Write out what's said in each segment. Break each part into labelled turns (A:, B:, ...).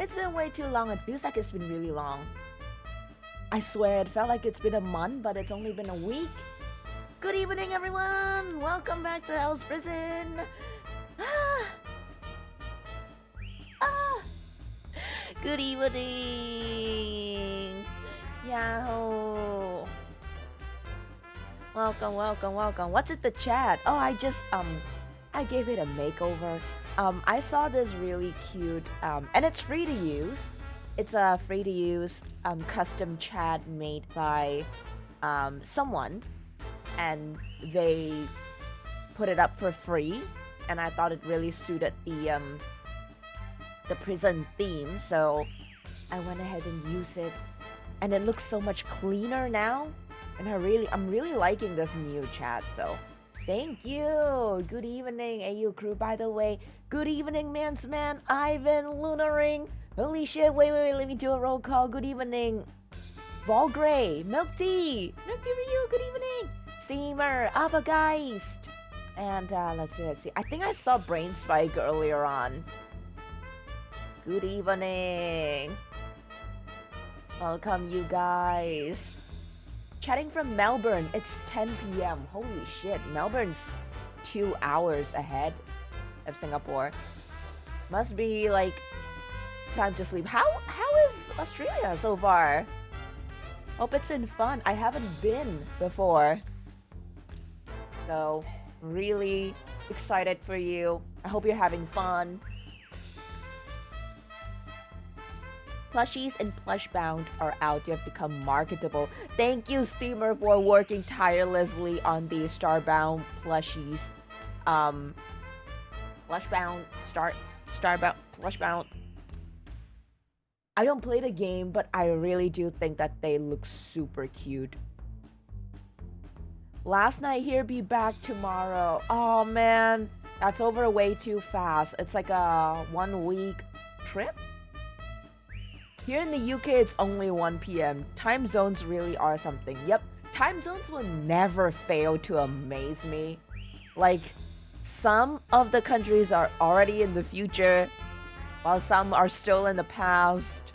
A: It's been way too long. It feels like it's been really long. I swear it felt like it's been a month, but it's only been a week. Good evening, everyone. Welcome back to Hell's Prison. Good evening. Yahoo. Welcome, welcome, welcome. What's in the chat? Oh, I gave it a makeover. I saw this really cute, and it's free to use. It's a free to use custom chat made by someone, and they put it up for free. And I thought it really suited the prison theme, so I went ahead and used it, and it looks so much cleaner now. And I'm really liking this new chat. So thank you. Good evening, AU crew. By the way, good evening, man's man, Ivan Lunaring. Holy shit! Wait. Let me do a roll call. Good evening, Vol Gray, Milk Tea Ryu. Good evening, Steamer, Avageist, and let's see. I think I saw Brain Spike earlier on. Good evening. Welcome, you guys. Chatting from Melbourne. It's 10 p.m. Holy shit. Melbourne's 2 hours ahead of Singapore. Must be like time to sleep. How is Australia so far? Hope it's been fun. I haven't been before. So, really excited for you. I hope you're having fun. Plushies and Plushbound are out. You have become marketable. Thank you, Steamer, for working tirelessly on the Starbound plushies. Plushbound, Plushbound. I don't play the game, but I really do think that they look super cute. Last night here, be back tomorrow. Oh man, that's over way too fast. It's like a 1 week trip. Here in the UK, it's only 1 p.m. Time zones really are something. Yep, time zones will never fail to amaze me. Like, some of the countries are already in the future, while some are still in the past.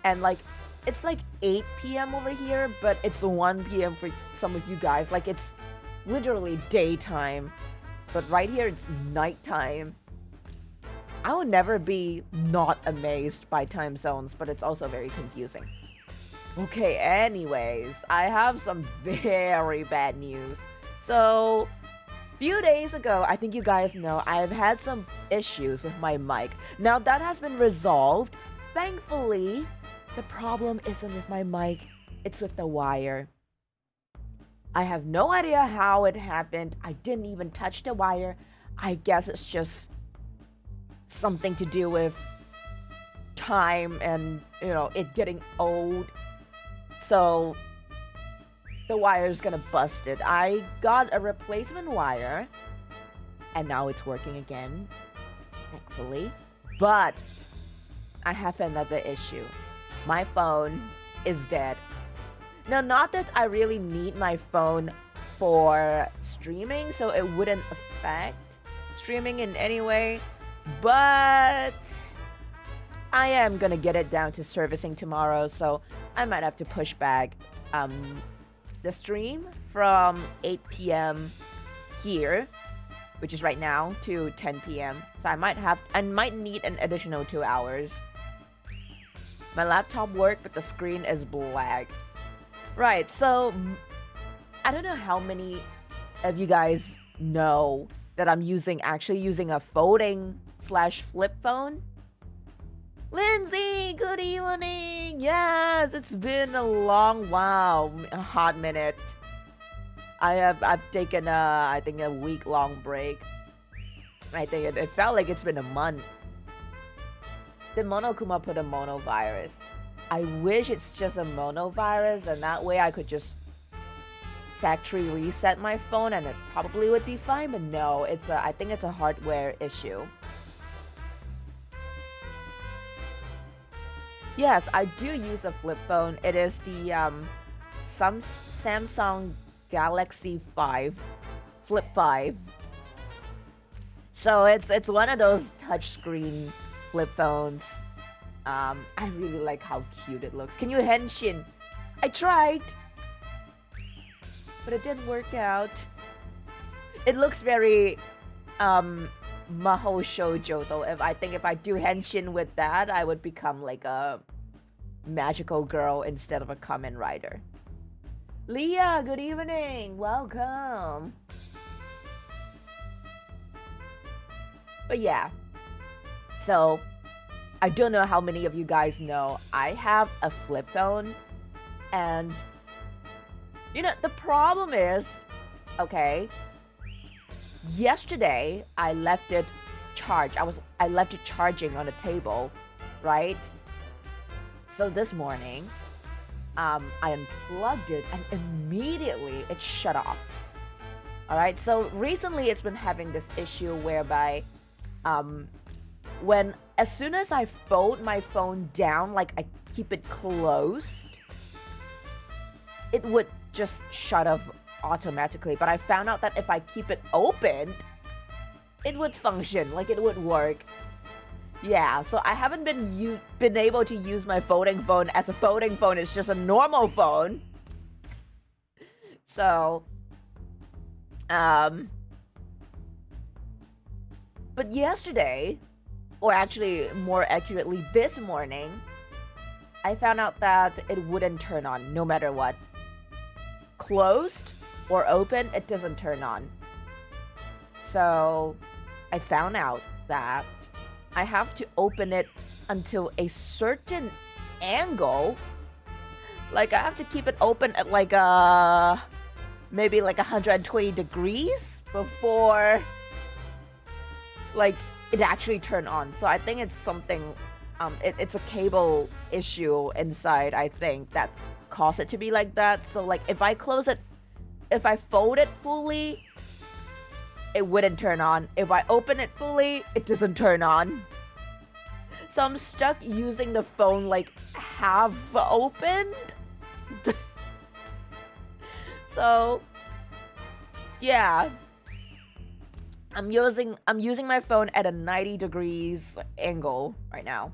A: And like, it's like 8 p.m. over here, but it's 1 p.m. for some of you guys. Like, it's literally daytime, but right here it's nighttime. I will never be not amazed by time zones, but it's also very confusing. Okay, anyways, I have some very bad news. So, few days ago, I think you guys know, I've had some issues with my mic. Now, that has been resolved. Thankfully, the problem isn't with my mic, it's with the wire. I have no idea how it happened. I didn't even touch the wire. I guess it's just something to do with time and, you know, it getting old. So the wire is gonna bust it. I got a replacement wire and now it's working again, thankfully. But I have another issue. My phone is dead. Now, not that I really need my phone for streaming, so it wouldn't affect streaming in any way. But I am gonna get it down to servicing tomorrow, so I might have to push back the stream from 8 p.m. here, which is right now, to 10 p.m. So I might need an additional 2 hours. My laptop worked, but the screen is black. Right, so I don't know how many of you guys know that I'm actually using a folding/flip phone. Lindsay, good evening. Yes, it's been a long while, a hot minute. I've taken I think a week-long break. I think it felt like it's been a month. Did Monokuma put a monovirus? I wish it's just a monovirus, and that way I could just factory reset my phone and it probably would be fine, but no, I think it's a hardware issue. Yes, I do use a flip phone. It is the Samsung Galaxy 5 Flip 5. So it's one of those touchscreen flip phones. I really like how cute it looks. Can you henshin? I tried, but it didn't work out. It looks very maho shoujo though. I think if I do henshin with that, I would become like a magical girl instead of a Kamen Rider. Leah, good evening. Welcome. But yeah. So, I don't know how many of you guys know, I have a flip phone, and you know, the problem is, okay, yesterday I left it charged. I left it charging on the table, right? So this morning, I unplugged it and immediately it shut off. All right, so recently it's been having this issue whereby as soon as I fold my phone down, like I keep it closed, it would just shut off automatically. But I found out that if I keep it open, it would function, like it would work. Yeah, so I haven't been able to use my folding phone as a folding phone. It's just a normal phone. So, but yesterday, or actually more accurately this morning, I found out that it wouldn't turn on no matter what. Closed or open, it doesn't turn on. So I found out that I have to open it until a certain angle. Like I have to keep it open at like maybe like 120 degrees before like it actually turned on. So I think it's something, it's a cable issue inside, I think, that caused it to be like that. So like if I close it, if I fold it fully, it wouldn't turn on. If I open it fully, it doesn't turn on. So I'm stuck using the phone like half opened. So yeah, I'm using my phone at a 90 degrees angle right now.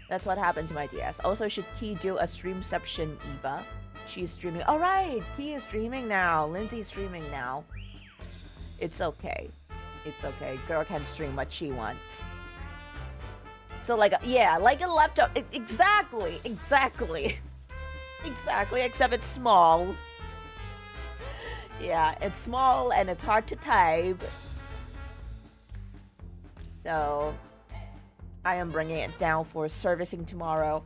A: That's what happened to my DS. Also, should Key do a streamception, Eva? She's streaming. All right, Key is streaming now. Lindsay's streaming now. It's okay. It's okay. Girl can stream what she wants. So like, yeah, like a laptop. Exactly. Exactly, except it's small. Yeah, it's small and it's hard to type. So I am bringing it down for servicing tomorrow.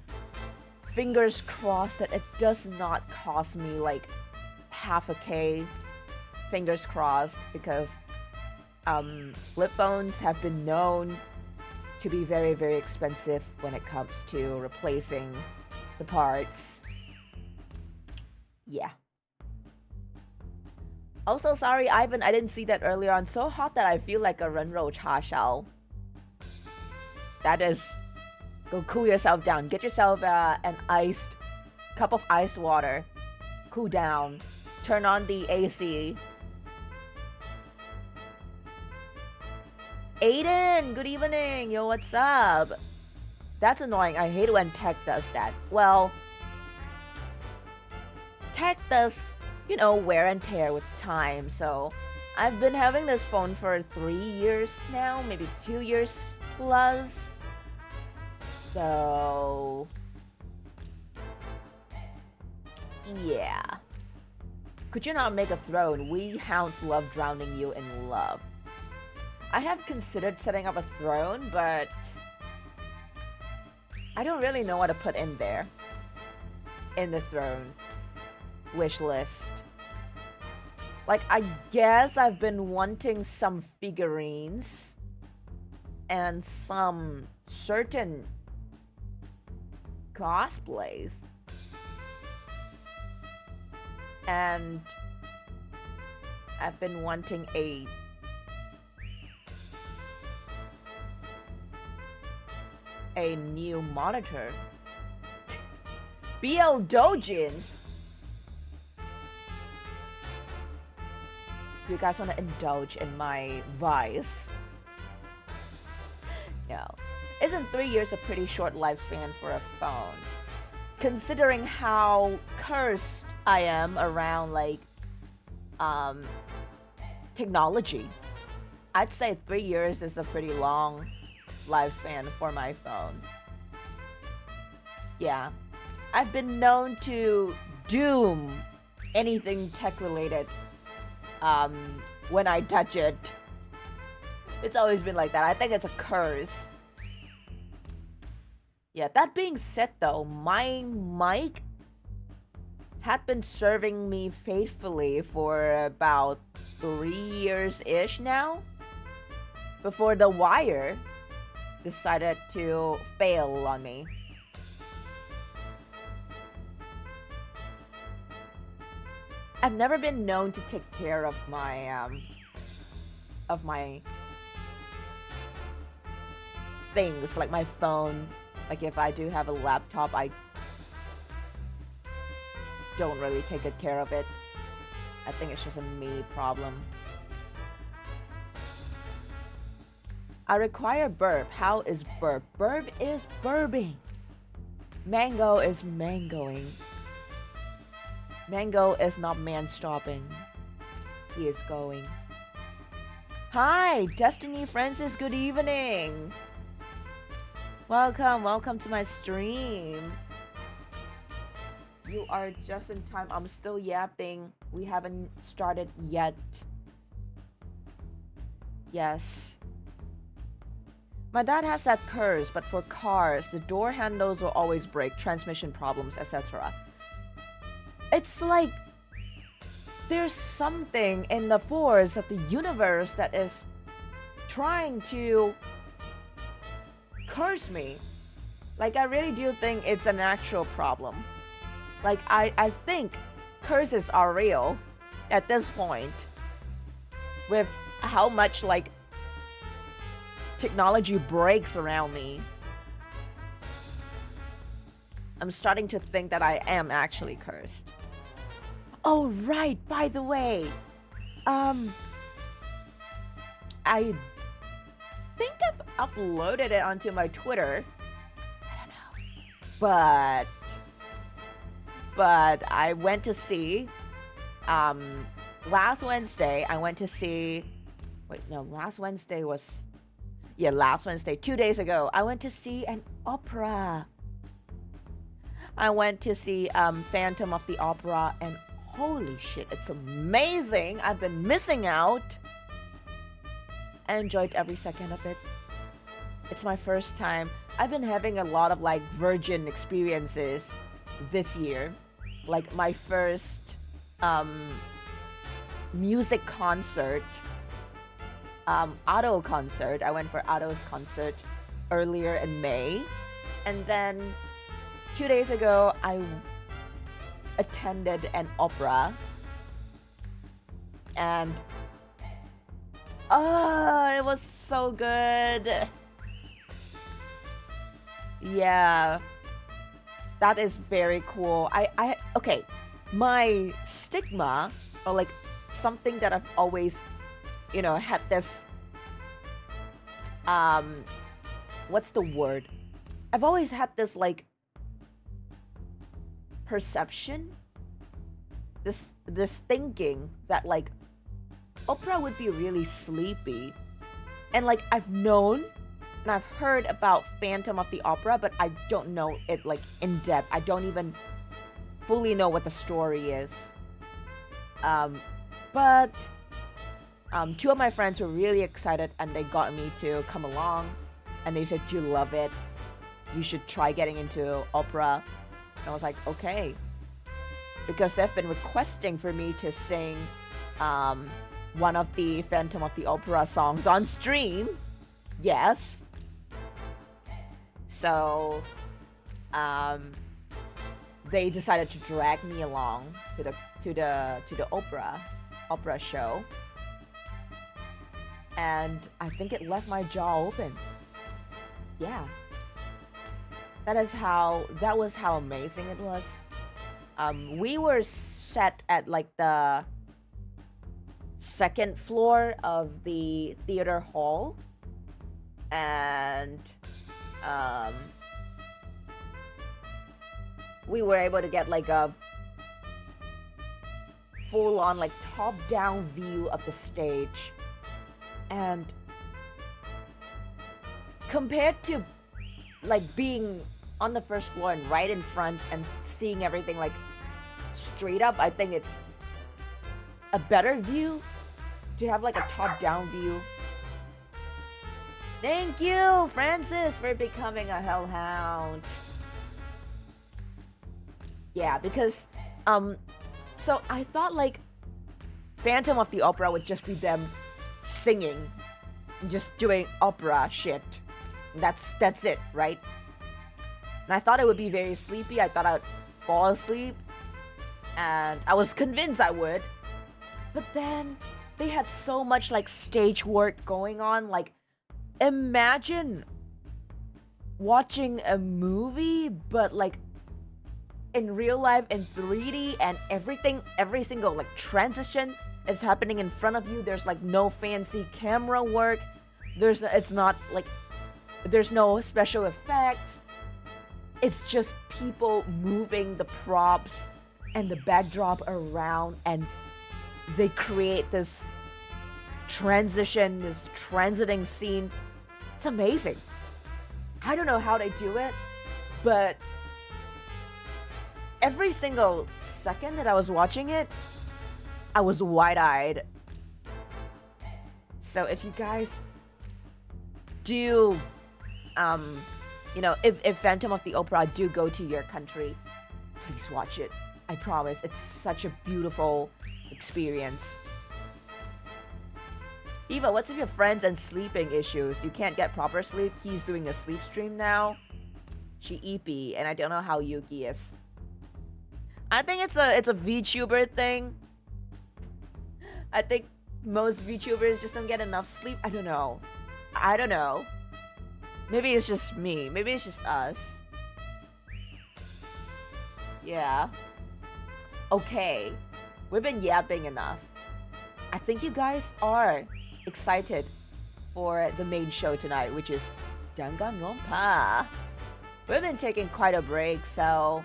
A: Fingers crossed that it does not cost me like half a K. Fingers crossed, because flip phones have been known to be very, very expensive when it comes to replacing the parts. Yeah. Also, sorry, Ivan, I didn't see that earlier on. So hot that I feel like a Renro Cha Shao. That is, go cool yourself down. Get yourself an cup of iced water. Cool down. Turn on the AC. Aiden, good evening. Yo, what's up? That's annoying. I hate when tech does that. Well, tech does, you know, wear and tear with time. So I've been having this phone for 3 years now, maybe 2 years plus. So yeah. Could you not make a throne? We hounds love drowning you in love. I have considered setting up a throne, but I don't really know what to put in there. In the throne wish list. Like, I guess I've been wanting some figurines and some certain cosplays. And I've been wanting a new monitor. BL Dojins? If you guys want to indulge in my vice. No. Isn't 3 years a pretty short lifespan for a phone? Considering how cursed I am around, like, technology, I'd say 3 years is a pretty long lifespan for my phone. Yeah. I've been known to doom anything tech related when I touch it. It's always been like that. I think it's a curse. Yeah, that being said though, my mic had been serving me faithfully for about 3 years-ish now, before the wire decided to fail on me. I've never been known to take care of my things, like my phone. Like if I do have a laptop, I don't really take good care of it. I think it's just a me problem. I require burp. How is burp? Burp is burping. Mango is mangoing. Mango is not man-stopping. He is going. Hi, Destiny Francis, good evening. Welcome to my stream. You are just in time. I'm still yapping. We haven't started yet. Yes. My dad has that curse, but for cars, the door handles will always break, transmission problems, etc. It's like there's something in the force of the universe that is trying to curse me. Like, I really do think it's an actual problem. Like, I think curses are real at this point, with how much, like, technology breaks around me. I'm starting to think that I am actually cursed. Oh, right, by the way, I think I've uploaded it onto my Twitter. I don't know. But I went to see, last Wednesday, I went to see, last Wednesday, 2 days ago, I went to see an opera. I went to see Phantom of the Opera, and holy shit, it's amazing. I've been missing out. I enjoyed every second of it. It's my first time. I've been having a lot of like virgin experiences this year. Like my first music concert, Otto concert. I went for Otto's concert earlier in May. And then 2 days ago, I attended an opera. And it was so good. Yeah. That is very cool. Okay. My stigma, or like something that I've always, had this, what's the word? I've always had this like perception, this thinking that like opera would be really sleepy. And like I've known and I've heard about Phantom of the Opera, but I don't know it like in depth. I don't even fully know what the story is. But two of my friends were really excited and they got me to come along, and they said, you love it, you should try getting into opera. And I was like, okay, because they've been requesting for me to sing one of the Phantom of the Opera songs on stream. Yes. So they decided to drag me along to the opera show, and I think it left my jaw open. Yeah. That was how amazing it was. We were set at like the second floor of the theater hall, and we were able to get like a full-on like top-down view of the stage. And compared to like being on the first floor and right in front and seeing everything like straight up, I think it's a better view to have like a top-down view. Thank you, Francis, for becoming a Hellhound. Yeah, because so I thought like Phantom of the Opera would just be them singing, just doing opera shit. That's it, right? And I thought it would be very sleepy. I thought I would fall asleep, and I was convinced I would. But then they had so much like stage work going on. Like, imagine watching a movie, but like in real life in 3D, and everything, every single like transition is happening in front of you. There's like no fancy camera work. It's not like, there's no special effects. It's just people moving the props and the backdrop around, and they create this transition, this transiting scene. It's amazing. I don't know how they do it, but every single second that I was watching it, I was wide-eyed. So if you guys do, you know, if Phantom of the Opera do go to your country, please watch it. I promise, it's such a beautiful experience. Eva, what's with your friends and sleeping issues? You can't get proper sleep? He's doing a sleep stream now. She EP, and I don't know how Yuki is. I think it's a VTuber thing. I think most VTubers just don't get enough sleep. I don't know. I don't know. Maybe it's just me. Maybe it's just us. Yeah. Okay. We've been yapping enough. I think you guys are excited for the main show tonight, which is Danganronpa. We've been taking quite a break, so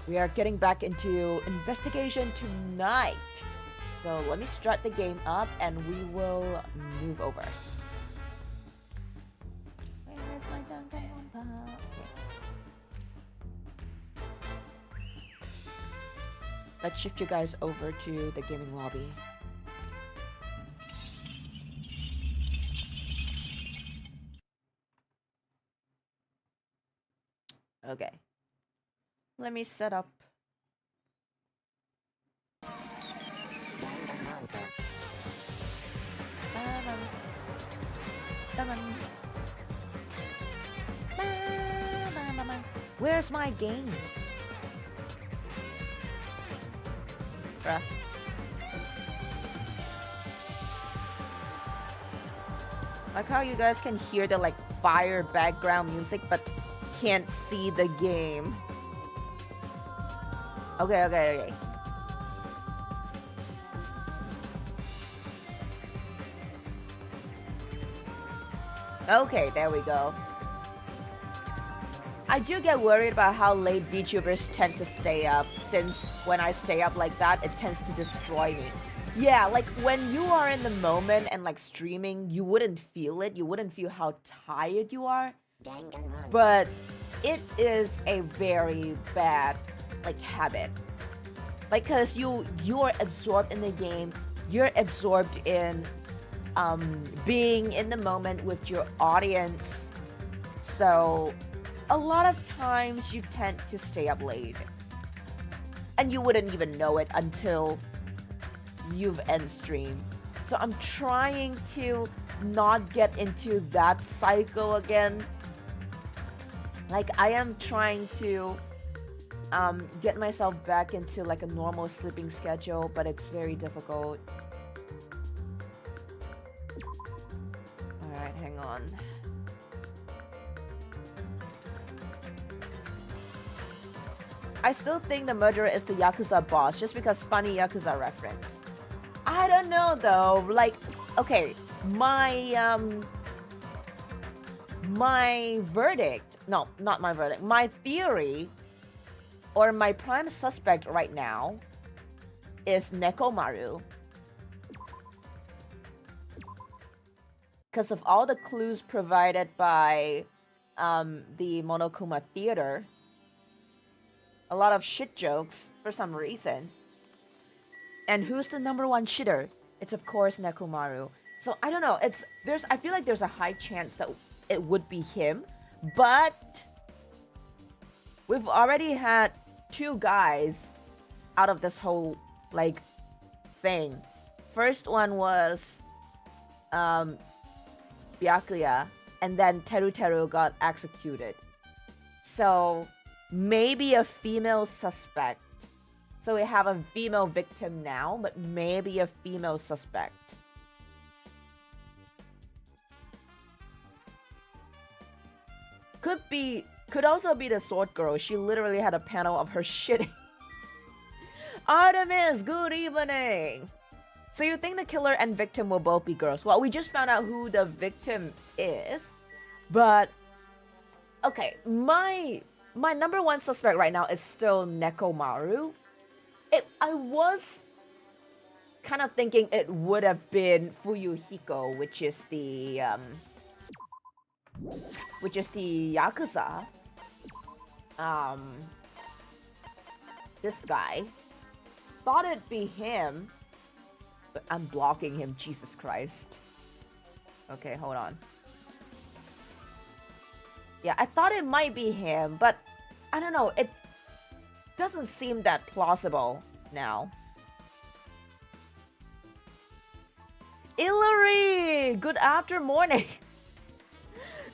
A: we are getting back into investigation tonight. So let me start the game up and we will move over. Where is my Danganronpa? Okay. Let's shift you guys over to the gaming lobby. Okay. Let me set up. Where's my game? Bruh. Like how you guys can hear the like fire background music but can't see the game. Okay. Okay, there we go. I do get worried about how late VTubers tend to stay up, since when I stay up like that, it tends to destroy me. Yeah, like when you are in the moment and like streaming, you wouldn't feel it. You wouldn't feel how tired you are. But it is a very bad like habit. Like, cause you're absorbed in the game, you're absorbed in being in the moment with your audience. So a lot of times you tend to stay up late. And you wouldn't even know it until you've end stream. So I'm trying to not get into that cycle again. Like, I am trying to get myself back into like a normal sleeping schedule, but it's very difficult. Alright, hang on. I still think the murderer is the Yakuza boss, just because funny Yakuza reference. I don't know though. Like, okay, my verdict. No, not my verdict. My theory, or my prime suspect right now, is Nekomaru. Because of all the clues provided by the Monokuma Theater, a lot of shit jokes for some reason. And who's the number one shitter? It's of course Nekomaru. So I don't know. I feel like there's a high chance that it would be him, but we've already had 2 guys out of this whole like thing. First one was Byakuya, and then Teru got executed. So maybe a female suspect. So we have a female victim now, but maybe a female suspect. Could also be the sword girl. She literally had a panel of her shitting. Artemis, good evening. So you think the killer and victim will both be girls? Well, we just found out who the victim is, but okay, my number one suspect right now is still Nekomaru. I was kind of thinking it would have been Fuyuhiko, which is the Yakuza. This guy. Thought it'd be him, but I'm blocking him, Jesus Christ. Okay, hold on. Yeah, I thought it might be him, but I don't know, it doesn't seem that plausible now. Hillary! Good after morning.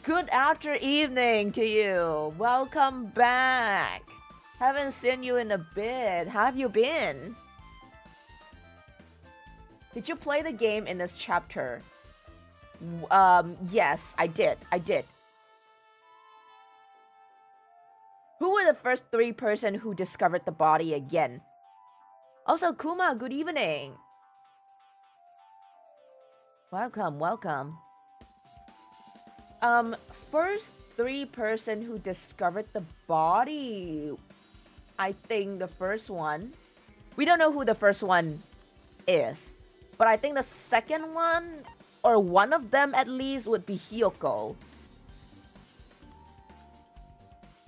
A: Good after evening to you. Welcome back. Haven't seen you in a bit. How have you been? Did you play the game in this chapter? Yes, I did. Who were the first 3 person who discovered the body again? Also, Kuma, good evening. Welcome. First 3 person who discovered the body. I think the first one. We don't know who the first one is, but I think the second one, or one of them at least, would be Hyoko.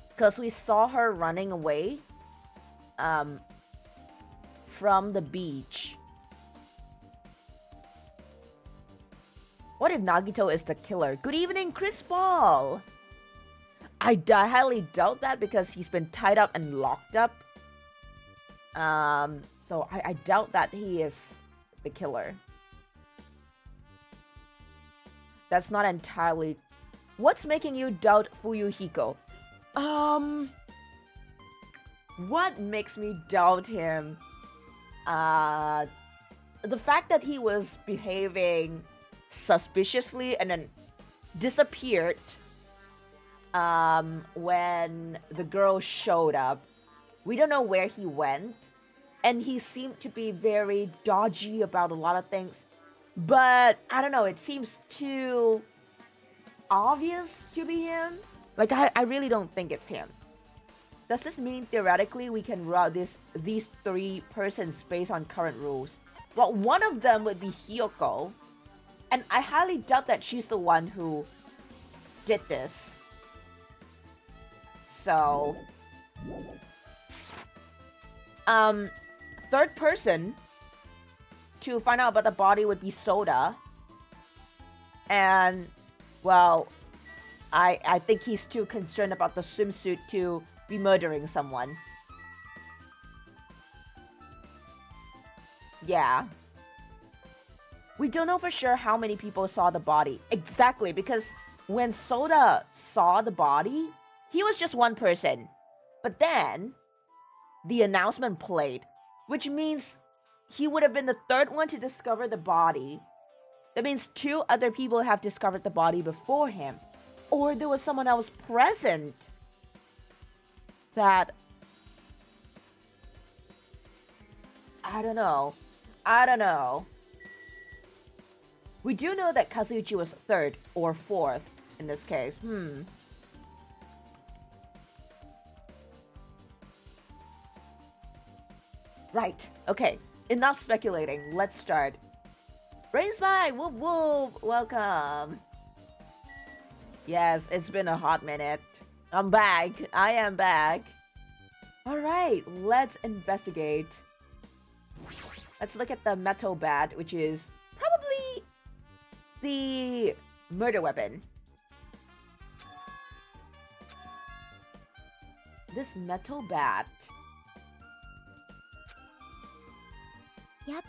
A: Because we saw her running away from the beach. What if Nagito is the killer? Good evening, Chris Paul! I highly doubt that because he's been tied up and locked up. So I doubt that he is the killer. That's not entirely... What's making you doubt Fuyuhiko? What makes me doubt him? The fact that he was behaving suspiciously and then disappeared when the girl showed up. We don't know where he went, and he seemed to be very dodgy about a lot of things, but I don't know, it seems too obvious to be him. Like, I really don't think it's him. Does this mean theoretically we can route these 3 persons based on current rules? Well, one of them would be Hyoko, and I highly doubt that she's the one who did this. So, third person to find out about the body would be Soda. And, well, I think he's too concerned about the swimsuit to be murdering someone. Yeah. We don't know for sure how many people saw the body. Exactly, because when Soda saw the body, he was just one person. But then, the announcement played, which means he would have been the third one to discover the body. That means 2 other people have discovered the body before him. Or there was someone else present that... I don't know. We do know that Kazuichi was 3rd or 4th in this case. Right. Okay. Enough speculating. Let's start. Raise by! Whoop whoop! Welcome! Yes, it's been a hot minute. I'm back. I am back. Alright, let's investigate. Let's look at the metal bat, which is probably the murder weapon. This metal bat.
B: Yep.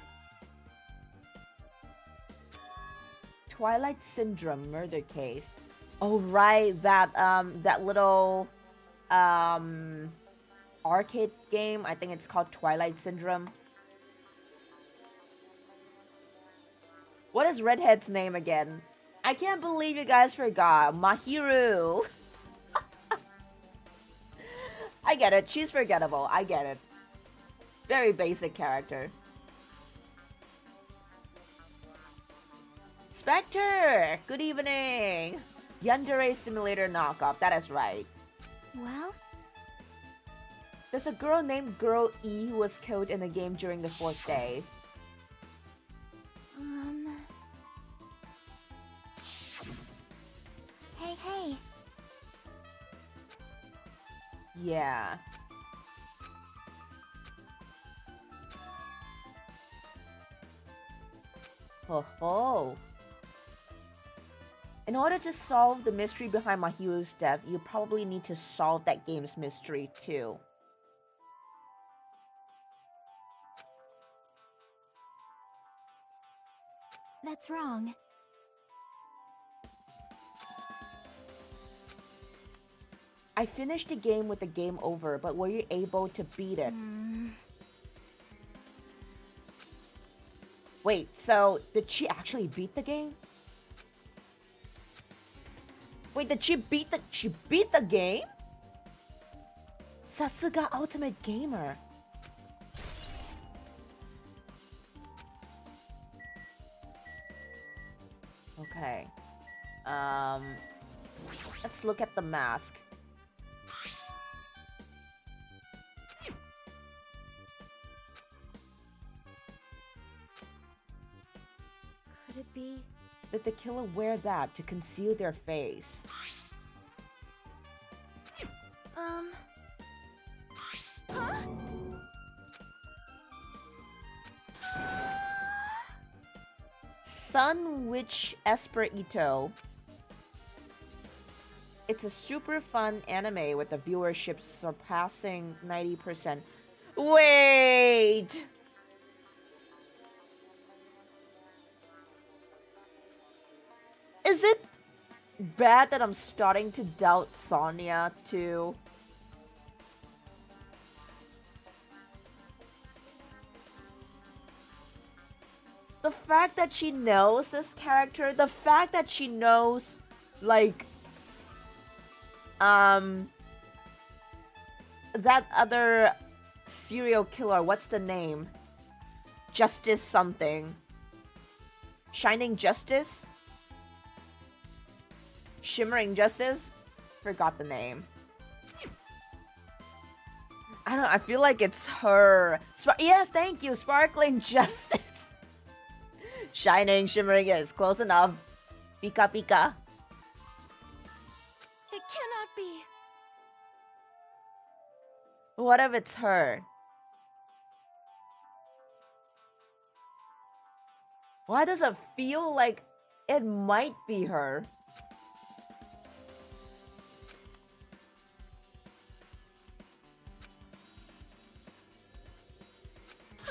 A: Twilight Syndrome murder case. Oh right, that little arcade game. I think it's called Twilight Syndrome. What is Redhead's name again? I can't believe you guys forgot. Mahiru. I get it. She's forgettable. I get it. Very basic character. Spectre! Good evening! Yandere Simulator knockoff. That is right.
B: Well?
A: There's a girl named Girl E who was killed in the game during the 4th day.
B: Hey.
A: Yeah. Oh. In order to solve the mystery behind Mahiru's death, you probably need to solve that game's mystery too.
B: That's wrong.
A: I finished the game with the game over, but were you able to beat it? Wait, so did she actually beat the game? Wait, did she beat the game? Sasuga Ultimate Gamer. Okay. Let's look at the mask.
B: Could it be?
A: Did the killer wear that to conceal their face?
B: Huh?
A: Sun Witch Esperito. It's a super fun anime with the viewership surpassing 90%. Wait! Is it bad that I'm starting to doubt Sonia too? The fact that she knows this character, the fact that she knows, like, that other serial killer, what's the name? Justice something. Shining Justice? Shimmering Justice? Forgot the name. I don't know, I feel like it's her. Yes, thank you, Sparkling Justice. Shining, shimmering is close enough. Pika pika.
B: It cannot be.
A: What if it's her? Why does it feel like it might be her?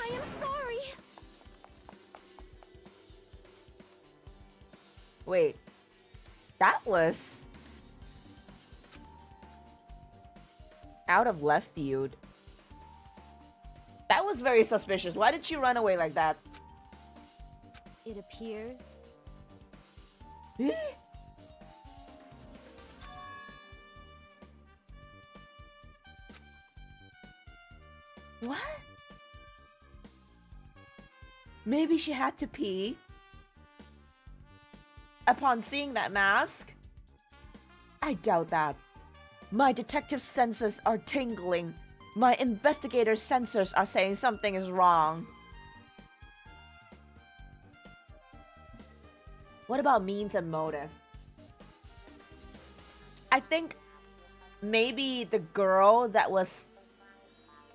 B: I am sorry.
A: Wait, that was out of left field. That was very suspicious. Why did she run away like that?
B: It appears.
A: What? Maybe she had to pee. upon seeing that mask? I doubt that. My detective senses are tingling. My investigator sensors are saying something is wrong. What about means and motive? I think maybe the girl that was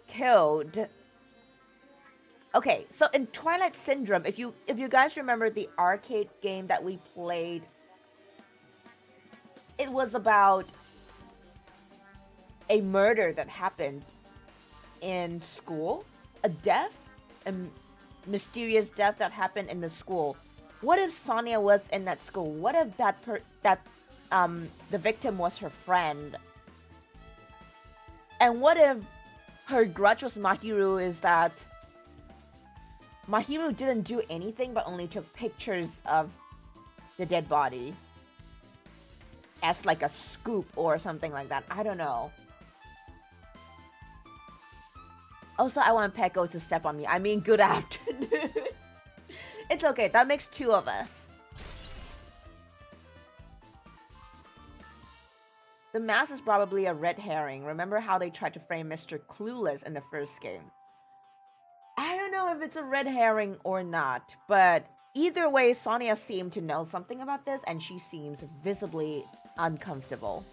A: killed. Okay, so in Twilight Syndrome, if you guys remember the arcade game that we played, it was about a murder that happened in school, a death, a mysterious death that happened in the school. What if Sonia was in that school? What if the victim was her friend? And what if her grudge was Mahiru is that Mahiru didn't do anything but only took pictures of the dead body as like a scoop or something like that. I don't know. Also, I want Peko to step on me. I mean, good afternoon. It's okay. That makes two of us. The mask is probably a red herring. Remember how they tried to frame Mr. Clueless in the first game? I don't know if it's a red herring or not, but either way, Sonia seemed to know something about this, and she seems visibly uncomfortable.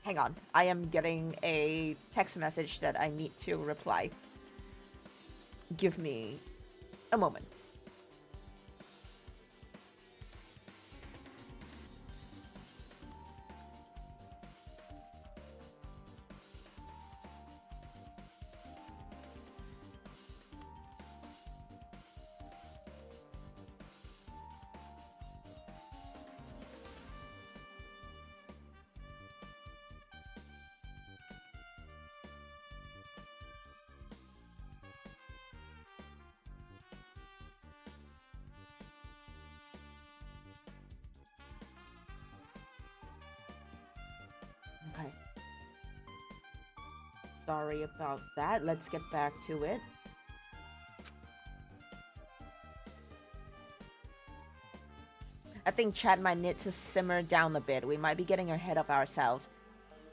A: Hang on, I am getting a text message that I need to reply. Give me a moment. Okay. Sorry about that. Let's get back to it. I think Chad might need to simmer down a bit. We might be getting ahead of ourselves.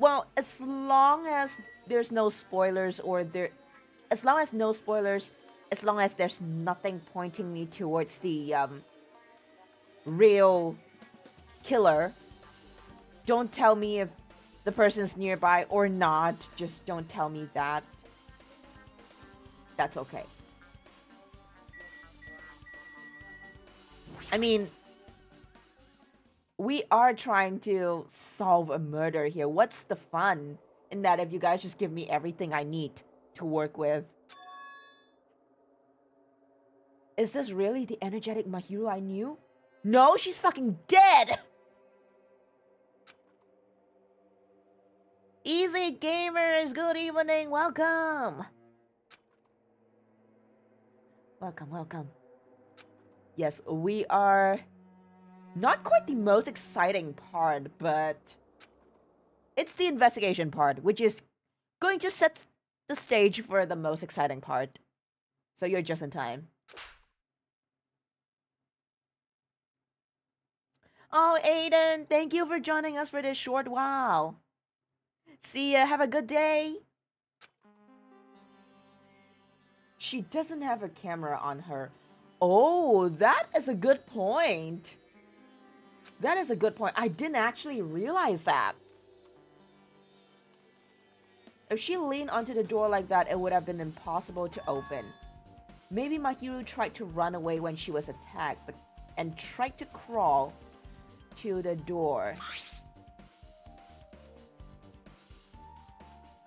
A: Well, as long as there's no spoilers as long as there's nothing pointing me towards the real killer, don't tell me if the person's nearby or not. Just don't tell me that. That's okay. I mean, we are trying to solve a murder here. What's the fun in that if you guys just give me everything I need to work with? Is this really the energetic Mahiru I knew? No, she's fucking dead! Easy gamers, good evening, welcome! Welcome. Yes, we are not quite the most exciting part, but it's the investigation part, which is going to set the stage for the most exciting part. So you're just in time. Oh, Aiden, thank you for joining us for this short while. See ya, have a good day. She doesn't have her camera on her. Oh, that is a good point. That is a good point. I didn't actually realize that. If she leaned onto the door like that, it would have been impossible to open. Maybe Mahiru tried to run away when she was attacked, and tried to crawl to the door.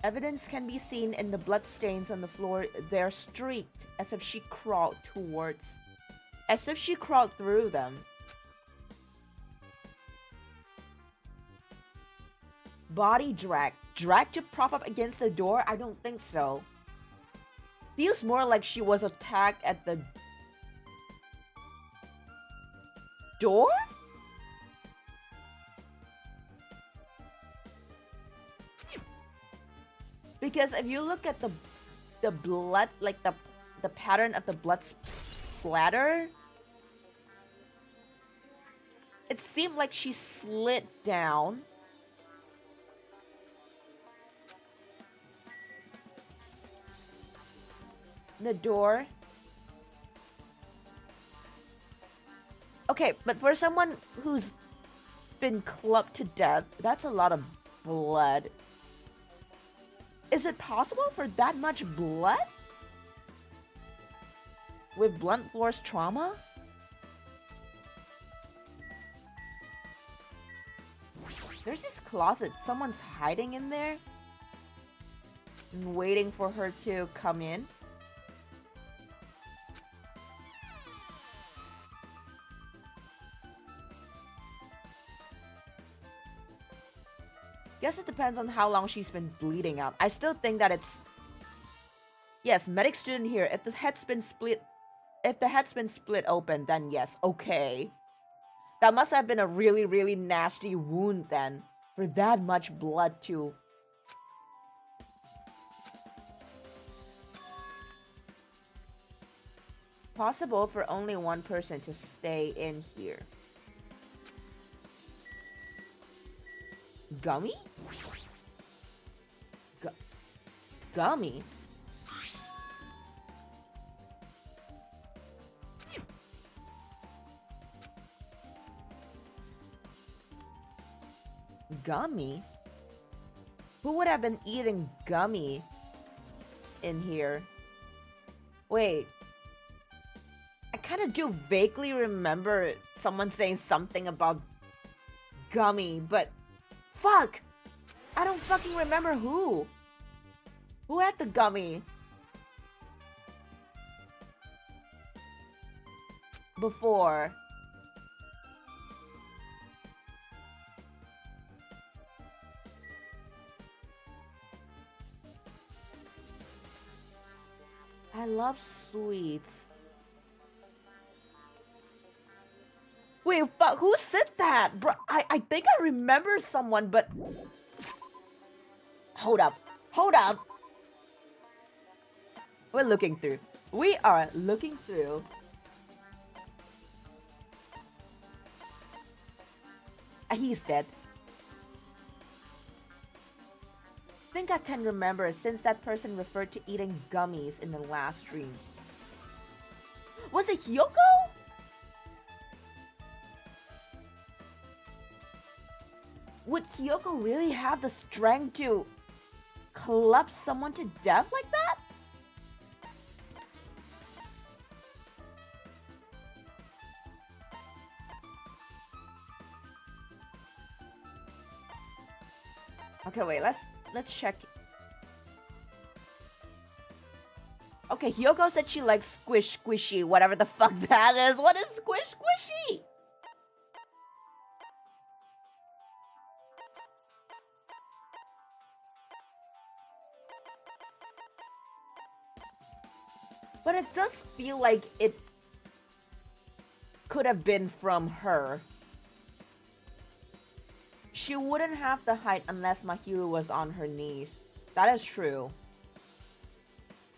A: Evidence can be seen in the bloodstains on the floor. They're streaked as if she crawled through them. Body drag. Drag to prop up against the door? I don't think so. Feels more like she was attacked at the door? Because if you look at the blood, like the pattern of the blood splatter, It seemed like she slid down. The door. Okay, but for someone who's been clubbed to death, that's a lot of blood. Is it possible for that much blood? With blunt force trauma? There's this closet. Someone's hiding in there and waiting for her to come in. Guess it depends on how long she's been bleeding out. I still think that it's... Yes, medic student here. If the head's been split open, then yes, okay. That must have been a really, really nasty wound then, for that much blood too. Possible for only one person to stay in here. Gummy? Gummy? Gummy? Who would have been eating gummy in here? Wait. I kind of do vaguely remember someone saying something about gummy, but fuck! I don't fucking remember who. Who had the gummy? Before. I love sweets. Wait, but who said that? Bro, I think I remember someone, but... Hold up. Hold up. We're looking through. We are looking through. He's dead. Think I can remember since that person referred to eating gummies in the last stream. Was it Hyoko? Would Hyoko really have the strength to club someone to death like that? Okay, wait, let's check. Okay, Hyoko said she likes squishy, whatever the fuck that is. What is squishy? But it does feel like it could have been from her. She wouldn't have the height unless Mahiru was on her knees. That is true.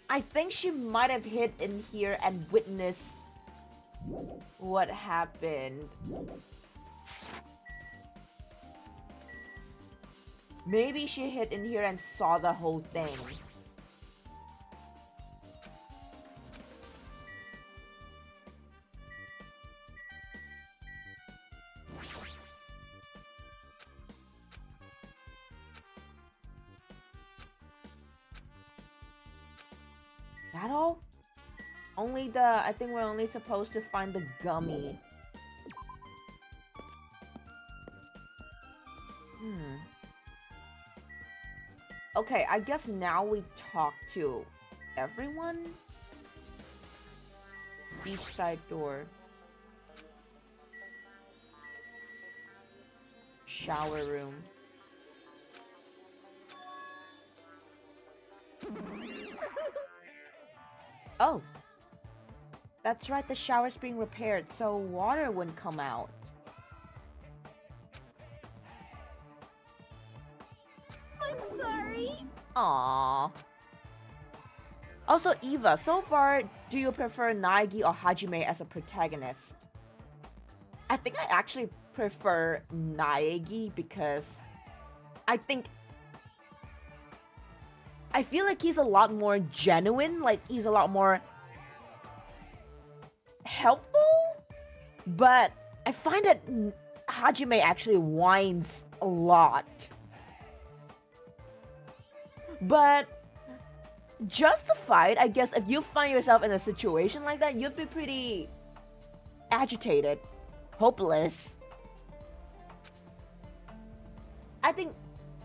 A: I think she might have hid in here and witnessed what happened. Maybe she hid in here and saw the whole thing. That all? I think we're only supposed to find the gummy. Okay, I guess now we talk to everyone? Each side door. Shower room. Oh! That's right, the shower's being repaired, so water wouldn't come out.
B: I'm sorry.
A: Aww. Also, Eva, so far, do you prefer Naegi or Hajime as a protagonist? I think I actually prefer Naegi because I feel like he's a lot more genuine, like he's a lot more helpful, but I find that Hajime actually whines a lot. But justified, I guess, if you find yourself in a situation like that, you'd be pretty agitated, hopeless. I think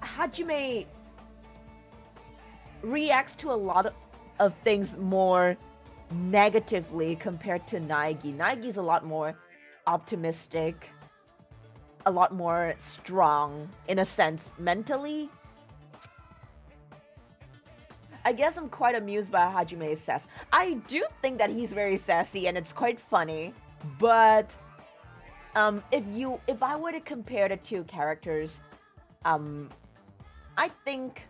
A: Hajime reacts to a lot of things more negatively compared to Naegi. Naigi's a lot more optimistic, a lot more strong, in a sense, mentally. I guess I'm quite amused by Hajime's sass. I do think that he's very sassy and it's quite funny, but if I were to compare the two characters, I think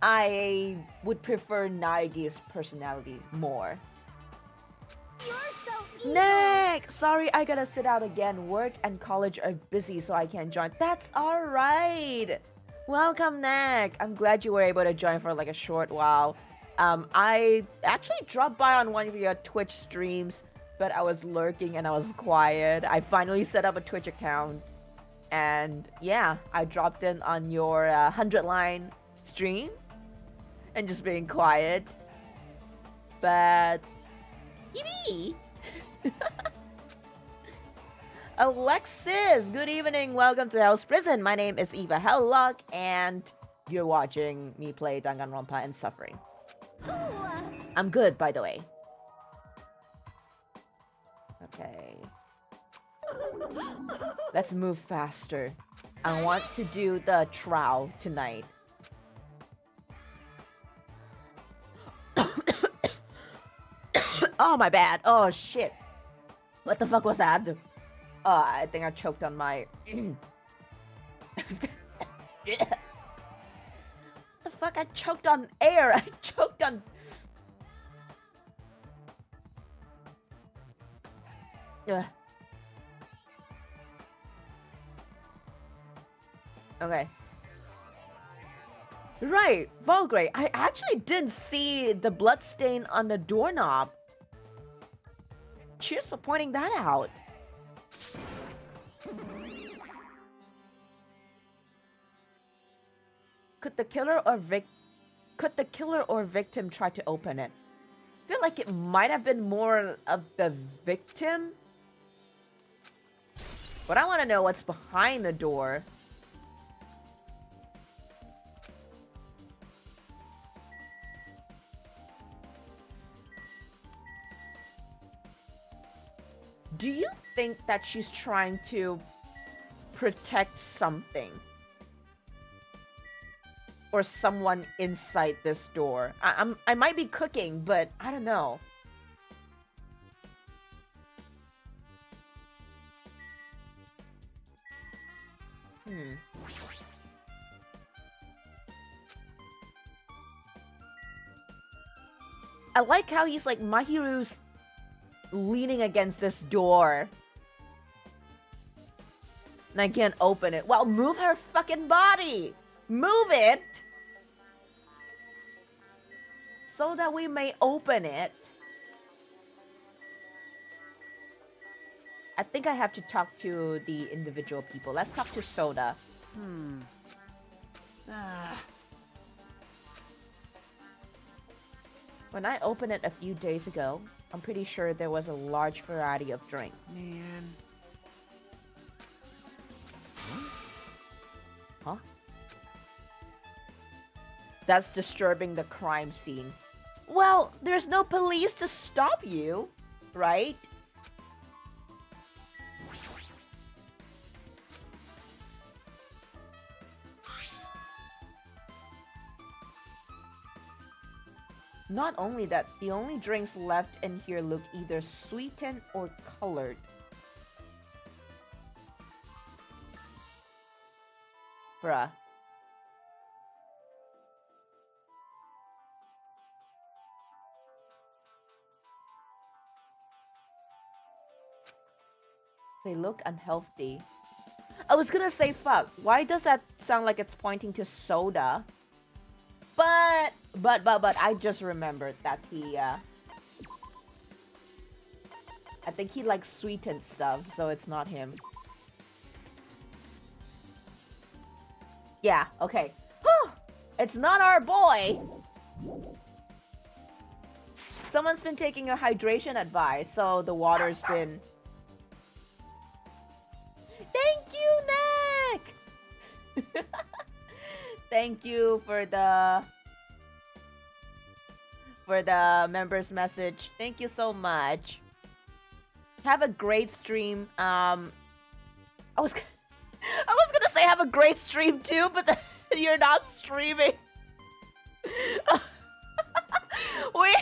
A: I would prefer Naigi's personality more.
B: You're so evil.
A: Nick! Sorry, I gotta sit out again. Work and college are busy, so I can't join. That's alright! Welcome, Nick! I'm glad you were able to join for like a short while. I actually dropped by on one of your Twitch streams, but I was lurking and I was quiet. I finally set up a Twitch account. And yeah, I dropped in on your 100-line stream and just being quiet. But yippee! Alexis, good evening. Welcome to Hell's Prison. My name is Eva Hellock, and you're watching me play Danganronpa and Suffering. I'm good, by the way. Okay. Let's move faster. I want to do the trial tonight. Oh, my bad. Oh, shit. What the fuck was that? I think I choked on my... What the fuck? I choked on air. I choked on... Ugh. Okay. Right, Volgray. I actually didn't see the blood stain on the doorknob. Cheers for pointing that out. Could the killer or victim try to open it? I feel like it might have been more of the victim. But I want to know what's behind the door. Do you think that she's trying to protect something? Or someone inside this door? I might be cooking, but I don't know. I like how he's like, Mahiru's leaning against this door. And I can't open it. Well, move her fucking body! Move it! So that we may open it. I think I have to talk to the individual people. Let's talk to Soda. When I opened it a few days ago, I'm pretty sure there was a large variety of drinks.
C: Man.
A: Huh? That's disturbing the crime scene. Well, there's no police to stop you, right? Not only that, the only drinks left in here look either sweetened or colored. Bruh. They look unhealthy. I was gonna say fuck. Why does that sound like it's pointing to soda? But I just remembered that he I think he likes sweetened stuff, so it's not him. Yeah, okay. It's not our boy! Someone's been taking your hydration advice, so the water's been... Thank you, Nick! Thank you for the members message. Thank you so much. Have a great stream. I was gonna say have a great stream too, but then you're not streaming. Wait.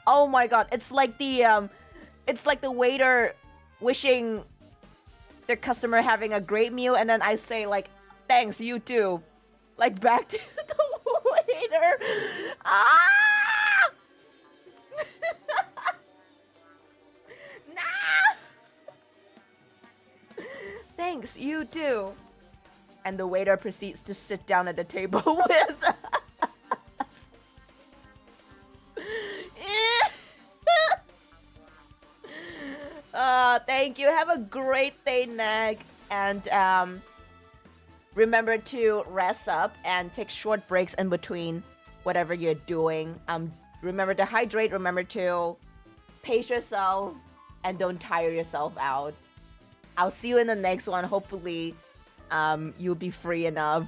A: Oh my god, it's like the waiter wishing their customer having a great meal, and then I say like, thanks, you too. Like back to the waiter. Ah! Nah! Thanks, you too. And the waiter proceeds to sit down at the table with us. Thank you. Have a great day, Neg. And remember to rest up and take short breaks in between whatever you're doing. Remember to hydrate. Remember to pace yourself and don't tire yourself out. I'll see you in the next one. Hopefully, you'll be free enough.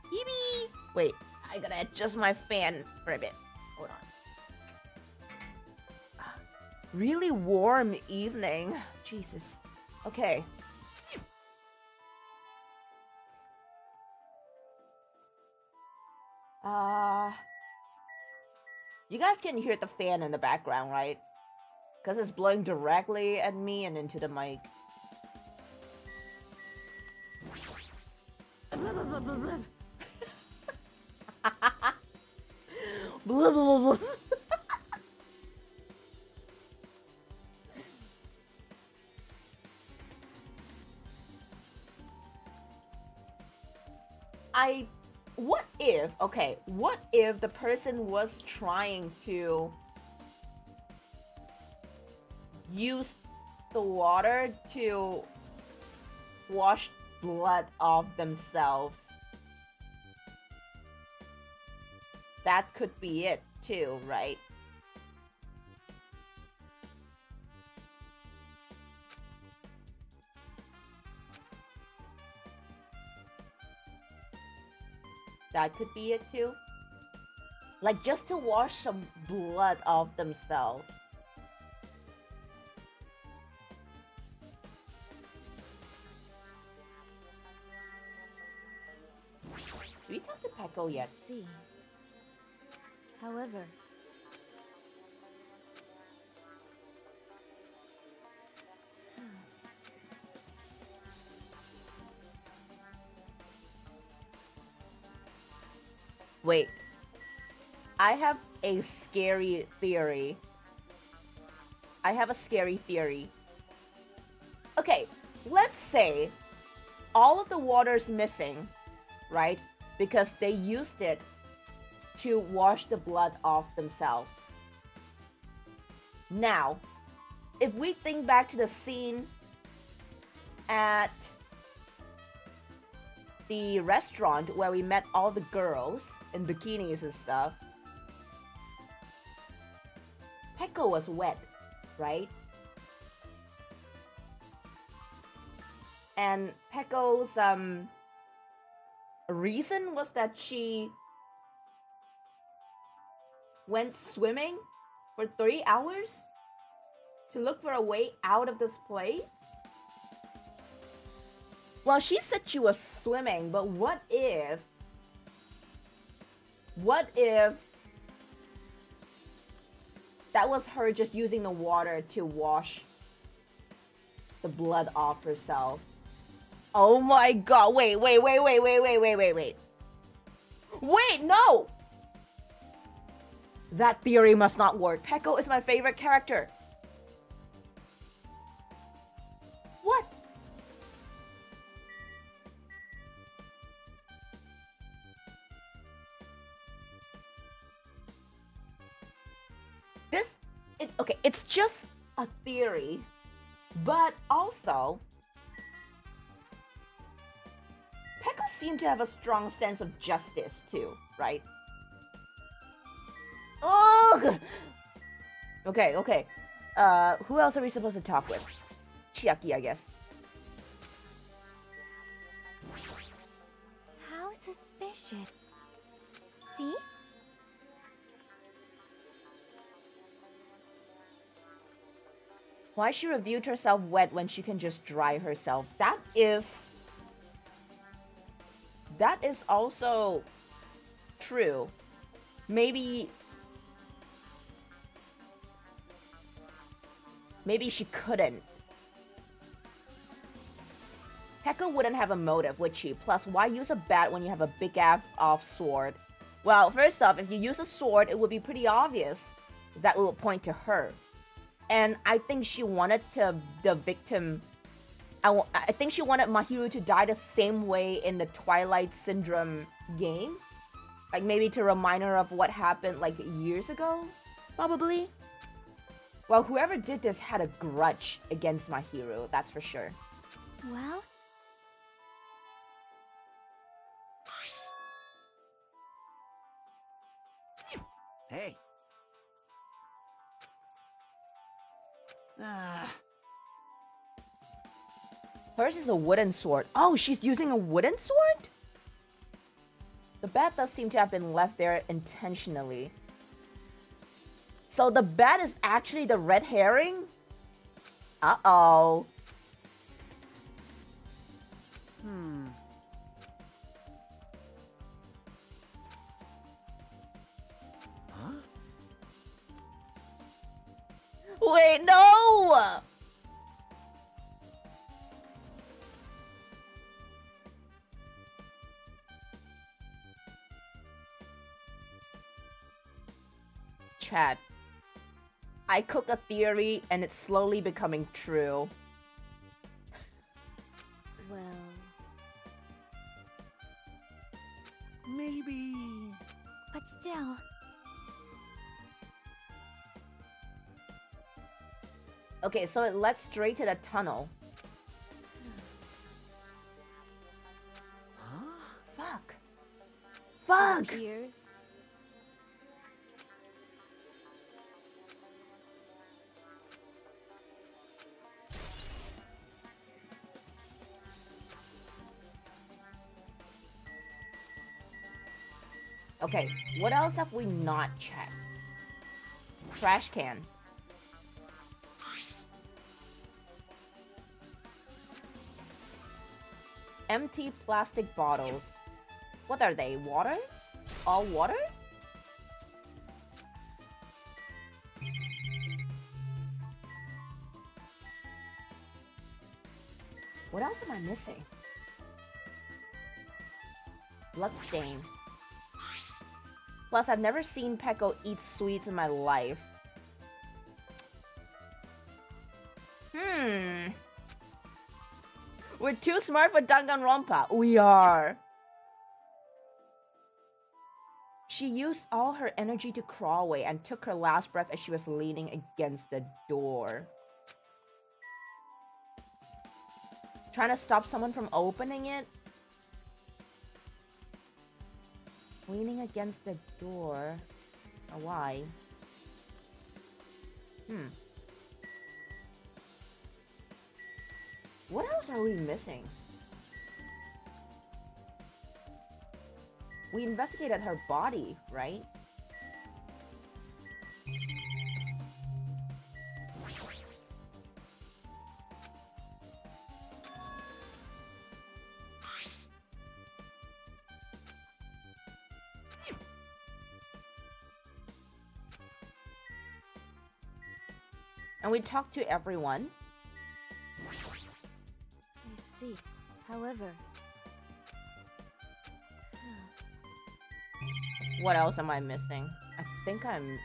A: Yippee! Wait, I gotta adjust my fan for a bit. Hold on. Really warm evening. Jesus. Okay. You guys can hear the fan in the background, right? Because it's blowing directly at me and into the mic. Blah, blah, blah, blah, blah. Blah, blah, blah, blah. What if the person was trying to use the water to wash blood off themselves? That could be it too, right? That could be it too. Like just to wash some blood off themselves. Did we talk to Pecco yet?
B: I see. However,
A: wait. I have a scary theory. Okay, let's say all of the water's missing, right? Because they used it to wash the blood off themselves. Now, if we think back to the scene at the restaurant where we met all the girls in bikinis and stuff, Pecco was wet, right? And Pecco's reason was that she went swimming for 3 hours to look for a way out of this place? Well, she said she was swimming, but what if that was her just using the water to wash the blood off herself? Oh my god, wait, no! That theory must not work. Pecco is my favorite character. What? Okay, it's just a theory, but also Pekka seemed to have a strong sense of justice too, right? Ugh! Okay. Who else are we supposed to talk with? Chiaki, I guess.
B: How suspicious. See?
A: Why she reviewed herself wet when she can just dry herself. That is also true. Maybe she couldn't. Pekka wouldn't have a motive, would she? Plus, why use a bat when you have a big-ass sword? Well, first off, if you use a sword, it would be pretty obvious that it will point to her. And I think she wanted the victim... I think she wanted Mahiru to die the same way in the Twilight Syndrome game. Like, maybe to remind her of what happened, like, years ago? Probably. Well, whoever did this had a grudge against Mahiru, that's for sure.
B: Well...
C: Hey.
A: Hers is a wooden sword. Oh, she's using a wooden sword? The bat does seem to have been left there intentionally. So the bat is actually the red herring? Uh-oh.
C: Huh?
A: Wait, no! Chat. I cook a theory and it's slowly becoming true.
B: Well...
C: Maybe...
B: But still...
A: Okay, so it led straight to the tunnel.
C: Huh?
A: Fuck!
B: Ears.
A: Okay, what else have we not checked? Trash can. Empty plastic bottles. What are they? Water? All water? What else am I missing? Bloodstain. Plus, I've never seen Pekko eat sweets in my life. We're too smart for Danganronpa. We are. She used all her energy to crawl away and took her last breath as she was leaning against the door. Trying to stop someone from opening it? Leaning against the door. Why? What else are we missing? We investigated her body, right? And we talked to everyone.
B: I see. However...
A: What else am I missing? I think I'm...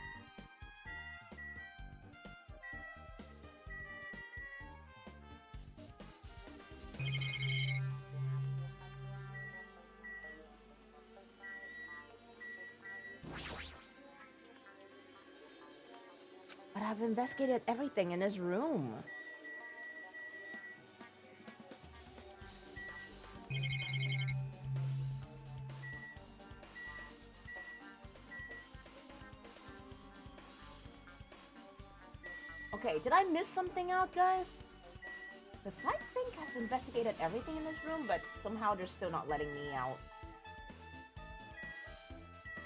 A: But I've investigated everything in his room. Okay, did I miss something out, guys? Because I think I've investigated everything in this room, but somehow they're still not letting me out.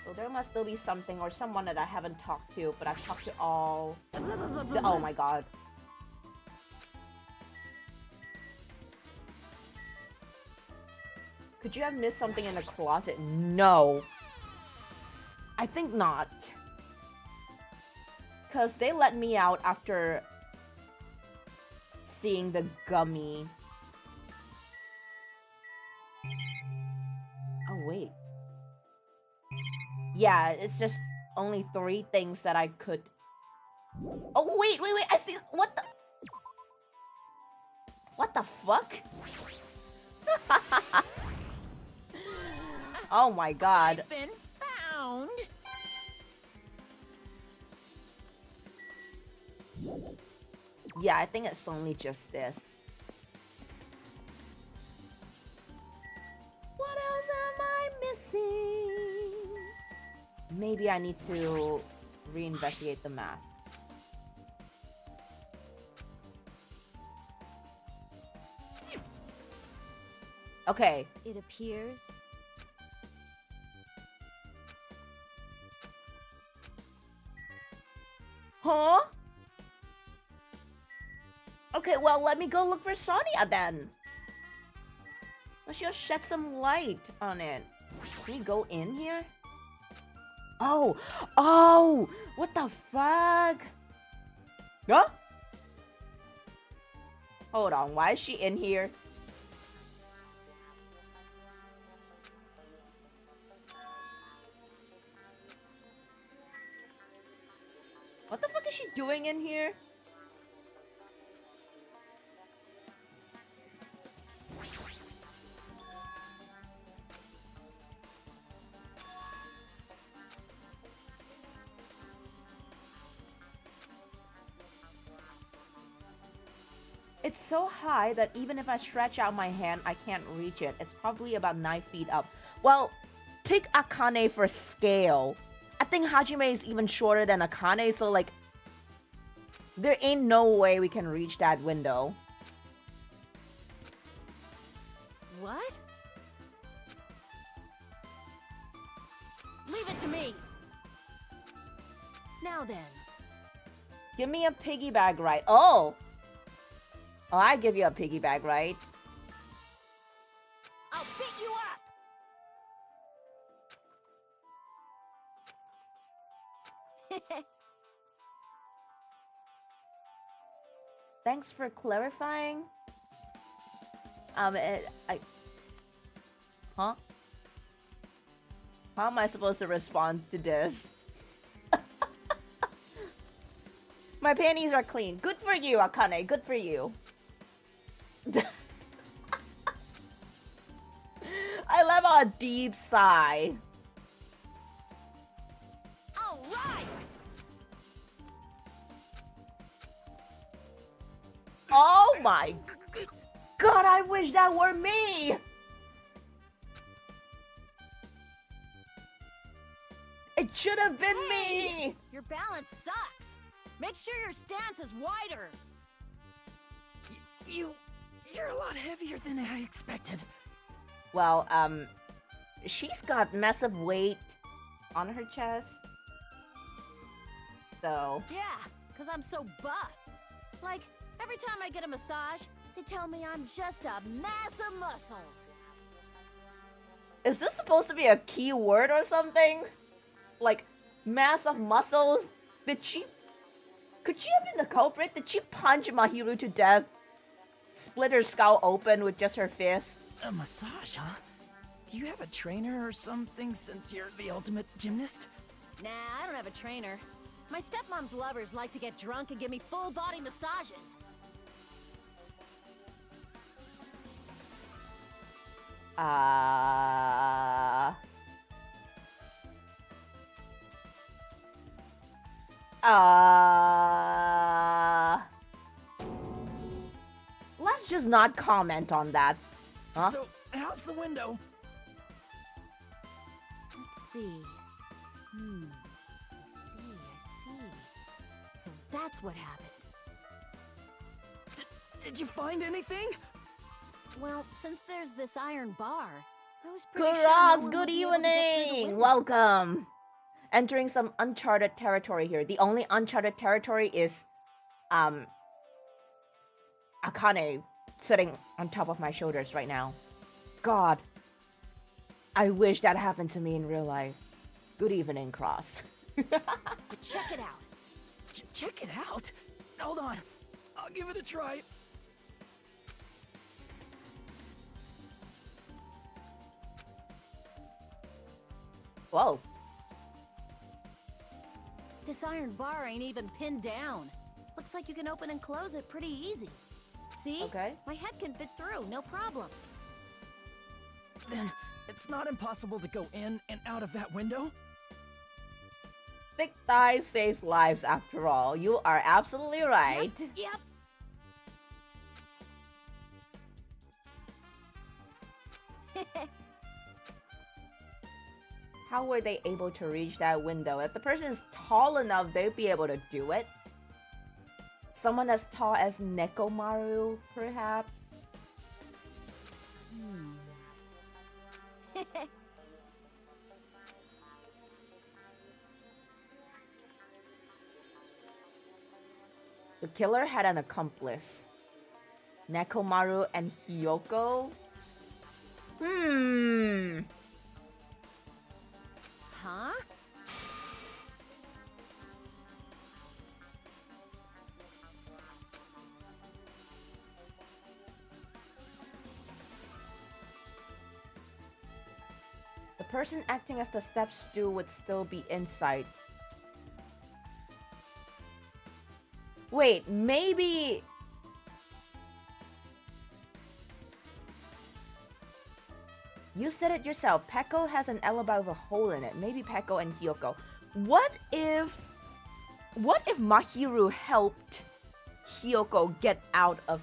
A: So there must still be something or someone that I haven't talked to, but I've talked to all... Oh my god. Could you have missed something in the closet? No. I think not. Because they let me out after seeing the gummy. Oh, wait. Yeah, it's just only 3 things that I could... Oh, wait, I see... What the... What the fuck? Oh my god.
D: I've been found.
A: Yeah, I think it's only just this. What else am I missing? Maybe I need to reinvestigate the mask. Okay.
B: It appears.
A: Huh? Okay, well, let me go look for Sonia then. Let's just shed some light on it. Can we go in here? Oh! Oh! What the fuck? Huh? Hold on, why is she in here? What the fuck is she doing in here? It's so high that even if I stretch out my hand, I can't reach it. It's probably about 9 feet up. Well, take Akane for scale. I think Hajime is even shorter than Akane, so like... There ain't no way we can reach that window.
D: What? Leave it to me. Now then.
A: Give me a piggy bag ride. Oh! Oh, I give you a piggy bag ride.
D: I'll beat you up.
A: Thanks for clarifying. Huh? How am I supposed to respond to this? My panties are clean. Good for you, Akane. Good for you. I let out a deep sigh.
D: All right.
A: Oh my god, I wish that were me! It should have been me!
D: Your balance sucks. Make sure your stance is wider.
E: You're a lot heavier than I expected.
A: Well, she's got massive weight on her chest. So...
D: Yeah, because I'm so buff. Like, every time I get a massage, they tell me I'm just a mass of muscles.
A: Is this supposed to be a key word or something? Like, mass of muscles? Could she have been the culprit? Did she punch Mahiru to death? Split her skull open with just her fist?
E: A massage, huh? Do you have a trainer or something since you're the ultimate gymnast?
D: Nah, I don't have a trainer. My stepmom's lovers like to get drunk and give me full-body massages.
A: Please not comment on that. Huh?
E: So, how's the window?
D: Let's see. I see. So that's what happened.
E: Did you find anything?
D: Well, since there's this iron bar, I was pretty sure
A: Kuras,
D: no one
A: good
D: would be able to get through the
A: evening!
D: window.
A: Welcome! Entering some uncharted territory here. The only uncharted territory is, Akane sitting on top of my shoulders right now. God. I wish that happened to me in real life. Good evening, Cross.
D: But check it out.
E: Check it out. Hold on. I'll give it a try.
A: Whoa.
D: This iron bar ain't even pinned down. Looks like you can open and close it pretty easy. See?
A: Okay.
D: My head can fit through, no problem.
E: Then, it's not impossible to go in and out of that window?
A: Thick thighs saves lives after all. You are absolutely right.
D: Yep.
A: How were they able to reach that window? If the person is tall enough, they'd be able to do it. Someone as tall as Nekomaru, perhaps? The killer had an accomplice. Nekomaru and Hiyoko?
D: Huh?
A: The person acting as the step stool would still be inside. Wait, maybe... You said it yourself. Peko has an alibi with a hole in it. Maybe Peko and Hiyoko. What if Mahiru helped Hiyoko get out of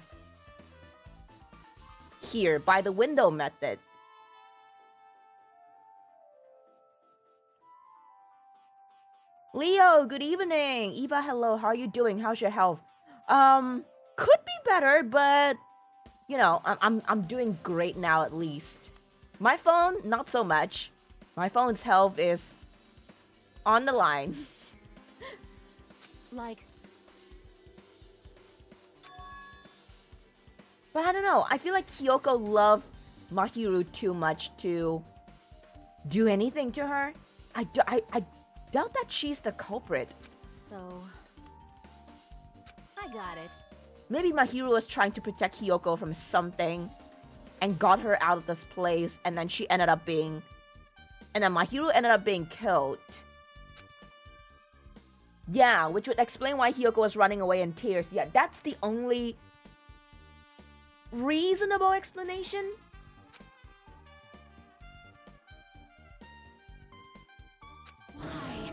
A: here by the window method? Leo, good evening. Eva, hello. How are you doing? How's your health? Could be better, but you know, I'm doing great now at least. My phone, not so much. My phone's health is on the line.
D: Like,
A: But I don't know. I feel like Hiyoko loved Mahiru too much to do anything to her. I doubt that she's the culprit.
D: so... I got it.
A: Maybe Mahiru was trying to protect Hiyoko from something and got her out of this place, and then she ended up being... And then Mahiru ended up being killed. Yeah, which would explain why Hiyoko was running away in tears. Yeah, that's the only reasonable explanation.
D: Why?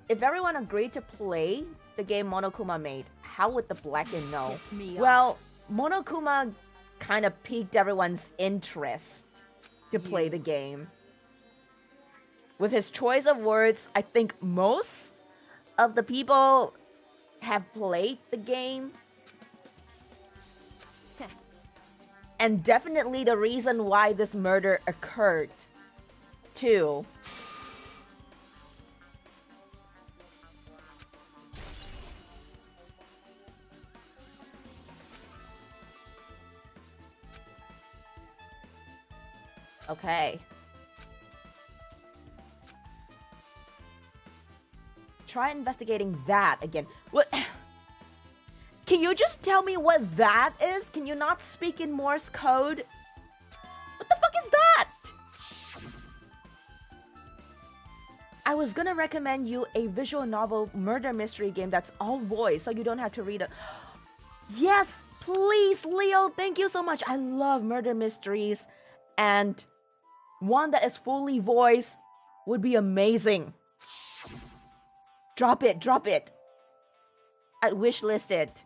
A: If everyone agreed to play the game Monokuma made, how would the Blacken know?
D: Piss me
A: Well, Monokuma kind of piqued everyone's interest to play the game. With his choice of words, I think most of the people have played the game. And definitely the reason why this murder occurred, too. Okay. Try investigating that again. What? Can you just tell me what that is? Can you not speak in Morse code? What the fuck is that? I was gonna recommend you a visual novel murder mystery game that's all voice, so you don't have to read it. Yes, please, Leo. Thank you so much. I love murder mysteries, and one that is fully voiced would be amazing. Drop it, drop it. I'd wishlist it.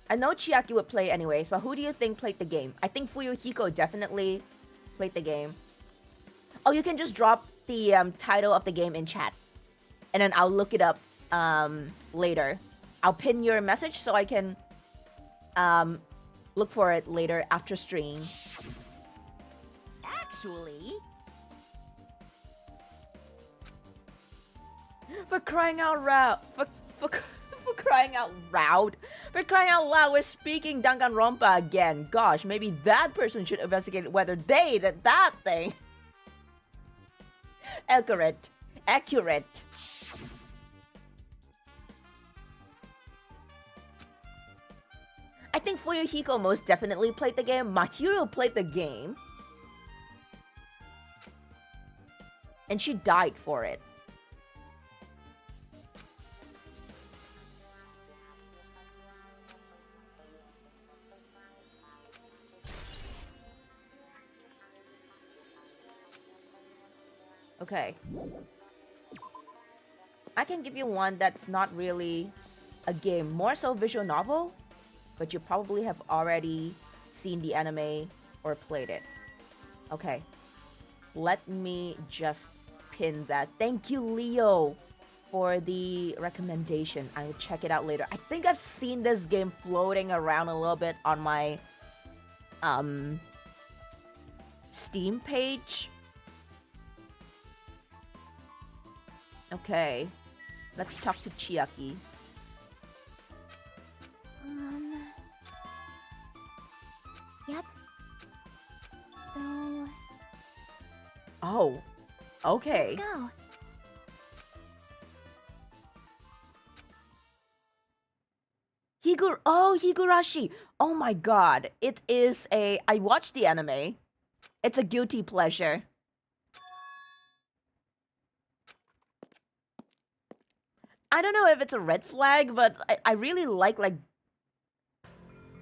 A: I know Chiaki would play anyways, but who do you think played the game? I think Fuyuhiko definitely played the game. Oh, you can just drop the title of the game in chat. And then I'll look it up later. I'll pin your message so I can look for it later after stream.
D: Actually,
A: For crying out loud. For crying out loud. For crying out loud, we're speaking Danganronpa again. Gosh, maybe that person should investigate whether they did that thing. Accurate. Accurate. I think Fuyuhiko most definitely played the game. Mahiro played the game. And she died for it. Okay. I can give you one that's not really a game, more so visual novel, but you probably have already seen the anime or played it. Okay. Let me just pin that. Thank you, Leo, for the recommendation. I will check it out later. I think I've seen this game floating around a little bit on my Steam page. Okay, let's talk to Chiaki.
B: Yep. So,
A: Oh, okay.
B: let's go.
A: Higurashi. Oh my god. It is a... I watched the anime. It's a guilty pleasure. I don't know if it's a red flag, but I really like...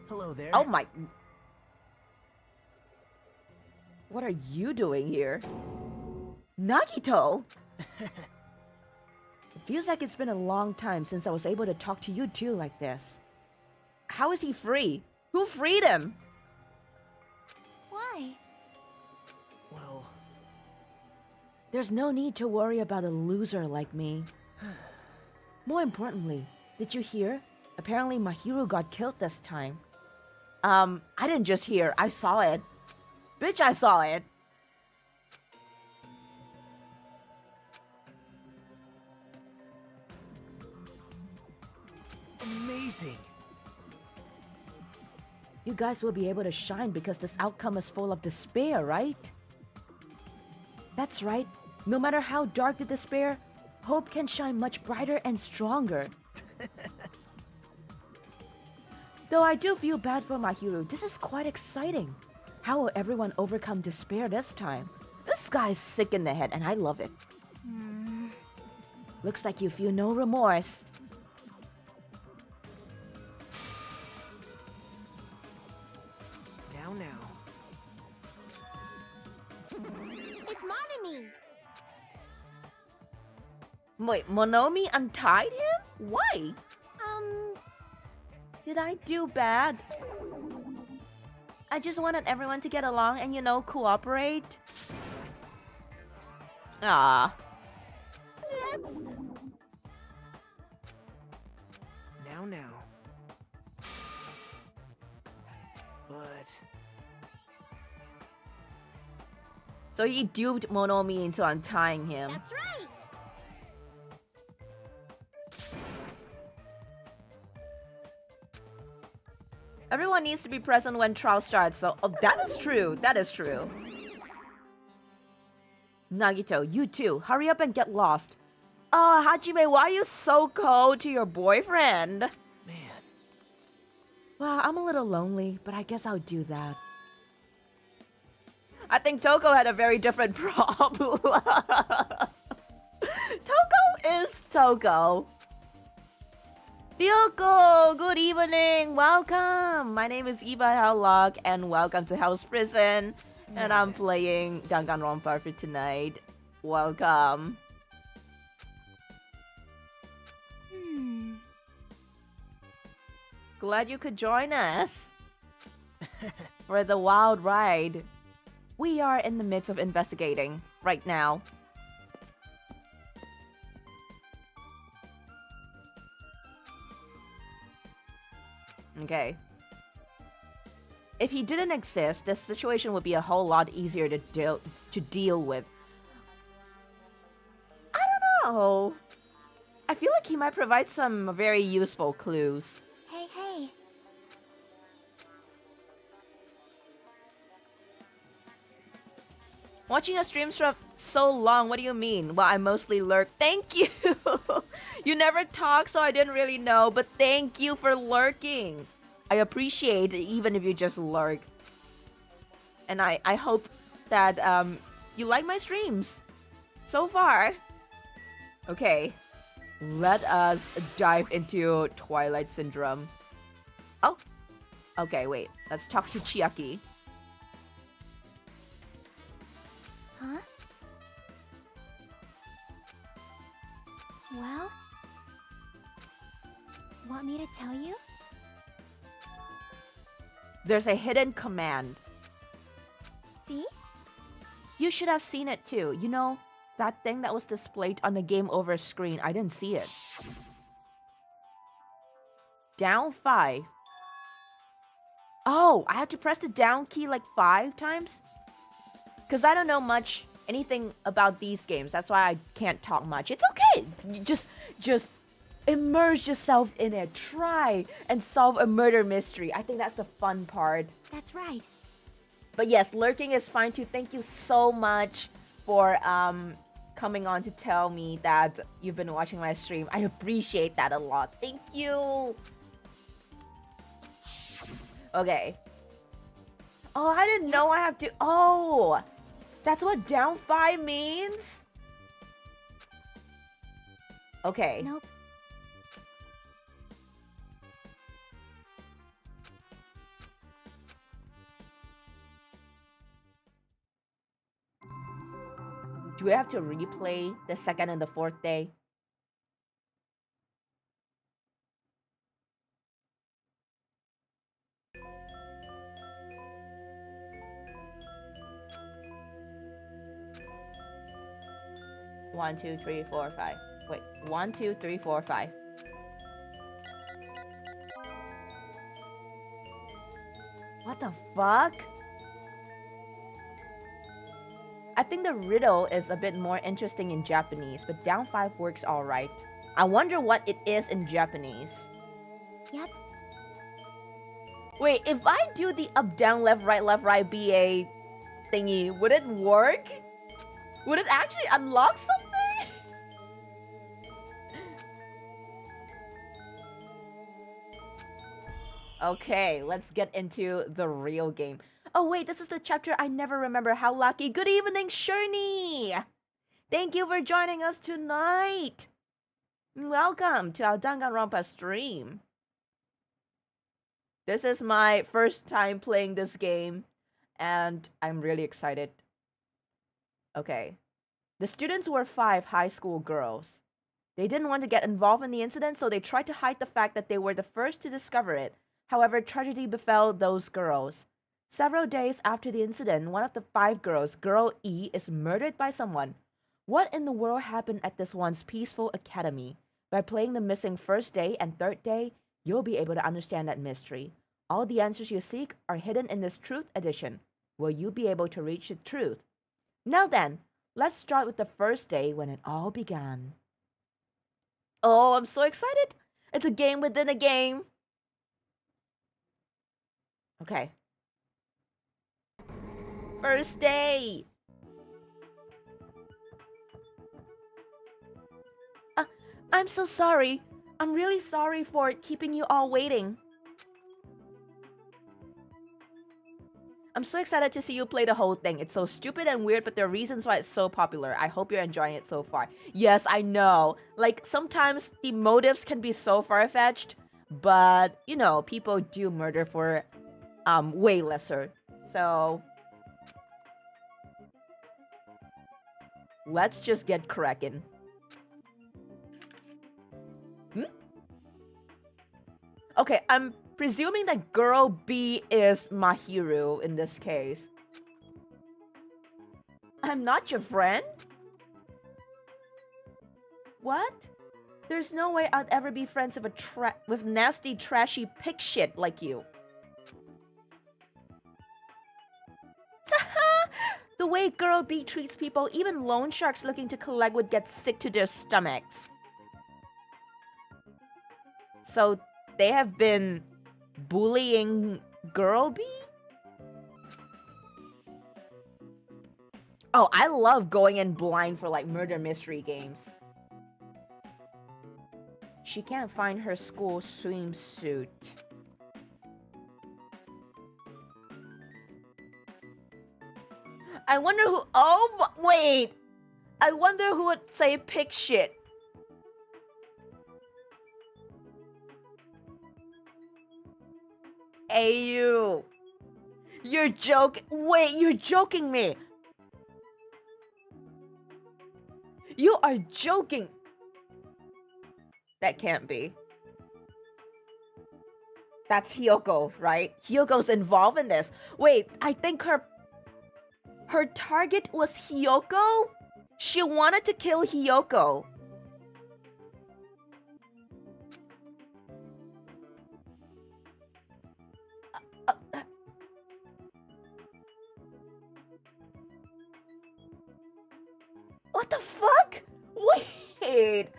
E: Hello there.
A: Oh my... What are you doing here? Nagito! It feels like it's been a long time since I was able to talk to you two like this. How is he free? Who freed him?
B: Why?
E: Well,
A: There's no need to worry about a loser like me. More importantly, did you hear? Apparently Mahiro got killed this time. I didn't just hear, I saw it. Bitch, I saw it.
E: amazing.
A: You guys will be able to shine because this outcome is full of despair, right? That's right. No matter how dark the despair, hope can shine much brighter and stronger. Though I do feel bad for Mahiro, this is quite exciting. How will everyone overcome despair this time? This guy's sick in the head and I love it. Looks like you feel no remorse.
E: Now.
B: It's Monomi!
A: Wait, Monomi untied him? Why? Did I do bad? I just wanted everyone to get along and, you know, cooperate. Ah.
B: That's...
E: Now. But...
A: So he duped Monomi into untying him.
B: That's right!
A: Everyone needs to be present when trial starts, so... Oh, that is true. That is true. Nagito, you too. Hurry up and get lost. Oh, Hajime, why are you so cold to your boyfriend?
E: Man.
A: Well, I'm a little lonely, but I guess I'll do that. I think Toko had a very different problem. Toko is Toko. Ryoko, good evening, welcome. My name is Hellock, and welcome to Hell's Prison. And I'm playing Danganronpa for tonight. Welcome. Glad you could join us for the wild ride. We are in the midst of investigating right now. Okay. If he didn't exist, this situation would be a whole lot easier to deal with. I don't know. I feel like he might provide some very useful clues.
B: Hey, hey.
A: Watching your streams for so long, what do you mean? Well, I mostly lurk. Thank you! You never talk, so I didn't really know, but thank you for lurking. I appreciate it, even if you just lurk. And I hope that you like my streams so far. Okay, let us dive into Twilight Syndrome. Oh, okay, wait. Let's talk to Chiaki.
B: Huh? Well? Want me to tell you?
A: There's a hidden command.
B: See?
A: You should have seen it too. You know, that thing that was displayed on the game over screen. I didn't see it. Down 5. Oh, I have to press the down key like 5 times? Because I don't know anything about these games. That's why I can't talk much. It's okay. You just immerse yourself in it. Try and solve a murder mystery. I think that's the fun part.
B: That's right.
A: But yes, lurking is fine too. Thank you so much for coming on to tell me that you've been watching my stream. I appreciate that a lot. Thank you. Okay. Oh, I didn't know I have to... Oh! That's what down 5 means? Okay.
B: Nope.
A: Do we have to replay the second and the fourth day? One, two, three, four, five. Wait, 1, 2, 3, 4, 5. What the fuck? I think the riddle is a bit more interesting in Japanese, but down 5 works alright. I wonder what it is in Japanese.
B: Yep.
A: Wait, if I do the up, down, left, right, BA thingy, would it work? Would it actually unlock something? Okay, let's get into the real game. Oh wait, this is the chapter I never remember. How lucky. Good evening, Shirney! Thank you for joining us tonight! Welcome to our Danganronpa stream. This is my first time playing this game, and I'm really excited. Okay. The students were 5 high school girls. They didn't want to get involved in the incident, so they tried to hide the fact that they were the first to discover it. However, tragedy befell those girls. Several days after the incident, one of the 5 girls, Girl E, is murdered by someone. What in the world happened at this once peaceful academy? By playing the missing first day and third day, you'll be able to understand that mystery. All the answers you seek are hidden in this Truth Edition. Will you be able to reach the truth? Now then, let's start with the first day when it all began. Oh, I'm so excited! It's a game within a game! Okay. First day! I'm so sorry. I'm really sorry for keeping you all waiting. I'm so excited to see you play the whole thing. It's so stupid and weird, but there are reasons why it's so popular. I hope you're enjoying it so far. Yes, I know. Like, sometimes the motives can be so far-fetched, but, you know, people do murder for, way lesser. So, let's just get cracking. Okay, I'm presuming that girl B is Mahiru in this case. I'm not your friend? What? There's no way I'd ever be friends with nasty, trashy pig shit like you. The way girl B treats people, even loan sharks looking to collect would get sick to their stomachs. So they have been bullying girl B? Oh, I love going in blind for like murder mystery games. She can't find her school swimsuit. I wonder who. Oh, wait. I wonder who would say pig shit. Ayu. You're joking. Wait, you're joking me. You are joking. That can't be. That's Hyoko, right? Hyoko's involved in this. Wait, I think her target was Hyoko? She wanted to kill Hyoko. What the fuck? Wait.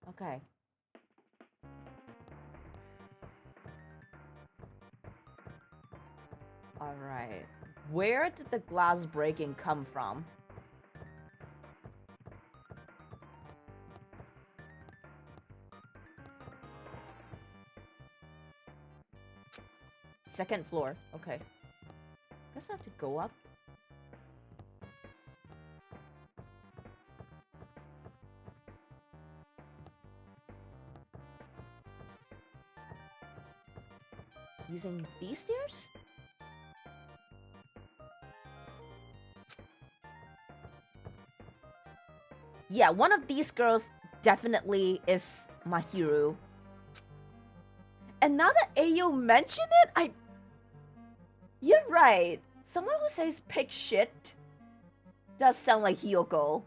A: Okay. Alright. Where did the glass breaking come from? Second floor. Okay. Guess I have to go up. Using these stairs? Yeah, one of these girls definitely is Mahiru. And now that Ayo mentioned it, You're right. Someone who says pig shit does sound like Hyoko.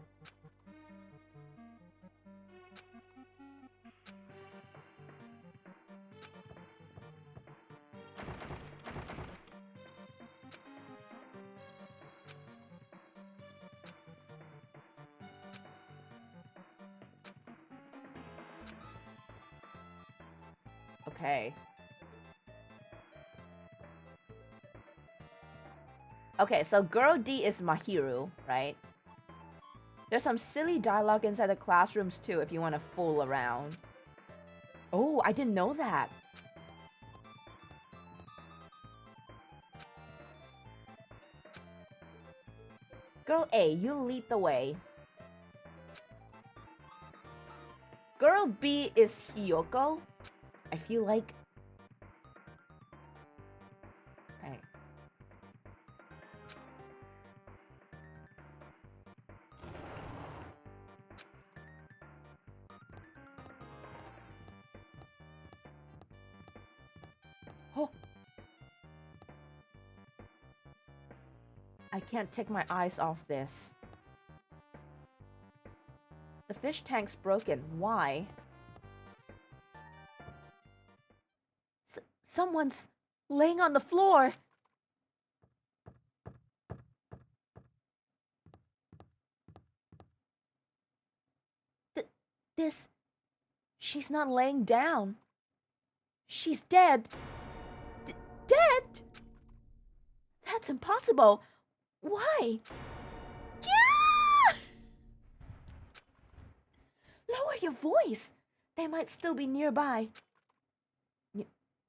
A: Okay. Okay, so girl D is Mahiru, right? There's some silly dialogue inside the classrooms too if you want to fool around. Oh, I didn't know that. Girl A, you lead the way. Girl B is Hyoko. I feel like... Hey. Oh. I can't take my eyes off this. The fish tank's broken. Why? Someone's laying on the floor. She's not laying down. She's dead. Dead? That's impossible. Why? Yeah! Lower your voice. They might still be nearby.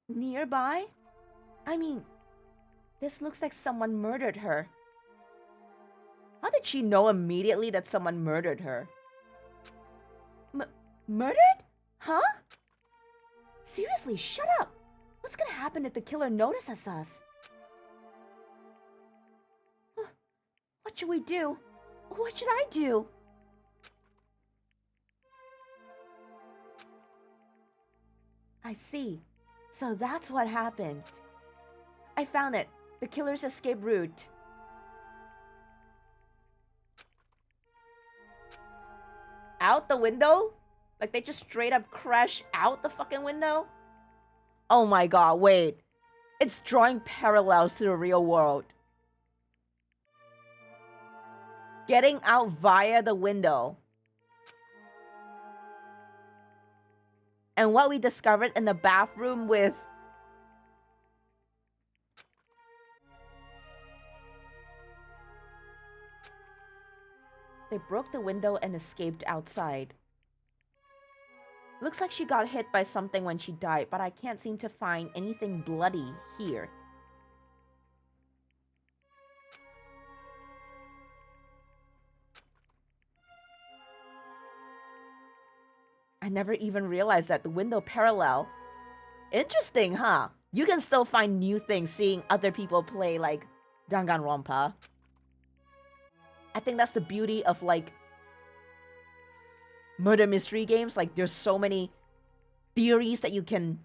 A: Nearby? I mean, this looks like someone murdered her. How did did she know immediately that someone murdered her? Murdered? Huh? Seriously, shut up! What's gonna happen if the killer notices us? What should we do? What should I do? I see. So that's what happened. I found it. The killer's escape route. Out the window? Like they just straight up crash out the fucking window? Oh my god, wait. It's drawing parallels to the real world. Getting out via the window. And what we discovered in the bathroom with... They broke the window and escaped outside. Looks like she got hit by something when she died, but I can't seem to find anything bloody here. I never even realized that the window parallel. Interesting, huh? You can still find new things seeing other people play like Danganronpa. I think that's the beauty of like murder mystery games. Like there's so many theories that you can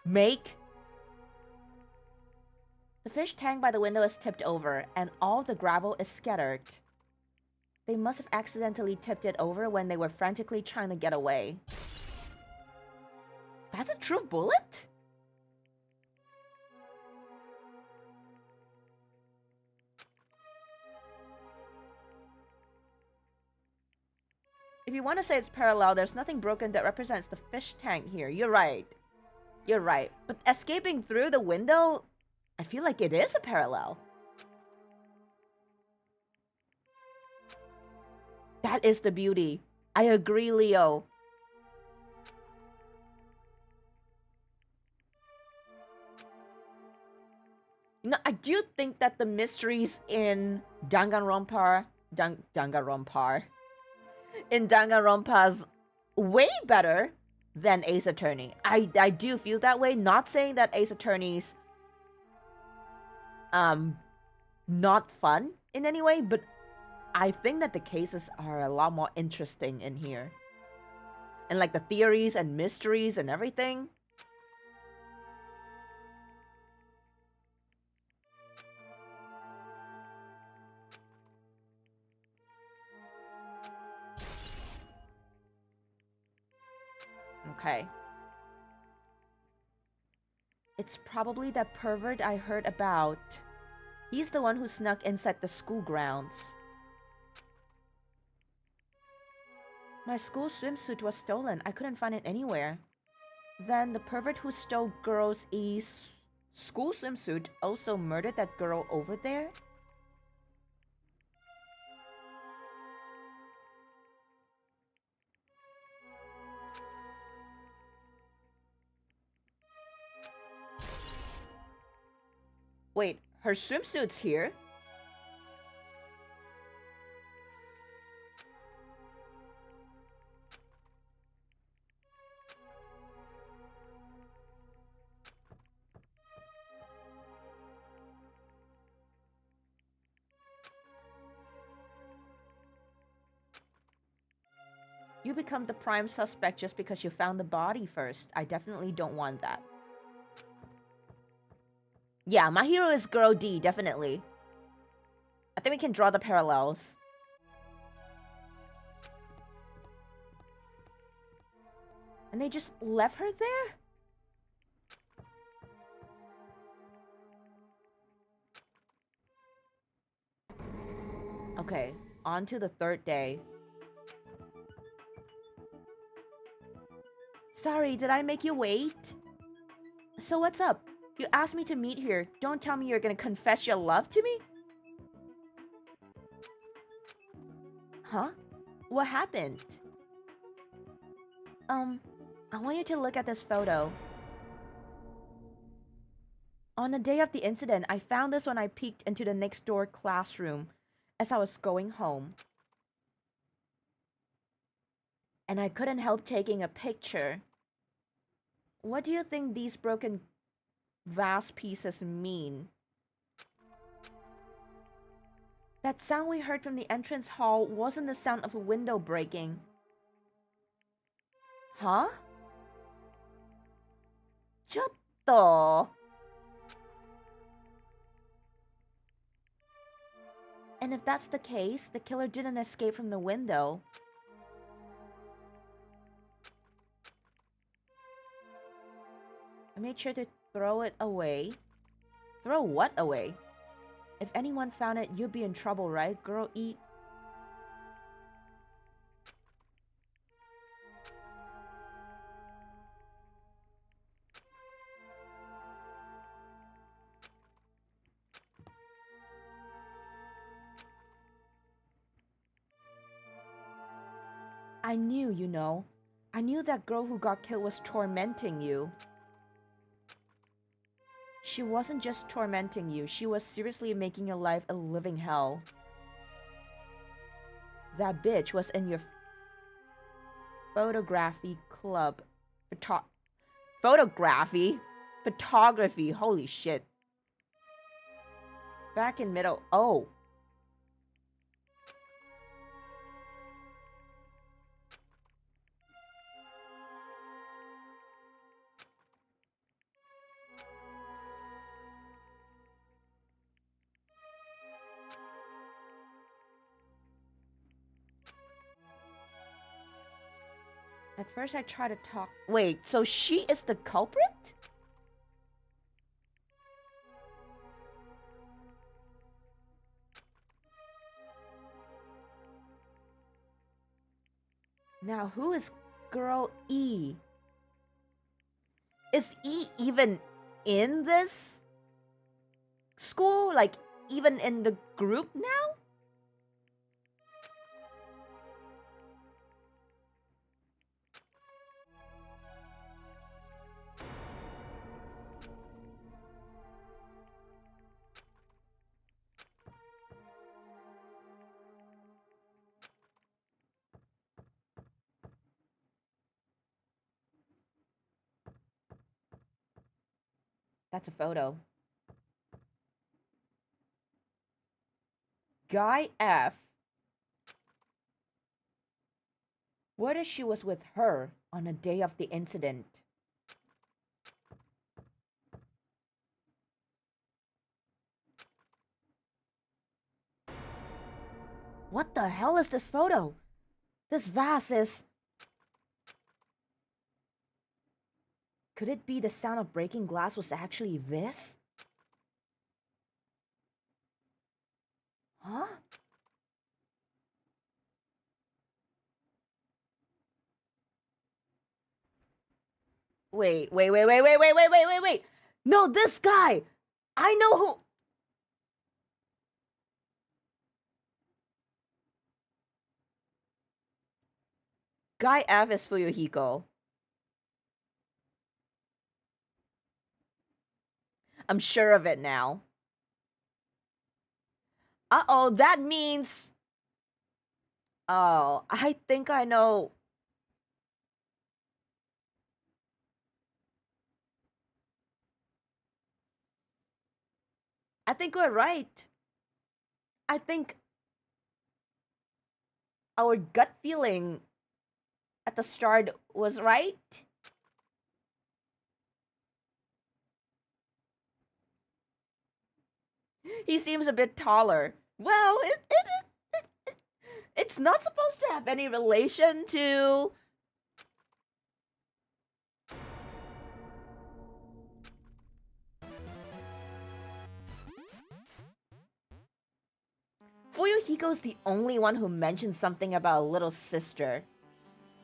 A: make. The fish tank by the window is tipped over and all the gravel is scattered. They must have accidentally tipped it over when they were frantically trying to get away. That's a true bullet? If you want to say it's parallel, there's nothing broken that represents the fish tank here. You're right. You're right. But escaping through the window, I feel like it is a parallel. That is the beauty. I agree, Leo. You know, I do think that the mysteries in Danganronpa in Danganronpa's way better than Ace Attorney. I do feel that way. Not saying that Ace Attorney's not fun in any way, but I think that the cases are a lot more interesting in here. And like the theories and mysteries and everything. Okay. It's probably that pervert I heard about. He's the one who snuck inside the school grounds. My school swimsuit was stolen. I couldn't find it anywhere. Then the pervert who stole girls' school swimsuit also murdered that girl over there? Wait, her swimsuit's here? You become the prime suspect just because you found the body first. I definitely don't want that. Yeah, my hero is Girl D, definitely. I think we can draw the parallels. And they just left her there? Okay, on to the third day. Sorry, did I make you wait? So what's up? You asked me to meet here. Don't tell me you're gonna confess your love to me? Huh? What happened? I want you to look at this photo. On the day of the incident, I found this when I peeked into the next door classroom. as I was going home. And I couldn't help taking a picture. What do you think these broken vase pieces mean? That sound we heard from the entrance hall wasn't the sound of a window breaking. Huh? ちょっと. And if that's the case, the killer didn't escape from the window. I made sure to throw it away. Throw what away? If anyone found it, you'd be in trouble, right? Girl, eat. I knew, you know. I knew that girl who got killed was tormenting you. She wasn't just tormenting you, she was seriously making your life a living hell. That bitch was in your photography club. Photography? Photography, holy shit. Back in middle. Oh. At first I tried to talk. Wait, so she is the culprit? Now who is girl E? Is E even in this school? Like, even in the group now? That's a photo. Guy F. What if she was with her on the day of the incident? What the hell is this photo? This vase is... Could it be the sound of breaking glass was actually this? Huh? Wait. No, this guy! I know who... Guy F is Fuyuhiko. I'm sure of it now. Uh-oh, that means... Oh, I think I know... I think we're right. I think our gut feeling at the start was right. He seems a bit taller. Well, it's not supposed to have any relation to... Fuyuhiko's the only one who mentioned something about a little sister.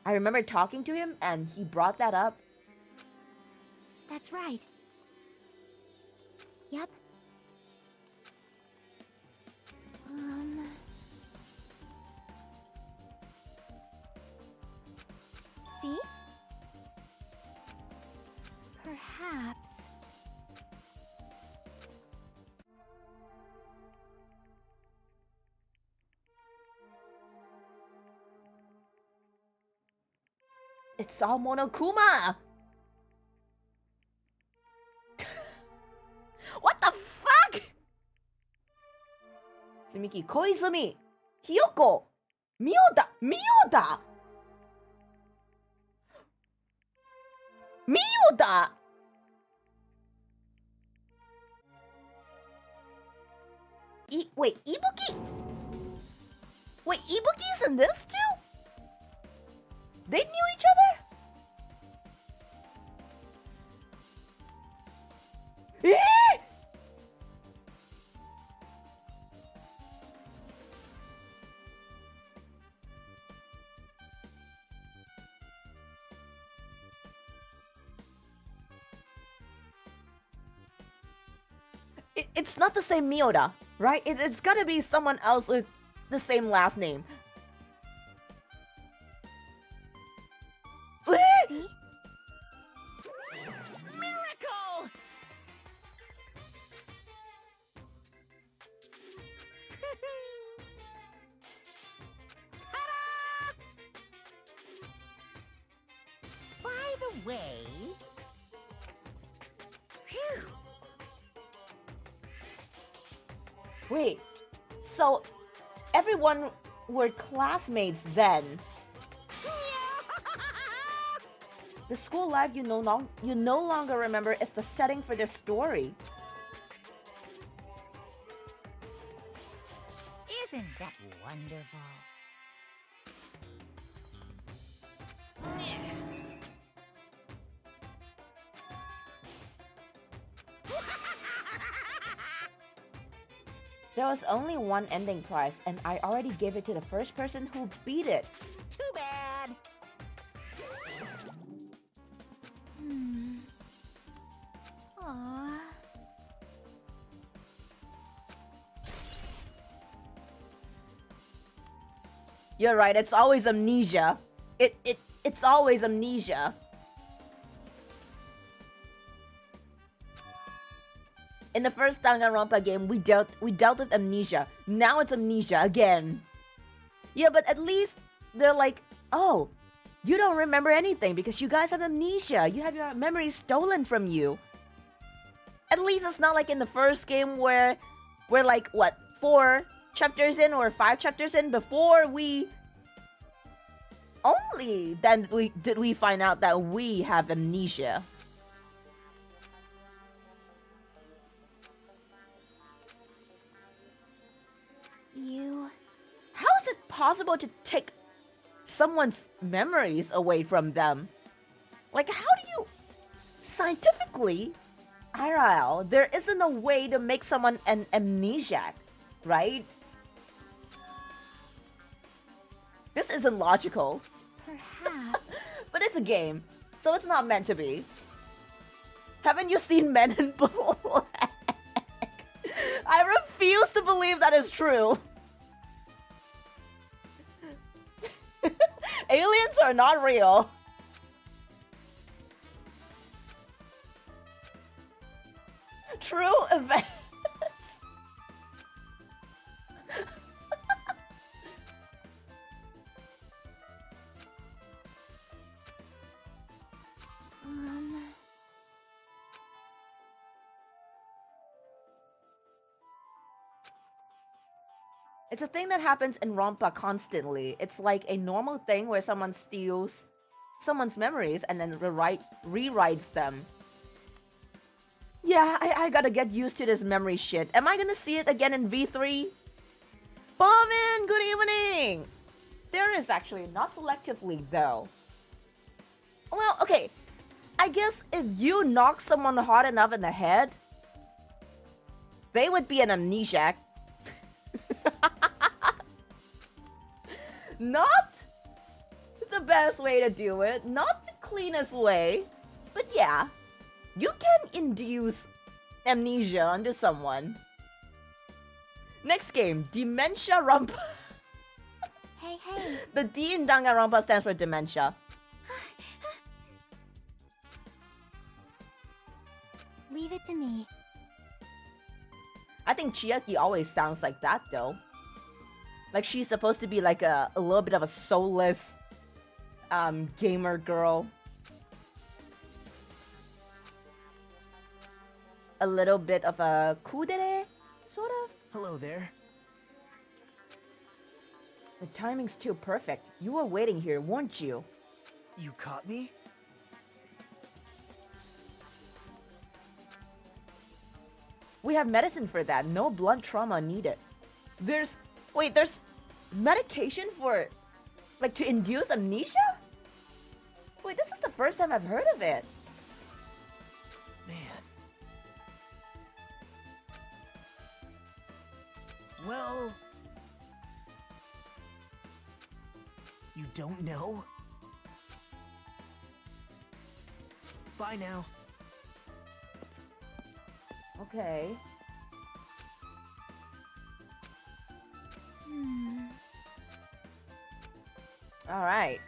A: I remember talking to him and he brought that up.
B: That's right. Yep. See? Perhaps...
A: It's all Monokuma! What the fuck?! Sumiki, Koizumi, Hiyoko, Miyoda! Wait, Ibuki? Wait, Ibuki's in this too? They knew each other? Eh? It's not the same Miyoda, right? It's gotta be someone else with the same last name.
B: See?
E: Miracle!
C: By the way... Phew.
A: Wait, so everyone were classmates then? The school life you no longer remember is the setting for this story.
C: Isn't that wonderful?
A: There was only one ending prize, and I already gave it to the first person who beat it.
C: Too bad.
B: Aww.
A: You're right, it's always amnesia. It's always amnesia. In the first Danganronpa game, we dealt with amnesia. Now it's amnesia again. Yeah, but at least they're like, oh, you don't remember anything because you guys have amnesia. You have your memories stolen from you. At least it's not like in the first game where we're like, what, 4 chapters in or 5 chapters in before we... Only then did we find out that we have amnesia. How is it possible to take someone's memories away from them? Like, how do you... Scientifically, IRL, there isn't a way to make someone an amnesiac, right? This isn't logical.
B: Perhaps.
A: But it's a game, so it's not meant to be. Haven't you seen Men in Black? I refuse to believe that is true. Aliens are not real. True events. It's a thing that happens in Rompa constantly. It's like a normal thing where someone steals someone's memories and then rewrites them. Yeah, I gotta get used to this memory shit. Am I gonna see it again in V3? Bobbin, good evening! There is actually, not selectively though. Well, okay. I guess if you knock someone hard enough in the head, they would be an amnesiac. Not the best way to do it, not the cleanest way, but yeah, you can induce amnesia onto someone. Next game, Dementia Rompa.
B: Hey.
A: The D in Danganronpa stands for dementia.
B: Leave it to me.
A: I think Chiaki always sounds like that though. Like she's supposed to be like a little bit of a soulless gamer girl. A little bit of a kudere, sort of.
E: Hello there.
A: The timing's too perfect. You were waiting here, weren't you?
E: You caught me?
A: We have medicine for that. No blunt trauma needed. There's medication for, like, to induce amnesia? Wait, this is the first time I've heard of it.
E: Man. Well... You don't know? Bye now.
A: Okay. All right.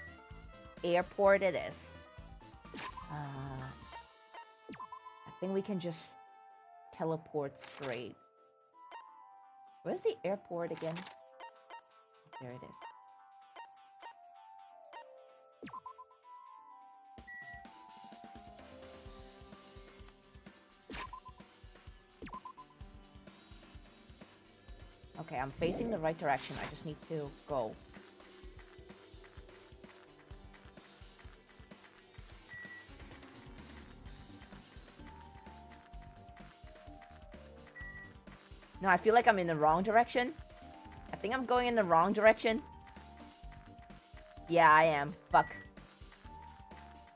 A: Airport it is. I think we can just teleport straight. Where's the airport again? There it is. Okay, I'm facing the right direction. I just need to go. No, I feel like I'm in the wrong direction. I think I'm going in the wrong direction. Yeah, I am. Fuck.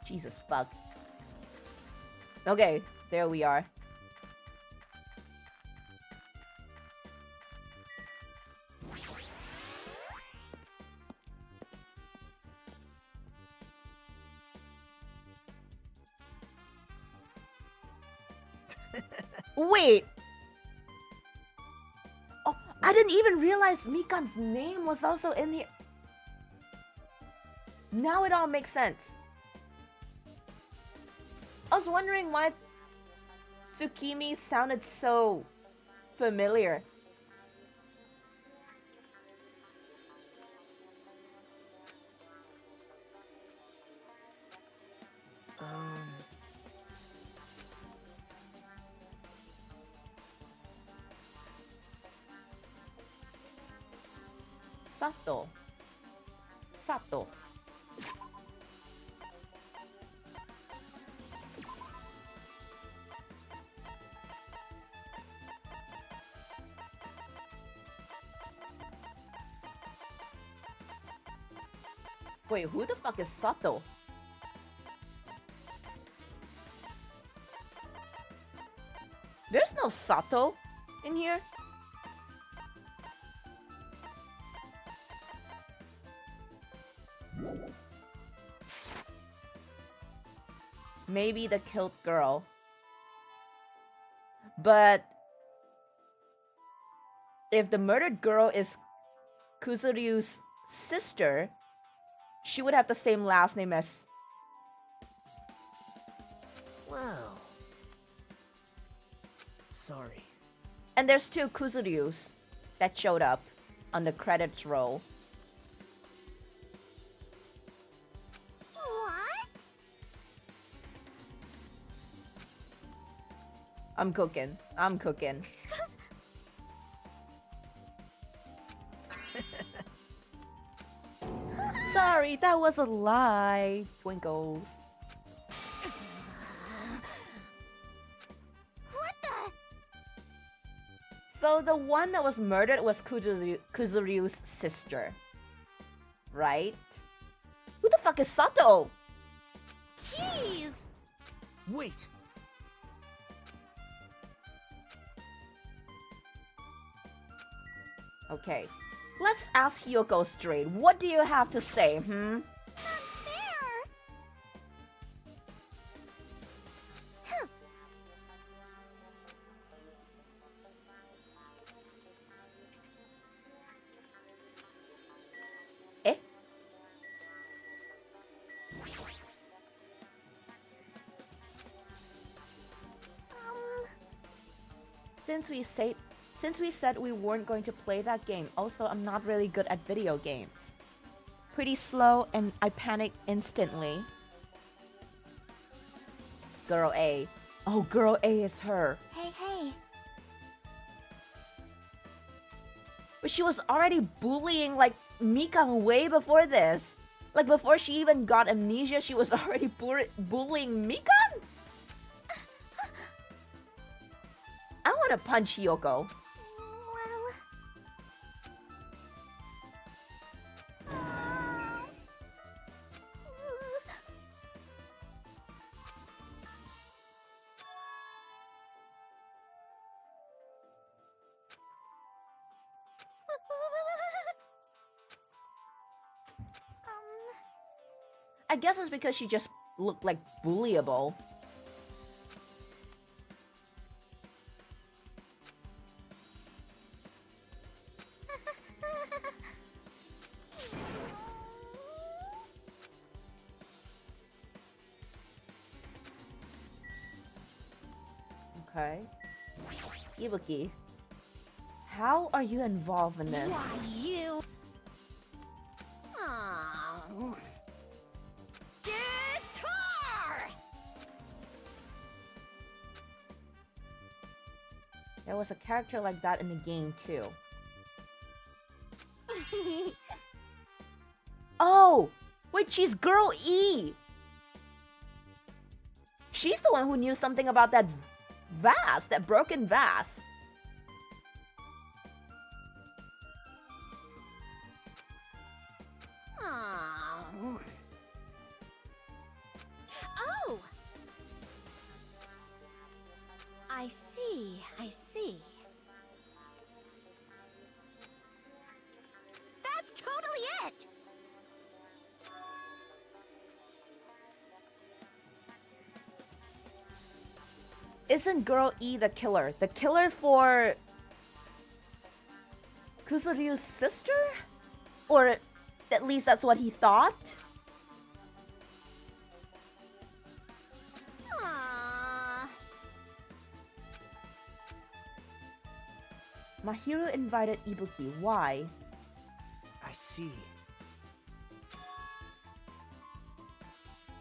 A: Jesus, fuck. Okay, there we are. Wait! Oh, I didn't even realize Mikan's name was also in the... Now it all makes sense. I was wondering why Tsukimi sounded so familiar. Sato. Sato. Wait, who the fuck is Sato? There's no Sato in here. Maybe the killed girl. But if the murdered girl is Kuzuryu's sister, she would have the same last name as...
E: Well... Sorry.
A: And there's two Kuzuryus that showed up on the credits roll. I'm cooking. I'm cooking. Sorry, that was a lie. Twinkles.
B: What the?
A: So the one that was murdered was Kuzuryu's sister. Right? Who the fuck is Sato?
B: Jeez!
E: Wait!
A: Okay, let's ask Hyoko straight. What do you have to say,
B: Not fair! Huh.
A: Eh? Since we said we weren't going to play that game, also I'm not really good at video games. pretty slow and I panic instantly. Girl A. Oh, girl A is her.
D: Hey, hey.
A: But she was already bullying like Mika way before this. Like before she even got amnesia, she was already bullying Mika? I want to punch Hiyoko.
B: Well...
A: I guess it's because she just looked like bullyable. Okay. Ibuki, how are you involved in this?
C: Why, you...
B: Aw.
C: Guitar!
A: There was a character like that in the game too. Oh! Wait, she's Girl E! She's the one who knew something about that vase, that broken vase.
B: Aw.
D: Oh! I see, I see.
C: That's totally it!
A: Isn't Girl E the killer? The killer for Kuzuryu's sister? Or at least that's what he thought?
B: Aw.
A: Mahiro invited Ibuki. Why?
E: I see.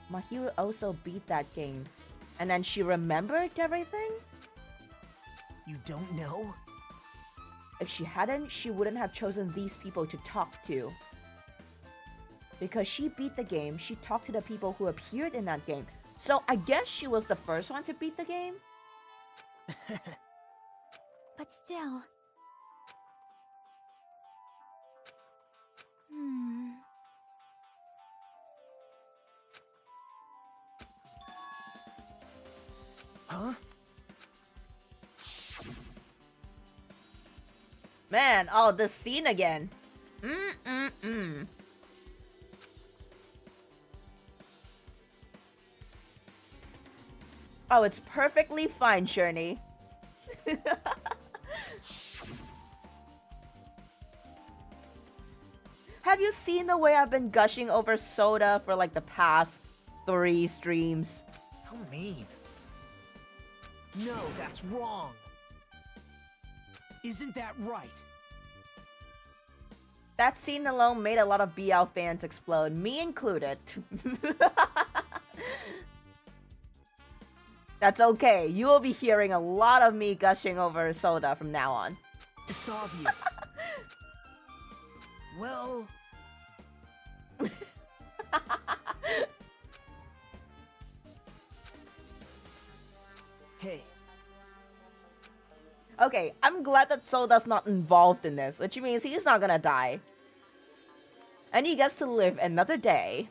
A: Mahiro also beat that game. And then she remembered everything?
E: You don't know?
A: If she hadn't, she wouldn't have chosen these people to talk to. Because she beat the game, she talked to the people who appeared in that game. So I guess she was the first one to beat the game?
D: But still.
E: Huh?
A: Man, oh, this scene again. Mm-mm-mm. Oh, it's perfectly fine, Shirley. Have you seen the way I've been gushing over soda for like the past 3 streams?
E: How mean. No, that's wrong. Isn't that right?
A: That scene alone made a lot of BL fans explode, me included. That's okay, you will be hearing a lot of me gushing over soda from now on.
E: It's obvious. Well... Hey.
A: Okay, I'm glad that Soda's not involved in this, which means he's not gonna die. And he gets to live another day.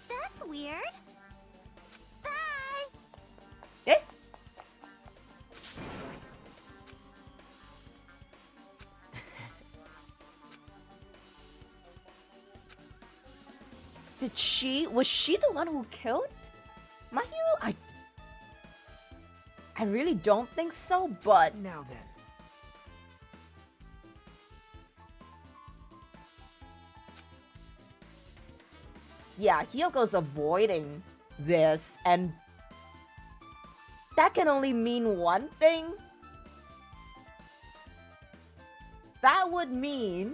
B: That's weird. Bye.
A: Eh? Was she the one who killed Mahiro? I really don't think so, but
E: Now then.
A: yeah, Hyoko's avoiding this, and that can only mean one thing. that would mean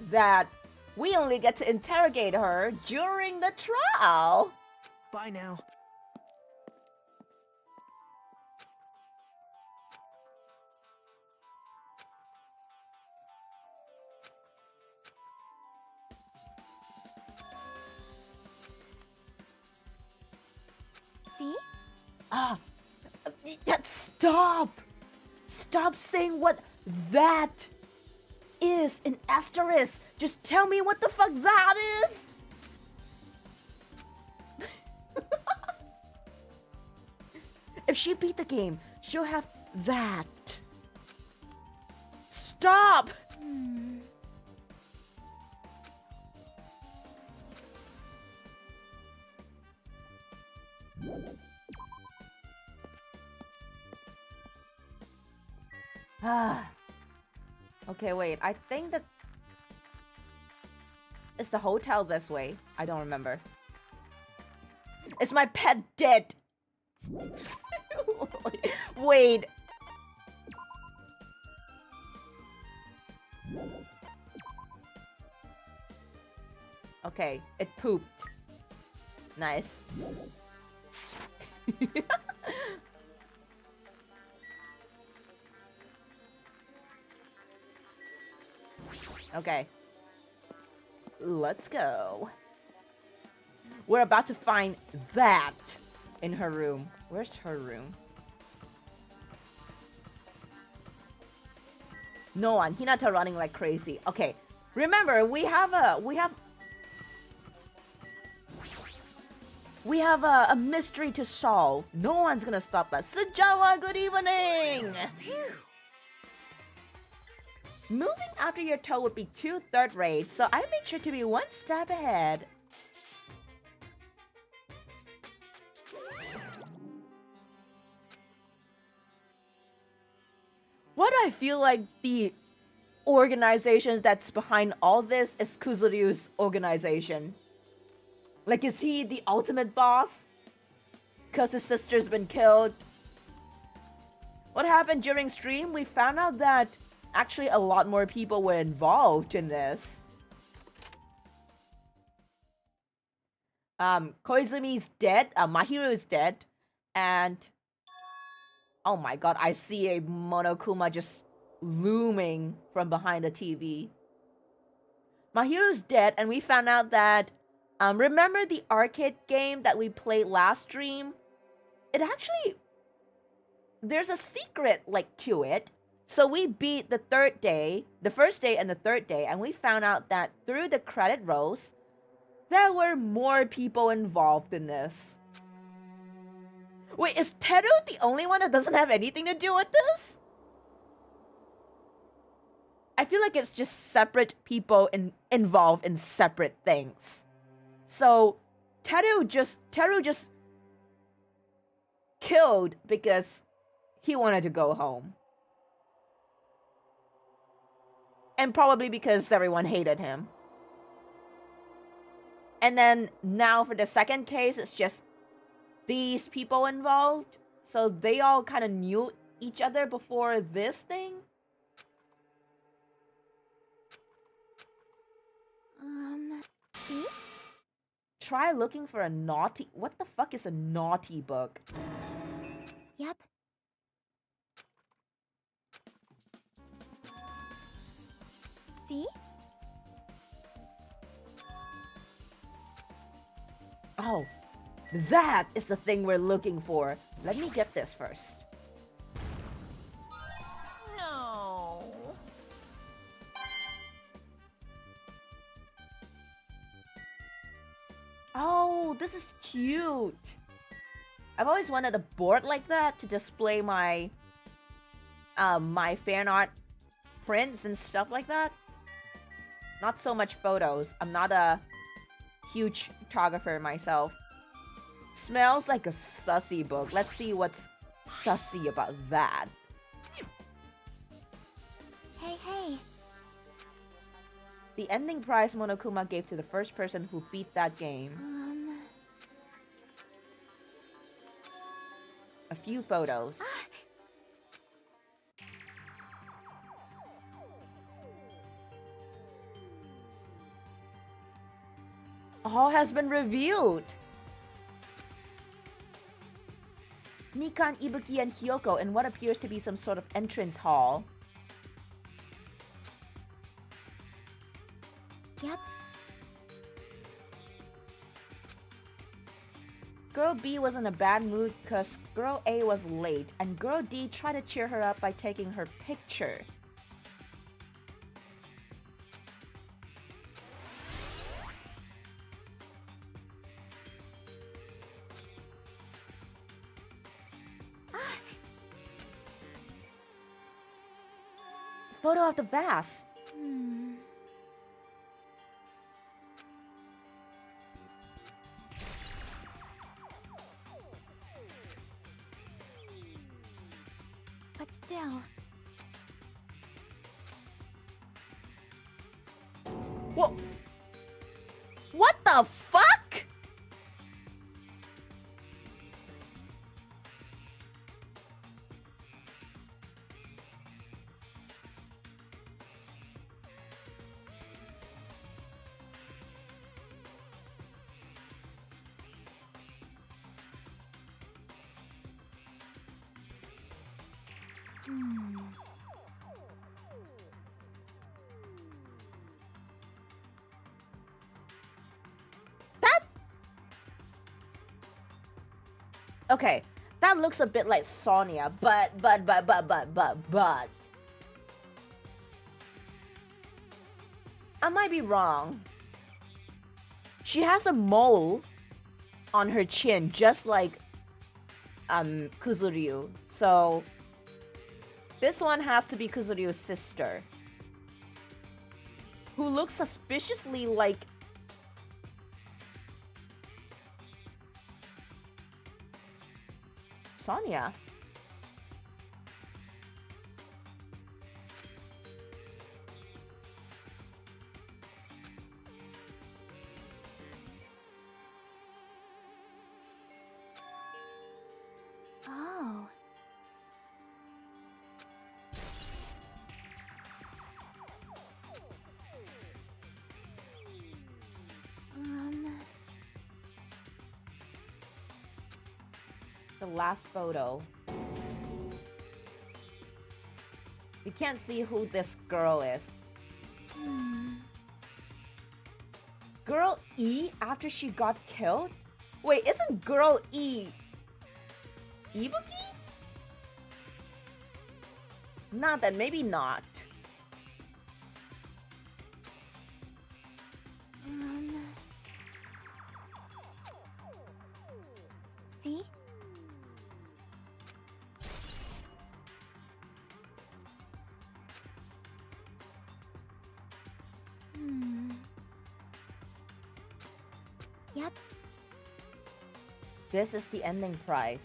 A: that we only get to interrogate her during the trial.
E: Bye now.
B: See?
A: Ah, stop! Stop saying what that is in asterisk. Just tell me what the fuck that is. If she beat the game, she'll have that. Stop! Ah. Okay, wait. I think that is the hotel this way. I don't remember. Is my pet dead? Wait. Okay, it pooped. Nice. Okay. Let's go. We're about to find that in her room. Where's her room? No one. Hinata running like crazy. Okay. Remember, we have a mystery to solve. No one's gonna stop us. Sujawa, good evening! Moving after your toe would be too third rate, so I make sure to be one step ahead. What I feel like the organization that's behind all this is Kuzuryu's organization. Like, is he the ultimate boss? Because his sister's been killed. What happened during stream? We found out that actually a lot more people were involved in this. Koizumi's dead, Mahiru's dead, and oh my god, I see a Monokuma just looming from behind the TV. Mahiru's dead, and we found out that, remember the arcade game that we played last stream? It actually, there's a secret, like, to it. So we beat the first day and the third day, and we found out that through the credit rolls, there were more people involved in this. Wait, is Teru the only one that doesn't have anything to do with this? I feel like it's just separate people involved in separate things. So Teru just killed because he wanted to go home. And probably because everyone hated him. And then now for the second case, it's just these people involved. So they all kind of knew each other before this thing.
B: See?
A: Try looking for a naughty... What the fuck is a naughty book?
B: Yep. See?
A: Oh, that is the thing we're looking for. Let me get this first.
C: No.
A: Oh, this is cute. I've always wanted a board like that to display my my fan art prints and stuff like that. Not so much photos. I'm not a huge photographer myself. Smells like a sussy book. Let's see what's sussy about that.
B: Hey.
A: The ending prize Monokuma gave to the first person who beat that game. A few photos. All has been reviewed. Mikan, Ibuki, and Hyoko in what appears to be some sort of entrance hall.
B: Yep.
A: Girl B was in a bad mood because Girl A was late, and Girl D tried to cheer her up by taking her picture. Photo of the vase.
B: But still.
A: Whoa. What the fuck? Okay, that looks a bit like Sonia, but. I might be wrong. She has a mole on her chin, just like Kuzuryu. So this one has to be Kuzuryu's sister, who looks suspiciously like Sonia.
B: Oh.
A: The last photo. We can't see who this girl is. Girl E after she got killed? Wait, isn't Girl E Ibuki? Not that, maybe not.
B: See? Yep.
A: This is the ending prize.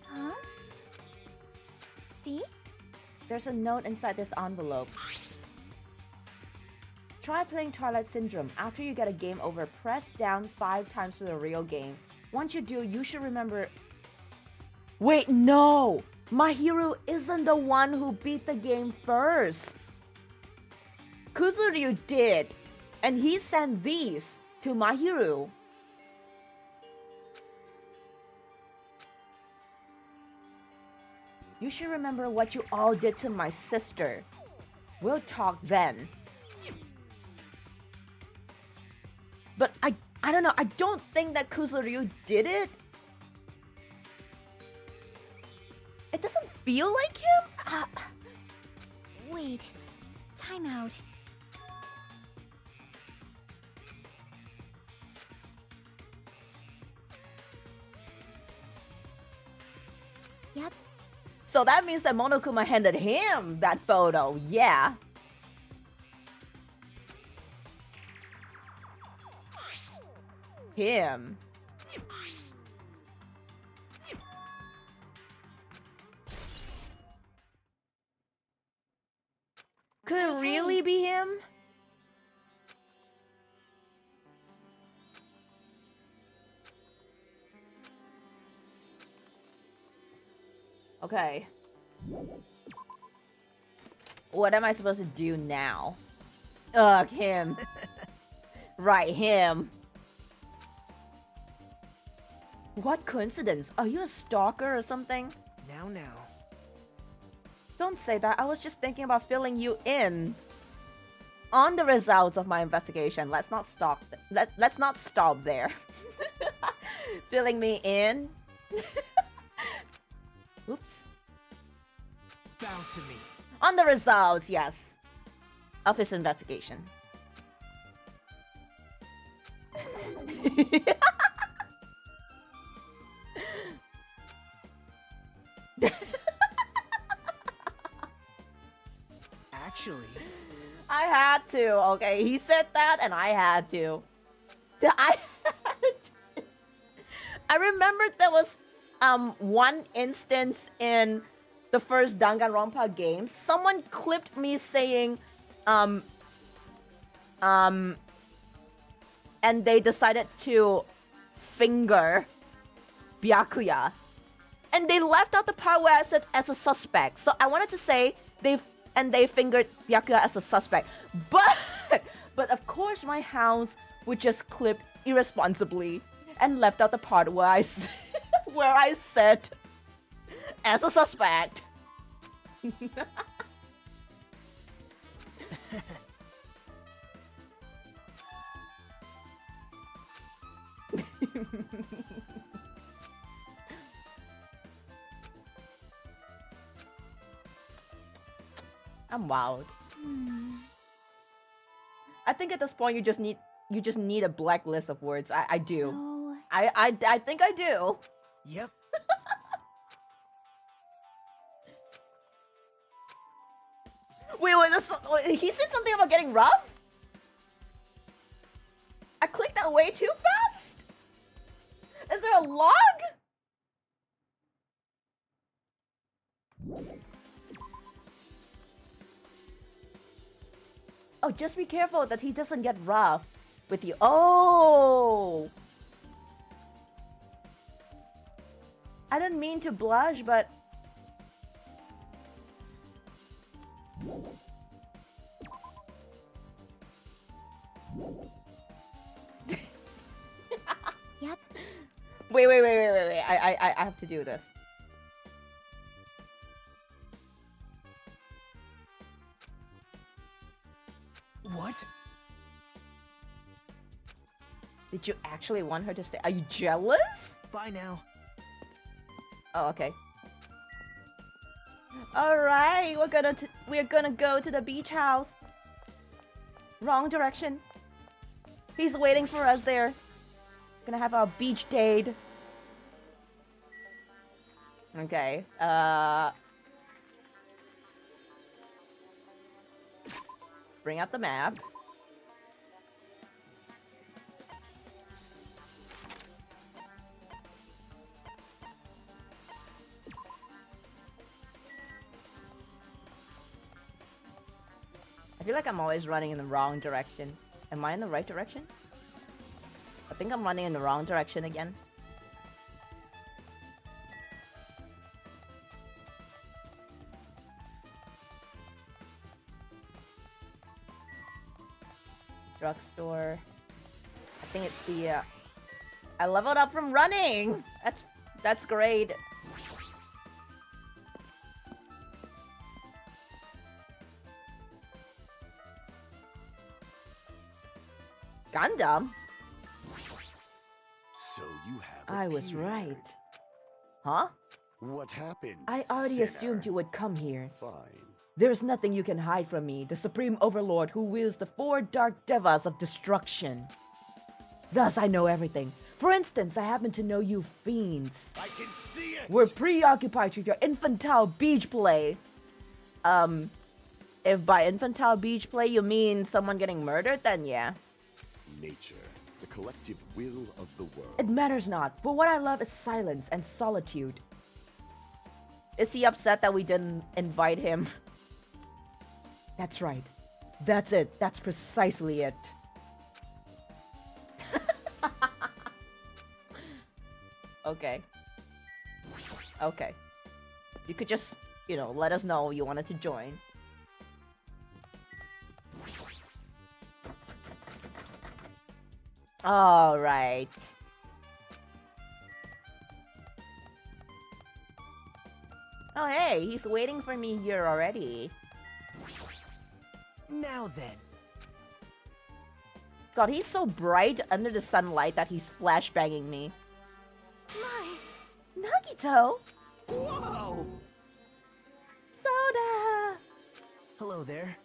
B: Huh? See?
A: There's a note inside this envelope. Try playing Twilight Syndrome. After you get a game over, press down 5 times for the real game. Once you do, you should remember... Wait, no! Mahiru isn't the one who beat the game first. Kuzuryu did, and he sent these to Mahiru. You should remember what you all did to my sister. We'll talk then. But I don't know, I don't think that Kuzuryu did it. It doesn't feel like him.
B: Wait. Time out. Yep.
A: So that means that Monokuma handed him that photo, yeah. Him. Could it really be him? Okay. What am I supposed to do now? Ugh, him. Right, him. What coincidence? Are you a stalker or something?
E: Now.
A: Don't say that. I was just thinking about filling you in on the results of my investigation. Let's not stop. Let's not stop there. Filling me in. Oops.
E: Bow to me.
A: On the results, yes, of his investigation.
E: Actually,
A: I had to, okay? He said that and I had to. I remembered there was one instance in the first Danganronpa game. Someone clipped me saying and they decided to finger Byakuya. And they left out the part where I said as a suspect. So I wanted to say they fingered Byakuya as a suspect. But of course my hounds would just clip irresponsibly and left out the part where I said as a suspect. I'm wild. I think at this point you just need a blacklist of words. I do.
B: So,
A: I think I do.
E: yep.
A: Wait, he said something about getting rough? I clicked that way too fast? Is there a log? Oh, just be careful that he doesn't get rough with you. Oh! I didn't mean to blush, but...
B: yep.
A: Wait. I have to do this.
E: What?
A: Did you actually want her to stay? Are you jealous?
E: Bye now.
A: Oh, okay. All right, we're gonna go to the beach house. Wrong direction. He's waiting for us there. Gonna have our beach date. Okay. Bring up the map. I feel like I'm always running in the wrong direction. Am I in the right direction? I think I'm running in the wrong direction again. Drugstore. I think it's the I leveled up from running. That's great. Gundam?
F: So you have
A: I was
F: appeared.
A: right. Huh?
F: What happened?
A: I already
F: sinner?
A: assumed you would come here.
F: Fine.
A: There's nothing you can hide from me, the Supreme Overlord who wields the 4 Dark Devas of destruction. Thus I know everything. For instance, I happen to know you fiends.
F: I can see it.
A: We're preoccupied with your infantile beach play. If by infantile beach play you mean someone getting murdered, then yeah.
F: Nature, the collective will of the world.
A: It matters not, for what I love is silence and solitude. Is he upset that we didn't invite him? That's right. That's it. That's precisely it. Okay. Okay. You could just, you know, let us know you wanted to join. All right. Oh, hey, he's waiting for me here already.
E: Now then.
A: God, he's so bright under the sunlight that he's flashbanging me.
B: My,
A: Nagito!
E: Whoa!
A: Soda!
E: Hello there.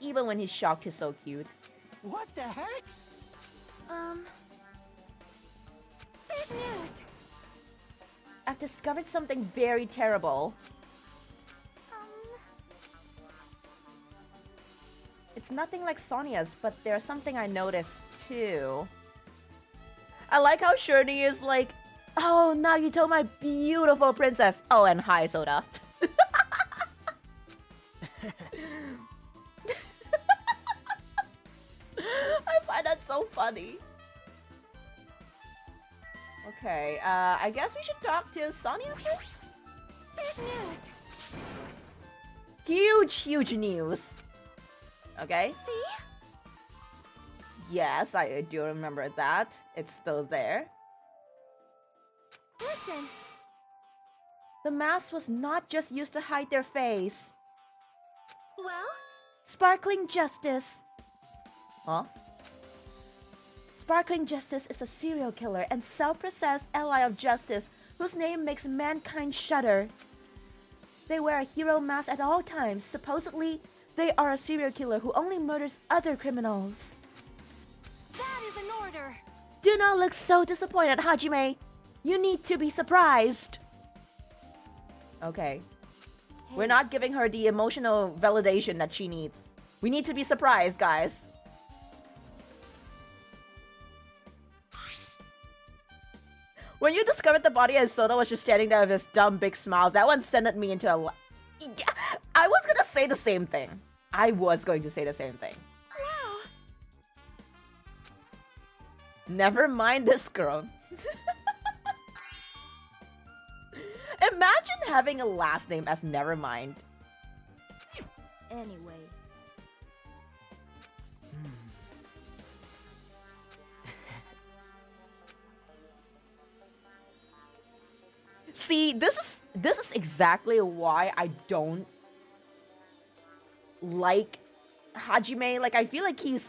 A: Even when he's shocked, he's so cute.
E: What the heck?
B: big news.
A: I've discovered something very terrible. It's nothing like Sonia's, but there's something I noticed too. I like how Shirley is like, oh, Nagito, my beautiful princess. Oh, and hi, Soda. I find that so funny. Okay, I guess we should talk to Sonia first.
B: Big news.
A: Huge, huge news. Okay?
B: See?
A: Yes, I do remember that. It's still there.
B: Listen.
A: The mask was not just used to hide their face.
B: Well,
A: Sparkling Justice. Huh? Sparkling Justice is a serial killer and self-possessed ally of justice whose name makes mankind shudder. They wear a hero mask at all times. Supposedly, they are a serial killer who only murders other criminals.
B: that is an order.
A: Do not look so disappointed, Hajime. You need to be surprised. Okay. We're not giving her the emotional validation that she needs. We need to be surprised, guys. When you discovered the body and Soda was just standing there with his dumb big smile, that one sent me into a... I was gonna say the same thing. I was going to say the same thing.
B: Wow.
A: Never mind this girl. Imagine having a last name as Nevermind.
D: Anyway.
A: See, this is exactly why I don't like Hajime. Like, I feel like he's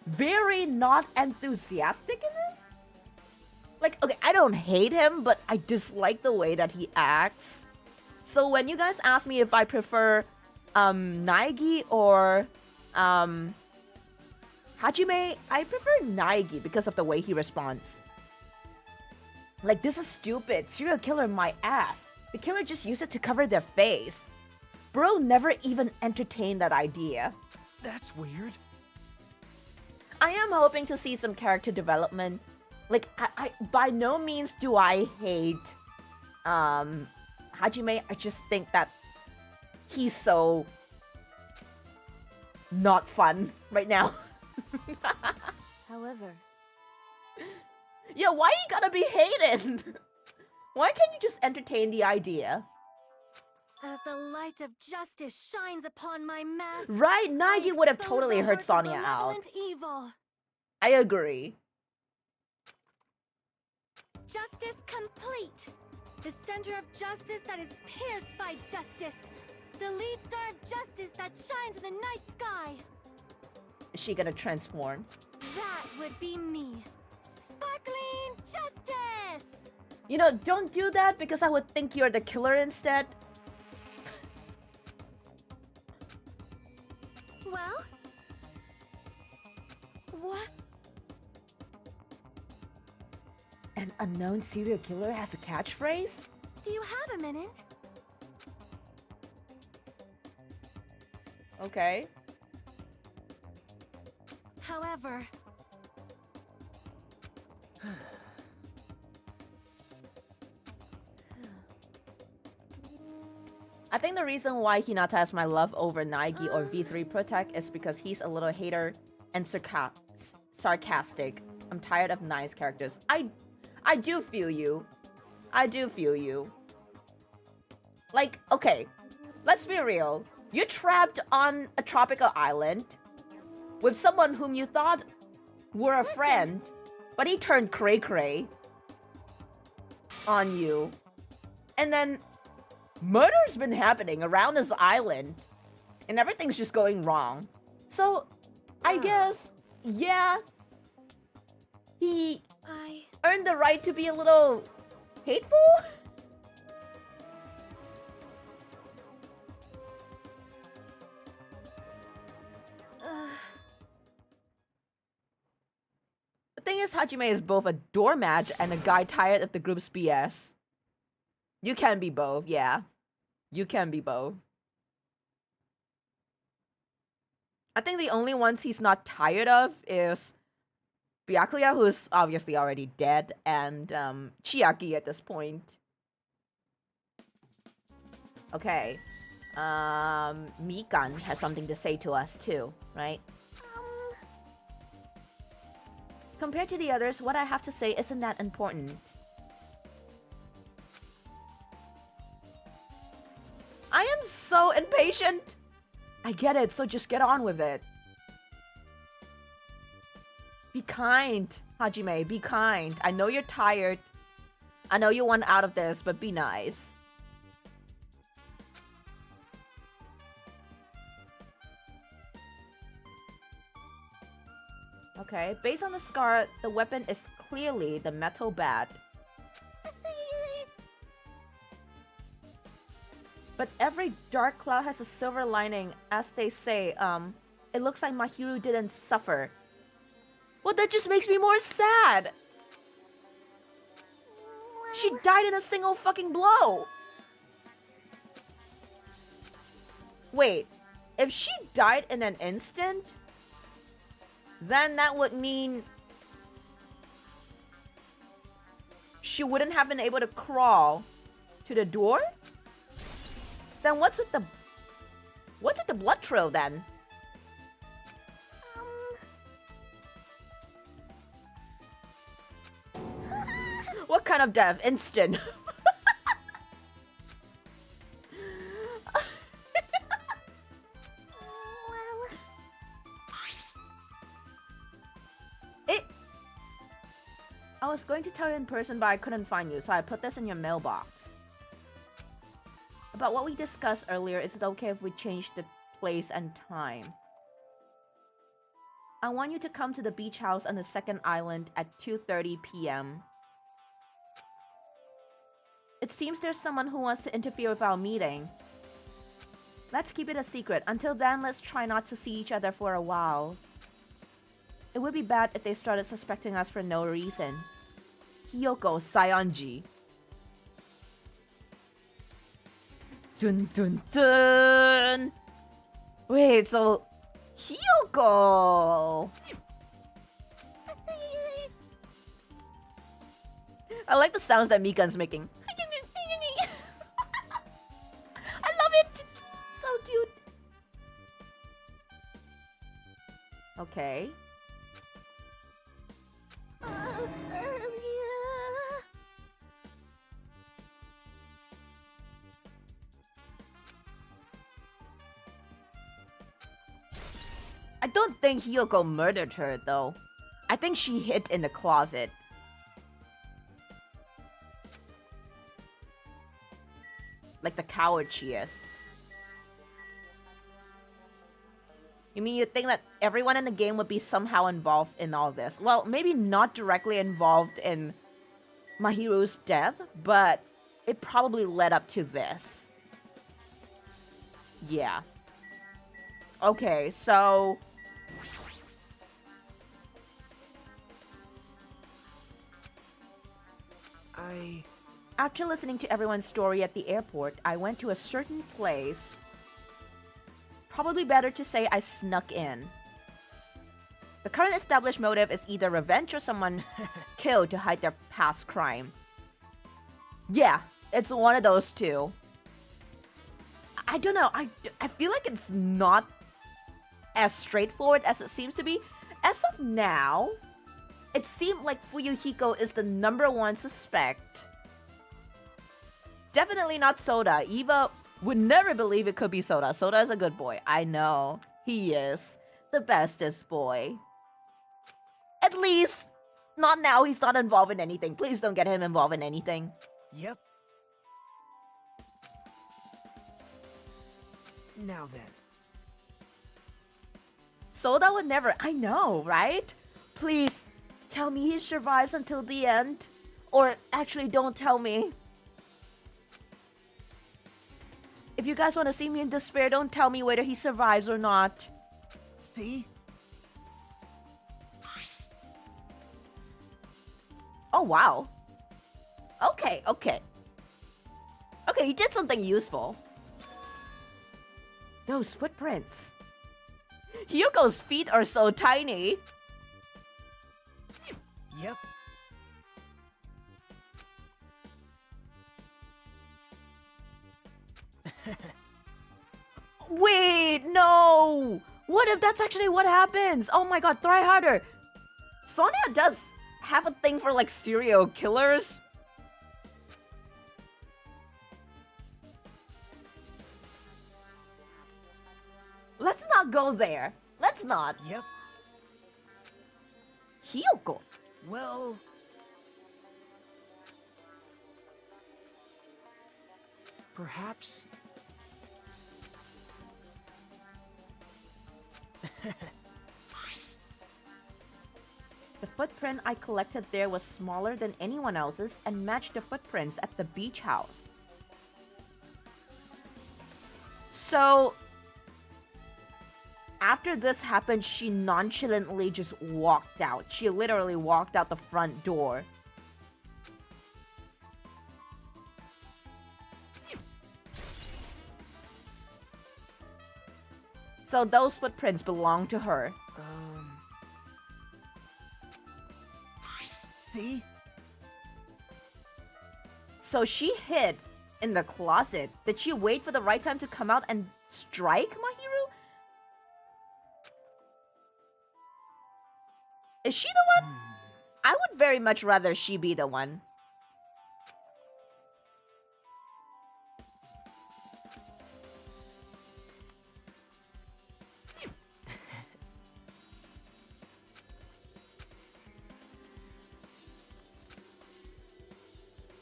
A: very not enthusiastic in this. Like, okay, I don't hate him, but I dislike the way that he acts. So when you guys ask me if I prefer Naegi or Hajime, I prefer Naegi because of the way he responds. Like, this is stupid. Serial killer my ass. The killer just used it to cover their face. Bro never even entertained that idea.
E: That's weird.
A: I am hoping to see some character development. Like, I by no means do I hate Hajime. I just think that he's so not fun right now.
D: However,
A: Yeah, why you gotta be hated? Why can't you just entertain the idea?
B: As the light of justice shines upon my mask,
A: Right,
B: I
A: Nagi would have
B: expose
A: totally
B: the
A: heard
B: hearts of
A: Sonia out.
B: malevolent Evil.
A: I agree.
B: Justice complete. The center of justice that is pierced by justice. The lead star of justice that shines in the night sky.
A: Is she gonna transform?
B: That would be me. Sparkling justice.
A: You know, don't do that because I would think you're the killer instead.
B: Well? What?
A: An unknown serial killer has a catchphrase?
B: Do you have a minute?
A: Okay.
B: However,
A: I think the reason why Hinata has my love over Naegi or V3 Protect is because he's a little hater and sarcastic. I'm tired of nice characters. I do feel you. I do feel you. Like, okay, let's be real. You're trapped on a tropical island with someone whom you thought were a friend, but he turned cray-cray on you. And then murder's been happening around this island, and everything's just going wrong. So, I guess, yeah, he earned the right to be a little hateful? The thing is, Hajime is both a doormat and a guy tired of the group's BS. You can be both, yeah. You can be both. I think the only ones he's not tired of is Byakuya, who's obviously already dead, and Chiaki at this point. Okay. Mikan has something to say to us too, right? Compared to the others, what I have to say isn't that important. I am so impatient! I get it, so just get on with it. Be kind, Hajime, be kind. I know you're tired. I know you want out of this, but be nice. Okay, based on the scar, the weapon is clearly the metal bat. But every dark cloud has a silver lining, as they say. It looks like Mahiru didn't suffer. Well, that just makes me more sad. She died in a single fucking blow. Wait, if she died in an instant, then that would mean she wouldn't have been able to crawl to the door? Then what's with the blood trail then? What kind of death? Instant. I was going to tell you in person, but I couldn't find you, so I put this in your mailbox. About what we discussed earlier, is it okay if we change the place and time? I want you to come to the beach house on the second island at 2:30 p.m. It seems there's someone who wants to interfere with our meeting. Let's keep it a secret. Until then, let's try not to see each other for a while. It would be bad if they started suspecting us for no reason. Hiyoko Saionji. Dun dun dun! Wait, so... Hiyoko! I like the sounds that Mikan's making. I love it! So cute! Okay. I don't think Hiyoko murdered her, though. I think she hid in the closet. Like the coward she is. You mean you think that everyone in the game would be somehow involved in all this? Well, maybe not directly involved in Mahiru's death, but it probably led up to this. Yeah. Okay, so... After listening to everyone's story at the airport, I went to a certain place. Probably better to say I snuck in. The current established motive is either revenge or someone killed to hide their past crime. Yeah, it's one of those two. I don't know, I feel like it's not as straightforward as it seems to be. As of now, it seemed like Fuyuhiko is the #1 suspect. definitely not Soda. Eva would never believe it could be Soda. Soda is a good boy. I know. He is the bestest boy. At least, not now. He's not involved in anything. Please don't get him involved in anything.
E: Yep. Now then.
A: Soda would never. I know, right? Please, tell me he survives until the end. Or actually, don't tell me. If you guys want to see me in despair, don't tell me whether he survives or not.
E: See?
A: Oh, wow. Okay, okay. Okay, he did something useful. Those footprints. Hugo's feet are so tiny.
E: Yep.
A: Wait, no! What if that's actually what happens? Oh my god, try harder. Sonia does have a thing for like serial killers. Let's not go there. Let's not.
E: Yep.
A: Hyoko.
E: Well... perhaps...
A: The footprint I collected there was smaller than anyone else's and matched the footprints at the beach house. So, after this happened, she nonchalantly just walked out. She literally walked out the front door. So those footprints belong to her.
E: See?
A: So she hid in the closet. Did she wait for the right time to come out and strike Mahiru? Is she the one? I would very much rather she be the one.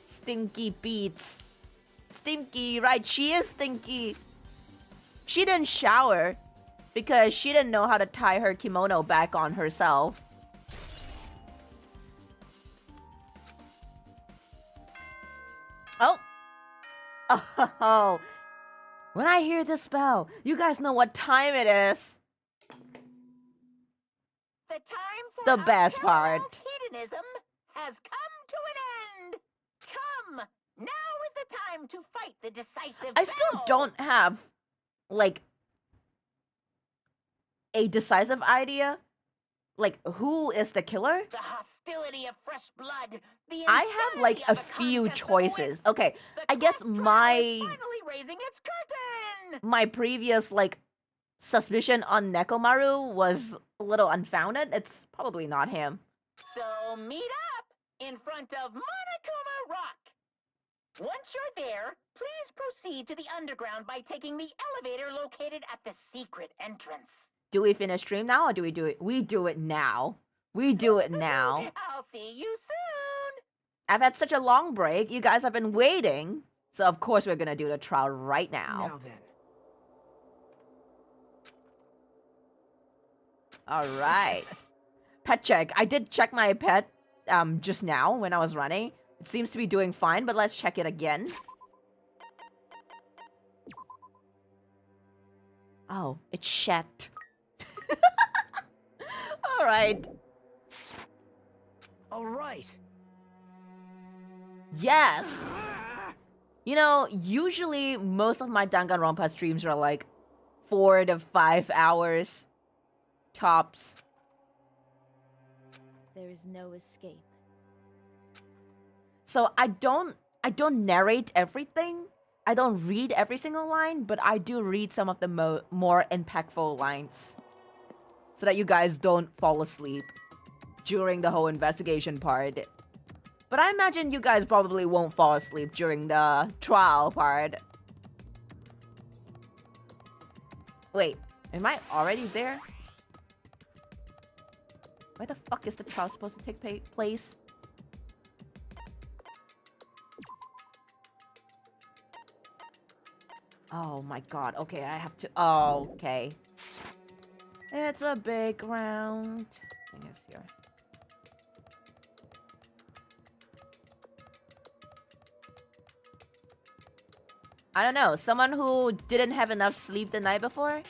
A: Stinky beats. Stinky, right? She is stinky. She didn't shower because she didn't know how to tie her kimono back on herself. Oh. Oh. When I hear this bell, you guys know what time it is.
C: The time for
A: The best part.
C: unparalleled hedonism has come to an end. Come, now is the time to fight the decisive
A: I still
C: battle.
A: don't have, like, a decisive idea. Like, who is the killer?
C: The hostility of fresh blood. The
A: I have, like,
C: insanity
A: a
C: of
A: few
C: contest of
A: choices.
C: wits.
A: Okay,
C: The
A: I guess
C: class trial is
A: my
C: finally raising its curtain.
A: my previous, like, suspicion on Nekomaru was a little unfounded. It's probably not him.
C: So meet up in front of Monokuma Rock. Once you're there, please proceed to the underground by taking the elevator located at the secret entrance.
A: Do we finish stream now, or do we do it? We do it now. We do it now.
C: I'll see you soon.
A: I've had such a long break. You guys have been waiting. So, of course, we're gonna do the trial right
E: Now
A: now.
E: then.
A: Alright. Pet check. I did check my pet just now when I was running. It seems to be doing fine, but let's check it again. Oh, it's shat. Alright.
E: All right.
A: Yes! You know, usually most of my Danganronpa streams are like 4 to 5 hours. Tops.
D: There is no escape.
A: So I don't narrate everything. I don't read every single line, but I do read some of the more impactful lines. So that you guys don't fall asleep during the whole investigation part. But I imagine you guys probably won't fall asleep during the trial part. Wait, am I already there? Where the fuck is the trial supposed to take place? Oh my god, okay, I have to... Oh, okay. It's a big round. Thing is here. I don't know, someone who didn't have enough sleep the night before?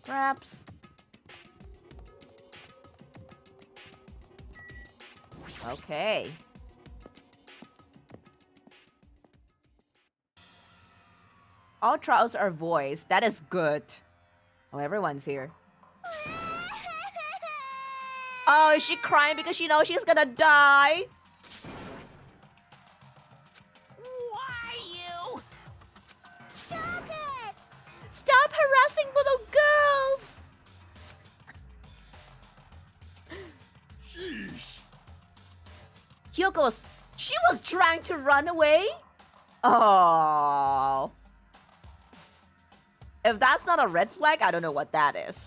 A: Perhaps? Okay. All trials are voiced. That is good. Oh, everyone's here. Oh, is she crying because she knows she's gonna die?
E: Why you?
D: Stop it!
A: Stop harassing little girls!
F: Sheesh.
A: She was trying to run away? Oh. If that's not a red flag, I don't know what that is.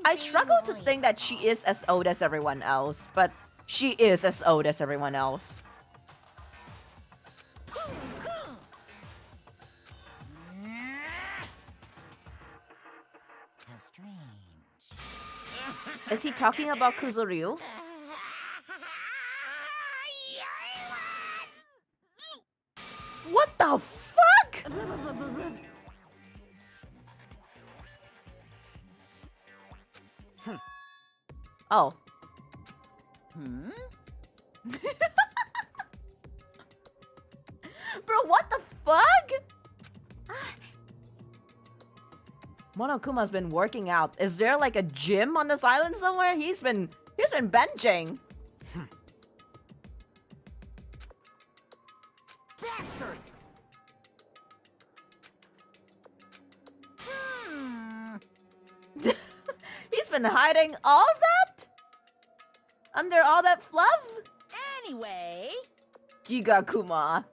A: I struggle to think that she is as old as everyone else, but she is as old as everyone else.
E: How strange.
A: Is he talking about Kuzuryu? What the fuck? Oh.
E: Hmm?
A: Bro, what the fuck? Monokuma's been working out. Is there like a gym on this island somewhere? He's been benching.
E: Bastard!
A: He's been hiding all that? Under all that fluff?
D: Anyway...
A: Gigakuma.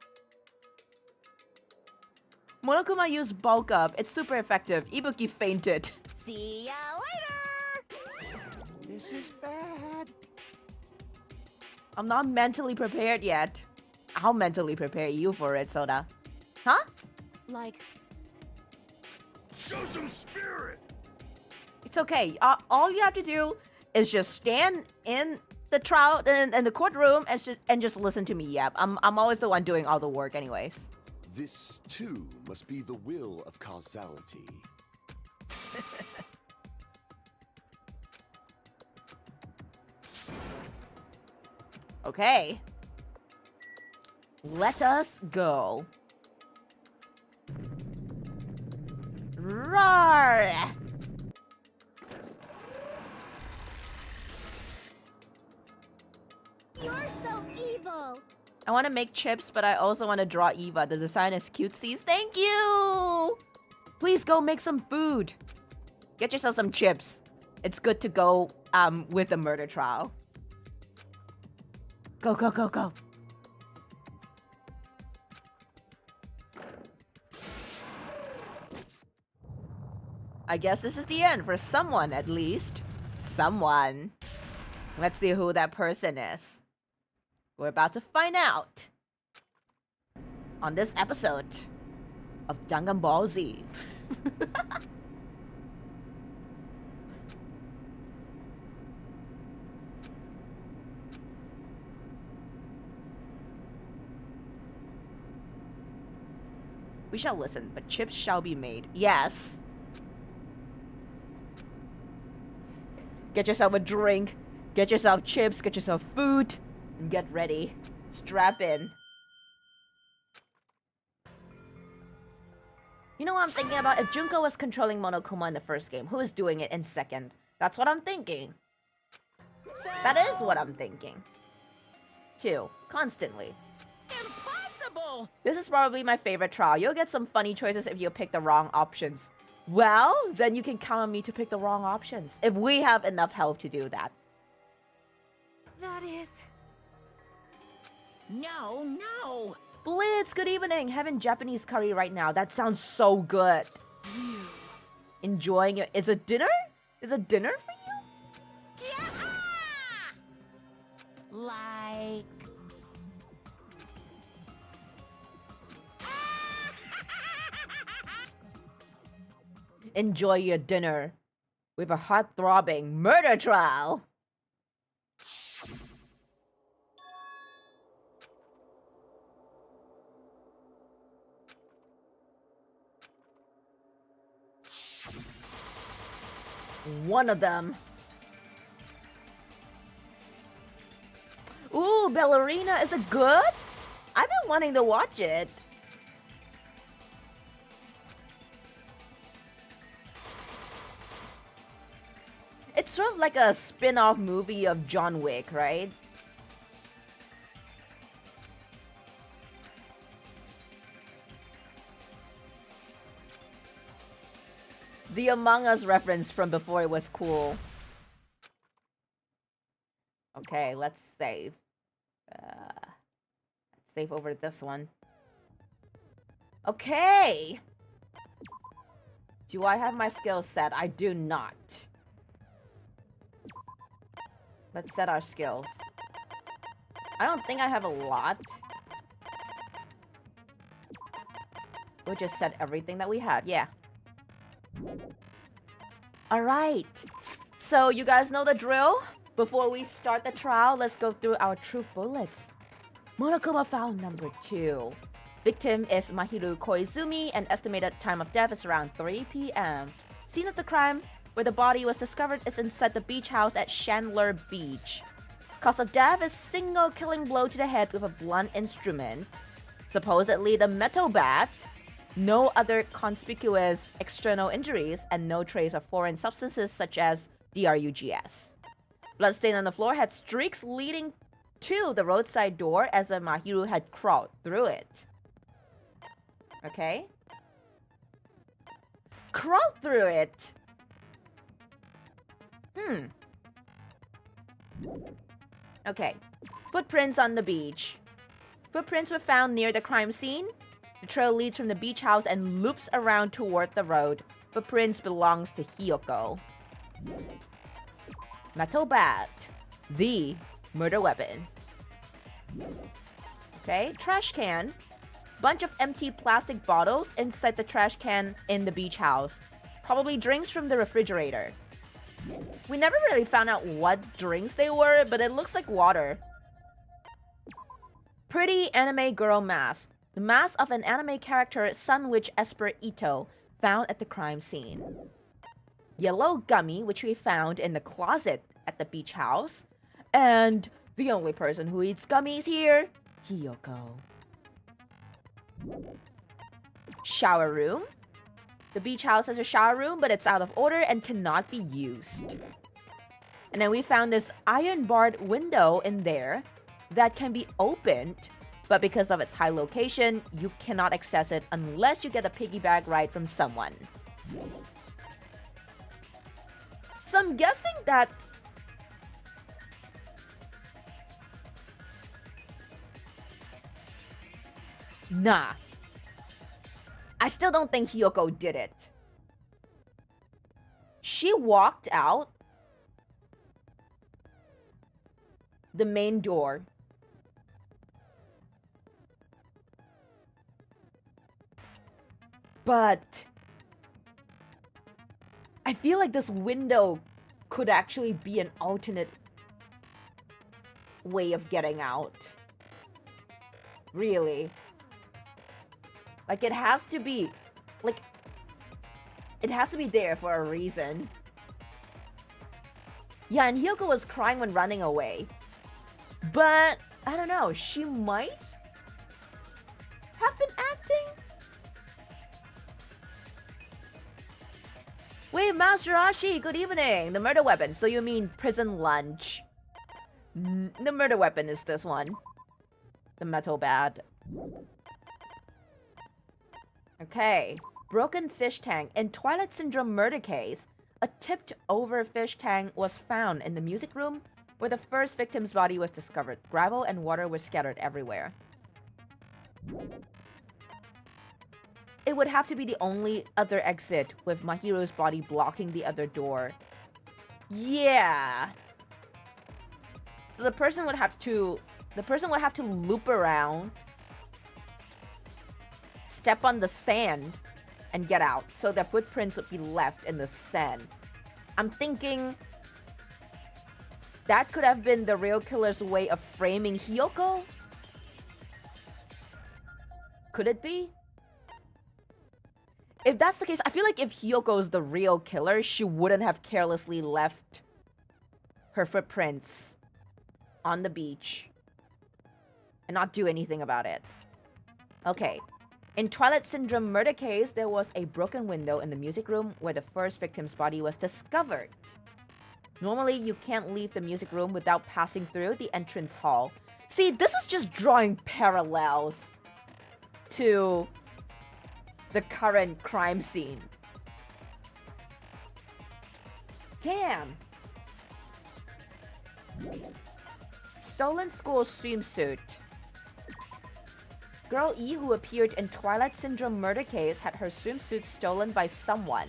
A: Monokuma used bulk up. It's super effective. Ibuki fainted.
D: See ya later!
F: This is bad.
A: I'm not mentally prepared yet. I'll mentally prepare you for it, Soda. Huh?
D: Like...
F: Show some spirit.
A: It's okay. All you have to do is just stand in the trial in the courtroom and just listen to me yap. I'm always the one doing all the work anyways.
F: This, too, must be the will of causality.
A: Okay. Let us go. Roar!
D: You're so evil!
A: I want to make chips, but I also want to draw Eva. The design is cutesy. Thank you! Please go make some food. Get yourself some chips. It's good to go with the murder trial. Go, go, go, go. I guess this is the end for someone, at least. Someone. Let's see who that person is. We're about to find out on this episode of Danganronpa. We shall listen, but chips shall be made. Yes. Get yourself a drink, get yourself chips, get yourself food, and get ready. Strap in. You know what I'm thinking about? If Junko was controlling Monokuma in the first game, who is doing it in second? That's what I'm thinking. That is what I'm thinking. Too. Constantly.
E: Impossible!
A: This is probably my favorite trial. You'll get some funny choices if you pick the wrong options. Well, then you can count on me to pick the wrong options. If we have enough health to do that.
B: That is...
E: No, no!
A: Blitz, good evening. Having Japanese curry right now. That sounds so good. Enjoying it. Is it dinner? Is it dinner for you?
D: Like...
A: Enjoy your dinner with a heart-throbbing murder trial. One of them. Ooh, Ballerina, is it good? I've been wanting to watch it. It's sort of like a spin-off movie of John Wick, right? The Among Us reference from before it was cool. Okay, let's save. Save over this one. Okay! Do I have my skill set? I do not. Let's set our skills. I don't think I have a lot. We'll just set everything that we have. Yeah. Alright. So, you guys know the drill? Before we start the trial, let's go through our truth bullets. Monokuma file number 2. Victim is Mahiru Koizumi, and estimated time of death is around 3 p.m. Scene of the crime, where the body was discovered, is inside the beach house at Chandler Beach. Cause of death is single killing blow to the head with a blunt instrument. Supposedly the metal bat. No other conspicuous external injuries, and no trace of foreign substances such as DRUGS. Bloodstain on the floor had streaks leading to the roadside door as if Mahiru had crawled through it. Okay? Crawled through it! Okay. Footprints on the beach. Footprints were found near the crime scene. The trail leads from the beach house and loops around toward the road. Footprints belongs to Hiyoko. Metal bat. The murder weapon. Okay, trash can. Bunch of empty plastic bottles inside the trash can in the beach house. Probably drinks from the refrigerator. We never really found out what drinks they were, but it looks like water. Pretty anime girl mask. The mask of an anime character, Sun Witch Esper Ito, found at the crime scene. Yellow gummy, which we found in the closet at the beach house. And the only person who eats gummies here, Hiyoko. Shower room. The beach house has a shower room, but it's out of order and cannot be used. And then we found this iron-barred window in there that can be opened, but because of its high location, you cannot access it unless you get a piggyback ride from someone. So I'm guessing that... Nah. I still don't think Hiyoko did it. She walked out the main door. But I feel like this window could actually be an alternate way of getting out. Really. Like, it has to be, like, it has to be there for a reason. Yeah, and Hiyoko was crying when running away. But, I don't know, she might have been acting? Wait, Master Ashi, good evening. The murder weapon, so you mean prison lunch. The murder weapon is this one. The metal bat. Okay, broken fish tank. In Twilight Syndrome murder case, a tipped over fish tank was found in the music room where the first victim's body was discovered. Gravel and water were scattered everywhere. It would have to be the only other exit with Mahiru's body blocking the other door. Yeah. So the person would have to loop around, step on the sand, and get out. So their footprints would be left in the sand. I'm thinking that could have been the real killer's way of framing Hiyoko? Could it be? If that's the case, I feel like if Hiyoko is the real killer, she wouldn't have carelessly left her footprints on the beach and not do anything about it. Okay. In Twilight Syndrome murder case, there was a broken window in the music room where the first victim's body was discovered. Normally, you can't leave the music room without passing through the entrance hall. See, this is just drawing parallels to the current crime scene. Damn. Stolen school swimsuit. Girl E, who appeared in Twilight Syndrome murder case, had her swimsuit stolen by someone.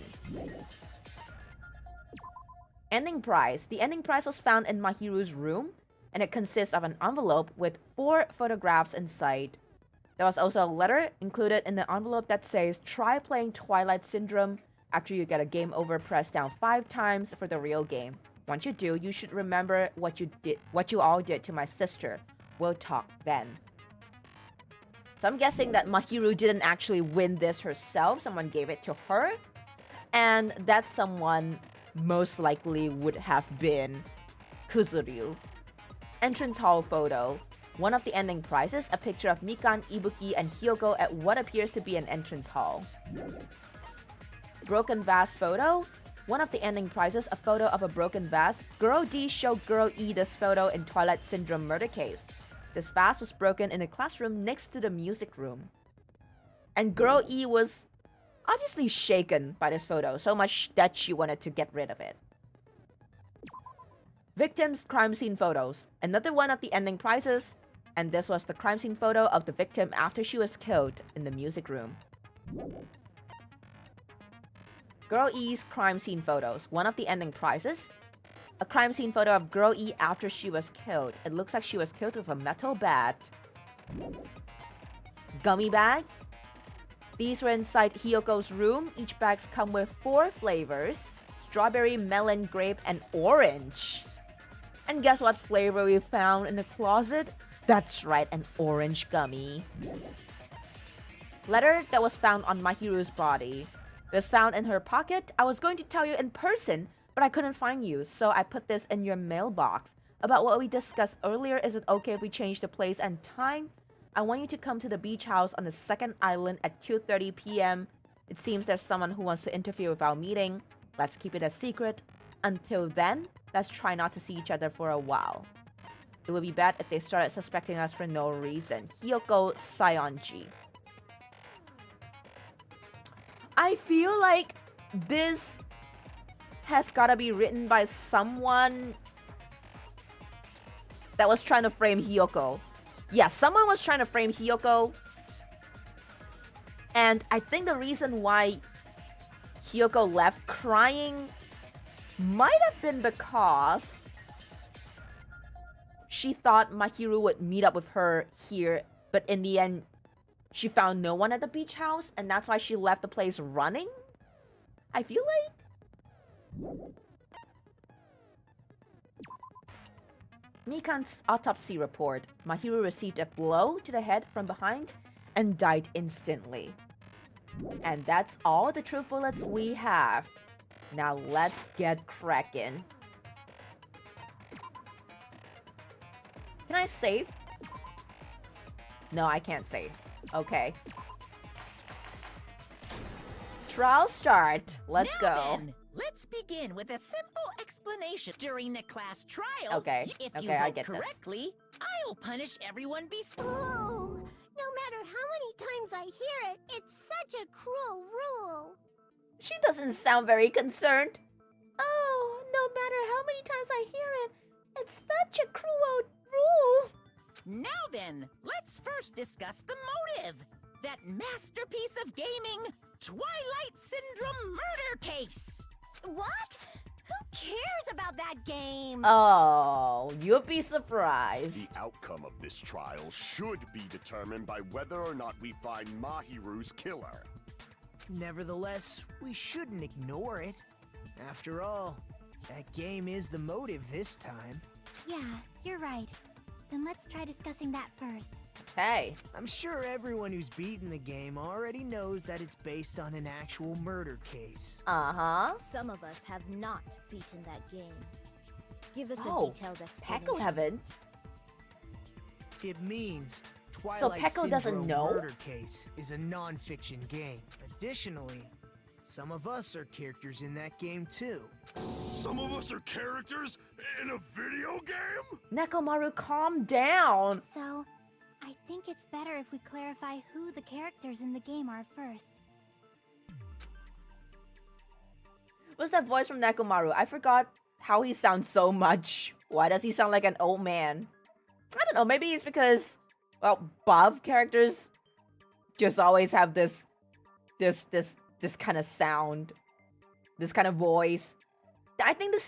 A: Ending prize. The ending prize was found in Mahiru's room, and it consists of an envelope with 4 photographs inside. There was also a letter included in the envelope that says, "Try playing Twilight Syndrome. After you get a game over, press down 5 times for the real game. Once you do, you should remember what you all did to my sister. We'll talk then." So I'm guessing that Mahiru didn't actually win this herself. Someone gave it to her. And that someone most likely would have been Kuzuryu. Entrance hall photo. One of the ending prizes, a picture of Mikan, Ibuki, and Hiyoko at what appears to be an entrance hall. Broken vase photo. One of the ending prizes, a photo of a broken vase. Girl D showed Girl E this photo in Twilight Syndrome murder case. This vase was broken in a classroom next to the music room. And Girl E was obviously shaken by this photo, so much that she wanted to get rid of it. Victim's crime scene photos. Another one of the ending prizes, and this was the crime scene photo of the victim after she was killed in the music room. Girl E's crime scene photos. One of the ending prizes, a crime scene photo of Girl E after she was killed. It looks like she was killed with a metal bat. Gummy bag. These were inside Hiyoko's room. Each bags come with 4 flavors: strawberry, melon, grape, and orange. And guess what flavor we found in the closet? That's right, an orange gummy. Letter that was found on Mahiru's body. It was found in her pocket. I was going to tell you in person, but I couldn't find you, so I put this in your mailbox. About what we discussed earlier, is it okay if we change the place and time? I want you to come to the beach house on the second island at 2:30 p.m. It seems there's someone who wants to interfere with our meeting. Let's keep it a secret. Until then, let's try not to see each other for a while. It would be bad if they started suspecting us for no reason. Hiyoko Sayonji. I feel like this has gotta be written by someone that was trying to frame Hiyoko. Yeah, someone was trying to frame Hiyoko. And I think the reason why Hiyoko left crying might have been because she thought Mahiru would meet up with her here, but in the end, she found no one at the beach house, and that's why she left the place running? I feel like... Mikan's autopsy report. Mahiru received a blow to the head from behind and died instantly. And that's all the truth bullets we have. Now let's get cracking. Can I save? No, I can't save. Okay. Trial start. Let's go.
G: Then, let's begin with a simple explanation. During the class trial,
A: Okay.
G: if
A: Okay,
G: you
A: I
G: vote
A: get this.
G: correctly, I'll punish everyone
B: Oh, no
D: matter how many times I hear it, it's such a cruel rule.
A: She doesn't sound very concerned. Oh, no matter how many times I hear it, it's such a cruel rule.
G: Now then, let's first discuss the motive. That masterpiece of gaming, Twilight Syndrome murder case.
D: What? Who cares about that game?
A: Oh, you'll be surprised.
F: The outcome of this trial should be determined by whether or not we find Mahiru's killer.
E: Nevertheless, we shouldn't ignore it. After all, that game is the motive this time.
B: Yeah, you're right. Then let's try discussing that first.
A: Hey,
E: I'm sure everyone who's beaten the game already knows that it's based on an actual murder case.
A: uh-huh.
D: Some of us have not beaten that game. Give us
A: Oh,
D: a detailed explanation.
A: Pecco haven't.
E: It means Twilight
A: Pecco doesn't
E: Syndrome
A: know?
E: murder case is a non-fiction game. Additionally, some of us are characters in that game too.
F: Some of us are characters in a video game?
A: Nekomaru, calm down.
B: So, I think it's better if we clarify who the characters in the game are first.
A: What's that voice from Nekomaru? I forgot how he sounds so much. Why does he sound like an old man? I don't know, maybe it's because, well, Bob characters just always have this kind of sound, this kind of voice. I think the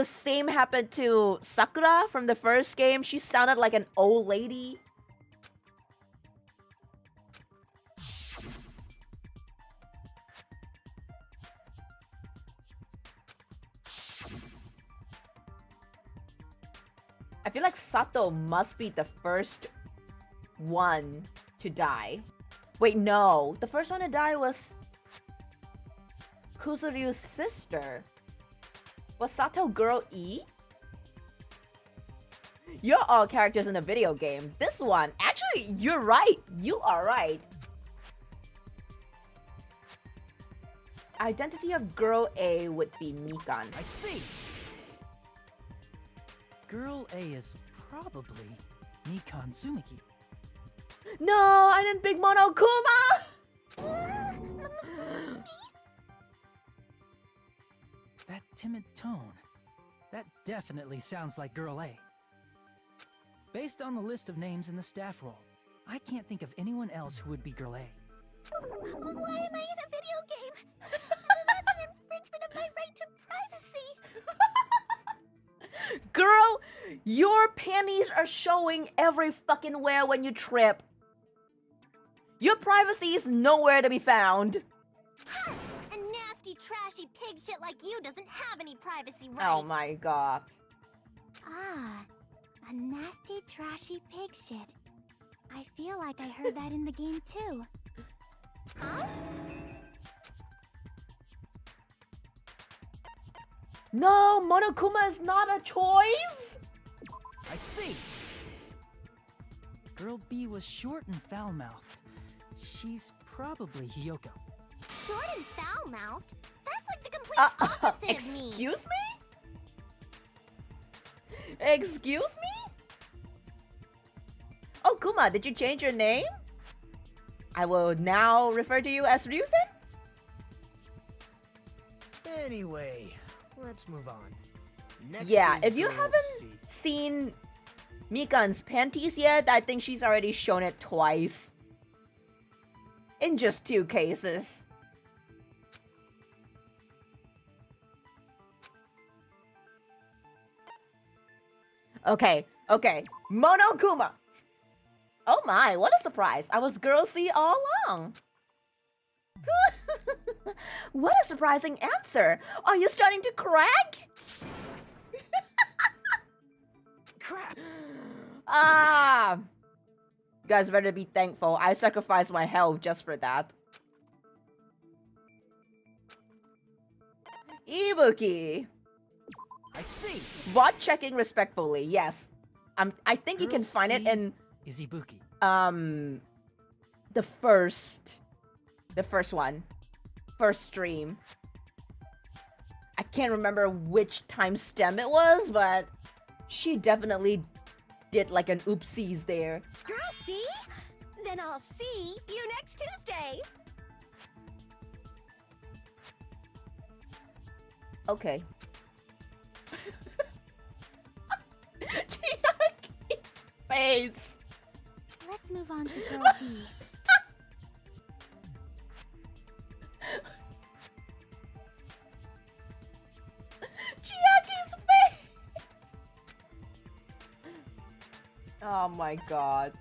A: same happened to Sakura from the first game. She sounded like an old lady. I feel like Sato must be the first one to die. Wait, no. The first one to die was Kuzuryu's sister. Was Sato girl E? You're all characters in a video game. This one, actually, you're right. You are right. Identity of girl A would be Mikan.
E: I see. Girl A is probably Mikan Tsumiki.
A: No, I didn't Big Mono Kuma!
E: That timid tone. That definitely sounds like Girl A. Based on the list of names in the staff roll, I can't think of anyone else who would be Girl A.
D: Why am I in a video game? That's an infringement of my right to privacy.
A: Girl, your panties are showing every fucking where when you trip. Your privacy is nowhere to be found.
B: A nasty, trashy pig shit like you doesn't have any privacy rights.
A: Oh my god.
B: Ah, a nasty, trashy pig shit. I feel like I heard that in the game too. Huh?
A: No, Monokuma is not a choice.
E: I see. Girl B was short and foul-mouthed. She's probably Hiyoko.
B: Short and foul-mouthed? That's like the complete opposite of me.
A: Excuse me? Excuse me? Oh, Kuma, did you change your name? I will now refer to you as Ryusen?
E: Anyway, let's move on. Next
A: Yeah,
E: is
A: if you
E: Girl
A: haven't
E: C.
A: seen Mikan's panties yet, I think she's already shown it twice. In just 2 cases. Okay, Monokuma! Oh my, what a surprise. I was Girl C all along. What a surprising answer. Are you starting to crack?
E: Crap!
A: Ah! You guys better be thankful. I sacrificed my health just for that. Ibuki!
E: I see.
A: Bot checking respectfully, yes. I think you
E: Girl
A: can find it
E: C
A: in
E: is Ibuki.
A: the first one. First stream. I can't remember which timestamp it was, but she definitely did like an oopsies there.
D: Girl, see? Then I'll see you next Tuesday.
A: Okay. Chiaki's face.
B: Let's move on to Girl D.
A: Chiaki's face. Oh my god.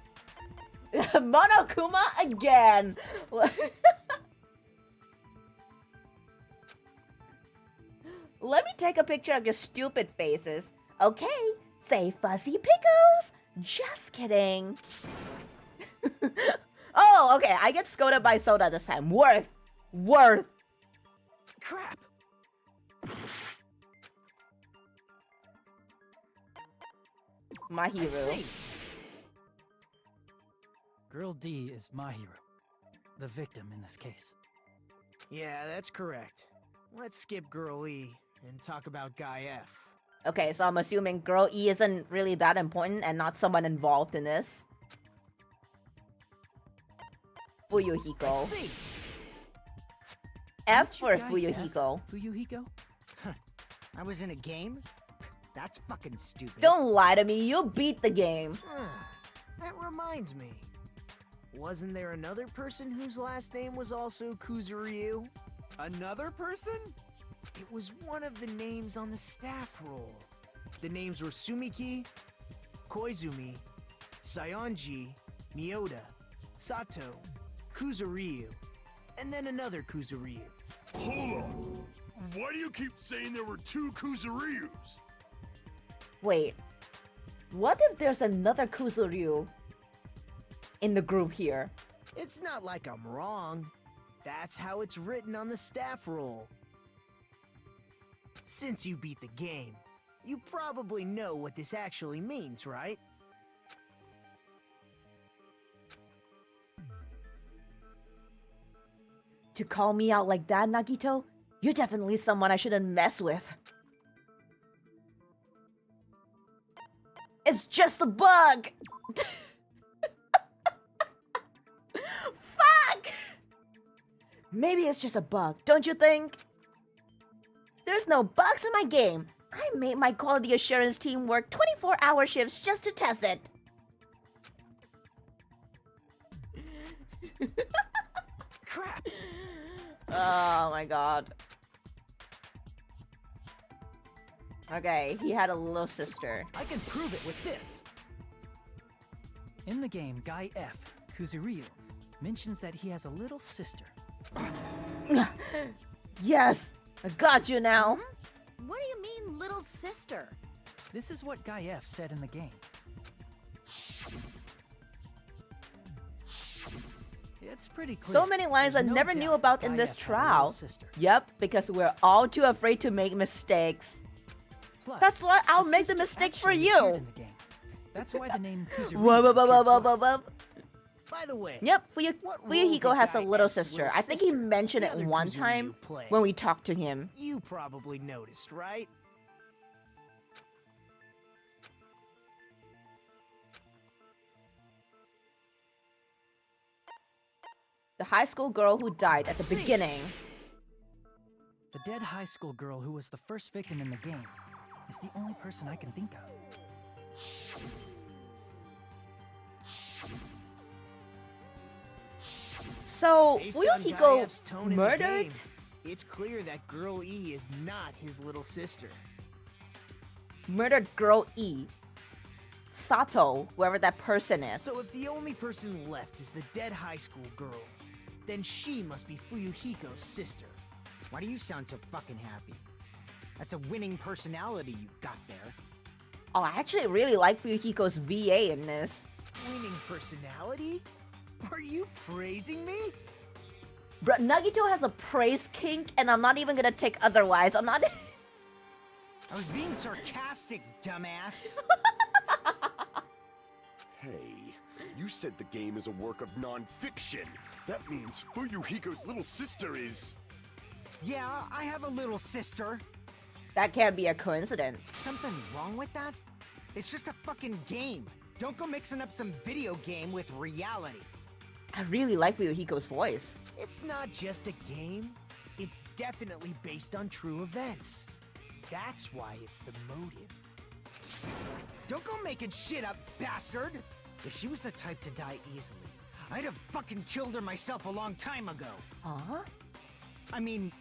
A: Monokuma again. Let me take a picture of your stupid faces. Okay, say fuzzy pickles. Just kidding. Oh, okay, I get scolded by Soda this time. Worth.
E: Crap!
A: My
E: I
A: hero.
E: see. Girl D is my hero. The victim in this case.
H: Yeah, that's correct. Let's skip Girl E and talk about Guy F.
A: Okay, so I'm assuming Girl E isn't really that important and not someone involved in this. Fuyuhiko.
E: See.
A: F
E: Aren't
A: for
E: you Guy
A: Fuyuhiko.
E: F, Fuyuhiko?
H: I was in a game? That's fucking stupid.
A: Don't lie to me, you beat the game.
H: That reminds me. Wasn't there another person whose last name was also Kuzuryu? Another person? It was one of the names on the staff roll. The names were Sumiki, Koizumi, Sayonji, Miyoda, Sato, Kuzuryu, and then another Kuzuryu.
F: Hold on. Why do you keep saying there were two Kuzuryus?
A: Wait, what if there's another Kuzuryu in the group here?
H: It's not like I'm wrong. That's how it's written on the staff roll. Since you beat the game, you probably know what this actually means, right?
A: To call me out like that, Nagito? You're definitely someone I shouldn't mess with. It's just a bug! Fuck! Maybe it's just a bug, don't you think? There's no bugs in my game. I made my quality assurance team work 24-hour shifts just to test it.
E: Crap!
A: Oh my god. Okay, he had a little sister.
E: I can prove it with this. In the game, Guy F, Kuzuryu, mentions that he has a little sister.
A: Yes! I got you now!
D: What do you mean, little sister?
E: This is what Guy F said in the game. It's pretty clear.
A: So many lines I
E: There's no
A: never knew
E: doubt
A: about
E: Guy
A: in this
E: F had a little
A: trial.
E: sister.
A: Yep, because we're all too afraid to make mistakes.
E: Plus,
A: That's why I'll
E: the
A: make the
E: sister
A: mistake for
E: actually
A: you.
E: appeared in the game. That's why the name Kuzuryu
A: Wub, wub, wub,
E: appeared
A: wub, wub,
E: twice.
A: wub.
H: By the way,
A: Yep,
H: what role
A: Fuyuhiko
H: did
A: has a
H: Guy
A: little
H: F's
A: sister.
H: little
A: I think he
H: sister,
A: mentioned
H: the
A: it
H: other
A: one
H: Kuzuryu,
A: time
H: play?
A: when we talked to him.
H: You probably noticed, right?
A: The high school girl who died at the
E: See.
A: beginning.
E: The dead high school girl who was the first victim in the game is the only person I can think of.
A: So,
H: Based on Guy
A: Fuyuhiko
H: F's tone in the
A: murdered?
H: game, it's clear that Girl E is not his little sister.
A: Murdered girl E. Sato, whoever that person is.
H: So if the only person left is the dead high school girl, then she must be Fuyuhiko's sister. Why do you sound so fucking happy? That's a winning personality you got there.
A: Oh, I actually really like Fuyuhiko's VA in this.
H: Winning personality? Are you praising me?
A: Bruh, Nagito has a praise kink, and I'm not even gonna take otherwise. I'm not.
H: I was being sarcastic, dumbass.
F: Hey, you said the game is a work of non-fiction. That means Fuyuhiko's little sister is...
H: Yeah, I have a little sister.
A: That can't be a coincidence.
H: Something wrong with that? It's just a fucking game. Don't go mixing up some video game with reality.
A: I really like Fuyuhiko's voice.
H: It's not just a game. It's definitely based on true events. That's why it's the motive. Don't go making shit up, bastard! If she was the type to die easily, I'd have fucking killed her myself a long time ago.
A: Huh?
H: I mean,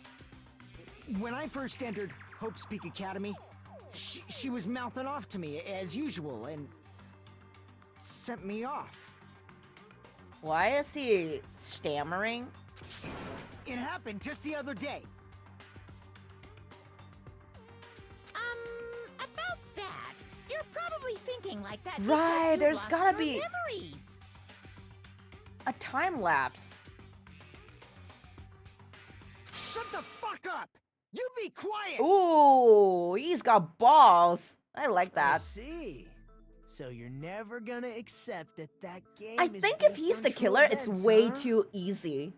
H: when I first entered Hope Speak Academy, she was mouthing off to me as usual and sent me off.
A: Why is he stammering?
H: It happened just the other day.
G: About that, you're probably thinking like that
A: Right,
G: because you've
A: there's
G: lost
A: gotta
G: your
A: be-
G: memories.
A: A time lapse.
H: Shut the fuck up! You be quiet!
A: Ooh, he's got balls. I like
H: I
A: that.
H: see. So you're never gonna accept that game
A: I
H: is
A: think if
H: based
A: he's
H: on
A: the
H: true
A: killer, it's
H: events,
A: way
H: huh?
A: too easy.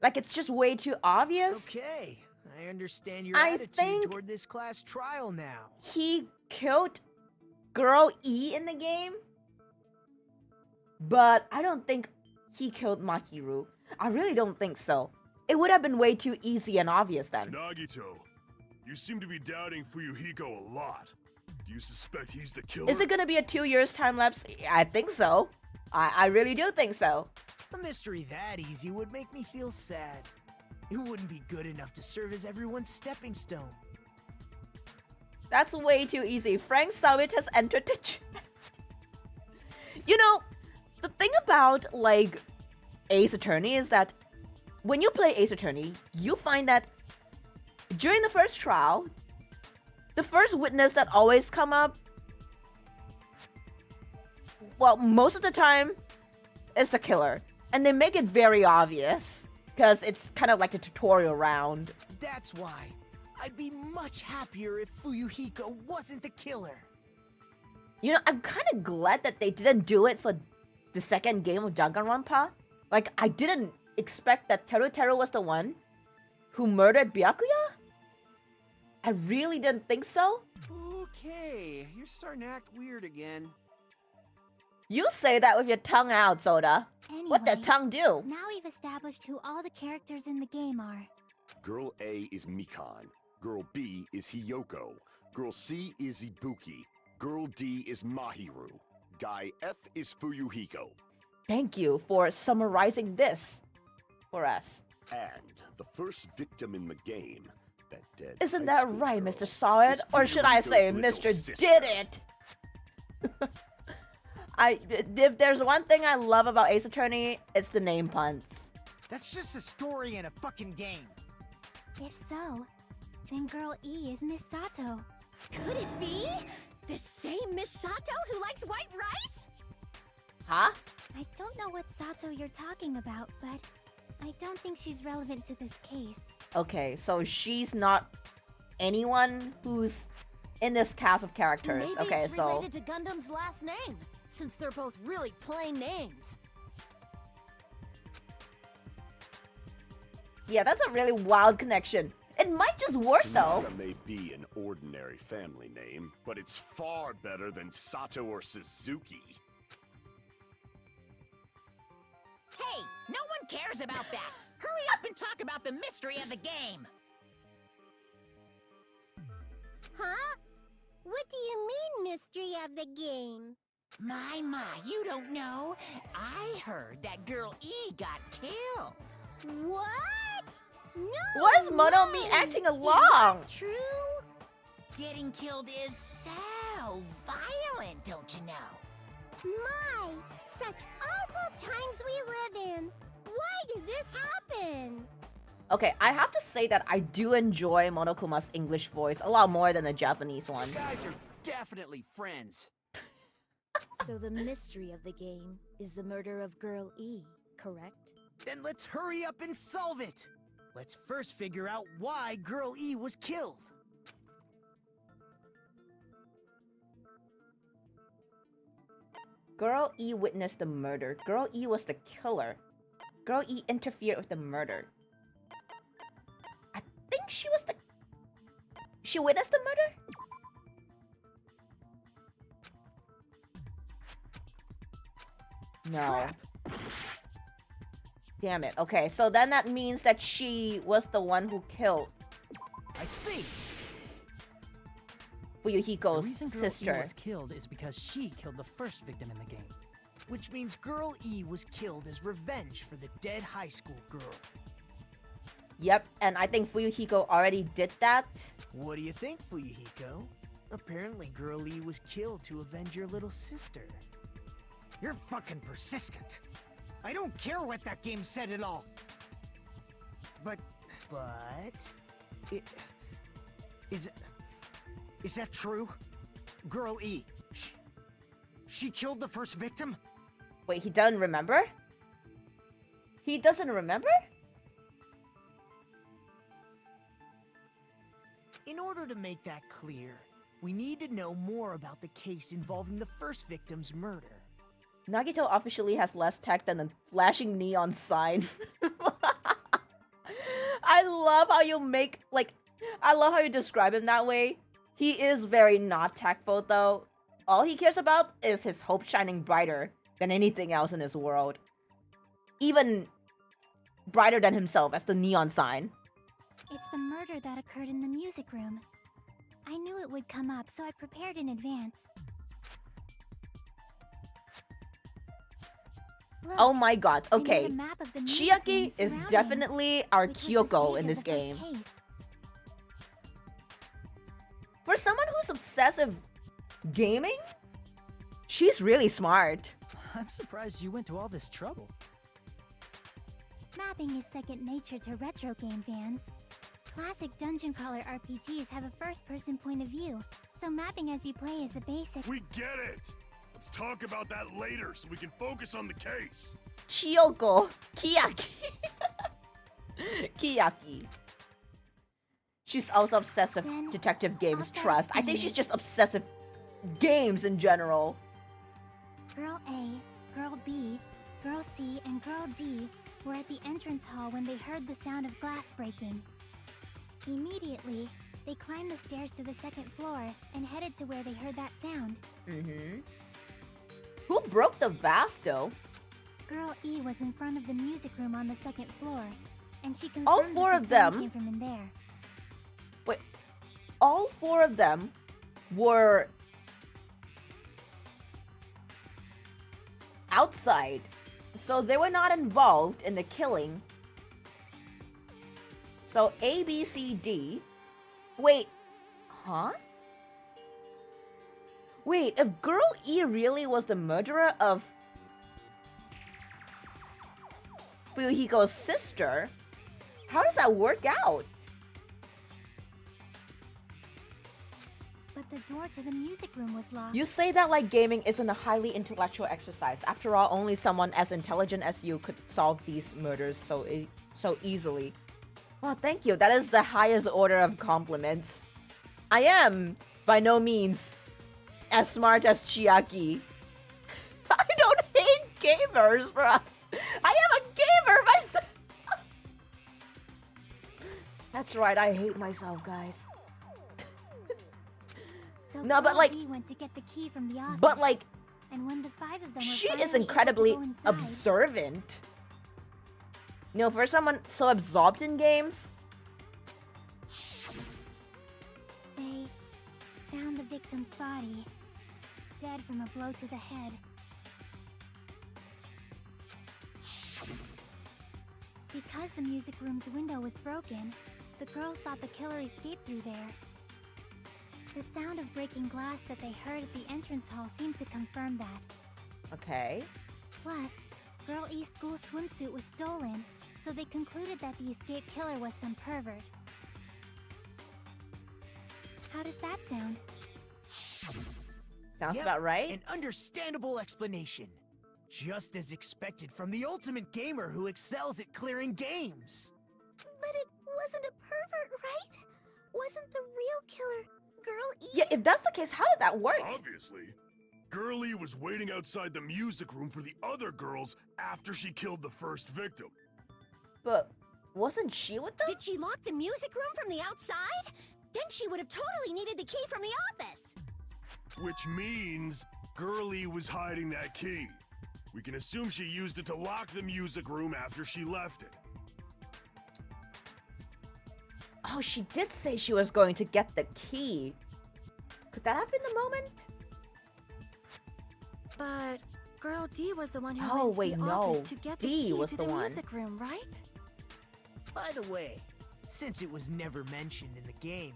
A: Like, it's just way too obvious.
H: Okay, I understand your
A: I
H: attitude
A: think-
H: toward this class trial now.
A: He killed Girl E in the game, but I don't think he killed Mahiru. I really don't think so. It would have been way too easy and obvious then.
F: Nagito, you seem to be doubting Fuyuhiko a lot. Do you suspect he's the killer?
A: Is it gonna be a 2 years time lapse? I think so. I really do think so.
H: A mystery that easy would make me feel sad. It wouldn't be good enough to serve as everyone's stepping stone.
A: That's way too easy. Frank Sawit has entered the chat. You know, the thing about, like, Ace Attorney is that when you play Ace Attorney, you find that during the first trial, the first witness that always come up, well, most of the time, is the killer. And they make it very obvious, because it's kind of like a tutorial round.
H: That's why. I'd be much happier if Fuyuhiko wasn't the killer.
A: You know, I'm kind of glad that they didn't do it for the second game of Danganronpa. Like, I didn't expect that Teru Teru was the one who murdered Byakuya. I really didn't think so.
I: Okay, you're starting to act weird again.
A: You say that with your tongue out, Soda.
B: Anyway,
A: What the tongue do?
B: now we've established who all the characters in the game are.
F: Girl A is Mikan. Girl B is Hiyoko. Girl C is Ibuki. Girl D is Mahiru. Guy F is Fuyuhiko.
A: Thank you for summarizing this for us.
F: And the first victim in the game, that dead
A: Isn't
F: high
A: that
F: school
A: right,
F: girl,
A: Mr. Solid?
F: is
A: Or should I say,
F: Fuyuhiko's little
A: Mr.
F: sister.
A: Did It? If there's one thing I love about Ace Attorney, it's the name puns.
H: That's just a story in a fucking game.
B: If so, then Girl E is Miss Sato.
D: Could it be? The same Miss Sato who likes white rice?
A: Huh?
B: I don't know what Sato you're talking about, but I don't think she's relevant to this case.
A: Okay, so she's not anyone who's in this cast of characters.
D: Maybe
A: Okay,
D: it's
A: so
D: related to Gundam's last name, since they're both really plain names.
A: yeah, that's a really wild connection. It might just work though.
F: Tanaka may be an ordinary family name, but it's far better than Sato or Suzuki.
G: Hey, no one cares about that. Hurry up and talk about the mystery of the game.
B: Huh? What do you mean, mystery of the game?
G: My, you don't know. I heard that Girl E got killed.
B: What? No.
A: Why is Mono Me
B: way!
A: acting
B: Is
A: along?
B: that true?
G: Getting killed is so violent, don't you know?
B: My, such awful times we live in. Why did this happen?
A: Okay, I have to say that I do enjoy Monokuma's English voice a lot more than the Japanese one.
I: You guys are definitely friends.
D: So the mystery of the game is the murder of Girl E, correct?
H: Then let's hurry up and solve it. Let's first figure out why Girl E was killed.
A: Girl E witnessed the murder. Girl E was the killer. Girl E interfered with the murder. I think she was the... She witnessed the murder? No.
E: Crap.
A: Damn it. Okay, so then that means that she was the one who killed
E: I see. The
A: Fuyuhiko's
E: reason Girl
A: sister.
E: E was killed is because she killed the first victim in the game.
H: Which means Girl E was killed as revenge for the dead high school girl.
A: Yep, and I think Fuyuhiko already did that.
H: What do you think, Fuyuhiko? Apparently Girl E was killed to avenge your little sister.
J: You're fucking persistent. I don't care what that game said at all. But is that true? Girl E, she killed the first victim?
A: Wait, he doesn't remember? He doesn't remember?
H: In order to make that clear, we need to know more about the case involving the first victim's murder.
A: Nagito officially has less tech than a flashing neon sign. I love how you make, like, I love how you describe him that way. He is very not tactful, though. All he cares about is his hope shining brighter than anything else in this world. Even brighter than himself as the neon sign.
B: It's the murder that occurred in the music room. I knew it would come up, so I prepared in advance. Look,
A: Oh my god,
B: I made
A: okay.
B: a map of the music room
A: Chiaki is
B: surroundings,
A: definitely our
B: which was the
A: Kyoko
B: stage
A: in
B: of
A: this
B: the first
A: game.
B: case.
A: For someone who's obsessive gaming, she's really smart.
E: I'm surprised you went to all this trouble.
B: Mapping is second nature to retro game fans. Classic dungeon crawler RPGs have a first-person point of view, so mapping as you play is a basic.
K: We get it! Let's talk about that later so we can focus on the case.
A: Chiyoko. Kiyaki. Kiyaki. She's also obsessive
B: Then,
A: detective games
B: I'll
A: trust.
B: start
A: I think she's
B: explaining.
A: just obsessive games in general.
B: Girl A, Girl B, Girl C, and Girl D were at the entrance hall when they heard the sound of glass breaking. Immediately, they climbed the stairs to the second floor and headed to where they heard that sound.
A: Mm-hmm. Who broke the vase, though?
B: Girl E was in front of the music room on the second floor, and she confirmed
A: All
B: that
A: four
B: the
A: of
B: sound
A: them?
B: came from in there.
A: Wait, all four of them were outside, so they were not involved in the killing. So A, B, C, D. Wait, huh? Wait, if Girl E really was the murderer of Fuyuhiko's sister, how does that work out?
B: But the door to the music room was locked.
A: You say that like gaming isn't a highly intellectual exercise. After all, only someone as intelligent as you could solve these murders so easily. Well, thank you. That is the highest order of compliments. I am, by no means, as smart as Chiaki. I don't hate gamers, bruh. I am a gamer myself. That's right, I hate myself, guys.
B: So
A: No, but,
B: Girl
A: like-
B: D went to get the key from the office.
A: But like,
B: And when the five of them were
A: she
B: finally
A: is
B: able to
A: incredibly
B: go inside,
A: observant. You know, for someone so absorbed in games,
B: they found the victim's body, dead from a blow to the head. Because the music room's window was broken, the girls thought the killer escaped through there. The sound of breaking glass that they heard at the entrance hall seemed to confirm that.
A: okay.
B: Plus, Girl E's school swimsuit was stolen, so they concluded that the escaped killer was some pervert. How does that sound?
A: Sounds
H: Yep,
A: about right.
H: An understandable explanation. Just as expected from the ultimate gamer who excels at clearing games.
B: But it wasn't a pervert, right? Wasn't the real killer Girl E?
A: Yeah, if that's the case, how did that work?
K: Obviously. Girlie was waiting outside the music room for the other girls after she killed the first victim.
A: But wasn't she with them?
D: Did she lock the music room from the outside? Then she would have totally needed the key from the office.
K: Which means Girlie was hiding that key. We can assume she used it to lock the music room after she left it.
A: Oh, she did say she was going to get the key. Could that have been the moment?
D: But Girl D was the one who
A: Oh,
D: went to
A: wait,
D: the
A: no.
D: office to get the
A: D
D: key
A: was
D: to
A: the
D: the
A: one.
D: music room, right?
H: By the way, since it was never mentioned in the game,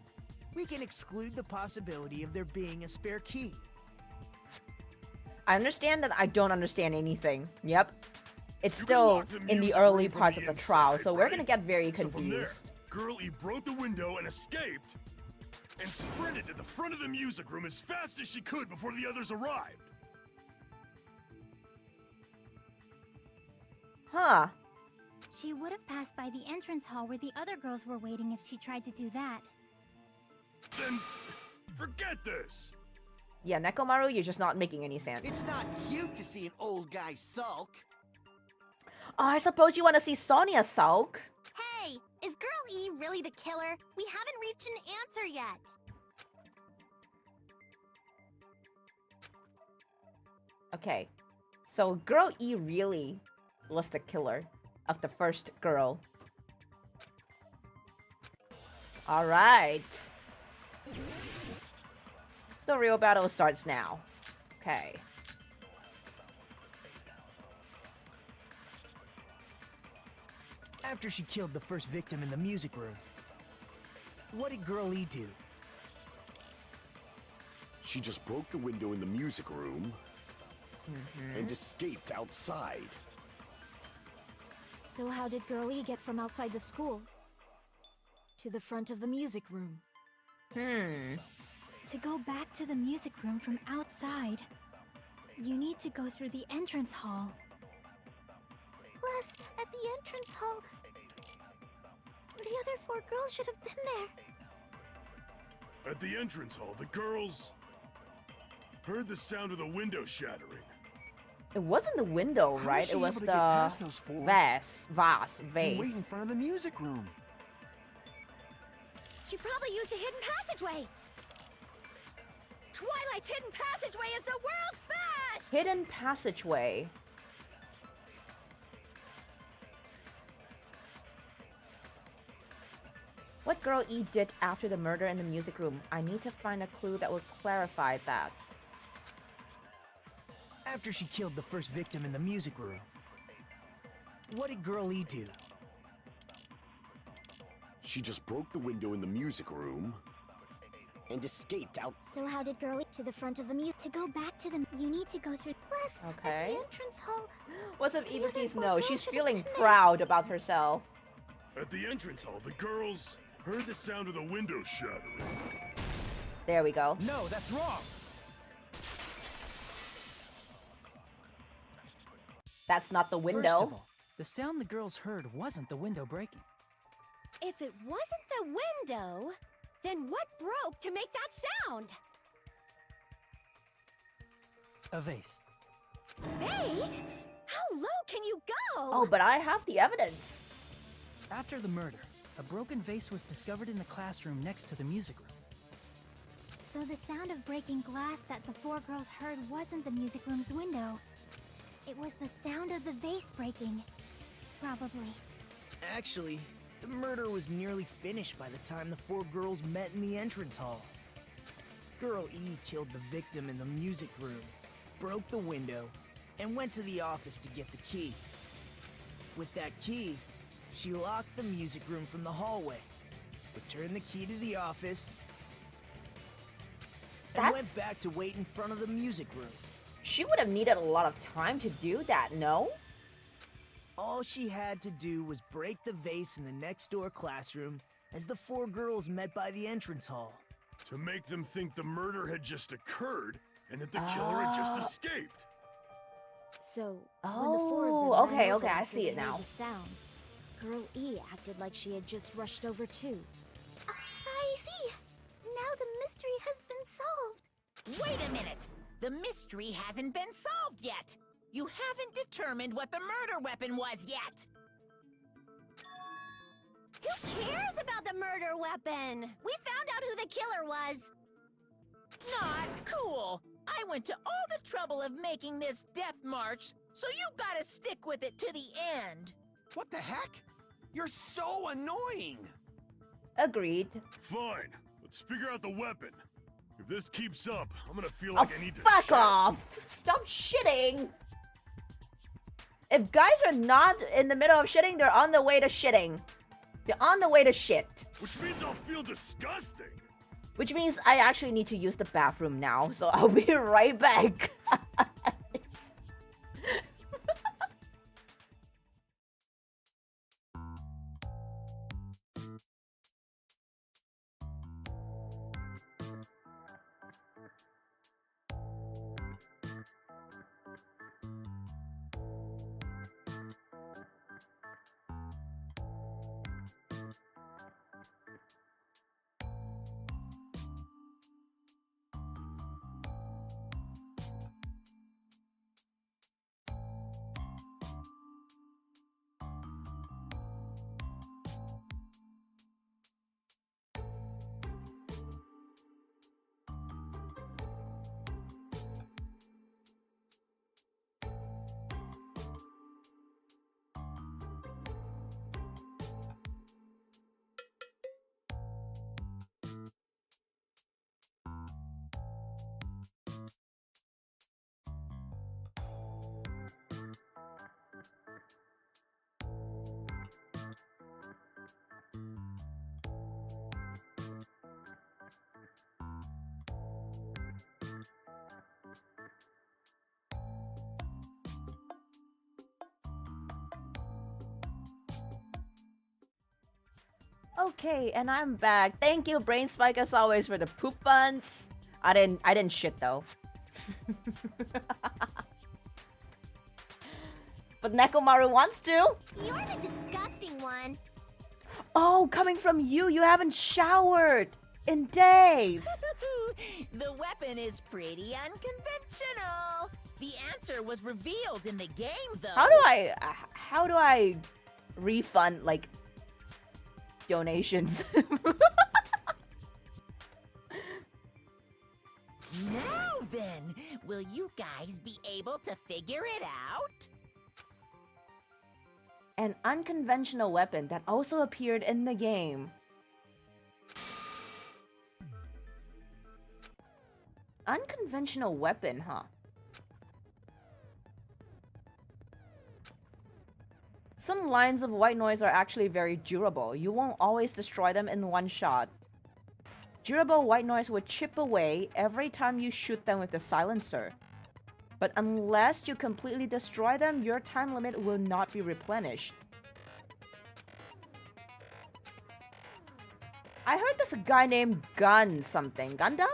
H: we can exclude the possibility of there being a spare key.
A: I understand that I don't understand anything. Yep. It's
K: You can
A: still
K: lock the
A: in the
K: music
A: early
K: room from
A: parts
K: the
A: of the trial,
K: inside,
A: so we're
K: right?
A: gonna get very
K: So from there,
A: confused.
K: Girl E broke the window and escaped, and sprinted to the front of the music room as fast as she could before the others arrived.
A: Huh.
B: She would have passed by the entrance hall where the other girls were waiting if she tried to do that.
K: Then, forget this!
A: Yeah, Nekomaru, you're just not making any sense.
J: It's not cute to see an old guy sulk.
A: Oh, I suppose you want to see Sonia sulk.
B: Hey, is Girl E really the killer? We haven't reached an answer yet.
A: Okay, so Girl E really was the killer of the first girl. Alright. The real battle starts now. Okay.
H: After she killed the first victim in the music room, what did Girl E do?
F: She just broke the window in the music room and escaped outside.
D: So how did Girl E get from outside the school to the front of the music room?
B: To go back to the music room from outside, you need to go through the entrance hall. Plus, at the entrance hall, the other 4 girls should have been there.
K: At the entrance hall, the girls heard the sound of the window shattering.
A: It wasn't the window,
I: How
A: right?
I: was
A: It
I: she
A: was
I: able to
A: the
I: get past those 4?
A: vase.
I: And wait in front of the music room.
D: She probably used a hidden passageway! Twilight's hidden passageway is the world's best!
A: Hidden passageway. What Girl E did after the murder in the music room. I need to find a clue that will clarify that.
H: After she killed the first victim in the music room, what did Girl E do?
F: She just broke the window in the music room and escaped out.
B: So how did Girl E to the front of the music? To go back to the, you need to go through. Plus,
A: Okay.
B: at the entrance hall.
A: What's up,
B: the other
A: Ibuki's
B: 4
A: no?
B: girls
A: She's
B: should have
A: feeling
B: been there.
A: proud about herself.
K: At the entrance hall, the girls heard the sound of the window shattering.
A: There we go.
E: No, that's wrong.
A: That's not the
E: First
A: window.
E: of all, the sound the girls heard wasn't the window breaking.
D: If it wasn't the window, then what broke to make that sound?
E: A vase.
D: Vase? How low can you go?
A: Oh, but I have the evidence.
E: After the murder, a broken vase was discovered in the classroom next to the music room.
B: So the sound of breaking glass that the 4 girls heard wasn't the music room's window. It was the sound of the vase breaking. Probably.
H: Actually, the murder was nearly finished by the time the 4 girls met in the entrance hall. Girl E killed the victim in the music room, broke the window, and went to the office to get the key. With that key, she locked the music room from the hallway, returned the key to the office, and went back to wait in front of the music room.
A: She would have needed a lot of time to do that, no?
H: All she had to do was break the vase in the next door classroom as the 4 girls met by the entrance hall.
K: To make them think the murder had just occurred and that the killer had just escaped.
D: So, when the 4 of them
A: Oh,
D: ran
A: okay,
D: over
A: okay, I
D: after
A: see
D: they
A: it
D: heard
A: now.
D: the sound, Girl E acted like she had just rushed over too.
B: I see. Now the mystery has been solved.
G: Wait a minute! The mystery hasn't been solved yet! You haven't determined what the murder weapon was yet!
D: Who cares about the murder weapon? We found out who the killer was.
G: Not cool! I went to all the trouble of making this death march so you gotta stick with it to the end.
I: What the heck? You're so annoying!
A: Agreed.
K: Fine. Let's figure out the weapon. If this keeps up, I'm gonna feel
A: Oh,
K: like I need to
A: fuck
K: shit.
A: off! Stop shitting! If guys are not in the middle of shitting, they're on the way to shitting. They're on the way to shit.
K: Which means I'll feel disgusting.
A: Which means I actually need to use the bathroom now, so I'll be right back. Okay, and I'm back. Thank you, Brain Spike, as always, for the poop buns. I didn't shit though. But Nekomaru wants to.
B: You're the disgusting one.
A: Oh, coming from you, you haven't showered in days.
G: The weapon is pretty unconventional. The answer was revealed in the game, though.
A: How do I refund, like, donations?
G: Now then, will you guys be able to figure it out?
A: An unconventional weapon that also appeared in the game. Unconventional weapon, huh? Some lines of white noise are actually very durable. You won't always destroy them in one shot. Durable white noise will chip away every time you shoot them with the silencer. But unless you completely destroy them, your time limit will not be replenished. I heard there's a guy named Gun something. Gundam?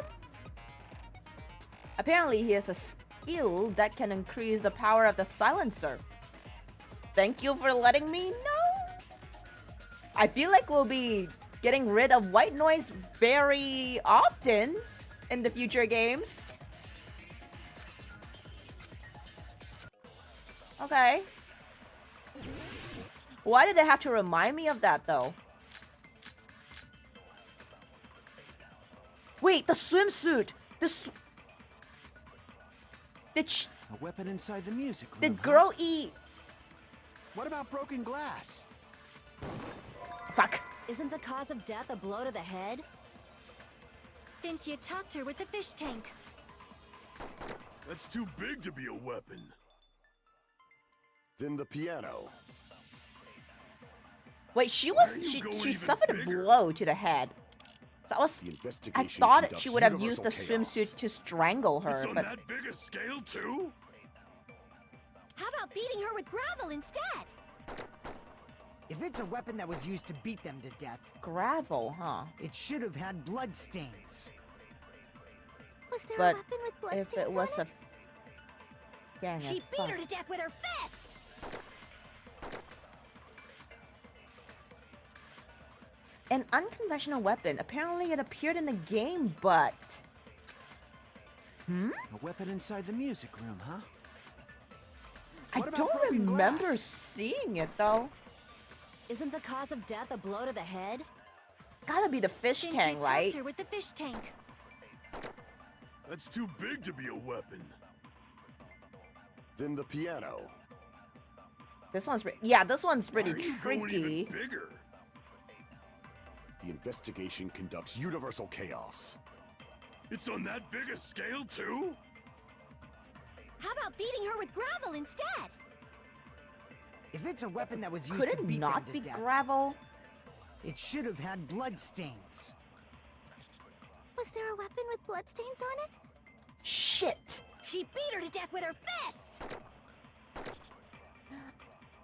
A: Apparently he has a skill that can increase the power of the silencer. Thank you for letting me know. I feel like we'll be getting rid of white noise very often in the future games. Okay. Why did they have to remind me of that, though? Wait, the swimsuit! Did
I: A weapon inside the music room.
A: Did girl eat?
I: What about broken glass?
A: Fuck.
D: Isn't the cause of death a blow to the head?
B: Then she attacked her with the fish tank.
K: That's too big to be a weapon.
F: Then the piano.
A: Wait, she suffered a
K: bigger?
A: blow to the head. That was.
F: The
A: I
F: investigation
A: thought
F: conducts
A: she would have used the
F: universal chaos.
A: swimsuit to strangle her,
K: It's on
A: but
K: that big a scale too?
B: How about beating her with gravel instead?
J: If it's a weapon that was used to beat them to death,
A: gravel, huh?
J: it should have had blood stains.
B: Was there
A: But
B: a weapon with blood
A: if
B: stains
A: it was
B: on
A: a
B: it?
A: dang
B: She
A: it,
B: beat
A: fuck.
B: her to death with her fists!
A: An unconventional weapon. Apparently it appeared in the game, but... Hmm?
I: A weapon inside the music room, huh?
A: I
I: What about
A: don't
I: broken
A: remember
I: glass?
A: seeing it, though.
D: Isn't the cause of death a blow to the head?
A: Gotta be the fish
B: Then
A: tank,
B: she
A: right?
B: attacked her with the fish tank.
K: That's too big to be a weapon.
F: Then the piano.
A: This one's yeah, this one's pretty
K: Why are you going
A: tricky.
K: even bigger?
F: The investigation conducts universal chaos.
K: It's on that big a scale too?
D: How about beating her with gravel instead?
J: If it's a weapon that was used
A: Could
J: to
A: it
J: beat
A: not
J: them
A: be
J: to death,
A: gravel?
J: it should have had bloodstains.
B: Was there a weapon with bloodstains on it?
A: Shit.
D: She beat her to death with her fists!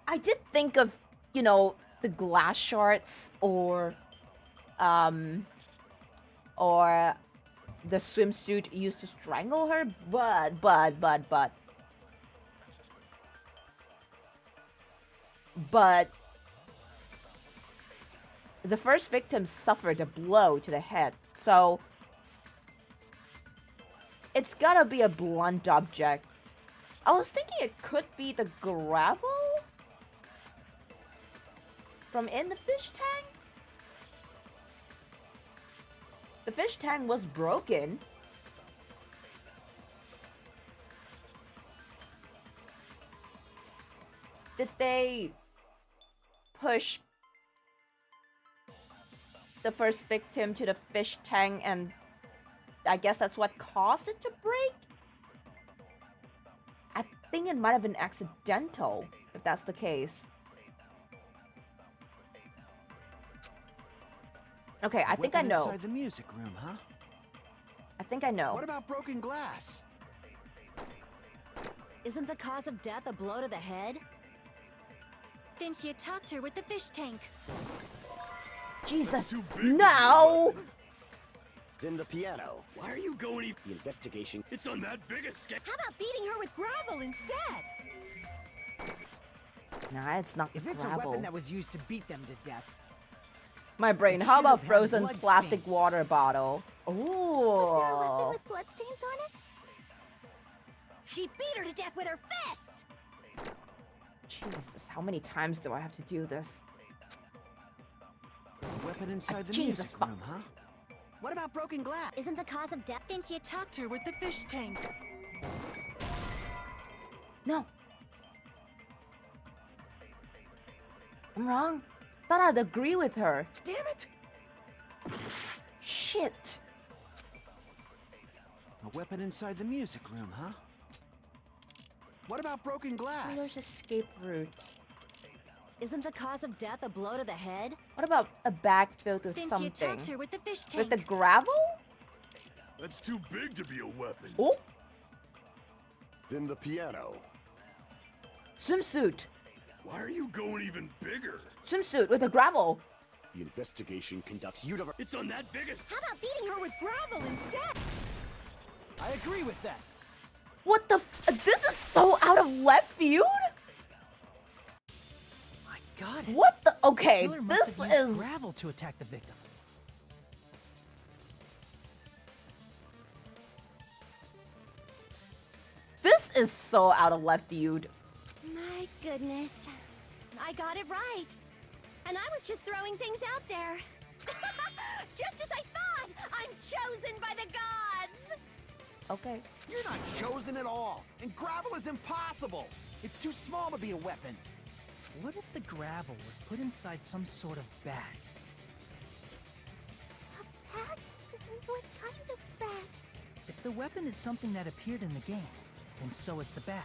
A: I did think of, you know, the glass shards or the swimsuit used to strangle her, but the first victim suffered a blow to the head, so it's gotta be a blunt object. I was thinking it could be the gravel from in the fish tank. The fish tank was broken. Did they push the first victim to the fish tank and I guess that's what caused it to break? I think it might have been accidental, if that's the case. Okay, I think I know.
I: Inside the music room, huh?
A: I think I know.
I: What about broken glass?
D: Isn't the cause of death a blow to the head? Then she attacked her with the fish tank.
A: Jesus,
K: That's too big to be a
A: no!
K: weapon.
F: Then the piano.
K: Why are you going even?
F: The investigation.
K: It's on that big a scale.
D: How about beating her with gravel instead?
A: Nah, it's not
J: If it's a
A: gravel.
J: weapon that was used to beat them to death,
A: My brain,
J: It
A: how
J: should
A: about
J: have had
A: frozen
J: blood
A: plastic
J: stains.
A: water bottle?
B: Was there a weapon
A: Ooh.
B: with bloodstains on it?
D: She beat her to death with her fists!
A: Jesus, how many times do I have to do this?
I: Weapon inside the
A: Jesus
I: music
A: fuck.
I: room, huh? What about broken glass?
D: Isn't the cause of death? Then she attacked her with the fish tank.
A: No. I'm wrong. Thought I'd agree with her.
J: damn it!
A: Shit.
I: A weapon inside the music room, huh? What about broken glass?
A: There's escape route.
D: Isn't the cause of death a blow to the head?
A: What about a bag filled with
D: Then she
A: something?
D: attacked her with the fish tank.
A: With the gravel?
K: That's too big to be a weapon.
A: Oh,
F: Then the piano.
A: swimsuit.
K: Why are you going even bigger?
A: Swimsuit with the gravel.
F: The investigation conducts universal.
K: It's on that biggest.
D: How about beating her with gravel instead?
E: I agree with that.
A: What the this is so out of left field?
E: I got it.
A: What the? Okay,
E: Killer must
A: this
E: have used
A: is...
E: gravel to attack the victim.
A: This is so out of left field.
D: My goodness. I got it right. And I was just throwing things out there. Just as I thought! I'm chosen by the gods!
A: Okay.
I: You're not chosen at all, and gravel is impossible. It's too small to be a weapon.
E: What if the gravel was put inside some sort of bag?
B: A bag? What kind of bag?
E: If the weapon is something that appeared in the game, then so is the bag.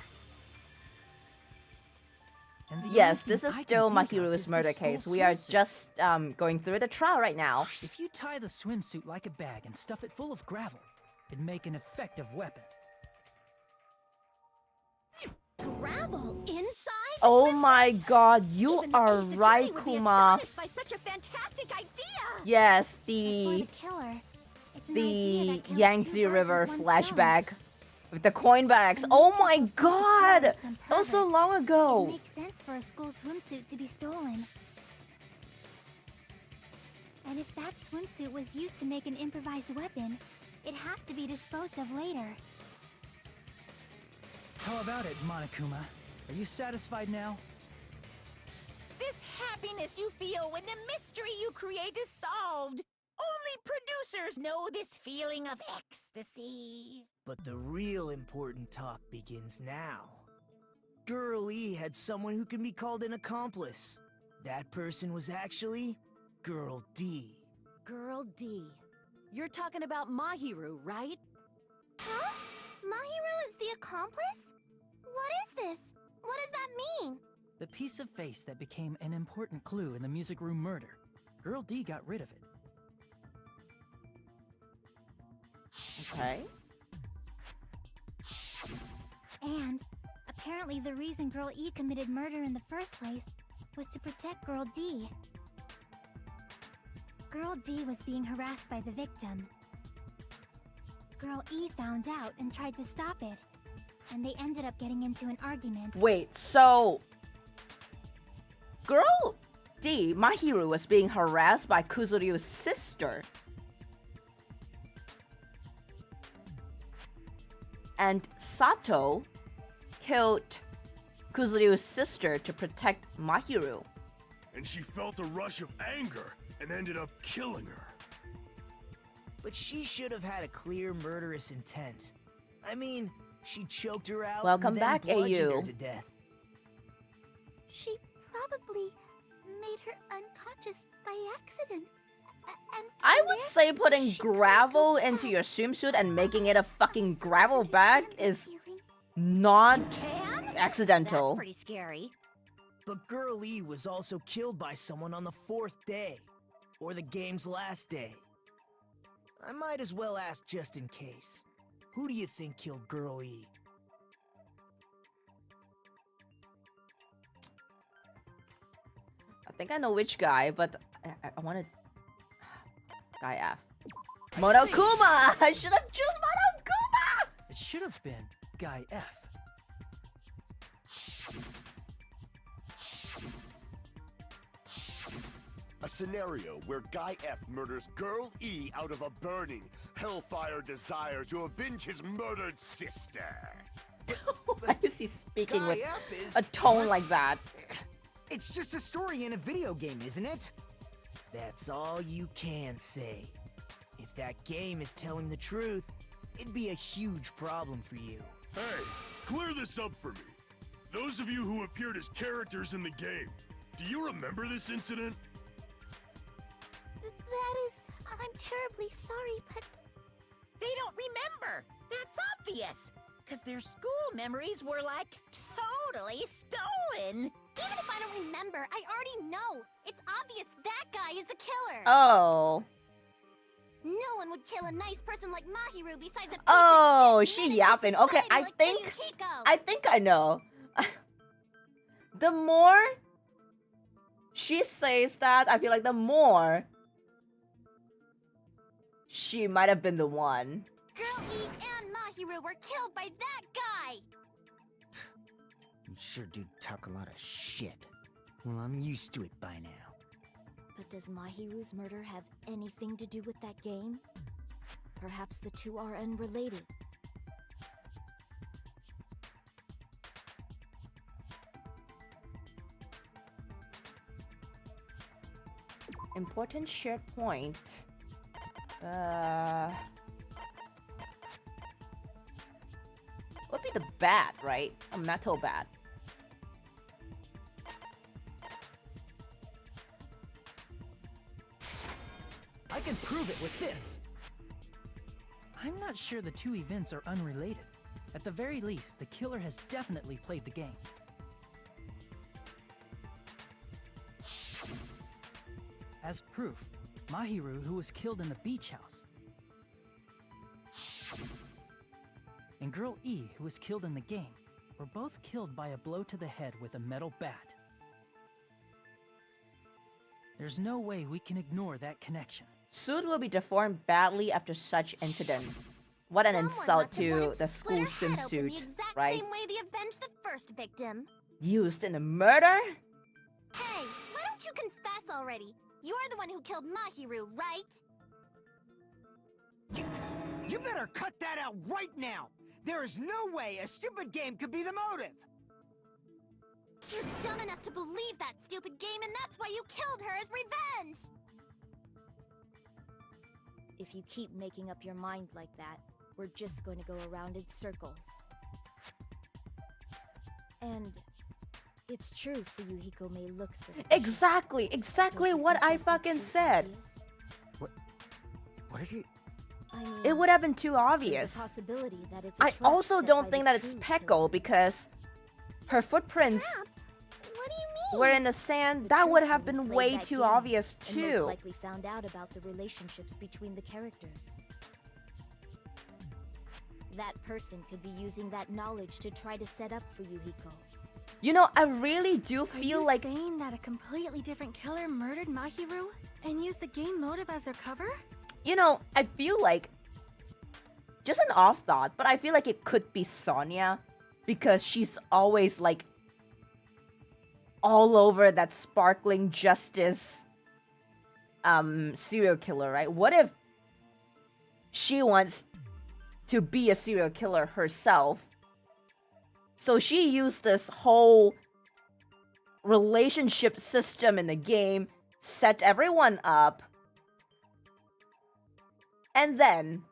E: And the
A: Yes,
E: only
A: this
E: thing
A: is
E: I
A: still
E: can
A: my
E: think of
A: hero's
E: is the
A: murder
E: skull
A: case. We are
E: swimsuit.
A: just going through the trial right now.
E: If you tie the swimsuit like a bag and stuff it full of gravel, it'd make an effective weapon.
D: Gravel inside? the
A: Oh
D: swimsuit?
A: my god, you
D: Even the
A: are
D: ace attorney
A: right,
D: would be
A: Kuma.
D: astonished by such a fantastic idea!
A: Yes,
B: For
A: the
B: the killer, it's an idea that kills
A: Yangtze
B: two birds
A: River
B: with one stone.
A: flashback with the coin bags.
B: To
A: Oh
B: make
A: my
B: people think the
A: god,
B: killer is some
A: that was so
B: pervert.
A: long
B: It
A: ago.
B: makes sense for a school swimsuit to be stolen. And if that swimsuit was used to make an improvised weapon, it'd have to be disposed of later.
E: How about it, Monokuma? Are you satisfied now?
G: This happiness you feel when the mystery you create is solved. Only producers know this feeling of ecstasy.
J: But the real important talk begins now.
H: Girl E had someone who can be called an accomplice. That person was actually Girl D.
D: Girl D. You're talking about Mahiru, right?
B: Huh? Mahiru is the accomplice? What is this? What does that mean?
E: The piece of face that became an important clue in the music room murder. Girl D got rid of it.
A: Okay.
B: And apparently the reason Girl E committed murder in the first place was to protect Girl D. Girl D was being harassed by the victim. Girl E found out and tried to stop it, and they ended up getting into an argument.
A: Wait, so Girl D, Mahiru, was being harassed by Kuzuryu's sister. And Sato killed Kuzuryu's sister to protect Mahiru.
K: And she felt a rush of anger and ended up killing her.
H: But she should have had a clear murderous intent. I mean, she choked her out
A: Welcome
H: and then
A: back,
H: bludgeoned
A: AU.
H: her to death.
B: She probably made her unconscious by accident. And
A: I
B: from
A: would
B: there,
A: say putting
B: she couldn't
A: gravel
B: go
A: into
B: back.
A: your swimsuit and making it a
B: I'm
A: fucking
B: sorry
A: gravel
B: to
A: bag
B: understand
A: is
B: that feeling.
A: not
D: Can?
A: accidental.
D: That's pretty scary.
H: But Girl E was also killed by someone on the 4th day, or the game's last day. I might as well ask just in case. Who do you think killed Girl E?
A: I think I know which guy, but I want to... Guy F. Monokuma! I should have chosen Monokuma!
E: It should have been Guy F.
F: A scenario where Guy F murders Girl E out of a burning, hellfire desire to avenge his murdered sister.
A: Why is he speaking
J: Guy
A: with
J: F is...
A: a tone
J: What?
A: like that?
J: It's just a story in a video game, isn't it?
H: That's all you can say. If that game is telling the truth, it'd be a huge problem for you.
K: Hey, clear this up for me. Those of you who appeared as characters in the game, do you remember this incident?
B: That is, I'm terribly sorry, but
G: They don't remember. That's obvious. Because their school memories were like totally stolen.
B: even if I don't remember, I already know. It's obvious that guy is the killer.
A: Oh.
B: No one would kill a nice person like Mahiru besides a piece
A: Oh,
B: of shit
A: she
B: menace to
A: yapping. Okay,
B: society like
A: I
B: Yukiko.
A: think I know. The more she says that, I feel like the more she might have been the one.
B: Girl E and Mahiru were killed by that guy.
J: You sure do talk a lot of shit. Well, I'm used to it by now.
D: But does Mahiru's murder have anything to do with that game? Perhaps the two are unrelated.
A: Important shared point. Would be the bat, right? A metal bat.
E: I can prove it with this. I'm not sure the two events are unrelated. At the very least, the killer has definitely played the game. As proof, Mahiru, who was killed in the beach house, and Girl E, who was killed in the game, were both killed by a blow to the head with a metal bat. There's no way we can ignore that connection.
A: Suit will be deformed badly after such incident. What an
B: Someone
A: insult
B: must have wanted
A: to the
B: split
A: school
B: her head open
A: swimsuit,
B: the exact
A: right?
B: same way they avenged the first victim.
A: Used in a murder?
B: Hey, why don't you confess already? You're the one who killed Mahiru, right?
J: You better cut that out right now! There is no way a stupid game could be the motive!
B: You're dumb enough to believe that stupid game, and that's why you killed her as revenge!
D: If you keep making up your mind like that, we're just going to go around in circles. And it's true Fuyuhiko may look suspicious.
A: Exactly
D: Don't you
A: what
D: think
A: I
D: that'd be
A: fucking
D: too
A: said.
D: obvious?
H: What are you...
D: I mean,
A: It would have been too
D: there's
A: obvious.
D: a possibility that it's a
A: I
D: trap
A: also
D: set
A: don't
D: by
A: think
D: the
A: that it's
D: true
A: Pekko
D: killer.
A: because her footprints
B: Crap. What do you mean?
A: were in the sand.
D: The
A: That
D: true
A: would have
D: killer
A: been
D: played
A: way
D: that
A: too
D: game
A: obvious
D: And most
A: too.
D: likely found out about the relationships between the characters. That person could be using that knowledge to try to set up Fuyuhiko.
A: You know, I really do
L: Are
A: feel
L: you
A: like
L: saying that a completely different killer murdered Mahiru and used the game motive as their cover?
A: I feel like just an off thought, but I feel like it could be Sonia because she's always like all over that sparkling justice serial killer, right? What if she wants to be a serial killer herself? So she used this whole relationship system in the game, set everyone up, and then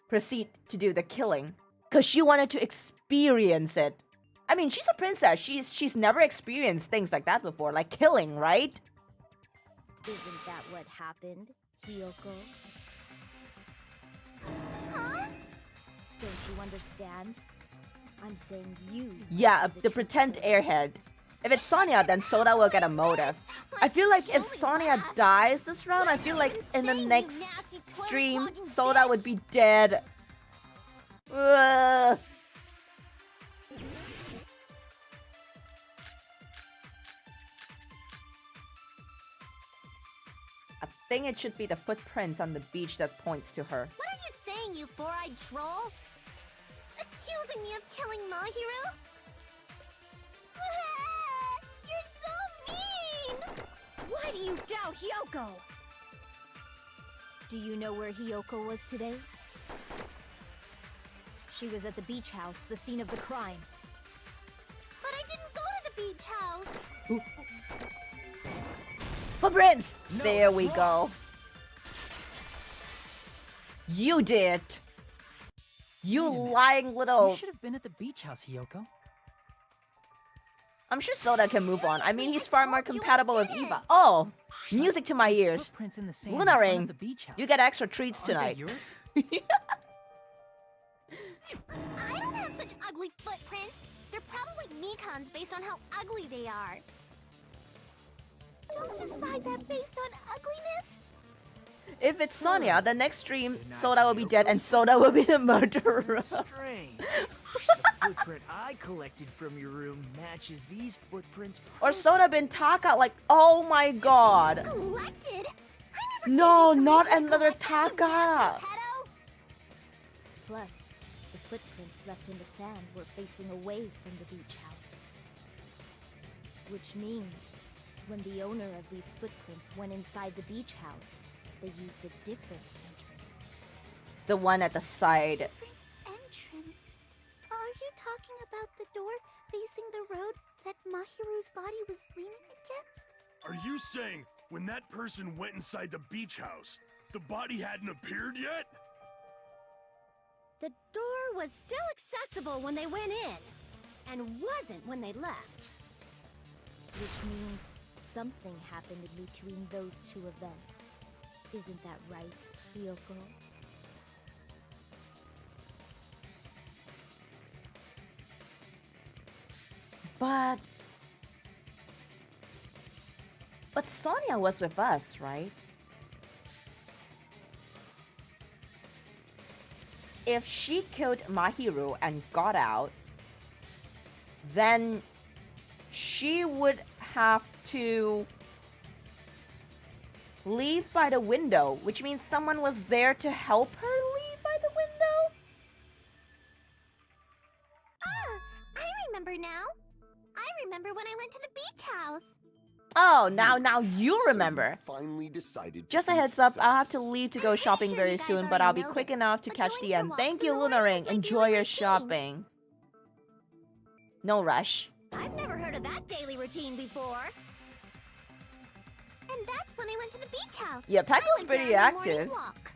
A: proceed to do the killing because she wanted to experience it. I mean, she's a princess. She's never experienced things like that before, like killing, right?
D: Isn't that what happened, Hiyoko?
B: Huh?
D: Don't you understand? I'm saying you.
A: Yeah,
D: are
A: the
D: true
A: pretend
D: killer.
A: airhead. If it's Sonia, then Soda will get a motive. I feel like if Sonia dies this round, I feel like in the next stream, Soda would be dead. Ugh. I think it should be the footprints on the beach that points to her.
B: What are you saying, you four-eyed troll? Accusing me of killing Mahiru? You're so mean!
D: Why do you doubt Hiyoko? Do you know where Hiyoko was today? She was at the beach house, the scene of the crime.
B: But I didn't go to the beach house!
A: Footprints!
J: No,
A: There
J: it's
A: we
J: wrong.
A: go. You did. You
E: Wait a minute.
A: lying little...
E: You should have been at the beach house, Hiyoko.
A: I'm sure Soda can move on. I mean, he's far more
B: told you I
A: compatible with
B: didn't.
A: Eva. Oh! Music to my
E: There's
A: ears.
E: footprints in the sand in
A: Luna
E: front of
A: Ring,
E: the beach house.
A: you get extra treats
E: Aren't they
A: tonight.
E: yours?
B: I don't have such ugly footprints! They're probably Mikan's based on how ugly they are. Don't decide that based on ugliness.
A: If it's Sonia, the next stream, Soda will be dead and Soda will be the murderer.
H: Strange. The footprint I collected from your room matches these footprints.
A: Or Soda bin Taka, like, oh my god.
B: Collected? I never
A: No,
B: gave you
A: not
B: permission to
A: another
B: collect them,
A: Taka.
B: Master Pedo.
D: Plus, the footprints left in the sand were facing away from the beach house. Which means, when the owner of these footprints went inside the beach house, they used a different entrance.
A: The one at the side.
B: Different entrance. Are you talking about the door facing the road that Mahiru's body was leaning against?
K: Are you saying when that person went inside the beach house, the body hadn't appeared yet?
D: The door was still accessible when they went in, and wasn't when they left. Which means something happened in between those two events. Isn't that right, Hiyoko?
A: But Sonia was with us, right? If she killed Mahiru and got out, then she would have to leave by the window, which means someone was there to help her leave by the window?
B: Ah, I remember now. I remember when I went to the beach house.
A: Oh, now you remember.
F: Finally decided.
A: Just a heads up, I'll have to leave to go shopping very soon, but I'll be quick enough to catch the end. Thank you, Luna Ring. Enjoy your shopping. No rush.
D: I've never heard of that daily routine before.
B: And that's when I went to the beach house.
A: Yeah,
B: I
A: Pekko's
B: went
A: pretty
B: there on a morning
A: active.
B: walk.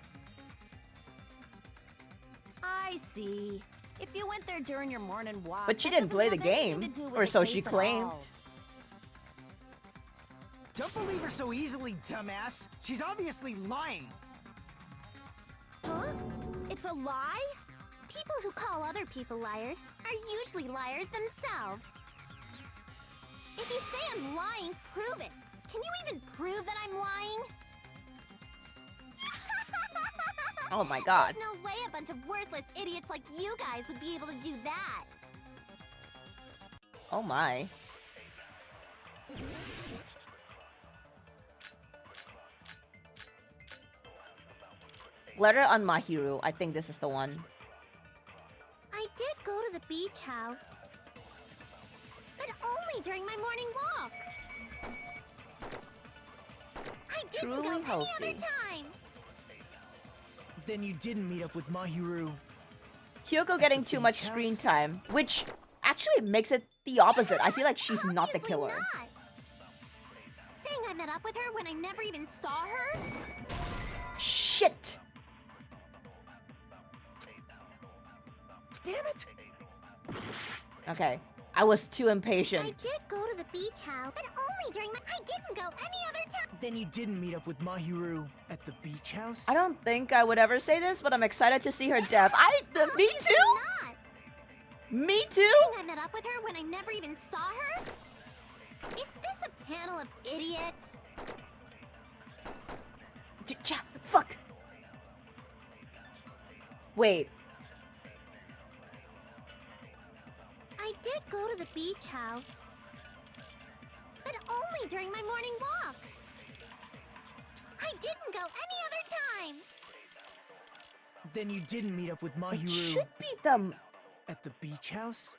G: I see.
D: If you went there during your morning walk,
A: But she
D: that
A: didn't
D: doesn't
A: play the
D: have anything
A: game,
D: to do with
A: or
D: the
A: so
D: case
A: she
D: at
A: claimed.
D: all.
J: Don't believe her so easily, dumbass. She's obviously lying.
D: Huh? It's a lie?
B: People who call other people liars are usually liars themselves. If you say I'm lying, prove it. Can you even prove that I'm lying?
A: Oh my god.
B: There's no way a bunch of worthless idiots like you guys would be able to do that.
A: Oh my. Letter on Mahiru. I think this is the one.
B: I did go to the beach house, but only during my morning walk. I didn't
A: Truly
B: go any
A: healthy.
B: other time.
H: Then you didn't meet up with Mahiru.
A: Hyoko getting too much screen time, which actually makes it the opposite. I feel like she's not the
B: Obviously
A: killer.
B: not. Saying I met up with her when I never even saw her?
A: Shit!
H: Damn it!
A: Okay, I was too impatient.
B: I did go to the beach house, but only during my... I didn't go any other time.
H: Then you didn't meet up with Mahiru at the beach house?
A: I don't think I would ever say this, but I'm excited to see her death. Me
B: Obviously
A: too?
B: not.
A: Me too?
B: Saying I met up with her when I never even saw her? Is this a panel of idiots?
A: Fuck. Wait.
B: I did go to the beach house, but only during my morning walk. I didn't go any other time.
H: Then you didn't meet up with
A: It
H: Mahiru
A: should be the...
H: at the beach house?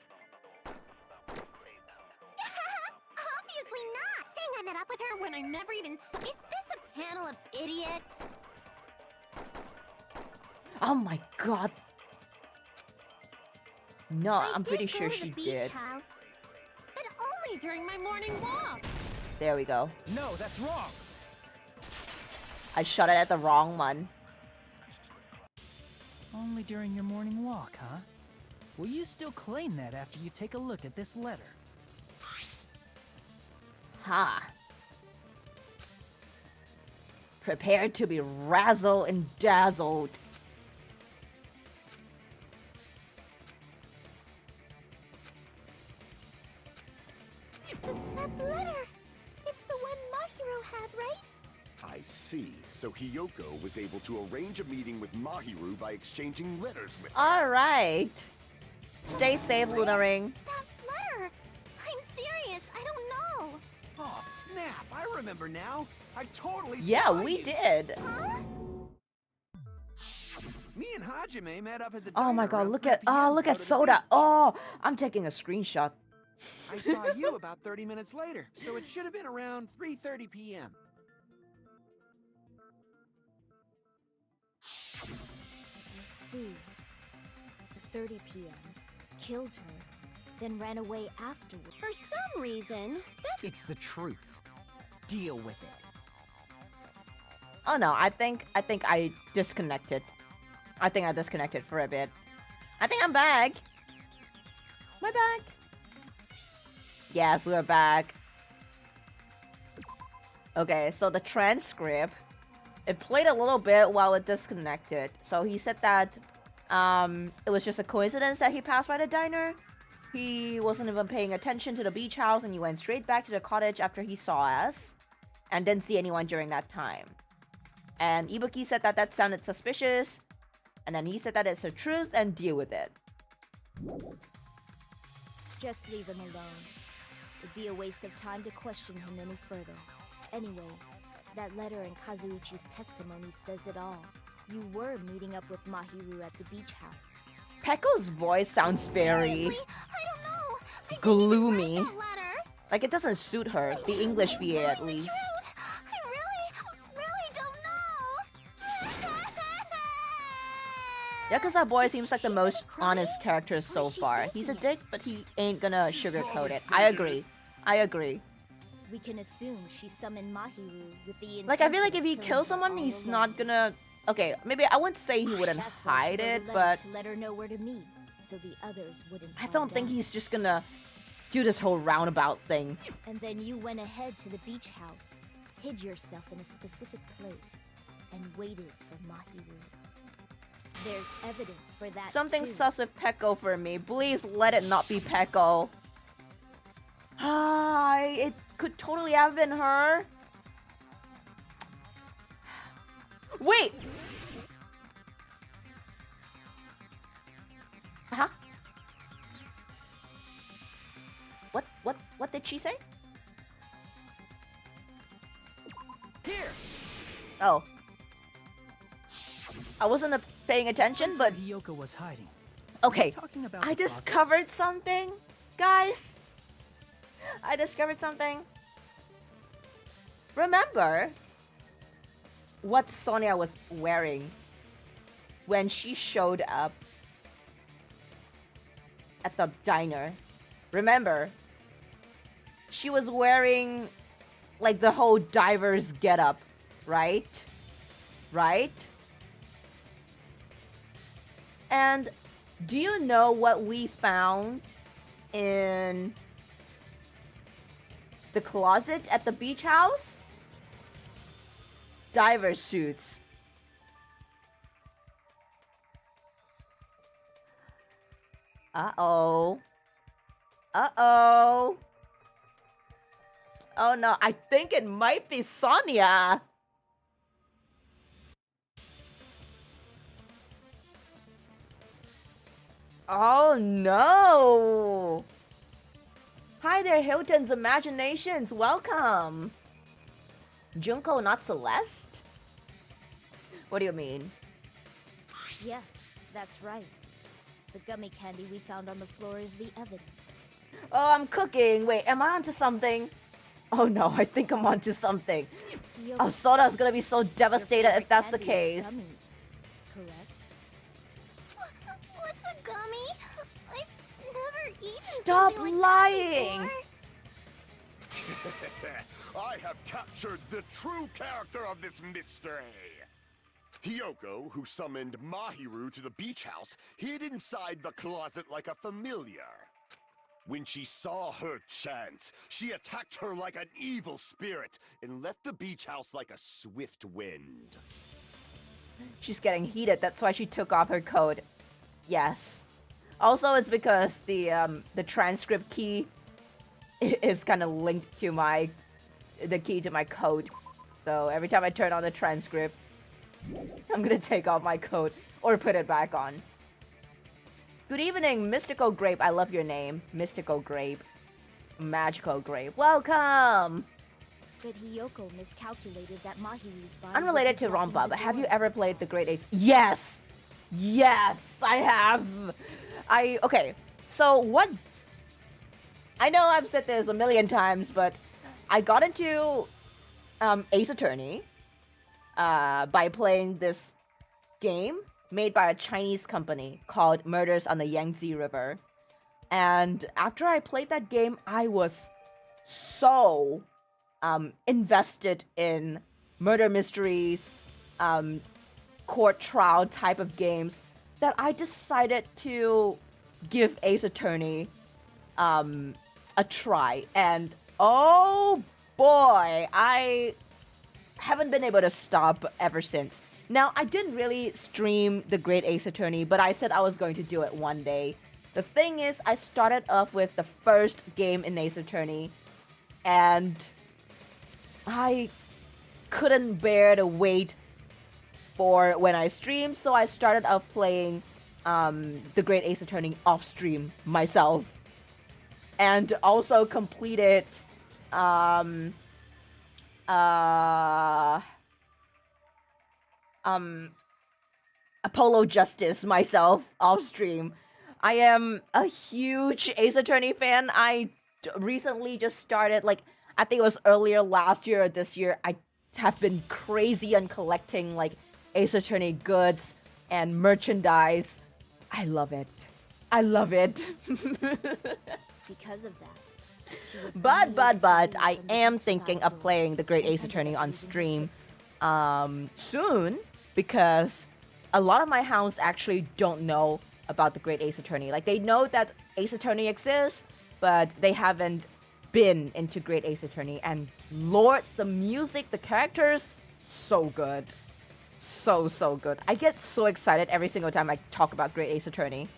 B: Obviously not. Saying I met up with her when I never even saw... Is this a panel of idiots?
A: Oh my god. No,
B: I
A: I'm
B: did
A: pretty
B: go
A: sure
B: to
A: she
B: the beach
A: did.
B: house, but only during my morning walk.
A: There we go.
H: No, that's wrong.
A: I shot it at the wrong one.
E: Only during your morning walk, huh? Will you still claim that after you take a look at this letter?
A: Ha. Prepare to be razzled and dazzled.
B: That letter! It's the one Mahiro had, right?
F: I see. So Hiyoko was able to arrange a meeting with Mahiru by exchanging letters with her.
A: Alright. Stay safe, Luna Ring.
B: That letter! I'm serious, I don't know.
I: Oh, snap! I remember now. I totally
A: Yeah,
I: saw
A: we
I: you.
A: did.
B: Huh?
I: Me and Hajime met up at the
A: Oh my
I: diner
A: god,
I: around
A: look
I: 3
A: at
I: p.m.
A: look
I: to go
A: at
I: to the
A: Soda.
I: beach.
A: Oh, I'm taking a screenshot.
I: I saw you about 30 minutes later, so it should have been around 3:30 p.m.
D: I see. So 30 p.m. Killed her, then ran away afterwards. For some reason, that...
J: It's the truth. Deal with it.
A: Oh no, I think I disconnected. I think I disconnected for a bit. I think I'm back. Am I back? Yes, we're back. Okay, so the transcript, it played a little bit while it disconnected. So he said that it was just a coincidence that he passed by the diner. He wasn't even paying attention to the beach house and he went straight back to the cottage after he saw us and didn't see anyone during that time. And Ibuki said that that sounded suspicious, and then he said that it's the truth and deal with it.
D: Just leave him alone. It'd be a waste of time to question him any further. Anyway, that letter in Kazuichi's testimony says it all. You were meeting up with Mahiru at the beach house.
A: Pekko's voice sounds very
B: Seriously? I don't know. I didn't even
A: gloomy.
B: write that letter.
A: Like it doesn't suit her, the English VA at least.
B: I really don't know.
A: Yakuza Boy seems like the most honest character so far. He's a dick, but he ain't gonna sugarcoat it. I agree. I agree.
D: We can assume she summoned Mahiru with the
A: Like, I feel
D: intention
A: like if
D: of
A: he
D: killing
A: kills
D: her
A: someone,
D: all
A: he's
D: alone.
A: not gonna... Okay, maybe I wouldn't say he wouldn't
D: That's why she
A: hide
D: wrote a
A: it,
D: letter
A: but...
D: to let her know where to meet, so the others wouldn't
A: I
D: fall
A: don't think
D: down.
A: he's just gonna do this whole roundabout thing.
D: And then you went ahead to the beach house, hid yourself in a specific place, and waited for Mahiru. There's evidence for that
A: Something
D: too.
A: sus with Peko for me. Please let it not be Peko. It could totally have been her. Wait! Huh? What did she say?
E: Here!
A: Oh. I wasn't paying attention,
E: That's
A: but...
E: where Hiyoko was hiding.
A: Okay,
E: Talking about
A: I
E: the closet.
A: discovered something, guys. I discovered something. Remember what Sonia was wearing when she showed up at the diner? Remember? She was wearing like the whole diver's getup, right? Right? And do you know what we found in the closet at the beach house? Diver suits. Uh-oh. Uh-oh. Oh no, I think it might be Sonia. Oh no! Hi there, Hilton's Imaginations. Welcome. Junko, not Celeste? What do you mean?
D: Yes, that's right. The gummy candy we found on the floor is the evidence.
A: Oh, I'm cooking. Wait, am I onto something? Oh no, I think I'm onto something. Oh, Soda's gonna be so devastated if that's the case.
D: Correct?
B: What's a gummy? I've never eaten
A: Stop
B: something like
A: lying!
B: that
F: I have captured the true character of this mystery. Hiyoko, who summoned Mahiru to the beach house, hid inside the closet like a familiar. When she saw her chance, she attacked her like an evil spirit and left the beach house like a swift wind.
A: She's getting heated, that's why she took off her coat. Yes. Also, it's because the transcript key is kind of linked to the key to my coat. So every time I turn on the transcript, I'm gonna take off my coat or put it back on. Good evening, Mystical Grape. I love your name. Mystical Grape. Magical Grape. Welcome!
D: But Hiyoko miscalculated that Mahiru's body...
A: Unrelated to Rompa, but have you ever played the Great Ace? Yes! Yes, I have! Okay, so what... I know I've said this a million times, but I got into Ace Attorney by playing this game made by a Chinese company called Murders on the Yangtze River. And after I played that game, I was so invested in murder mysteries, court trial type of games, that I decided to give Ace Attorney a try. And oh boy, I haven't been able to stop ever since. Now, I didn't really stream the Great Ace Attorney, but I said I was going to do it one day. The thing is, I started off with the first game in Ace Attorney, and I couldn't bear to wait for when I streamed, so I started off playing the Great Ace Attorney off-stream myself. And also completed Apollo Justice myself off stream. I am a huge Ace Attorney fan. I recently just started, like, I think it was earlier last year or this year. I have been crazy on collecting, like, Ace Attorney goods and merchandise. I love it. I love it.
D: Because of that.
A: But I am thinking of playing the Great Ace Attorney on stream soon, because a lot of my hounds actually don't know about the Great Ace Attorney. Like, they know that Ace Attorney exists, but they haven't been into Great Ace Attorney. And Lord, the music, the characters, so good. So, so good. I get so excited every single time I talk about Great Ace Attorney.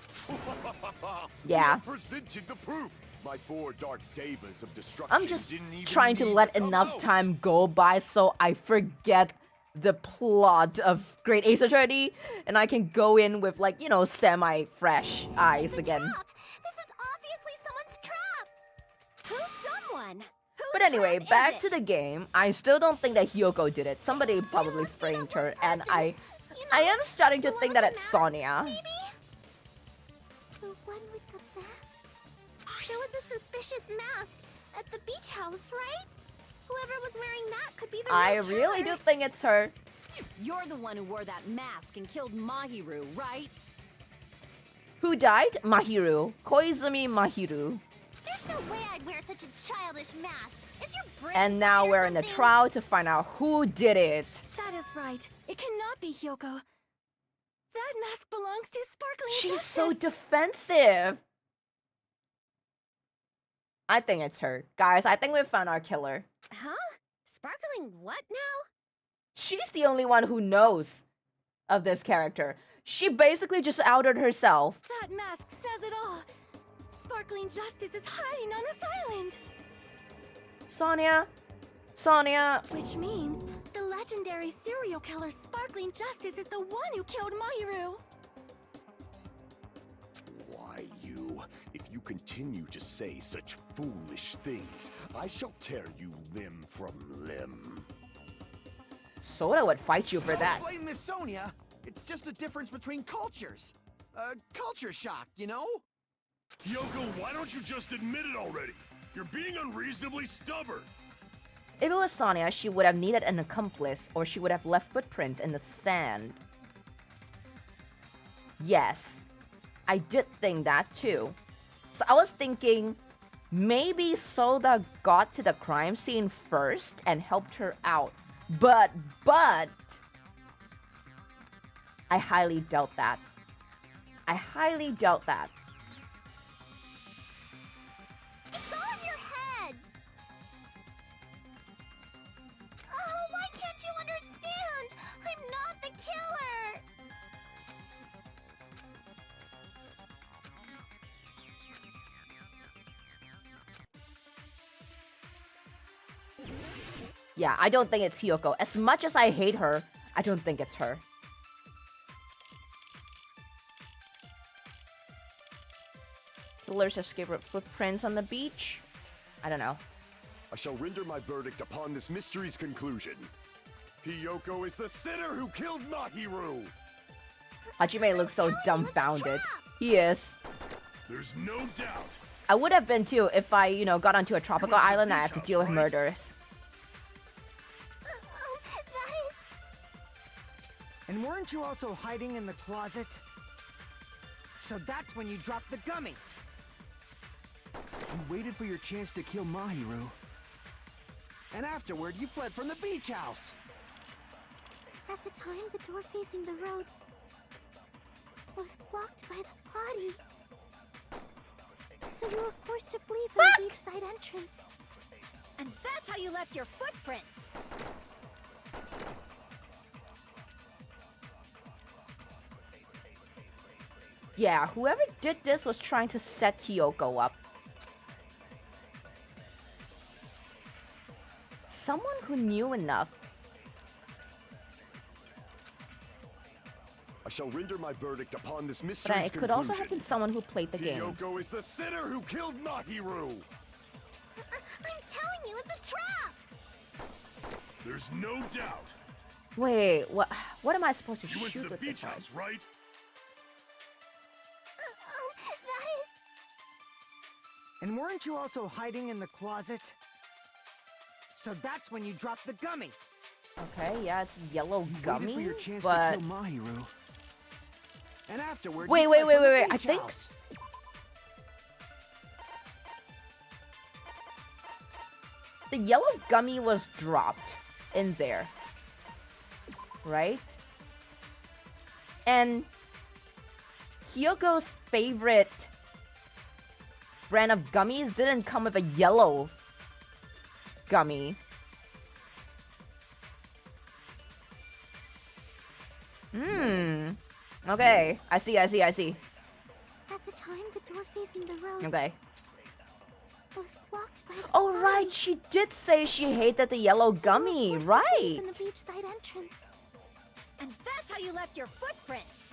A: Yeah.
F: Presented the proof. My 4 dark devas of destruction.
A: I'm just
F: didn't even
A: trying to
F: need
A: let
F: come
A: enough
F: out.
A: time go by so I forget the plot of Great Ace Attorney, and I can go in with, like, you know, semi-fresh eyes
B: It's a
A: again.
B: trap. This is obviously someone's trap.
D: Who's someone? Whose
A: But anyway,
D: trap
A: back
D: is
A: to
D: it?
A: the game. I still don't think that Hyoko did it. Somebody probably
B: must be that
A: framed
B: one
A: her, and
B: person.
A: I
B: You know,
A: am starting to
B: the
A: think
B: one
A: that
B: with
A: it's
B: the mask,
A: Sonia.
B: Maybe? The one with the mask? There was a suspicious mask at the beach house, right? Whoever was wearing that could be the
A: I
B: real
A: really
B: killer.
A: do think it's her.
G: You're the one who wore that mask and killed Mahiru, right?
A: Who died? Mahiru. Koizumi Mahiru.
B: There's no way I'd wear such a childish mask. Is your brain
A: And now
B: fried or
A: we're in the
B: something?
A: trial to find out who did it.
L: That is right. It cannot be Hyoko. That mask belongs to Sparkling
A: She's
L: Justice.
A: so defensive. I think it's her. Guys, I think we found our killer.
D: Huh? Sparkling what now?
A: She's the only one who knows of this character. She basically just outed herself.
L: That mask says it all. Sparkling Justice is hiding on this island.
A: Sonia.
L: Which means the legendary serial killer Sparkling Justice is the one who killed Mahiru.
F: Why, you? If you continue to say such foolish things, I shall tear you limb from limb.
A: Soda would fight you for that.
I: Don't blame Miss Sonia. It's just a difference between cultures. Culture shock, you know?
K: Yoko, why don't you just admit it already? You're being unreasonably stubborn.
A: If it was Sonia, she would have needed an accomplice, or she would have left footprints in the sand. Yes, I did think that too. So I was thinking maybe Soda got to the crime scene first and helped her out. But I highly doubt that. I highly doubt that.
B: It's all in your heads. Oh, why can't you understand? I'm not the killer.
A: Yeah, I don't think it's Hyoko. As much as I hate her, I don't think it's her. Killers escape with footprints on the beach? I don't know.
F: I shall render my verdict upon this mystery's conclusion. Hiyoko is the sinner who killed Mahiru!
A: Hajime looks so dumbfounded. He is.
K: There's no doubt.
A: I would have been too if I, you know, got onto a tropical
K: went to the
A: island and I
K: beach
A: had to
K: house,
A: deal with
K: right?
A: murderers.
B: That is...
J: And weren't you also hiding in the closet? So that's when you dropped the gummy.
I: You waited for your chance to kill Mahiru. And afterward, you fled from the beach house.
B: At the time, the door facing the road was blocked by the body. So you were forced to flee from the beachside entrance.
D: And that's how you left your footprints.
A: Yeah, whoever did this was trying to set Kyoko up. Someone who knew enough.
F: I shall render my verdict upon this
A: But
F: mystery's
A: it could also have
F: conclusion.
A: been someone who played the game.
F: Hiyoko is the sinner who killed Mahiru!
B: I'm telling you, it's a trap!
K: There's no doubt.
A: Wait, what am I supposed to
K: You went to
A: shoot
K: the
A: with
K: beach
A: this one?
K: house, right?
B: That is...
J: And weren't you also hiding in the closet? So that's when you dropped the gummy.
A: Okay, yeah, it's yellow
I: You waited
A: gummy,
I: for your chance
A: but
I: to kill Mahiru. And afterward,
A: Wait,
I: you
A: wait,
I: fled
A: wait,
I: from the
A: wait, I
I: beach
A: think-
I: house.
A: the yellow gummy was dropped in there, right? And Hyoko's favorite brand of gummies didn't come with a yellow gummy. Okay. I see.
B: At the time, the door facing the road
A: Okay.
B: was blocked by the
A: Oh,
B: vine.
A: right. She did say she hated the yellow gummy.
B: Someone forced her
A: Right.
B: From the beachside entrance.
D: And that's how you left your footprints.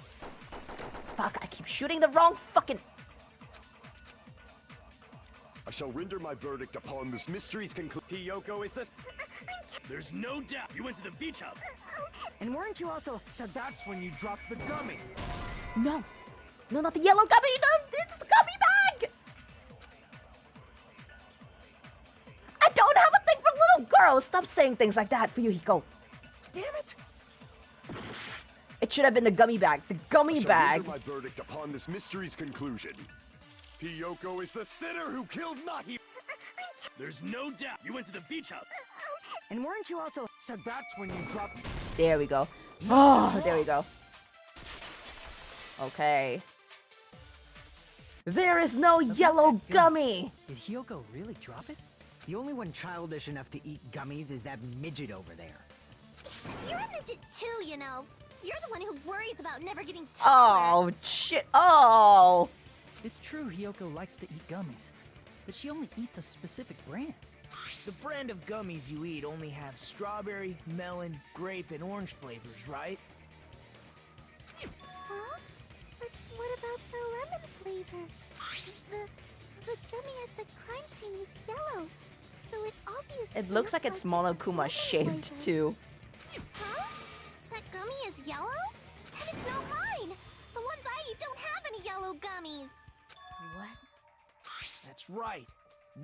A: Fuck, I keep shooting the wrong fucking...
F: I shall render my verdict upon this mystery's conclusion. Hiyoko is the...
K: There's no doubt you went to the beach house.
J: And weren't you also... So that's when you dropped the gummy.
A: No. No, not the yellow gummy. No, it's the gummy bag. I don't have a thing for little girls. Stop saying things like that, Fuyuhiko.
J: Damn it!
A: It should have been the gummy bag. The gummy
F: I shall
A: bag.
F: render my verdict upon this mystery's conclusion. Hiyoko is the sinner who killed Mahi.
K: There's no doubt you went to the beach house.
J: And weren't you also... So that's when you dropped...
A: There we go. Oh, there we go. Okay. There is no yellow gummy.
E: Did Hiyoko really drop it?
H: The only one childish enough to eat gummies is that midget over there.
B: You're a midget too, you know. You're the one who worries about never getting taller.
A: Oh, shit. Oh.
E: It's true Hiyoko likes to eat gummies, but she only eats a specific brand.
H: The brand of gummies you eat only have strawberry, melon, grape, and orange flavors, right?
B: Huh? But what about the lemon flavor? The gummy at the crime scene was yellow, so it obviously
A: It looks like it's
B: it was
A: Monokuma
B: lemon
A: shaped
B: flavor.
A: too.
B: Huh? That gummy is yellow? And it's not mine! The ones I eat don't have any yellow gummies!
H: What? That's right.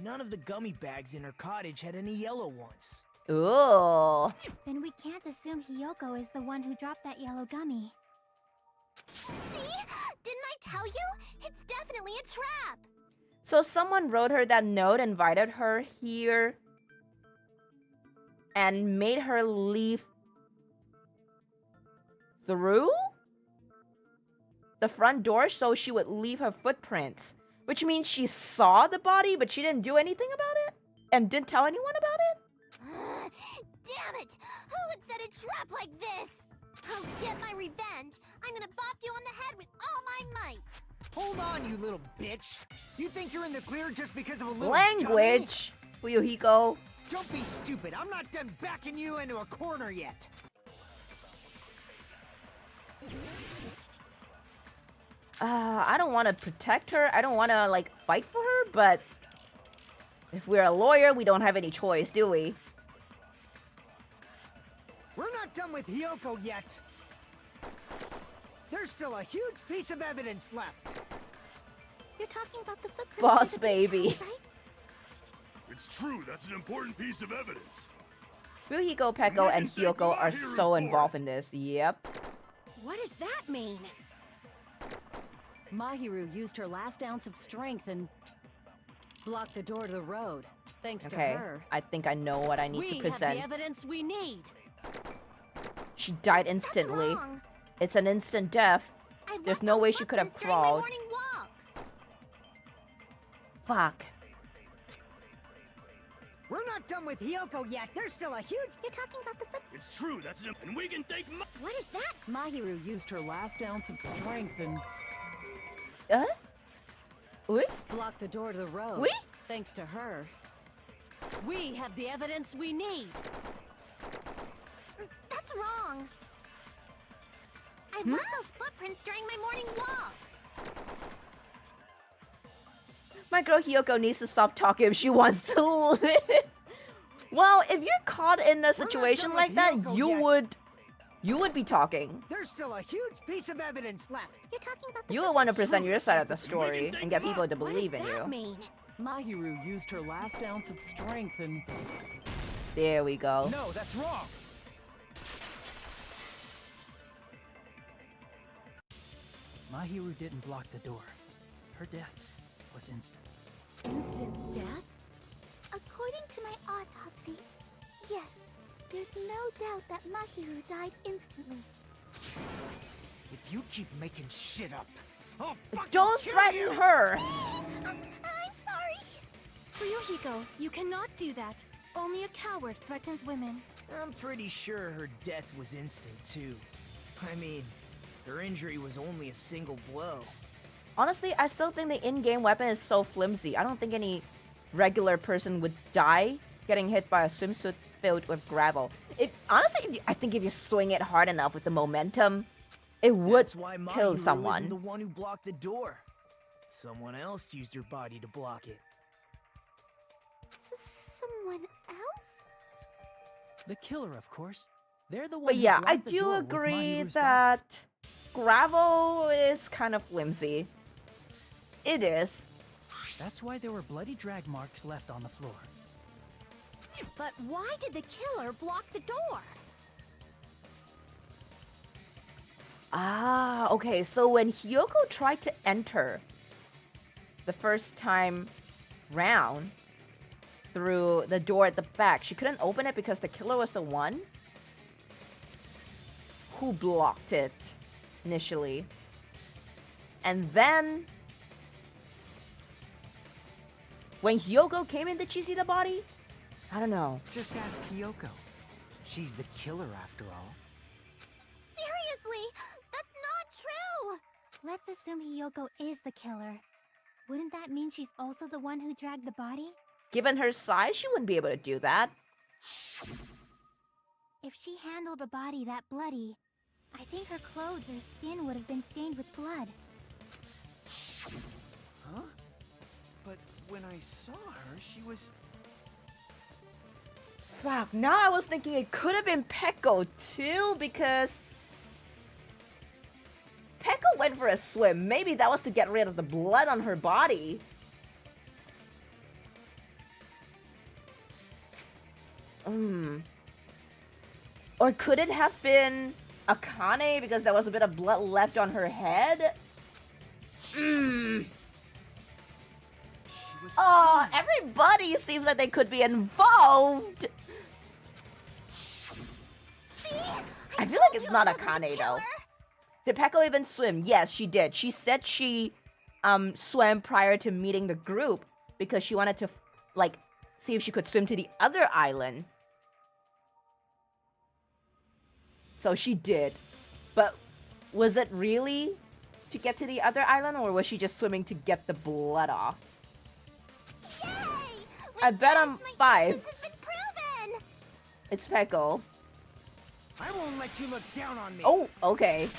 H: None of the gummy bags in her cottage had any yellow ones.
A: Ooh.
B: Then we can't assume Hiyoko is the one who dropped that yellow gummy. See? Didn't I tell you? It's definitely a trap!
A: So someone wrote her that note, invited her here, and made her leave through the front door so she would leave her footprints. Which means she saw the body, but she didn't do anything about it? And didn't tell anyone about it?
B: Damn it! Who would set a trap like this? I'll get my revenge. I'm gonna bop you on the head with all my might.
J: Hold on, you little bitch. You think you're in the clear just because of a little
A: Language! Fuyuhiko.
J: dummy? Don't be stupid. I'm not done backing you into a corner yet.
A: I don't want to protect her. I don't want to, like, fight for her, but if we're a lawyer, we don't have any choice, do we?
J: We're not done with Hiyoko yet. There's still a huge piece of evidence left.
B: You're talking about the footprints
A: Boss
B: near the beach
A: baby.
B: house, right?
K: It's true, that's an important piece of evidence.
A: Fuyuhiko, Peko, and Hiyoko are so involved in this. Yep.
D: What does that mean? Mahiru used her last ounce of strength and blocked the door to the road. Thanks to
A: Okay.
D: her,
A: I think I know what I need
D: we
A: to
D: have the
A: present.
D: evidence we need.
A: She died
B: That's
A: instantly.
B: wrong.
A: It's an instant death.
B: I
A: There's
B: left
A: no
B: those
A: way she could have
B: footprints during my
A: crawled.
B: morning walk.
A: Fuck.
J: We're not done with Hiyoko yet. There's still a huge...
B: You're talking about the
K: It's true, that's an... And we can thank
D: What is that? Mahiru used her last ounce of strength and
A: Oui?
D: blocked the door to the road.
A: Oui?
D: Thanks to her, we have the evidence we need.
B: That's wrong. I left those footprints during my morning walk.
A: My girl Hiyoko needs to stop talking if she wants to live. Well, if you're caught in a situation
J: done
A: like
J: with
A: that,
J: Hiyoko
A: you would be talking.
J: There's still a huge piece of evidence left.
B: You're talking about the
A: You would want to
B: footprints-
A: present your side of the
K: We can
A: story
K: thank
A: and get
K: God.
A: people to
D: What
A: believe
D: does
A: in
D: that
A: you.
D: mean? Mahiru used her last ounce of strength and
A: There we go.
J: No, that's wrong.
E: Mahiru didn't block the door. Her death was instant.
B: Instant death? According to my autopsy, yes, there's no doubt that Mahiru died instantly.
J: If you keep making shit up, I'll fucking
A: Don't
J: kill
A: threaten
J: you!
A: her!
L: I'm sorry. Ryuhiko, you cannot do that. Only a coward threatens women.
H: I'm pretty sure her death was instant, too. I mean, her injury was only a single blow.
A: Honestly, I still think the in-game weapon is so flimsy. I don't think any regular person would die getting hit by a swimsuit filled with gravel. Honestly, I think if you swing it hard enough with the momentum, it would
H: That's why
A: kill
H: Mahiru
A: someone.
H: isn't the one who blocked the door. Someone else used her body to block it.
L: Someone else?
E: The killer, of course. They're the one
A: But
E: who
A: yeah, I
E: blocked the
A: do
E: door with
A: agree
E: Mahiru's body.
A: that gravel is kind of flimsy. It is.
E: That's why there were bloody drag marks left on the floor.
D: But why did the killer block the door?
A: Ah, okay. So when Hiyoko tried to enter the first time round through the door at the back, she couldn't open it because the killer was the one who blocked it initially. And then when Hiyoko came in, did she see the body? I don't know.
H: Just ask Hiyoko. She's the killer after all.
B: Seriously, that's not true! Let's assume Hiyoko is the killer. Wouldn't that mean she's also the one who dragged the body?
A: Given her size, she wouldn't be able to do that.
B: If she handled a body that bloody, I think her clothes or skin would have been stained with blood.
I: Huh? But when I saw her, she was...
A: Fuck, now I was thinking it could have been Peko too, because Peko went for a swim. Maybe that was to get rid of the blood on her body. Or could it have been Akane because there was a bit of blood left on her head? Oh, everybody seems like they could be involved. I feel like it's not Akane though. Did Peko even swim? Yes, she did. She said she swam prior to meeting the group because she wanted to like see if she could swim to the other island. So she did. But was it really to get to the other island, or was she just swimming to get the blood off?
B: Yay!
A: I bet I'm 5.
B: This has been proven!
A: It's Peko.
J: I won't let you look down on me.
A: Oh, okay.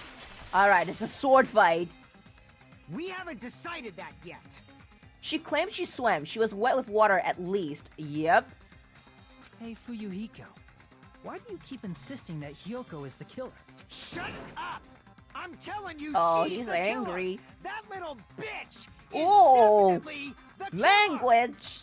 A: Alright, it's a sword fight.
J: We haven't decided that yet.
A: She claims she swam. She was wet with water at least. Yep.
E: Hey, Fuyuhiko. Why do you keep insisting that Hiyoko is the killer?
J: Shut up! I'm telling you,
A: Oh,
J: she's
A: he's
J: the
A: angry.
J: killer. That little bitch is
A: Oh,
J: definitely the killer.
A: language.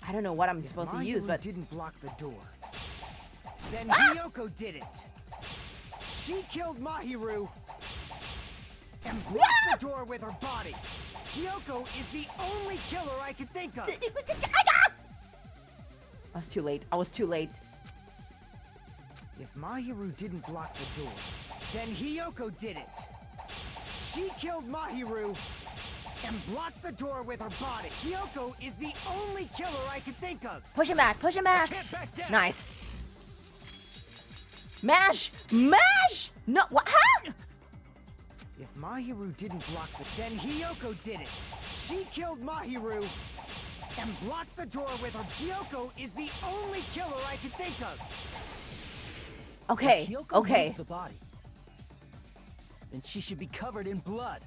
A: I don't know what I'm supposed to use, but
H: didn't block the door.
J: Then Hiyoko did it. She killed Mahiru and blocked the door with her body. Hiyoko is the only killer I can think of.
A: I was too late. I was too late.
H: If Mahiru didn't block the door,
J: Then Hiyoko did it. She killed Mahiru and blocked the door with her body. Hiyoko is the only killer I can think of.
A: Push him back. Push him back.
J: Can't back down.
A: Nice. Mash! Mash! No, what? Huh?
H: if Mahiru didn't block the
J: Then Hiyoko did it. She killed Mahiru and blocked the door with her. Hiyoko is the only killer I can think of.
A: Okay,
E: If Hiyoko
A: okay.
E: moved the body, then she should be covered in blood.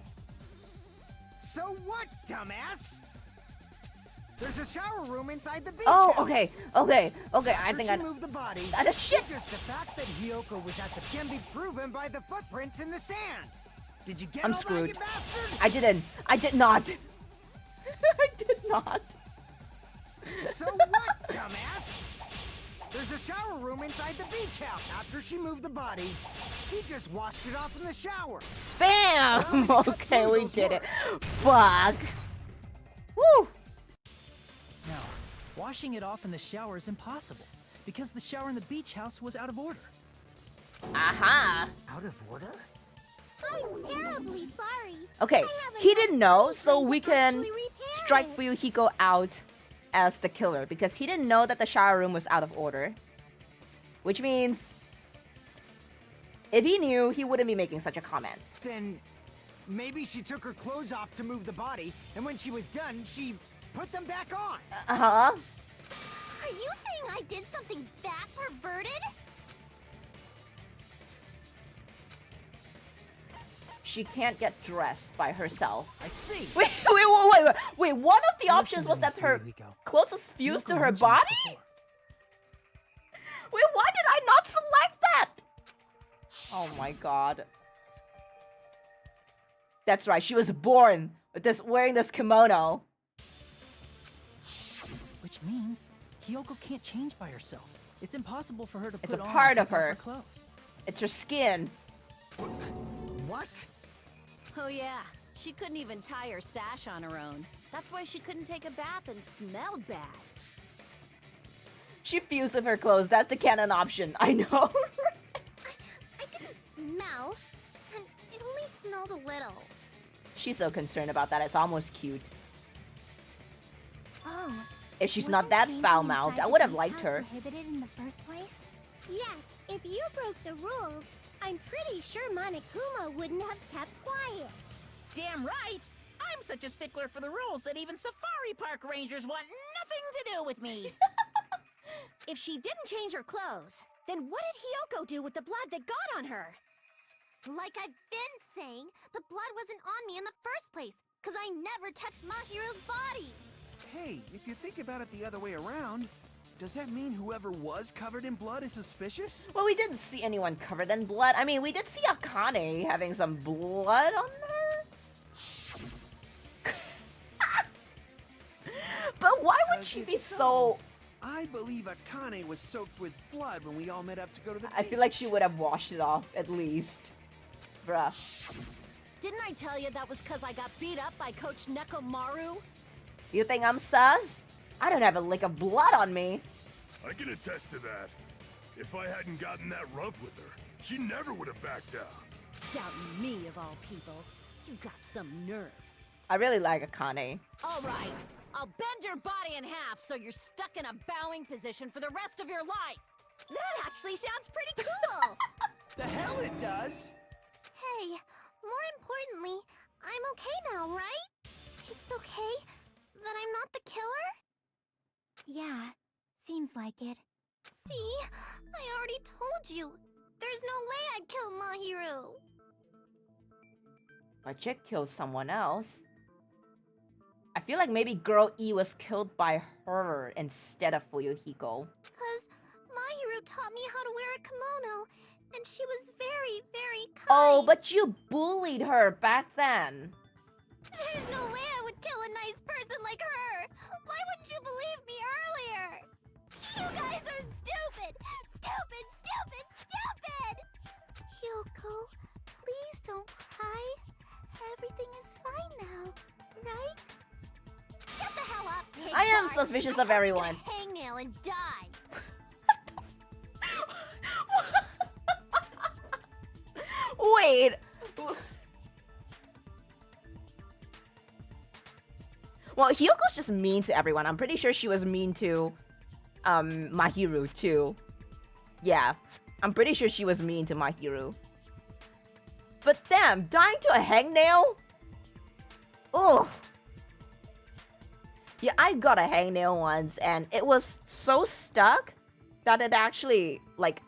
J: So what, dumbass? There's a shower room inside the beach
A: Oh,
J: house.
A: okay, okay, okay. I
J: After
A: think
J: she
A: I
J: moved the body.
A: shit.
J: Just the fact that Hiyoko was at the can be proven by the footprints in the sand. Did you get
A: I'm
J: all
A: screwed.
J: that, you bastard?
A: I didn't. I did not. I did not.
J: So what, dumbass? There's a shower room inside the beach house. After she moved the body, she just washed it off in the shower.
A: Bam!
J: Well, we cut
A: Okay,
J: through
A: we
J: those
A: did it.
J: marks.
A: Fuck. Woo!
E: Now, washing it off in the shower is impossible, because the shower in the beach house was out of order.
A: Aha!
H: Out of order?
B: I'm terribly sorry.
A: Okay,
B: I haven't
A: he
B: had
A: didn't know,
B: time
A: so
B: to
A: we can
B: actually repair
A: strike
B: it.
A: Fuyuhiko out as the killer, because he didn't know that the shower room was out of order. Which means, if he knew, he wouldn't be making such a comment.
J: Then maybe she took her clothes off to move the body, and when she was done, she put them back on.
A: Uh-huh.
B: Are you saying I did something that perverted?
A: She can't get dressed by herself.
J: I see.
A: Wait, one of the options was that her clothes was fused to her body? Wait, why did I not select that? Oh my god. That's right, she was born with this wearing this kimono.
E: Which means Hiyoko can't change by herself. It's impossible for her to
A: It's
E: put
A: a
E: on
A: part
E: and
A: of
E: take off
A: her.
E: her clothes.
A: It's her skin.
H: What?
D: Oh yeah, she couldn't even tie her sash on her own. That's why she couldn't take a bath and smelled bad.
A: She fused with her clothes. That's the canon option. I know.
B: I didn't smell, and it only smelled a little.
A: She's so concerned about that. It's almost cute.
B: Oh.
A: If she's
B: Wasn't
A: not that
B: changing
A: foul-mouthed,
B: inside
A: I
B: the
A: would have
B: beach
A: liked
B: house
A: her.
B: prohibited in the first place? Yes, if you broke the rules, I'm pretty sure Monokuma wouldn't have kept quiet.
G: Damn right! I'm such a stickler for the rules that even safari park rangers want nothing to do with me.
D: If she didn't change her clothes, then what did Hiyoko do with the blood that got on her?
B: Like I've been saying, the blood wasn't on me in the first place, because I never touched Mahiro's body.
I: Hey, if you think about it the other way around, does that mean whoever was covered in blood is suspicious?
A: Well, we didn't see anyone covered in blood. I mean, we did see Akane having some blood on her. But why would she be so...
I: I believe Akane was soaked with blood when we all met up to go to the
A: I feel like she would have washed it off, at least. Bruh.
D: Didn't I tell you that was because I got beat up by Coach Nekomaru?
A: You think I'm sus? I don't have a lick of blood on me.
K: I can attest to that. If I hadn't gotten that rough with her, she never would have backed down.
D: Doubting me, of all people. You got some nerve.
A: I really like Akane.
D: All right, I'll bend your body in half so you're stuck in a bowing position for the rest of your life. That actually sounds pretty cool.
I: The hell it does!
B: Hey, more importantly, I'm okay now, right? It's okay that I'm not the killer? Yeah, seems like it. See? I already told you. There's no way I'd kill Mahiru.
A: A chick killed someone else. I feel like maybe Girl E was killed by her instead of Fuyuhiko.
B: Because Mahiru taught me how to wear a kimono, and she was very, very kind.
A: Oh, but you bullied her back then.
B: There's no way I would kill a nice person like her. Why wouldn't you believe me earlier? You guys are stupid! Stupid, stupid, stupid! Hyoko, please don't cry. Everything is fine now, right? Shut the hell up, pig
A: I am
B: fart.
A: suspicious
B: I'm
A: of everyone.
B: gonna hangnail and die.
A: Wait. Well, Hyoko's just mean to everyone. I'm pretty sure she was mean to Mahiru too. Yeah, I'm pretty sure she was mean to Mahiru. But damn, dying to a hangnail? Ugh. Yeah, I got a hangnail once, and it was so stuck that it actually, like,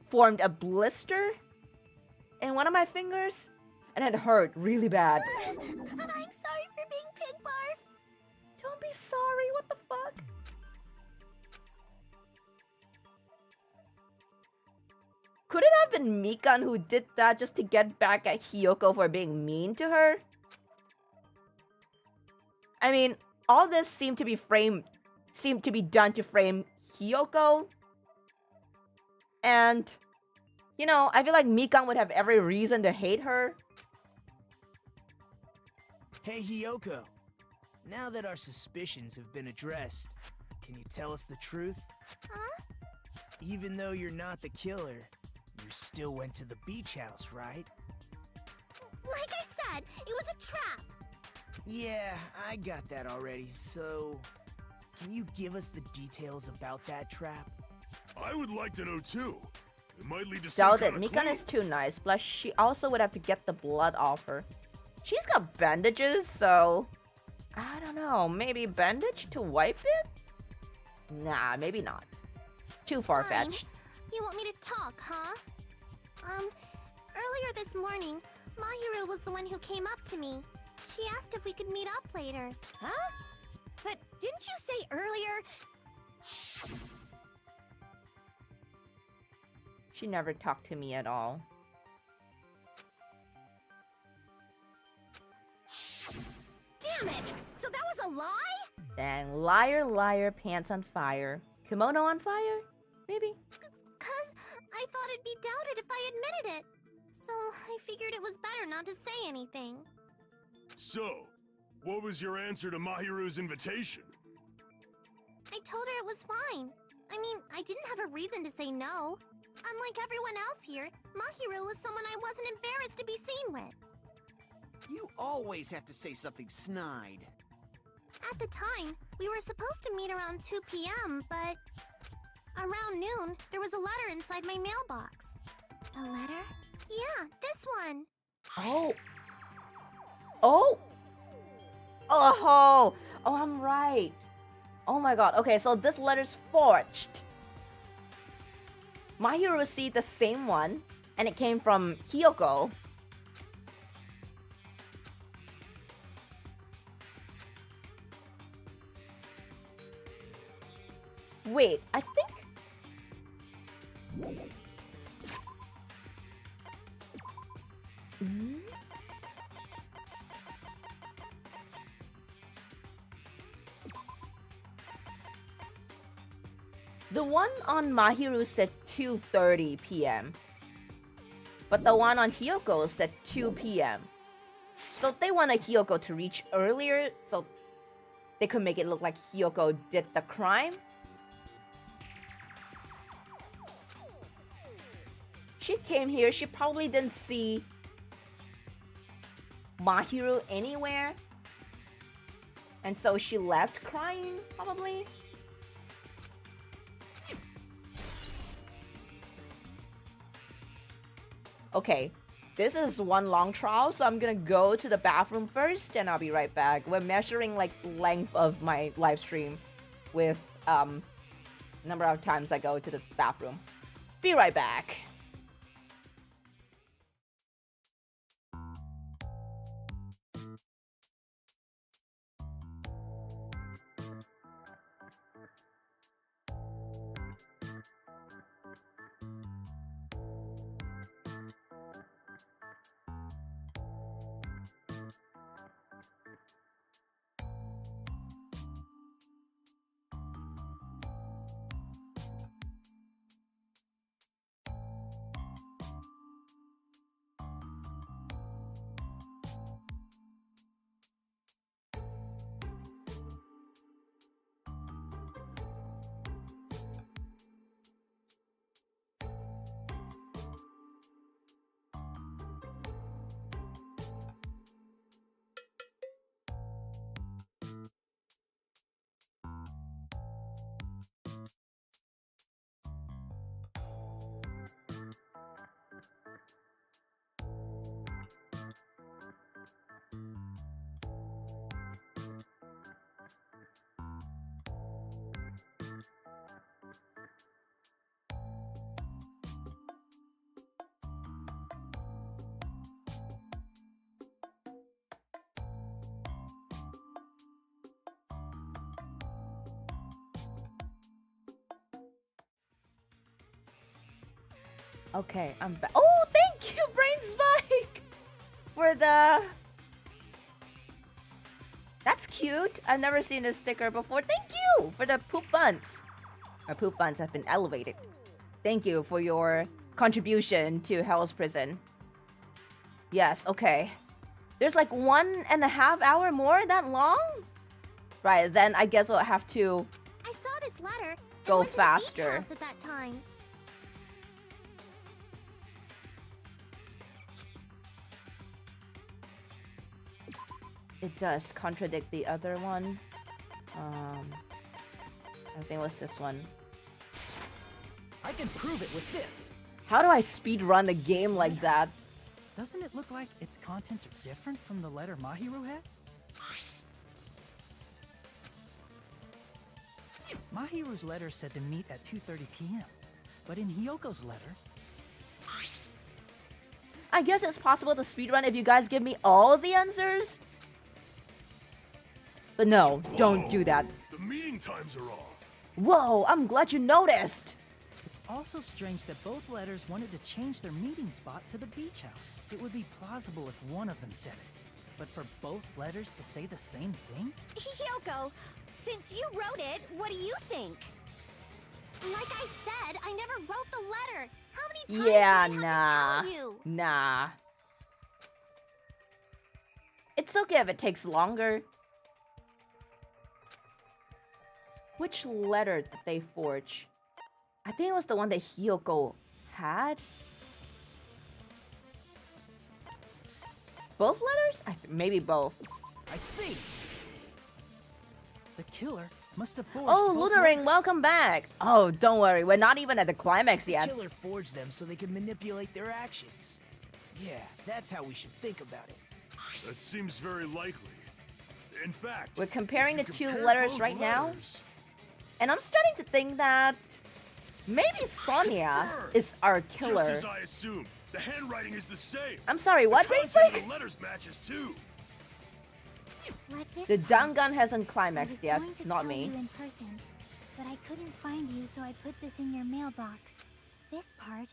A: formed a blister in one of my fingers, and it hurt really bad.
B: I'm sorry for being pig barf.
A: Don't be sorry, what the fuck? Could it have been Mikan who did that just to get back at Hiyoko for being mean to her? I mean, all this seemed to be done to frame Hiyoko. And, you know, I feel like Mikan would have every reason to hate her.
H: Hey, Hiyoko. Now that our suspicions have been addressed, can you tell us the truth?
B: Huh?
H: Even though you're not the killer, you still went to the beach house, right?
B: Like I said, it was a trap.
H: Yeah, I got that already, so... Can you give us the details about that trap?
K: I would like to know too. It might lead to some
A: Doubt it.
K: kind of
A: Mikan
K: clue.
A: is too nice. Plus, she also would have to get the blood off her. She's got bandages, so... I don't know. Maybe bandage to wipe it? Nah, maybe not. Too far-fetched.
B: You want me to talk, huh? Earlier this morning, Mahiru was the one who came up to me. She asked if we could meet up later.
D: Huh? But didn't you say earlier?
A: She never talked to me at all.
D: Damn it! So that was a lie?
A: Dang, liar, liar, pants on fire. Kimono on fire? Maybe?
B: Cause I thought it'd be doubted if I admitted it. So I figured it was better not to say anything.
K: So, what was your answer to Mahiru's invitation?
B: I told her it was fine. I mean, I didn't have a reason to say no. Unlike everyone else here, Mahiru was someone I wasn't embarrassed to be seen with.
I: You always have to say something snide.
B: At the time, we were supposed to meet around 2 p.m., but... Around noon, there was a letter inside my mailbox. A letter? Yeah, this one.
A: Oh. Oh. Oh. Oh, I'm right. Oh my god. Okay, so this letter's forged. Mahiru received the same one, and it came from Hiyoko. Wait, I think... Hmm? The one on Mahiru said 2:30 p.m. But the one on Hiyoko said 2 p.m. So they wanted Hiyoko to reach earlier so they could make it look like Hiyoko did the crime. She came here, she probably didn't see Mahiru anywhere. And so she left crying, probably. Okay, this is one long trial, so I'm gonna go to the bathroom first and I'll be right back. We're measuring like length of my live stream with number of times I go to the bathroom. Be right back. Okay, I'm back. Oh, thank you, Brain Spike, for the... That's cute. I've never seen a sticker before. Thank you for the poop buns. Our poop buns have been elevated. Thank you for your contribution to Hell's Prison. Yes, okay. There's like 1.5 hours more that long? Right, then I guess we'll have to
B: I saw this letter.
A: Go
B: and went
A: faster.
B: To the beach house at that time.
A: It does contradict the other one. I think it was this one.
E: I can prove it with this.
A: How do I speedrun a game like that?
E: Doesn't it look like its contents are different from the letter Mahiru had? Mahiru's letter said to meet at 2:30 p.m. But in Hyoko's letter...
A: I guess it's possible to speedrun if you guys give me all the answers? But no, don't do that.
K: The meeting times are off.
A: Whoa, I'm glad you noticed!
E: It's also strange that both letters wanted to change their meeting spot to the beach house. It would be plausible if one of them said it. But for both letters to say the same thing?
D: Hyoko, since you wrote it, what do you think?
B: Like I said, I never wrote the letter. How many times
A: Yeah,
B: do I
A: nah.
B: have to tell you?
A: Nah. It's okay if it takes longer. Which letter did they forge? I think it was the one that Hyoko had. Both letters? Maybe both.
E: I see! The killer must have forged
A: Oh,
E: both
A: Lunaring,
E: letters.
A: welcome back! Oh, don't worry, we're not even at the climax
H: The
A: yet.
H: killer forged them so they could manipulate their actions. Yeah, that's how we should think about it.
K: That seems very likely. In fact,
A: We're comparing
K: if
A: the
K: you
A: two
K: compare
A: letters
K: both
A: right now.
K: letters-
A: And I'm starting to think that maybe Sonia is our
K: Just
A: killer.
K: as I assumed, the handwriting is the same.
A: I'm sorry, what,
K: The
A: Rain
K: content of
A: Freak?
K: the letters matches too.
B: Like this
A: The
B: part.
A: Dangan hasn't
B: I was
A: climaxed yet,
B: going to
A: not
B: tell
A: me.
B: you in person, but I couldn't find you, so I put this in your mailbox. This part,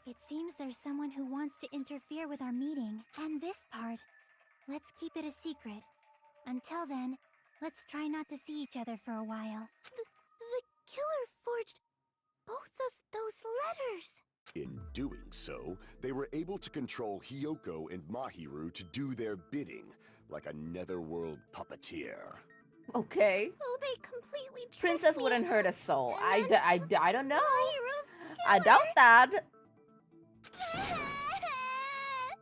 B: it seems there's someone who wants to interfere with our meeting. And this part, let's keep it a secret. Until then, let's try not to see each other for a while. The killer forged both of those letters.
F: In doing so, they were able to control Hyoko and Mahiru to do their bidding, like a netherworld puppeteer.
A: Okay.
B: So they completely tricked
A: Princess
B: me.
A: wouldn't hurt a soul.
B: And then
A: I don't know.
B: Mahiru's
A: I doubt that.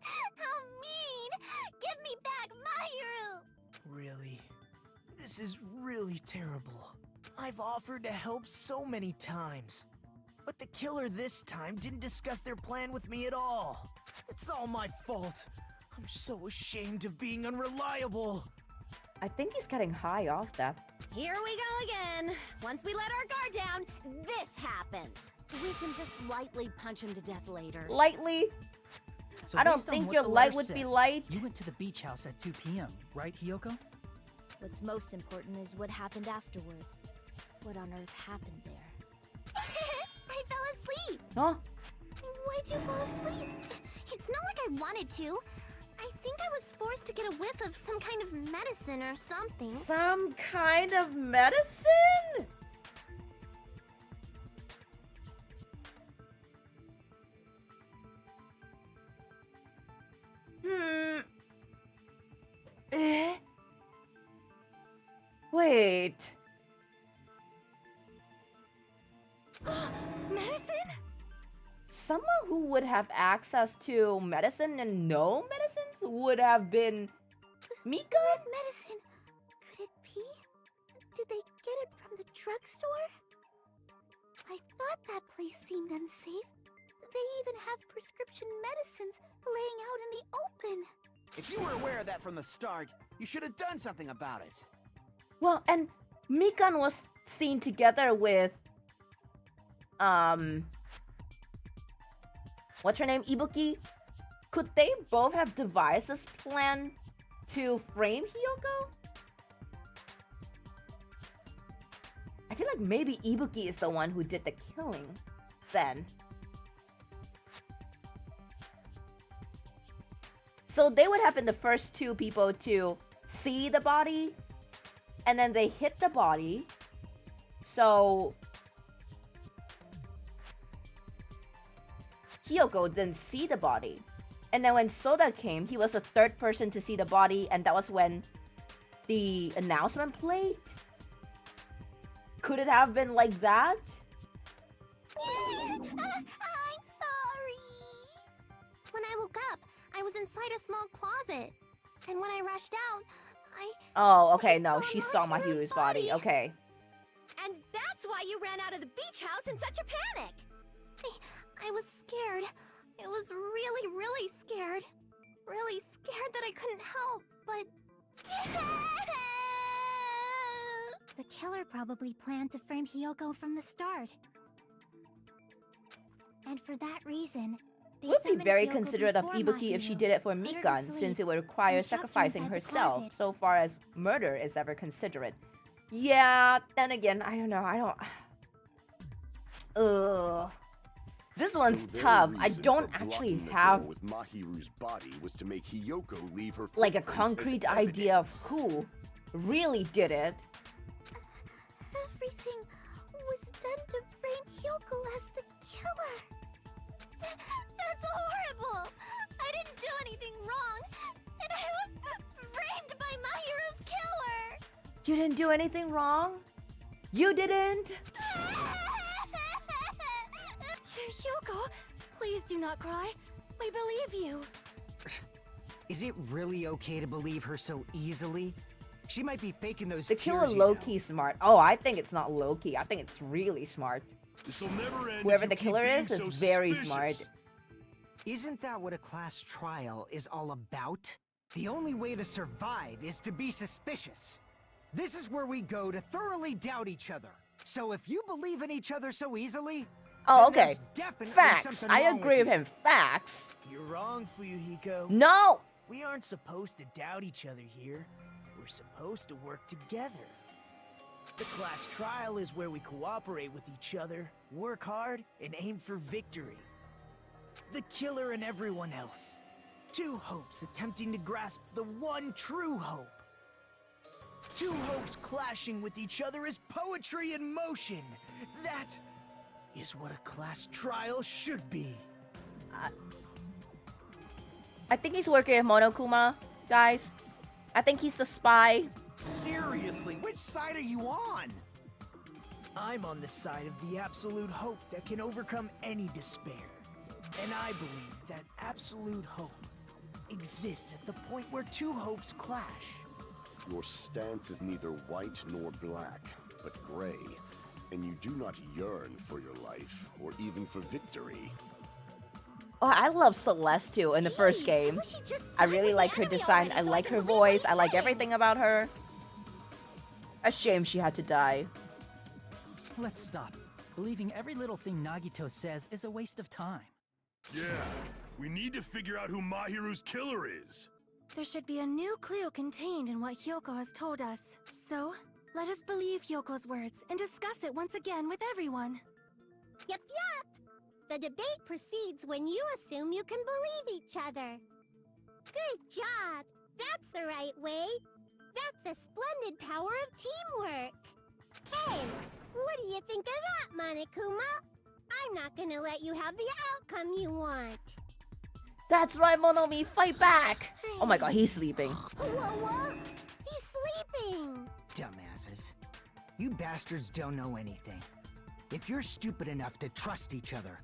B: How mean! Give me back Mahiru!
H: Really? This is really terrible. I've offered to help so many times. But the killer this time didn't discuss their plan with me at all. It's all my fault. I'm so ashamed of being unreliable.
A: I think he's getting high off that.
D: Here we go again. Once we let our guard down, this happens. We can just lightly punch him to death later.
A: Lightly?
E: So
A: I don't
E: based on
A: think
E: what
A: your
E: the
A: light
E: letter
A: would
E: said,
A: be light.
E: You went to the beach house at 2 p.m., right, Hyoko?
D: What's most important is what happened afterward. What on earth happened there?
B: I fell asleep!
A: Huh?
B: Why'd you fall asleep? It's not like I wanted to. I think I was forced to get a whiff of some kind of medicine or something.
A: Some kind of medicine? Eh? Wait.
D: Medicine?
A: Someone who would have access to medicine and no medicines would have been Mika?
B: That medicine, could it be? Did they get it from the drugstore? I thought that place seemed unsafe. They even have prescription medicines laying out in the open.
J: If you were aware of that from the start, you should have done something about it.
A: Well, and Mikan was seen together with what's her name? Ibuki? Could they both have devices planned to frame Hyoko? I feel like maybe Ibuki is the one who did the killing then. So they would have been the first two people to see the body, and then they hit the body. So Hyoko didn't see the body. And then when Soda came, he was the third person to see the body, and that was when the announcement plate? Could it have been like that?
B: I'm sorry.
L: When I woke up, I was inside a small closet. And when I rushed out,
A: Oh, okay, no,
L: I
A: she
L: saw
A: saw Mahiru's body. Okay.
D: And that's why you ran out of the beach house in such a panic.
L: I was scared. It was really, really scared. Really scared that I couldn't help, but...
B: The killer probably planned to frame Hiyoko from the start. And for that reason, they
A: Would be
B: summoned
A: very
B: Hiyoko
A: considerate of
B: before
A: Ibuki if she
B: Mahiru,
A: did it for
B: put her to
A: Mikan,
B: sleep,
A: since it would require
B: and shoved her
A: sacrificing
B: inside the
A: herself,
B: closet.
A: so far as murder is ever considerate. Yeah, then again, I don't know, I don't... Ugh. This one's
F: So their
A: tough. I
F: reason
A: don't
F: for
A: actually
F: blocking the
A: have
F: door with Mahiru's body was to make Hiyoko leave her
A: like a
F: footprints as
A: concrete idea of
F: evidence.
A: who really did it.
B: Everything was done to frame Hiyoko as the killer.
L: That's horrible! I didn't do anything wrong, and I was framed by Mahiru's killer!
A: You didn't do anything wrong? You didn't?
L: Hyoko, please do not cry. We believe you.
J: Is it really okay to believe her so easily? She might be faking those
A: The
J: tears,
A: killer
J: you know.
A: low-key smart. Oh, I think it's not low-key. I think it's really smart.
K: This'll never end.
A: Whoever
K: if
A: the
K: you keep
A: killer
K: being
A: is
K: so
A: very
K: suspicious.
A: smart.
J: Isn't that what a class trial is all about? The only way to survive is to be suspicious. This is where we go to thoroughly doubt each other. So if you believe in each other so easily,
A: Oh,
J: then
A: okay.
J: there's definitely
A: Facts.
J: something
A: I
J: wrong
A: agree with
J: you.
A: him. Facts.
H: You're wrong, Fuyuhiko.
A: No!
H: We aren't supposed to doubt each other here. We're supposed to work together. The class trial is where we cooperate with each other, work hard, and aim for victory. The killer and everyone else. Two hopes attempting to grasp the one true hope. Two hopes clashing with each other is poetry in motion. That is what a class trial should be.
A: I think he's working with Monokuma, guys. I think he's the spy.
I: Seriously, which side are you on?
H: I'm on the side of the absolute hope that can overcome any despair. And I believe that absolute hope exists at the point where two hopes clash.
F: Your stance is neither white nor black, but gray, and you do not yearn for your life, or even for victory.
A: Oh, I love Celeste too in the first
D: Jeez,
A: game.
D: I wish he'd just
A: I
D: side
A: really
D: with
A: like
D: the
A: her
D: enemy
A: design.
D: already
A: I
D: so
A: like
D: can
A: her
D: believe what
A: voice.
D: he's
A: I like
D: saying.
A: everything about her. A shame she had to die.
E: Let's stop. Believing every little thing Nagito says is a waste of time.
K: Yeah, we need to figure out who Mahiru's killer is.
L: There should be a new clue contained in what Hyoko has told us. So, let us believe Hyoko's words and discuss it once again with everyone.
B: Yep. The debate proceeds when you assume you can believe each other. Good job. That's the right way. That's the splendid power of teamwork. Hey, what do you think of that, Monokuma? I'm not gonna let you have the outcome you want.
A: That's right, Monomi. Fight back. Oh my god, he's sleeping.
B: What? He's sleeping.
J: Dumbasses. You bastards don't know anything. If you're stupid enough to trust each other,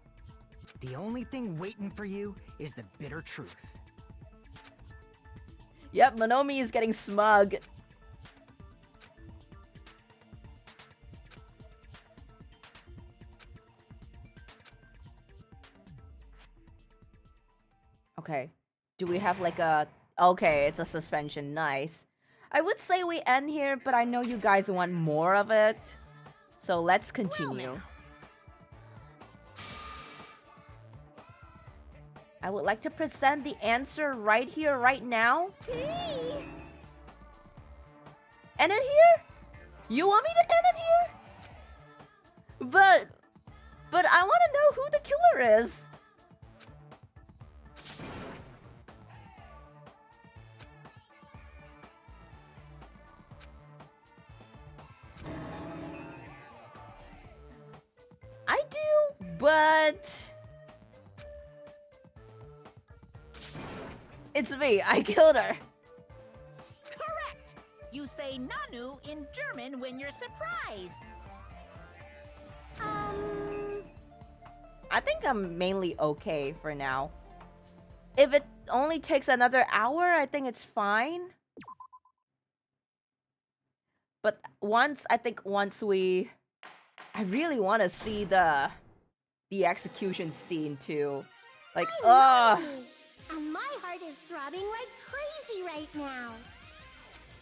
J: the only thing waiting for you is the bitter truth.
A: Yep, Monomi is getting smug. Okay. Do we have like a... Okay, it's a suspension. Nice. I would say we end here, but I know you guys want more of it. So let's continue. I would like to present the answer right here, right now.
B: Hey.
A: End it here? You want me to end it here? But I want to know who the killer is. I do, but it's me. I killed her.
G: Correct! You say Nanu in German when you're surprised?
A: I think I'm mainly okay for now. If it only takes another hour, I think it's fine. But I think once we... I really want to see the execution scene too. Like, ugh.
B: And my heart is throbbing like crazy right now.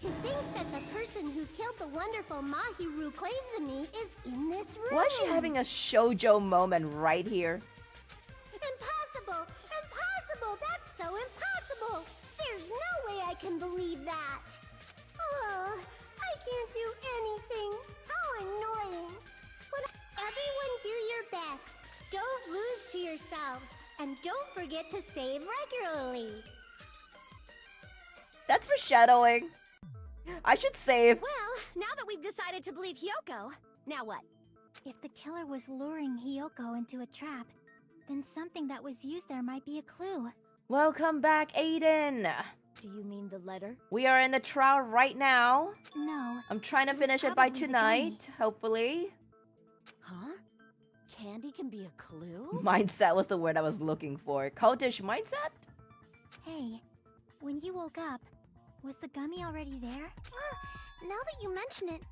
B: To think that the person who killed the wonderful Mahiru Koizumi is in this room.
A: Why is she having a shoujo moment right here?
B: Impossible! Impossible! That's so impossible! There's no way I can believe that! Oh, I can't do anything. How annoying. Everyone do your best. Don't lose to yourselves. And don't forget to save regularly.
A: That's foreshadowing. I should save.
D: Well, now that we've decided to believe Hyoko, now what?
B: If the killer was luring Hyoko into a trap, then something that was used there might be a clue.
A: Welcome back, Aiden.
D: Do you mean the letter?
A: We are in the trial right now.
B: No.
A: I'm trying to finish it by tonight, hopefully.
D: Huh? Candy can be a clue?
A: Mindset was the word I was looking for. Cultish mindset?
B: Hey, when you woke up, was the gummy already there?
L: Now that you mention it,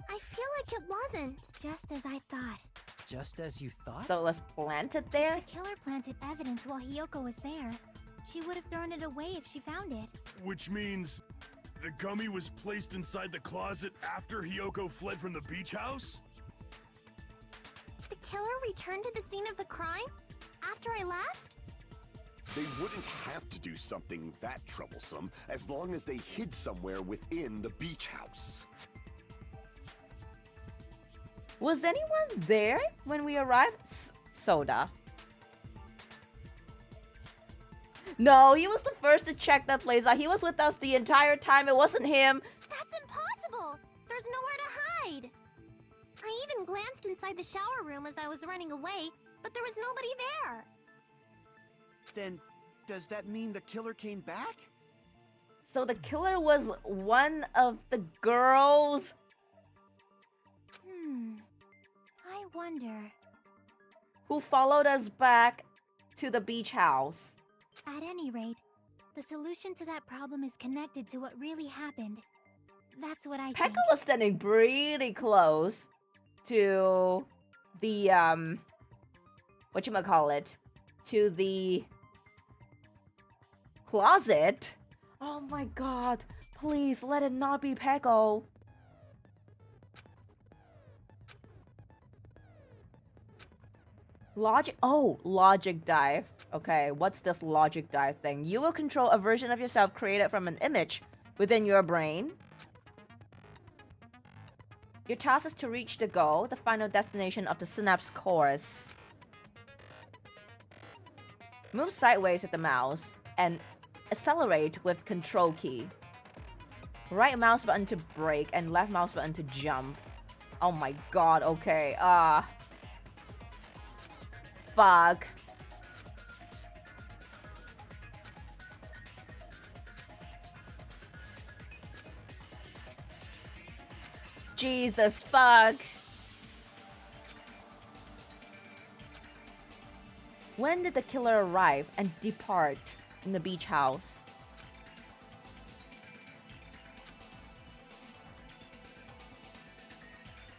L: I feel like it wasn't.
B: Just as I thought.
E: Just as you thought?
A: So let's plant it there?
B: The killer planted evidence while Hyoko was there. She would have thrown it away if she found it.
K: Which means the gummy was placed inside the closet after Hyoko fled from the beach house?
L: The killer returned to the scene of the crime? After I left?
F: They wouldn't have to do something that troublesome as long as they hid somewhere within the beach house.
A: Was anyone there when we arrived? Soda. No, he was the first to check that place out. He was with us the entire time. It wasn't him.
L: That's impossible! There's nowhere to hide! I even glanced inside the shower room as I was running away, but there was nobody there.
I: Then, does that mean the killer came back?
A: So the killer was one of the girls?
B: I wonder.
A: Who followed us back to the beach house.
B: At any rate, the solution to that problem is connected to what really happened. That's what I think.
A: Pekka was standing pretty close to the, whatchamacallit, to the closet. Oh my god, please let it not be Pekka. Logic dive. Okay, what's this logic dive thing? You will control a version of yourself created from an image within your brain. Your task is to reach the goal, the final destination of the synapse course. Move sideways with the mouse and accelerate with control key. Right mouse button to brake and left mouse button to jump. Oh my god, okay. Fuck. Jesus, fuck. When did the killer arrive and depart in the beach house?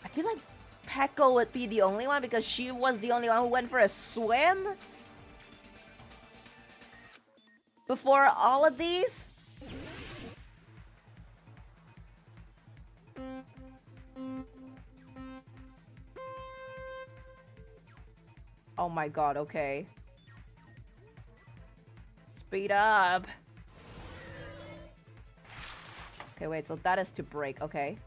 A: I feel like Pekka would be the only one because she was the only one who went for a swim before all of these. Oh my god, okay. Speed up. Okay, wait, so that is to brake, okay.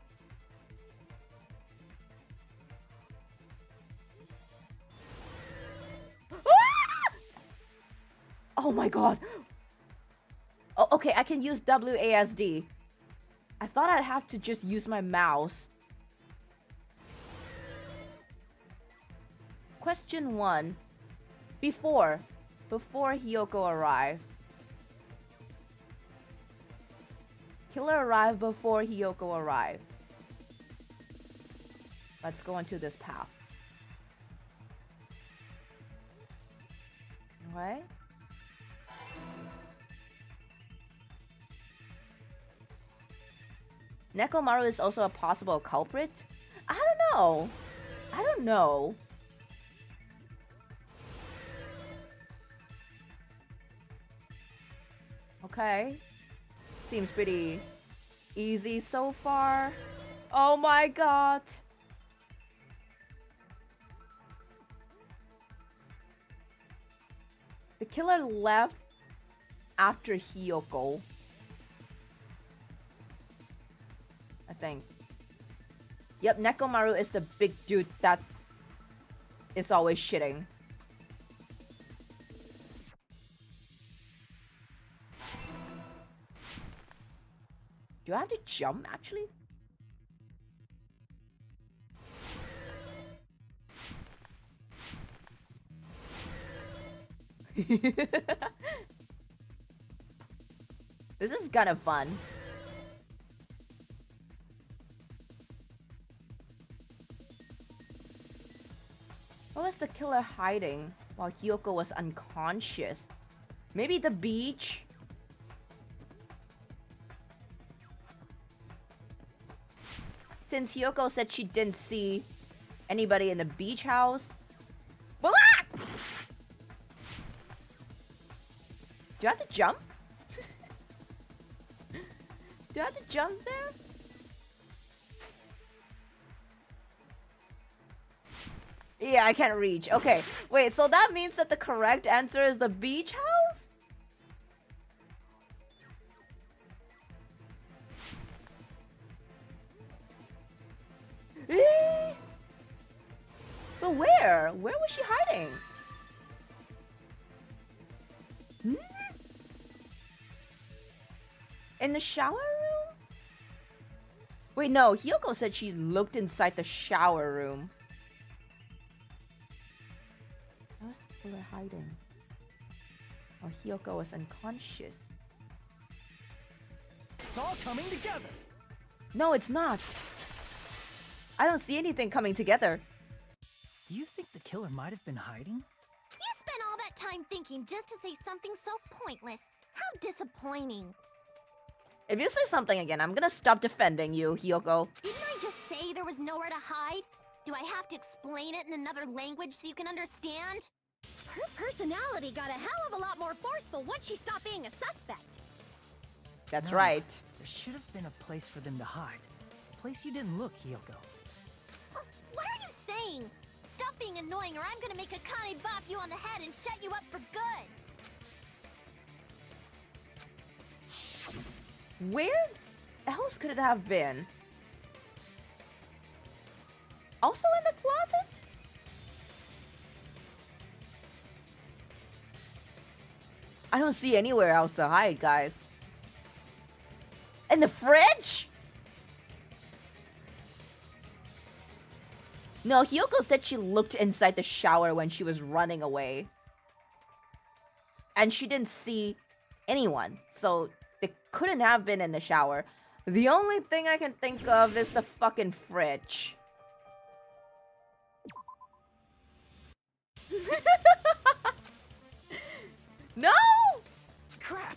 A: Oh my god. Oh, okay, I can use WASD. I thought I'd have to just use my mouse. Question 1. Before Hyoko arrived, Killer arrived before Hiyoko arrived. Let's go into this path. Okay. Nekomaru is also a possible culprit? I don't know. I don't know. Okay. Seems pretty easy so far. Oh my god. The killer left after Hiyoko. I think. Yep, Nekomaru is the big dude that is always shitting. Do I have to jump, actually? This is kind of fun. Where was the killer hiding while Hiyoko was unconscious? Maybe the beach? Since Hiyoko said she didn't see anybody in the beach house. Well, ah! Do I have to jump? Do I have to jump there? Yeah, I can't reach. Okay, wait, so that means that the correct answer is the beach house? But where? Where was she hiding? Hmm? In the shower room? Wait, no. Hiyoko said she looked inside the shower room. Where was the killer hiding? Oh, Hiyoko was unconscious.
E: It's all coming together.
A: No, it's not. I don't see anything coming together.
E: Do you think the killer might have been hiding?
L: You spent all that time thinking just to say something so pointless. How disappointing.
A: If you say something again, I'm gonna stop defending you, Hiyoko.
L: Didn't I just say there was nowhere to hide? Do I have to explain it in another language so you can understand?
D: Her personality got a hell of a lot more forceful once she stopped being a suspect.
A: That's
E: No,
A: right.
E: There should have been a place for them to hide. A place you didn't look, Hiyoko.
L: What are you saying? Stop being annoying or I'm gonna make Akane bop you on the head and shut you up for good!
A: Where else could it have been? Also in the closet? I don't see anywhere else to hide, guys. In the fridge? No, Hiyoko said she looked inside the shower when she was running away. And she didn't see anyone. So they couldn't have been in the shower. The only thing I can think of is the fucking fridge. No!
E: Crap!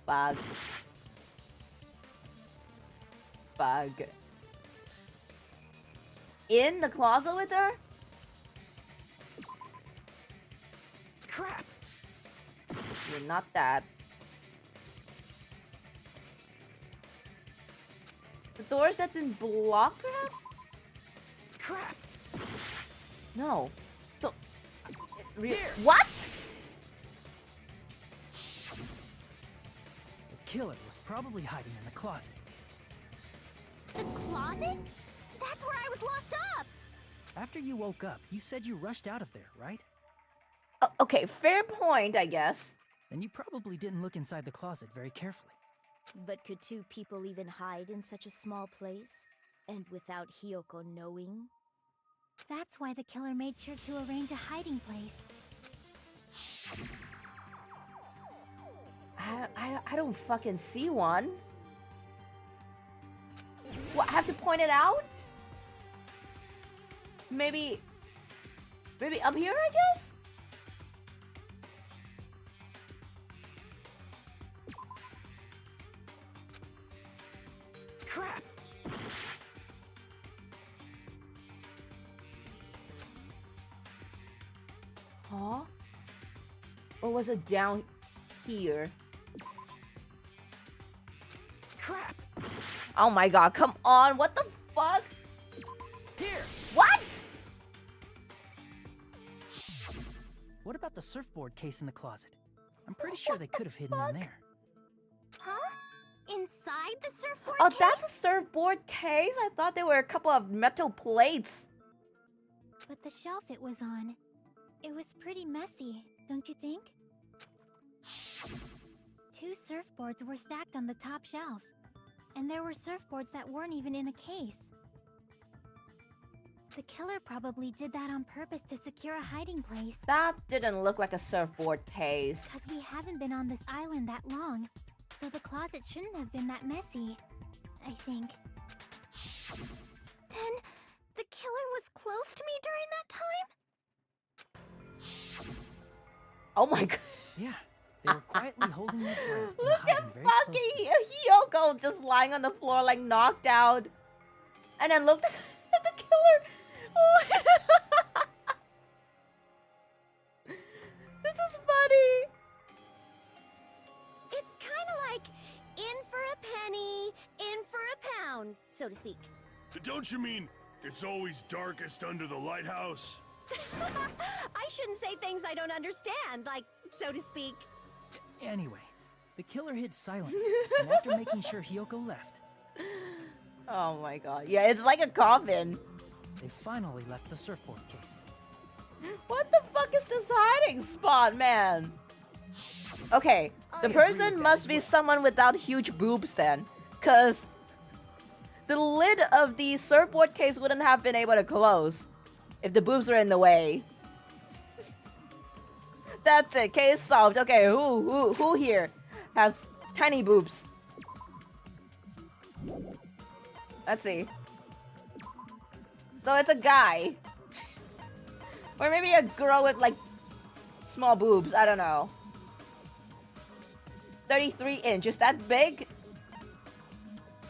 A: Bug. Bug. In the closet with her?
E: Crap!
A: You're not that. The doors that didn't block, perhaps?
E: Crap!
A: No. So... What?
E: The killer was probably hiding in the closet.
L: The closet? That's where I was locked up!
E: After you woke up, you said you rushed out of there, right?
A: Okay, fair point, I guess.
E: Then you probably didn't look inside the closet very carefully.
D: But could two people even hide in such a small place? And without Hiyoko knowing?
B: That's why the killer made sure to arrange a hiding place.
A: I don't fucking see one. What, I have to point it out? Maybe up here, I guess?
J: Crap!
A: Huh? Or was it down here?
J: Crap!
A: Oh my god, come on, what the fuck?
J: Here!
A: What?
E: What about the surfboard case in the closet? I'm pretty sure they could have hidden in there.
L: Huh? Inside the surfboard
A: Oh,
L: case?
A: that's a surfboard case? I thought they were a couple of metal plates.
B: But the shelf it was on, it was pretty messy, don't you think? 2 surfboards were stacked on the top shelf, and there were surfboards that weren't even in a case. The killer probably did that on purpose to secure a hiding place.
A: That didn't look like a surfboard case.
B: Because we haven't been on this island that long, so the closet shouldn't have been that messy, I think.
L: Then, the killer was close to me during that time?
A: Oh my god.
E: Yeah, they were quietly holding their breath and
A: Look at
E: hiding very close to
A: fucking Hiyoko just lying on the floor like knocked out. And then looked at the killer. Oh. This is funny.
D: It's kind of like in for a penny, in for a pound, so to speak.
K: Don't you mean it's always darkest under the lighthouse?
D: I shouldn't say things I don't understand, like, so to speak.
E: Anyway, the killer hid silently, and after making sure Hiyoko left,
A: Oh my god. Yeah, it's like a coffin.
E: they finally left the surfboard case.
A: What the fuck is this hiding spot, man? Okay, the
H: I agree with
A: person
H: that
A: must
H: as
A: be
H: well.
A: someone without huge boobs then. Cause the lid of the surfboard case wouldn't have been able to close if the boobs were in the way. That's it, case solved. Okay, who here has tiny boobs? Let's see. So it's a guy. Or maybe a girl with like small boobs, I don't know. 33 inch, is that big?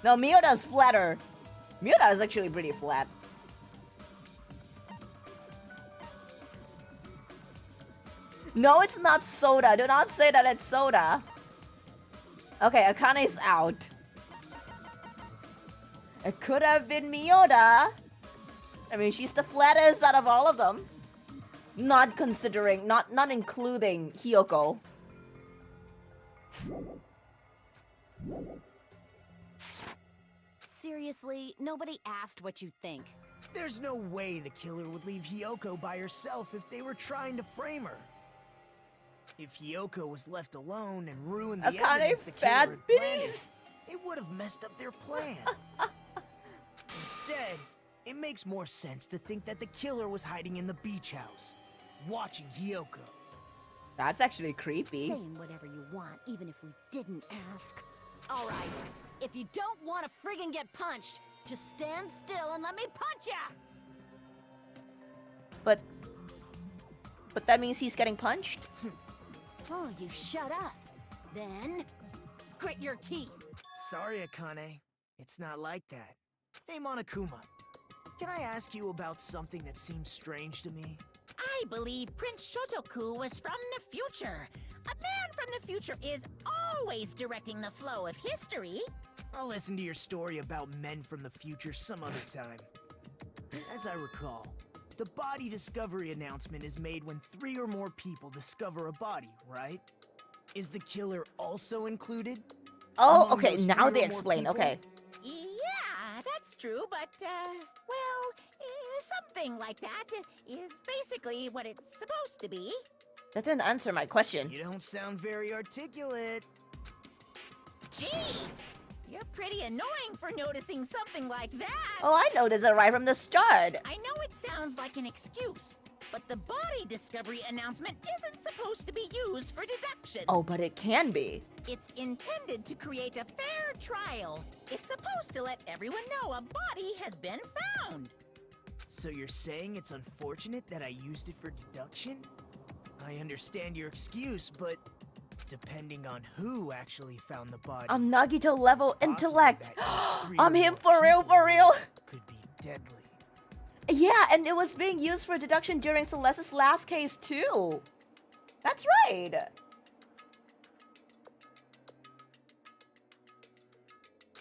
A: No, Miyoda's flatter. Miyoda is actually pretty flat. No, it's not soda. Do not say that it's soda. Okay, Akane's out. It could have been Miyoda. I mean, she's the flattest out of all of them. Not considering, not including Hiyoko.
D: Seriously, nobody asked what you think.
H: There's no way the killer would leave Hiyoko by herself if they were trying to frame her. If Hiyoko was left alone and ruined the
A: Akane
H: evidence the
A: fat
H: killer had planted,
A: bitties.
H: it would have messed up their plan. Instead, it makes more sense to think that the killer was hiding in the beach house, watching Hiyoko.
A: That's actually creepy.
D: Saying whatever you want, even if we didn't ask. All right, if you don't want to friggin' get punched, just stand still and let me punch ya!
A: But that means he's getting punched?
D: Oh, you shut up. Then, grit your teeth.
H: Sorry, Akane. It's not like that. Hey, Monokuma. Can I ask you about something that seems strange to me?
G: I believe Prince Shotoku was from the future. A man from the future is always directing the flow of history.
H: I'll listen to your story about men from the future some other time. As I recall, the body discovery announcement is made when 3 or more people discover a body, right? Is the killer also included?
A: Oh,
H: Among
A: okay,
H: those
A: now
H: 3 or
A: they
H: more
A: explain,
H: people?
A: okay.
G: Yeah, that's true, but, something like that is basically what it's supposed to be.
A: That didn't answer my question.
H: You don't sound very articulate.
G: Jeez, you're pretty annoying for noticing something like that.
A: Oh, I noticed it right from the start.
G: I know it sounds like an excuse, But the body discovery announcement isn't supposed to be used for deduction.
A: Oh, but it can be.
G: It's intended to create a fair trial. It's supposed to let everyone know a body has been found.
H: So you're saying it's unfortunate that I used it for deduction? I understand your excuse, but depending on who actually found the body,
A: I'm Nagito level
H: it's possible
A: intellect.
H: that three
A: I'm
H: or
A: him
H: more
A: for real,
H: people
A: for real.
H: could be deadly.
A: Yeah, and it was being used for deduction during Celeste's last case too. That's right.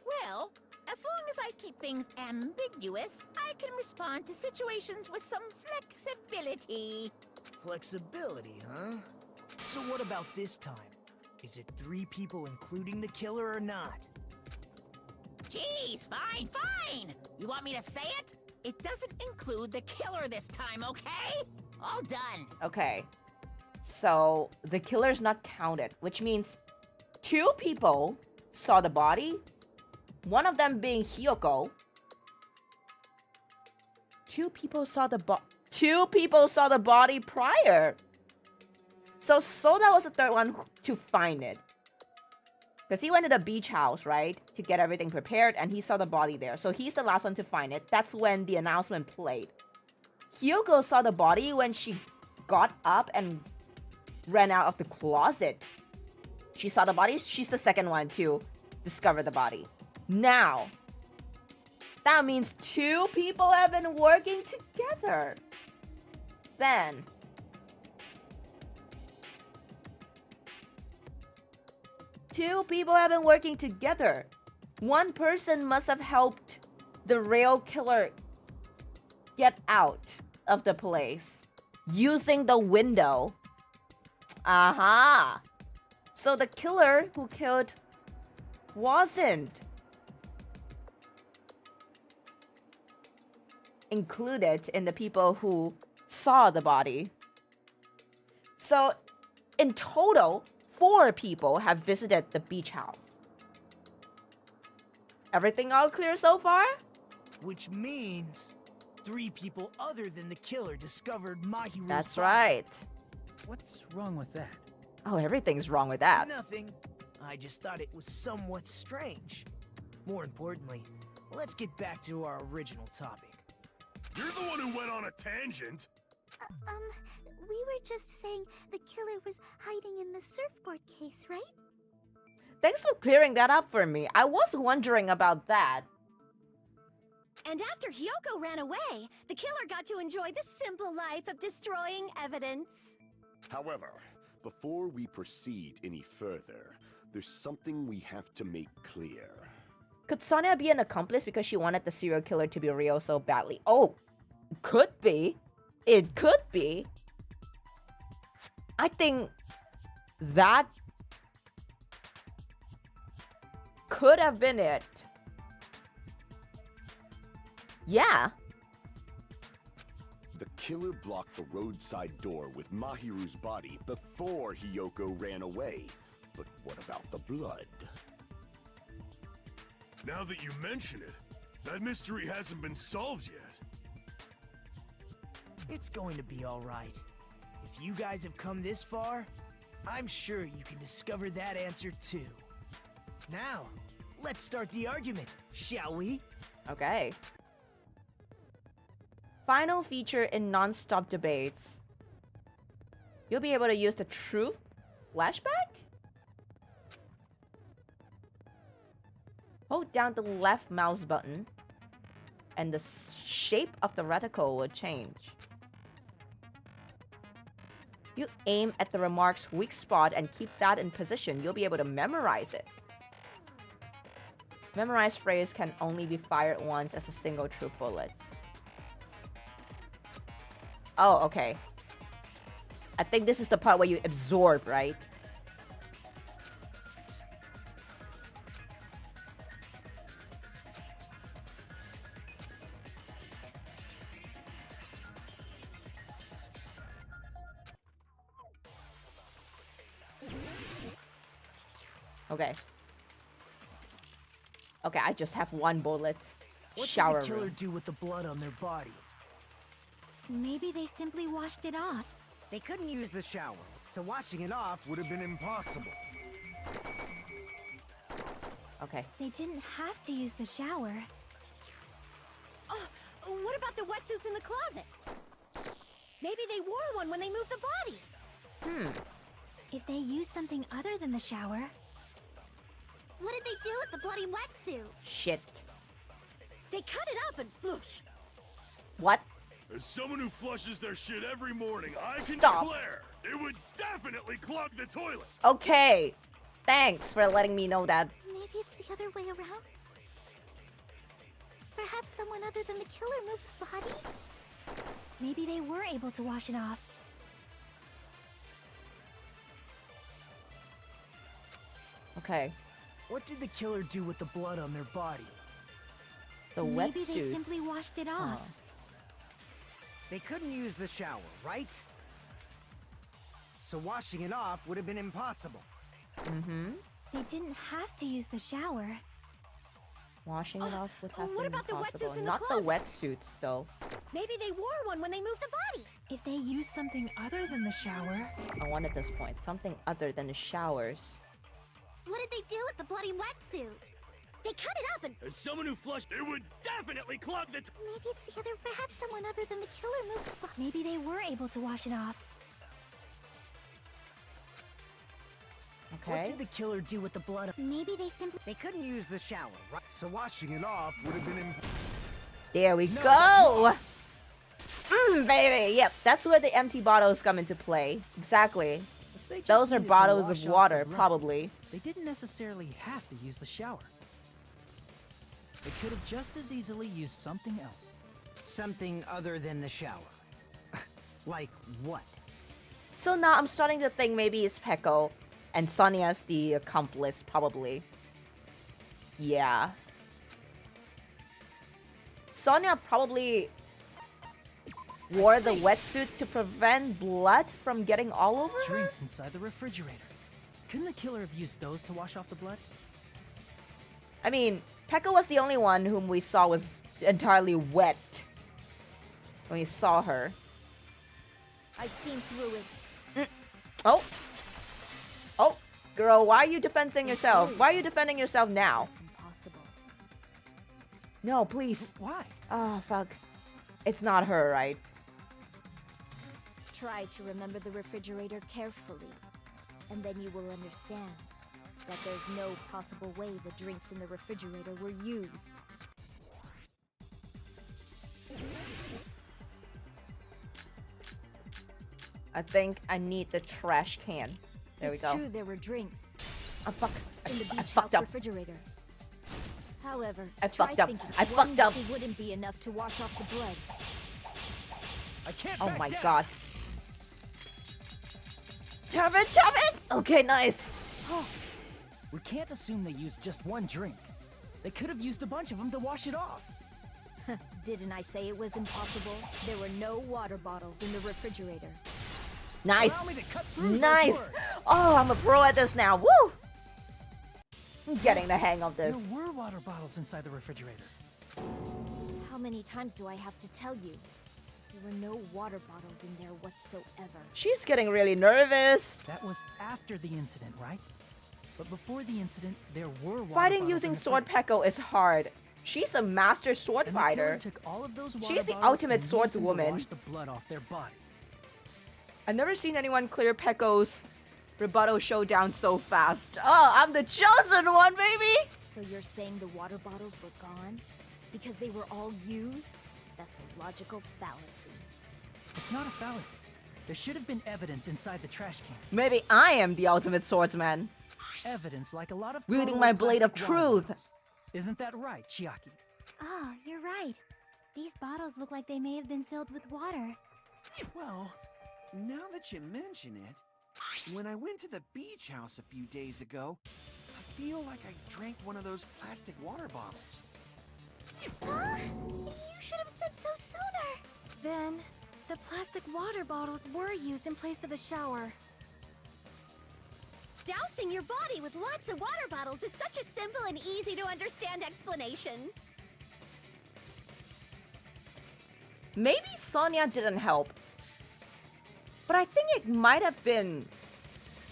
G: Well, as long as I keep things ambiguous, I can respond to situations with some flexibility.
H: Flexibility, huh? So what about this time? Is it 3 people including the killer or not?
G: Geez, fine, fine! You want me to say it? It doesn't include the killer this time, okay? All done.
A: Okay. So the killer's not counted, which means 2 people saw the body. One of them being Hiyoko. 2 people saw the body prior. So Soda was the 3rd one to find it. Because he went to the beach house, right? To get everything prepared, and he saw the body there. So he's the last one to find it. That's when the announcement played. Hiyoko saw the body when she got up and ran out of the closet. She saw the body. She's the 2nd one to discover the body. Now, that means 2 people have been working together. Then, two people have been working together. One person must have helped the real killer get out of the place using the window. Aha! So the killer who killed wasn't included in the people who saw the body. So in total, 4 people have visited the beach house. Everything all clear so far?
H: Which means 3 people other than the killer discovered Mahiru's
A: That's
H: body.
A: right.
E: What's wrong with that?
A: Oh, everything's wrong with that.
H: Nothing. I just thought it was somewhat strange. More importantly, let's get back to our original topic.
K: You're the one who went on a tangent.
L: We were just saying the killer was hiding in the surfboard case, right?
A: Thanks for clearing that up for me. I was wondering about that.
D: And after Hiyoko ran away, the killer got to enjoy the simple life of destroying evidence.
F: However, before we proceed any further, there's something we have to make clear.
A: Could Sonia be an accomplice because she wanted the serial killer to be real so badly? Oh, could be. It could be. I think that could have been it. Yeah.
F: The killer blocked the roadside door with Mahiru's body before Hiyoko ran away. But what about the blood?
K: Now that you mention it, that mystery hasn't been solved yet.
H: It's going to be all right. If you guys have come this far, I'm sure you can discover that answer too. Now, let's start the argument, shall we?
A: Okay. Final feature in non-stop debates. You'll be able to use the truth flashback? Hold down the left mouse button and the shape of the reticle will change. If you aim at the remark's weak spot and keep that in position, you'll be able to memorize it. Memorized phrase can only be fired once as a single true bullet. Oh, okay. I think this is the part where you absorb, right? Okay. Okay, I just have one bullet.
H: What did
A: Shower
H: the killer
A: room.
H: do with the blood on their body?
B: Maybe they simply washed it off.
J: They couldn't use the shower, so washing it off would have been impossible.
A: Okay.
B: They didn't have to use the shower.
D: Oh, what about the wetsuits in the closet? Maybe they wore one when they moved the body.
B: If they used something other than the shower...
L: What did they do with the bloody wetsuit?
A: Shit.
D: They cut it up and floosh.
A: What?
K: As someone who flushes their shit every morning, I can
A: Stop.
K: declare it would definitely clog the toilet.
A: Okay. Thanks for letting me know that.
B: Maybe it's the other way around? Perhaps someone other than the killer moved the body? Maybe they were able to wash it off.
A: Okay.
J: What did the killer do with the blood on their body?
A: The
B: Maybe they
A: wetsuit.
B: simply washed it off.
J: They couldn't use the shower, right? So washing it off would have been impossible.
B: They didn't have to use the shower.
A: Washing it off would have
D: what
A: been
D: about the
A: impossible.
D: wetsuits in the
A: Not
D: closet?
A: the wetsuits, though.
D: Maybe they wore one when they moved the body.
B: If they used something other than the shower...
A: I wanted this point. Something other than the showers.
L: What did they do with the bloody wetsuit?
D: They cut it up and...
K: As someone who flushed, it would definitely clog the
B: Maybe it's the other... Perhaps someone other than the killer moved the body. Maybe they were able to wash it off.
J: What
A: Okay.
J: did the killer do with the blood?
B: Maybe they simply...
J: They couldn't use the shower, right? So washing it off would have been impossible.
A: There we
J: No,
A: go! Baby! Yep, that's where the empty bottles come into play. Exactly.
E: If they just
A: Those are
E: needed to
A: bottles
E: wash
A: of
E: off
A: water,
E: the blood,
A: probably.
E: They didn't necessarily have to use the shower. They could have just as easily used something else.
J: Something other than the shower. Like what?
A: So now I'm starting to think maybe it's Peko. And Sonia's the accomplice, probably. Yeah. Sonia probably wore the wetsuit to prevent blood from getting all over her?
E: Drinks inside the refrigerator. Couldn't the killer have used those to wash off the blood?
A: I mean, Pekka was the only one whom we saw was entirely wet when we saw her.
D: I've seen through it.
A: Oh! Oh! Girl, why are you defending yourself? Why are you defending yourself now?
D: It's impossible.
A: No, please.
E: Why?
A: Oh, fuck. It's not her, right?
D: Try to remember the refrigerator carefully, and then you will understand that there's no possible way the drinks in the refrigerator were used.
A: I think I need the trash can. There
D: It's
A: we go.
D: true there were drinks
A: Oh, fuck.
D: in the
A: I
D: beach
A: fucked
D: house
A: up.
D: refrigerator. However,
A: I
D: try
A: fucked up.
D: thinking
A: I
D: one
A: fucked up.
D: bottle wouldn't be enough to wash off the blood.
J: I can't
A: Oh
J: back
A: my
J: down.
A: god. Tap it, tap it! Okay, nice.
E: We can't assume they used just one drink. They could have used a bunch of them to wash it off.
D: Didn't I say it was impossible? There were no water bottles in the refrigerator.
A: Nice.
E: Allow me to cut through those
A: Nice.
E: words.
A: Oh, I'm a pro at this now. Woo! I'm getting the hang of this.
E: There were water bottles inside the refrigerator.
D: How many times do I have to tell you? There were no water bottles in there whatsoever.
A: She's getting really nervous.
E: That was after the incident, right? But before the incident, there were water
A: Fighting
E: bottles
A: using
E: in the
A: sword
E: fridge.
A: Pekko is hard. She's a master sword
E: And the killer
A: fighter.
E: took all of those water
A: She's the
E: bottles
A: ultimate
E: and used them to
A: swordswoman.
E: wash the blood off their body.
A: I've never seen anyone clear Pekko's rebuttal showdown so fast. Oh, I'm the chosen one, baby!
D: So you're saying the water bottles were gone? Because they were all used? That's a logical fallacy.
E: It's not a fallacy. There should have been evidence inside the trash can.
A: Maybe I am the ultimate swordsman.
E: Evidence like a lot of
A: Wielding
E: throwaway
A: my blade of
E: plastic water
A: truth.
E: bottles. Isn't that right, Chiaki?
B: Oh, you're right. These bottles look like they may have been filled with water.
I: Well, now that you mention it, when I went to the beach house a few days ago, I feel like I drank one of those plastic water bottles.
L: Huh? You should have said so sooner.
B: Then, the plastic water bottles were used in place of a shower.
D: Dousing your body with lots of water bottles is such a simple and easy to understand explanation.
A: Maybe Sonia didn't help. But I think it might have been...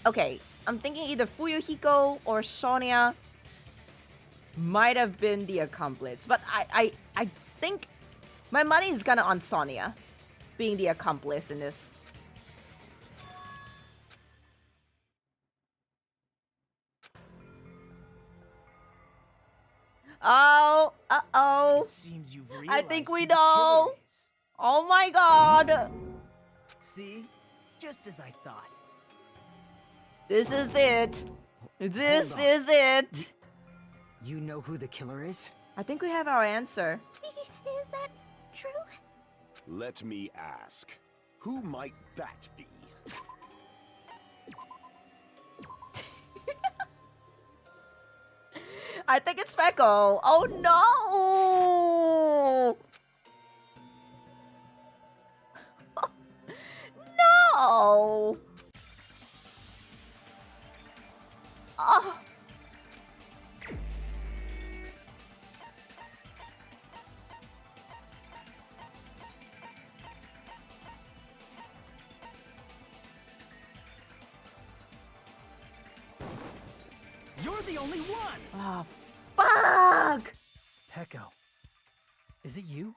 A: Okay, I'm thinking either Fuyuhiko or Sonia might have been the accomplice. But I think my money is gonna on Sonia being the accomplice in this. Oh, uh-oh.
J: It seems you've realized
A: I think we
J: who the
A: know.
J: killer is.
A: Oh my god.
J: See? Just as I thought.
A: This is it. This
J: Hold on.
A: is it.
J: You know who the killer is?
A: I think we have our answer.
L: Is that true?
F: Let me ask, who might that be?
A: I think it's Peko. Oh no! No! Oh.
J: You're the only one!
A: Oh, fuck!
E: Peko, is it you?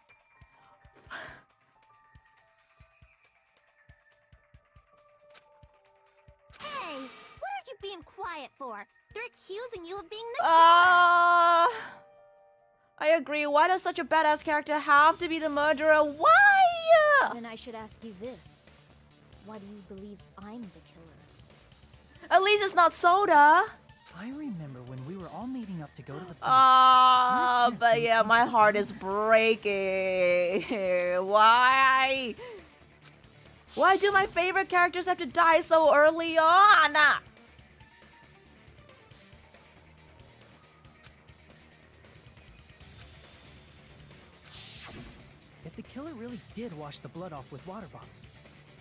L: Hey, what are you being quiet for? They're accusing you of being the
A: I agree. Why does such a badass character have to be the murderer? Why?
D: Then I should ask you this. Why do you believe I'm the killer?
A: At least it's not Soda.
E: I remember when we were all meeting up to go to the
A: But yeah, my heart is breaking. Why? Why do my favorite characters have to die so early on?
E: If the killer really did wash the blood off with water bottles,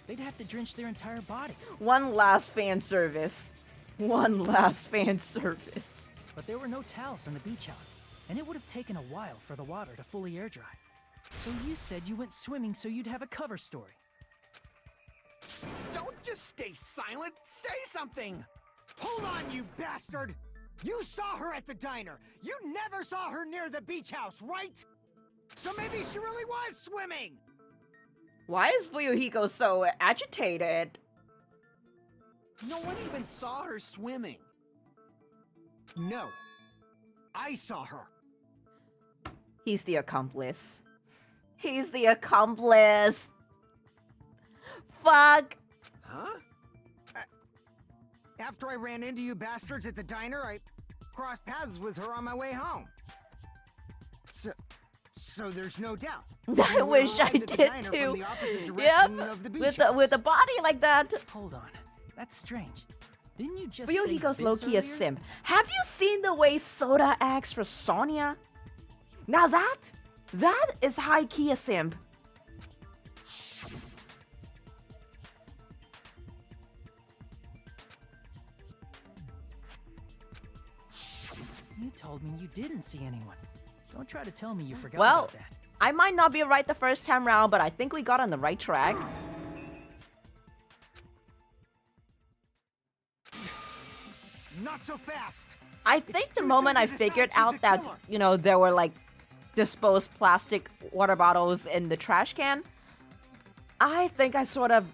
E: they'd have to drench their entire body.
A: One last fan service. One last fan service.
E: But there were no towels in the beach house, and it would have taken a while for the water to fully air dry. So you said you went swimming so you'd have a cover story.
I: Don't just stay silent. Say something.
J: Hold on, you bastard! You saw her at the diner. You never saw her near the beach house, right? So maybe she really was swimming!
A: Why is Fuyuhiko so agitated?
I: No one even saw her swimming.
J: No. I saw her.
A: He's the accomplice. He's the accomplice. Fuck.
J: Huh? After I ran into you bastards at the diner, I crossed paths with her on my way home. So there's no doubt.
A: I wish I did too. Yep. With a body like that.
E: Hold on. That's strange. Didn't you just
A: Fuyuhiko's
E: say
A: low-key a simp. Have you seen the way Soda acts for Sonia? Now that is high-key a simp.
E: You told me you didn't see anyone. Don't try to tell me you forgot
A: Well,
E: about that.
A: I might not be right the first time round, but I think we got on the right track.
J: Not so fast.
A: I think the moment I figured out that, you know, there were like disposed plastic water bottles in the trash can, I think I sort of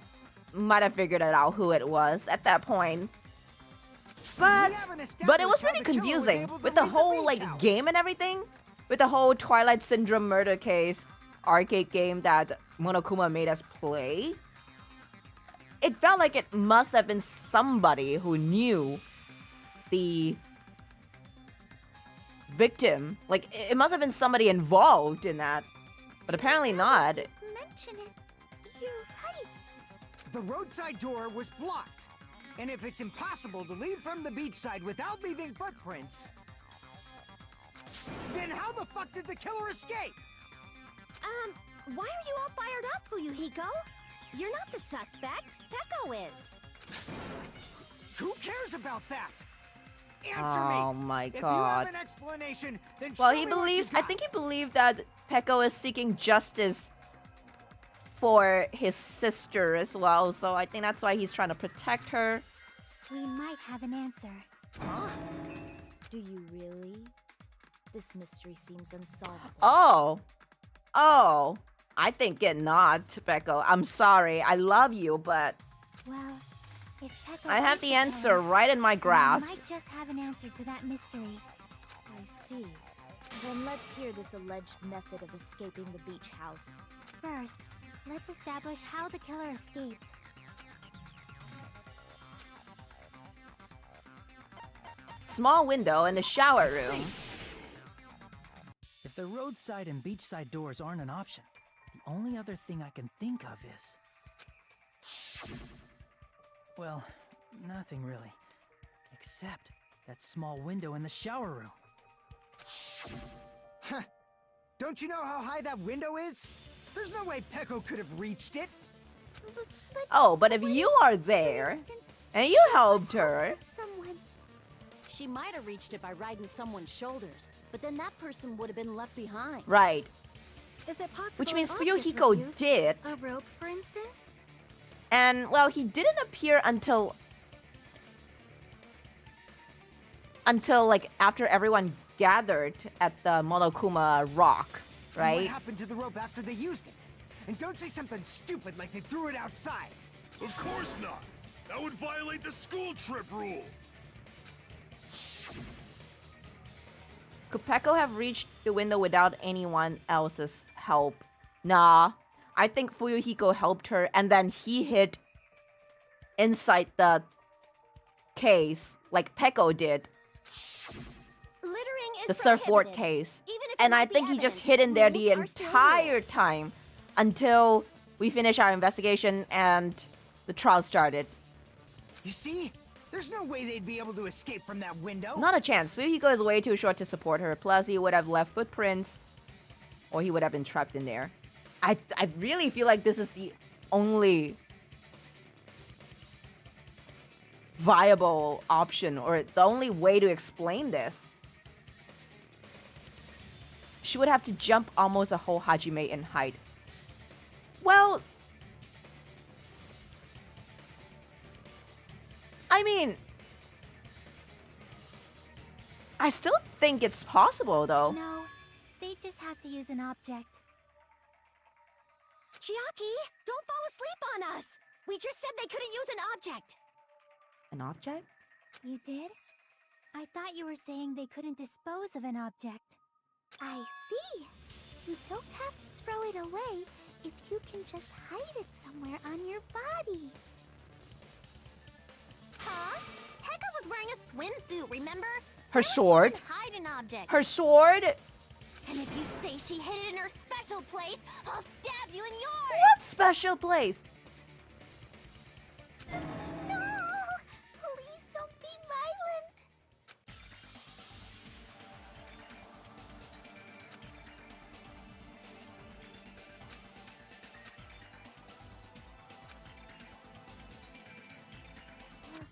A: might have figured it out who it was at that point. But it was really confusing with the whole like game and everything, with the whole Twilight Syndrome murder case arcade game that Monokuma made us play. It felt like it must have been somebody who knew the victim. Like, it must have been somebody involved in that, but apparently not.
L: Mention it. You're right.
J: The roadside door was blocked. And if it's impossible to leave from the beachside without leaving footprints, then how the fuck did the killer escape?
D: Why are you all fired up, Fuyuhiko? You're not the suspect. Peko is.
J: Who cares about that? Answer me.
A: Oh my
J: If
A: god.
J: you have an explanation, then
A: Well,
J: show
A: he
J: me what you
A: believes, I
J: got.
A: think he believed that Peko is seeking justice for his sister as well, so I think that's why he's trying to protect her.
B: We might have an answer.
J: Huh?
D: Do you really? This mystery seems unsolvable.
A: Oh, I think it not, Peko. I'm sorry, I love you, but
B: Well, if Peko
A: I have
B: is
A: the
B: the
A: answer
B: killer,
A: right in my grasp.
B: we might just have an answer to that mystery.
D: I see. Then let's hear this alleged method of escaping the beach house.
B: First, let's establish how the killer escaped.
A: Small window in the shower room.
E: If the roadside and beachside doors aren't an option, the only other thing I can think of is... Well, nothing really. Except that small window in the shower room.
J: Huh. Don't you know how high that window is? There's no way Peko could have reached it.
A: Oh, but if you are there, and you helped her...
B: Someone.
D: She might have reached it by riding someone's shoulders, but then that person would have been left behind.
A: Right.
B: Is it possible
A: Which means
B: an object was
A: Fuyuhiko
B: used?
A: did.
B: A rope, for instance?
A: And, well, he didn't appear until, like, after everyone gathered at the Monokuma Rock,
J: And
A: right?
J: what happened to the rope after they used it? And don't say something stupid like they threw it outside.
K: Of course not! That would violate the school trip rule!
A: Could Peko have reached the window without anyone else's help? Nah. I think Fuyuhiko helped her, and then he hid inside the case, like Peko did.
D: Littering is
A: The surfboard
D: prohibited.
A: case.
D: Even if it
A: And I
D: might be
A: think he just
D: evidence,
A: hid in there the
D: rules are still
A: entire
D: rules.
A: time until we finish our investigation and the trial started.
J: You see? There's no way they'd be able to escape from that window.
A: Not a chance. Fuyuhiko is way too short to support her. Plus, he would have left footprints, or he would have been trapped in there. I really feel like this is the only viable option, or the only way to explain this. She would have to jump almost a whole Hajime in height. Well, I mean, I still think it's possible, though.
B: No, they just have to use an object.
D: Chiaki, don't fall asleep on us! We just said they couldn't use an object!
A: An object?
B: You did? I thought you were saying they couldn't dispose of an object. I see! You don't have to throw it away if you can just hide it somewhere on your body.
L: Huh? Pekka was wearing a swimsuit, remember?
A: Her sword?
L: She can hide an object.
A: Her sword?
L: And if you say she hid it in her special place, I'll stab you in yours!
A: What special place?
B: No! Please don't be violent!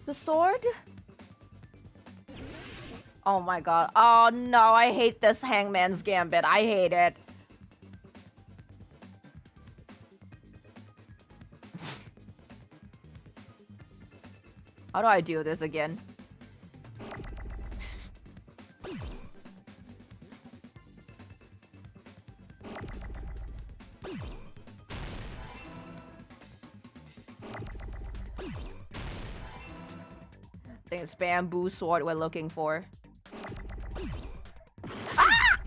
A: The sword? Oh my god. Oh no, I hate this Hangman's Gambit. I hate it. How do I do this again? I think it's bamboo sword we're looking for. Ah!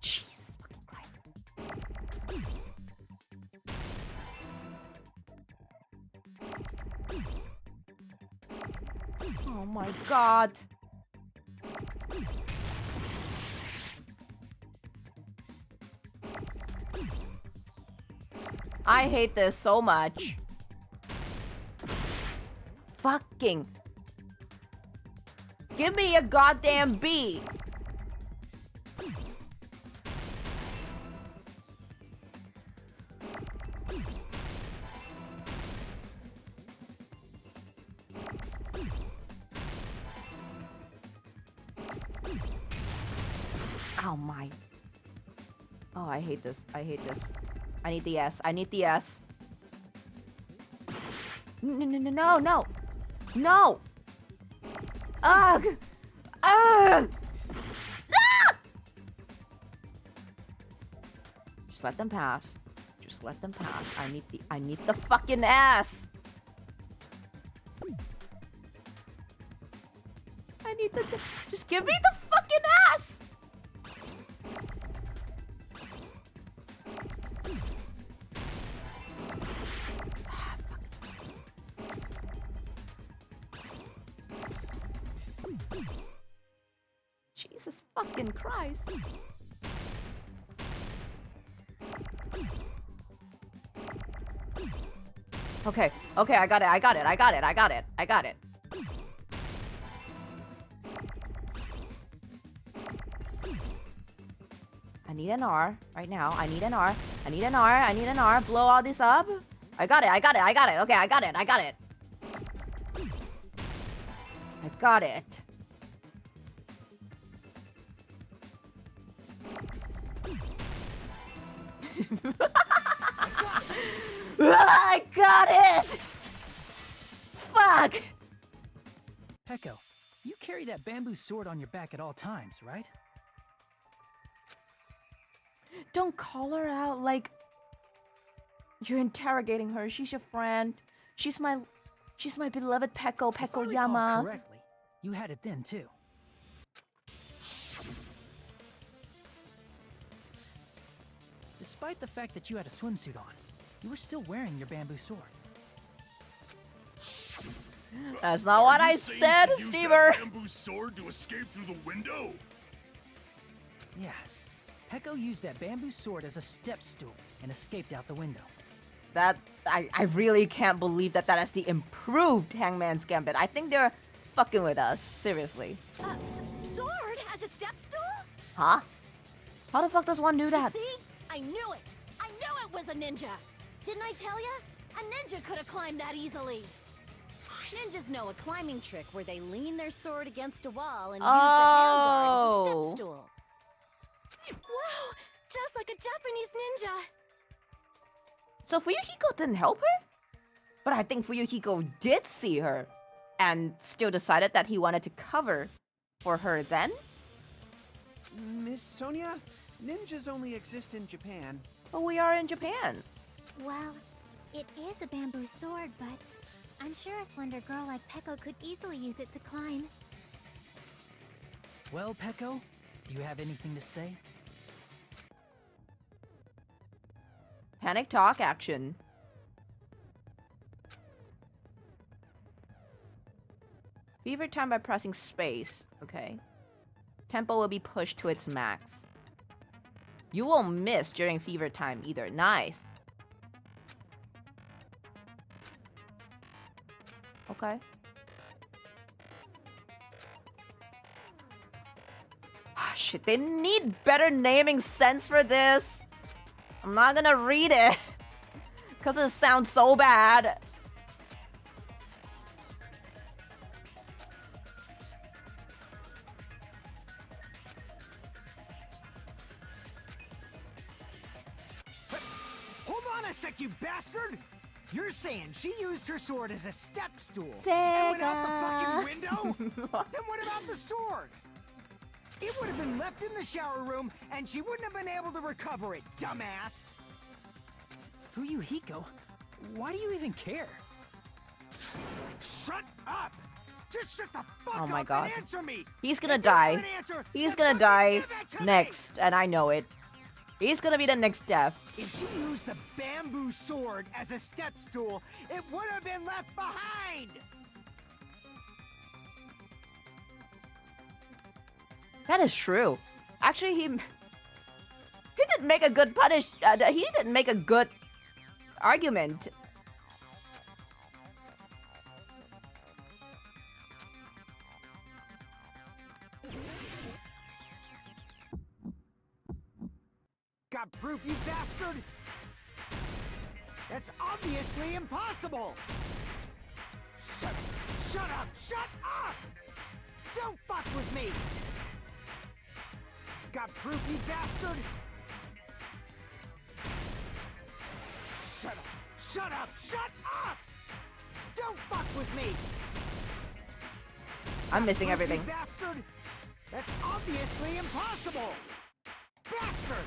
A: Jeez, fucking Christ. Oh my god. I hate this so much. Fucking. Give me a goddamn bee. Oh my. Oh, I hate this. I hate this. I need the S. I need the S. No. No! Ugh! Ugh! Ah! Just let them pass. Just let them pass. I need the fucking S! I need the just give me the fucking S! Jesus fucking Christ. Okay, I got it. I need an R right now. I need an R. Blow all this up. I got it. Okay, I got it. I got it! Fuck!
E: Peko, you carry that bamboo sword on your back at all times, right?
A: Don't call her out like you're interrogating her. She's your friend. She's my beloved Peko
E: If I recall
A: Yama.
E: correctly, you had it then too. Despite the fact that you had a swimsuit on, you were still wearing your bamboo sword.
A: That's not what I said,
K: Use
A: Stever.
K: that bamboo sword to escape through the window?
E: Yeah, Peko used that bamboo sword as a step stool and escaped out the window.
A: That I really can't believe that is the improved Hangman's Gambit. I think they're fucking with us, seriously.
D: Sword as a step stool?
A: Huh? How the fuck does one do that?
D: See? I knew it! I knew it was a ninja! Didn't I tell ya? A ninja could have climbed that easily. Ninjas know a climbing trick where they lean their sword against a wall and use the handguard as a step stool.
L: Wow! Just like a Japanese ninja!
A: So Fuyuhiko didn't help her? But I think Fuyuhiko did see her and still decided that he wanted to cover for her then?
I: Miss Sonia, ninjas only exist in Japan.
A: But we are in Japan.
B: Well, it is a bamboo sword, but I'm sure a slender girl like Peko could easily use it to climb.
E: Well, Peko, do you have anything to say?
A: Panic talk action. Fever time by pressing space. Okay. Tempo will be pushed to its max. You won't miss during fever time either. Nice. Okay. Shit, they need better naming sense for this. I'm not gonna read it. Because it sounds so bad.
J: Hold on a sec, you bastard! You're saying she used her sword as a step stool
A: Sega.
J: and went out the fucking window? Then what about the sword? It would have been left in the shower room, and she wouldn't have been able to recover it, dumbass!
E: Fuyuhiko, why do you even care?
J: Shut up! Just shut the fuck
A: Oh my
J: up
A: God.
J: and answer me!
A: He's gonna
J: If you have
A: die.
J: an answer,
A: He's
J: then
A: gonna
J: fucking
A: die
J: give it to me!
A: next, and I know it. He's gonna be the next death.
J: If she used the bamboo sword as a step stool, it would have been left behind!
A: That is true. Actually, he didn't make a good punish. He didn't make a good argument.
J: Got proof, you bastard? That's obviously impossible! Shut up! Shut up! Shut up! Don't fuck with me! Got proof, you bastard? Shut up! Shut up! Don't fuck with me!
A: I'm missing everything.
J: You bastard! That's obviously impossible! Bastard!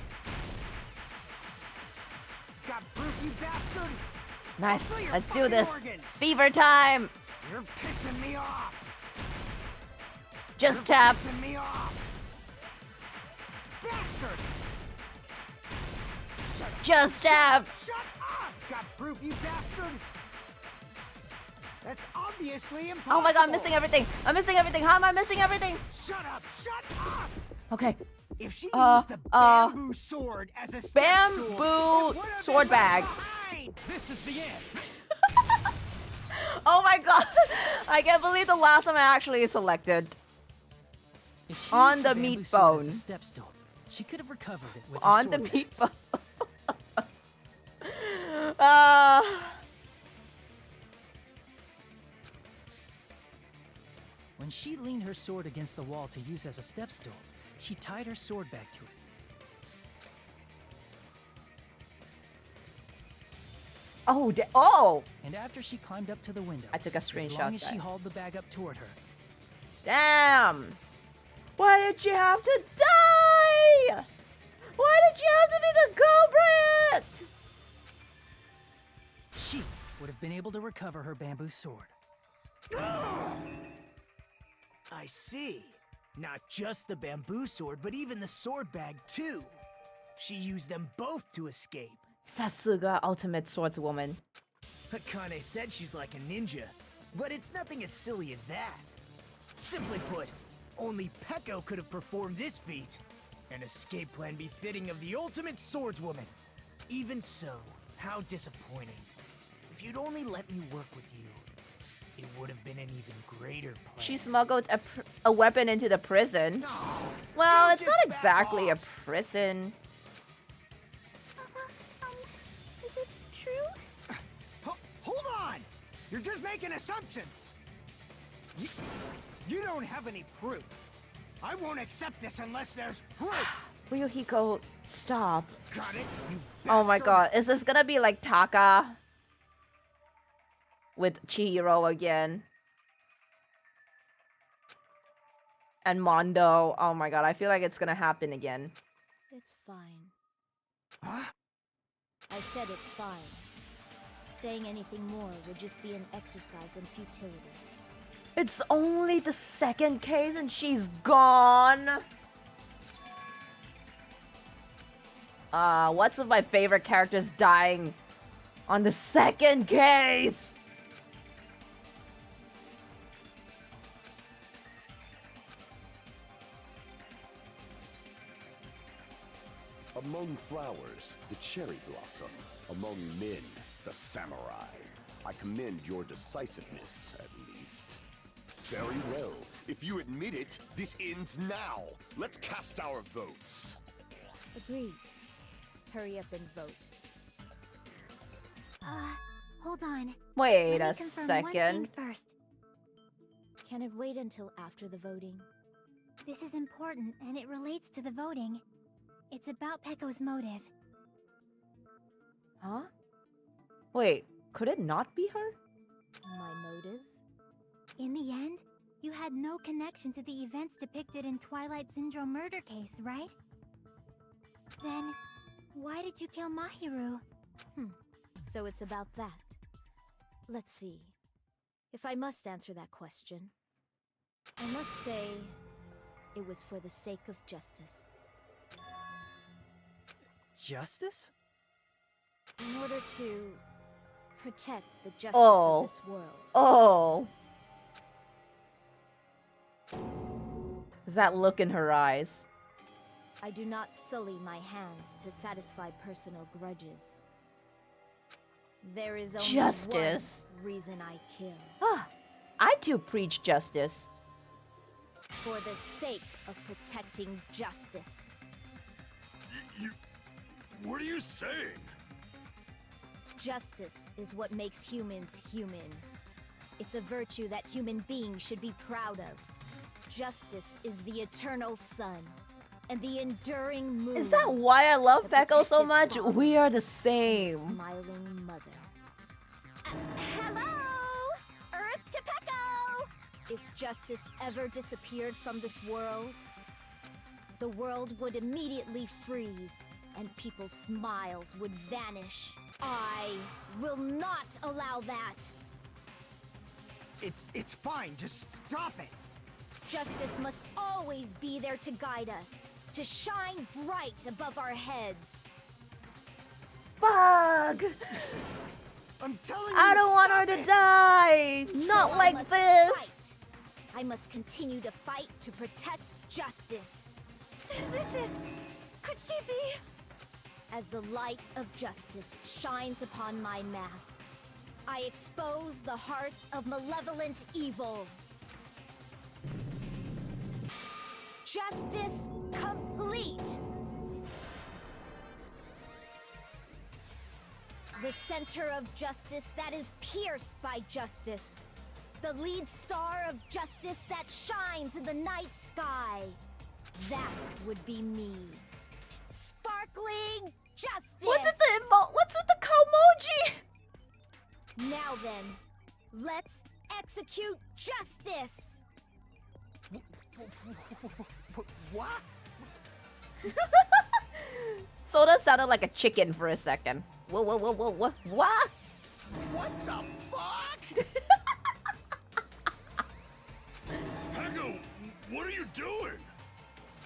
J: Got proof, you bastard?
A: Nice.
J: I'll see your
A: Let's do
J: fucking
A: this.
J: organs.
A: Fever time.
J: You're pissing me off!
A: Just
J: You're
A: tap.
J: pissing me off! Bastard! Shut up.
A: Just tap.
J: Shut up! Got proof, you bastard? That's obviously impossible!
A: Oh my god, I'm missing everything. I'm missing everything. How am I missing everything?
J: Shut up! Shut up!
A: Okay.
J: If she used a bamboo sword as a step
A: Bamboo
J: stool, it would've
A: sword
J: been
A: bag.
J: left behind. This is the end.
A: Oh my god. I can't believe the last one I actually selected.
E: If she
A: On
E: used
A: the
E: her bamboo
A: meat
E: sword as
A: bone.
E: a step stool, she could have recovered it with her
A: On the
E: sword.
A: meat bone. uh,
E: When she leaned her sword against the wall to use as a step stool, she tied her sword back to it.
A: oh, oh!
E: And after she climbed up to the window,
A: I took a
E: as
A: screenshot
E: long as
A: of
E: she
A: that.
E: hauled the bag up toward her,
A: Damn! Why did you have to die? Why did you have to be the culprit?
E: she would have been able to recover her bamboo sword.
H: I see. Not just the bamboo sword, but even the sword bag too. She used them both to escape.
A: Sasuga, ultimate swordswoman.
H: Akane said she's like a ninja, but it's nothing as silly as that. Simply put, only Peko could have performed this feat. An escape plan befitting of the ultimate swordswoman. Even so, how disappointing. If you'd only let me work with you, it would have been an even greater plan.
A: She smuggled a weapon into the prison. Well, it's not exactly a prison.
L: Is it true?
J: Hold on! You're just making assumptions! You don't have any proof. I won't accept this unless there's proof!
A: Ryuhiko, stop.
J: Got it, you
A: Oh my
J: bastard?
A: god, is this gonna be like Taka? With Chihiro again. And Mondo. Oh my god, I feel like it's gonna happen again.
D: It's fine.
J: Huh?
D: I said it's fine. Saying anything more would just be an exercise in futility.
A: It's only the second case and she's gone. What's with my favorite characters dying on the second case?
F: Among flowers, the cherry blossom. Among men, the samurai. I commend your decisiveness, at least. Very well. If you admit it, this ends now. Let's cast our votes.
D: Agreed. Hurry up and vote.
B: Hold on.
A: Wait
B: Let
A: a
B: me confirm one thing
A: second.
B: first.
D: Can it wait until after the voting?
B: This is important, and it relates to the voting. It's about Peko's motive.
A: Huh? Wait, could it not be her?
D: My motive?
B: In the end, you had no connection to the events depicted in Twilight Syndrome murder case, right? Then, why did you kill Mahiru?
D: So it's about that. Let's see. If I must answer that question, I must say it was for the sake of justice.
E: Justice?
D: In order to protect the justice
A: Oh.
D: of this world.
A: Oh. That look in her eyes.
D: I do not sully my hands to satisfy personal grudges. There is only
A: Justice.
D: one reason I kill.
A: Ah, I too preach justice.
D: For the sake of protecting justice.
K: What are you saying?
D: Justice is what makes humans human. It's a virtue that human beings should be proud of. Justice is the eternal sun and the enduring moon.
A: Is that why I love
D: the
A: Peko so
D: protective
A: much?
D: father
A: We are the
D: and the
A: same.
D: smiling mother. If justice ever disappeared from this world, the world would immediately freeze and people's smiles would vanish. I will not allow that.
J: It's fine, just stop it.
D: Justice must always be there to guide us, to shine bright above our heads.
A: Fuck!
J: I'm telling you,
A: I don't want her to die! Not
D: I
A: like
D: must
A: this!
D: fight. I must continue to fight to protect justice.
L: Could she be?
D: As the light of justice shines upon my mask, I expose the hearts of malevolent evil. Justice complete! The center of justice that is pierced by justice. The lead star of justice that shines in the night sky. That would be me. Sparkling justice!
A: What's with the Komoji?
D: Now then, let's execute justice!
I: What?
A: Soda sounded like a chicken for a second. Whoa, what?
F: What the fuck?
K: Peko, what are you doing?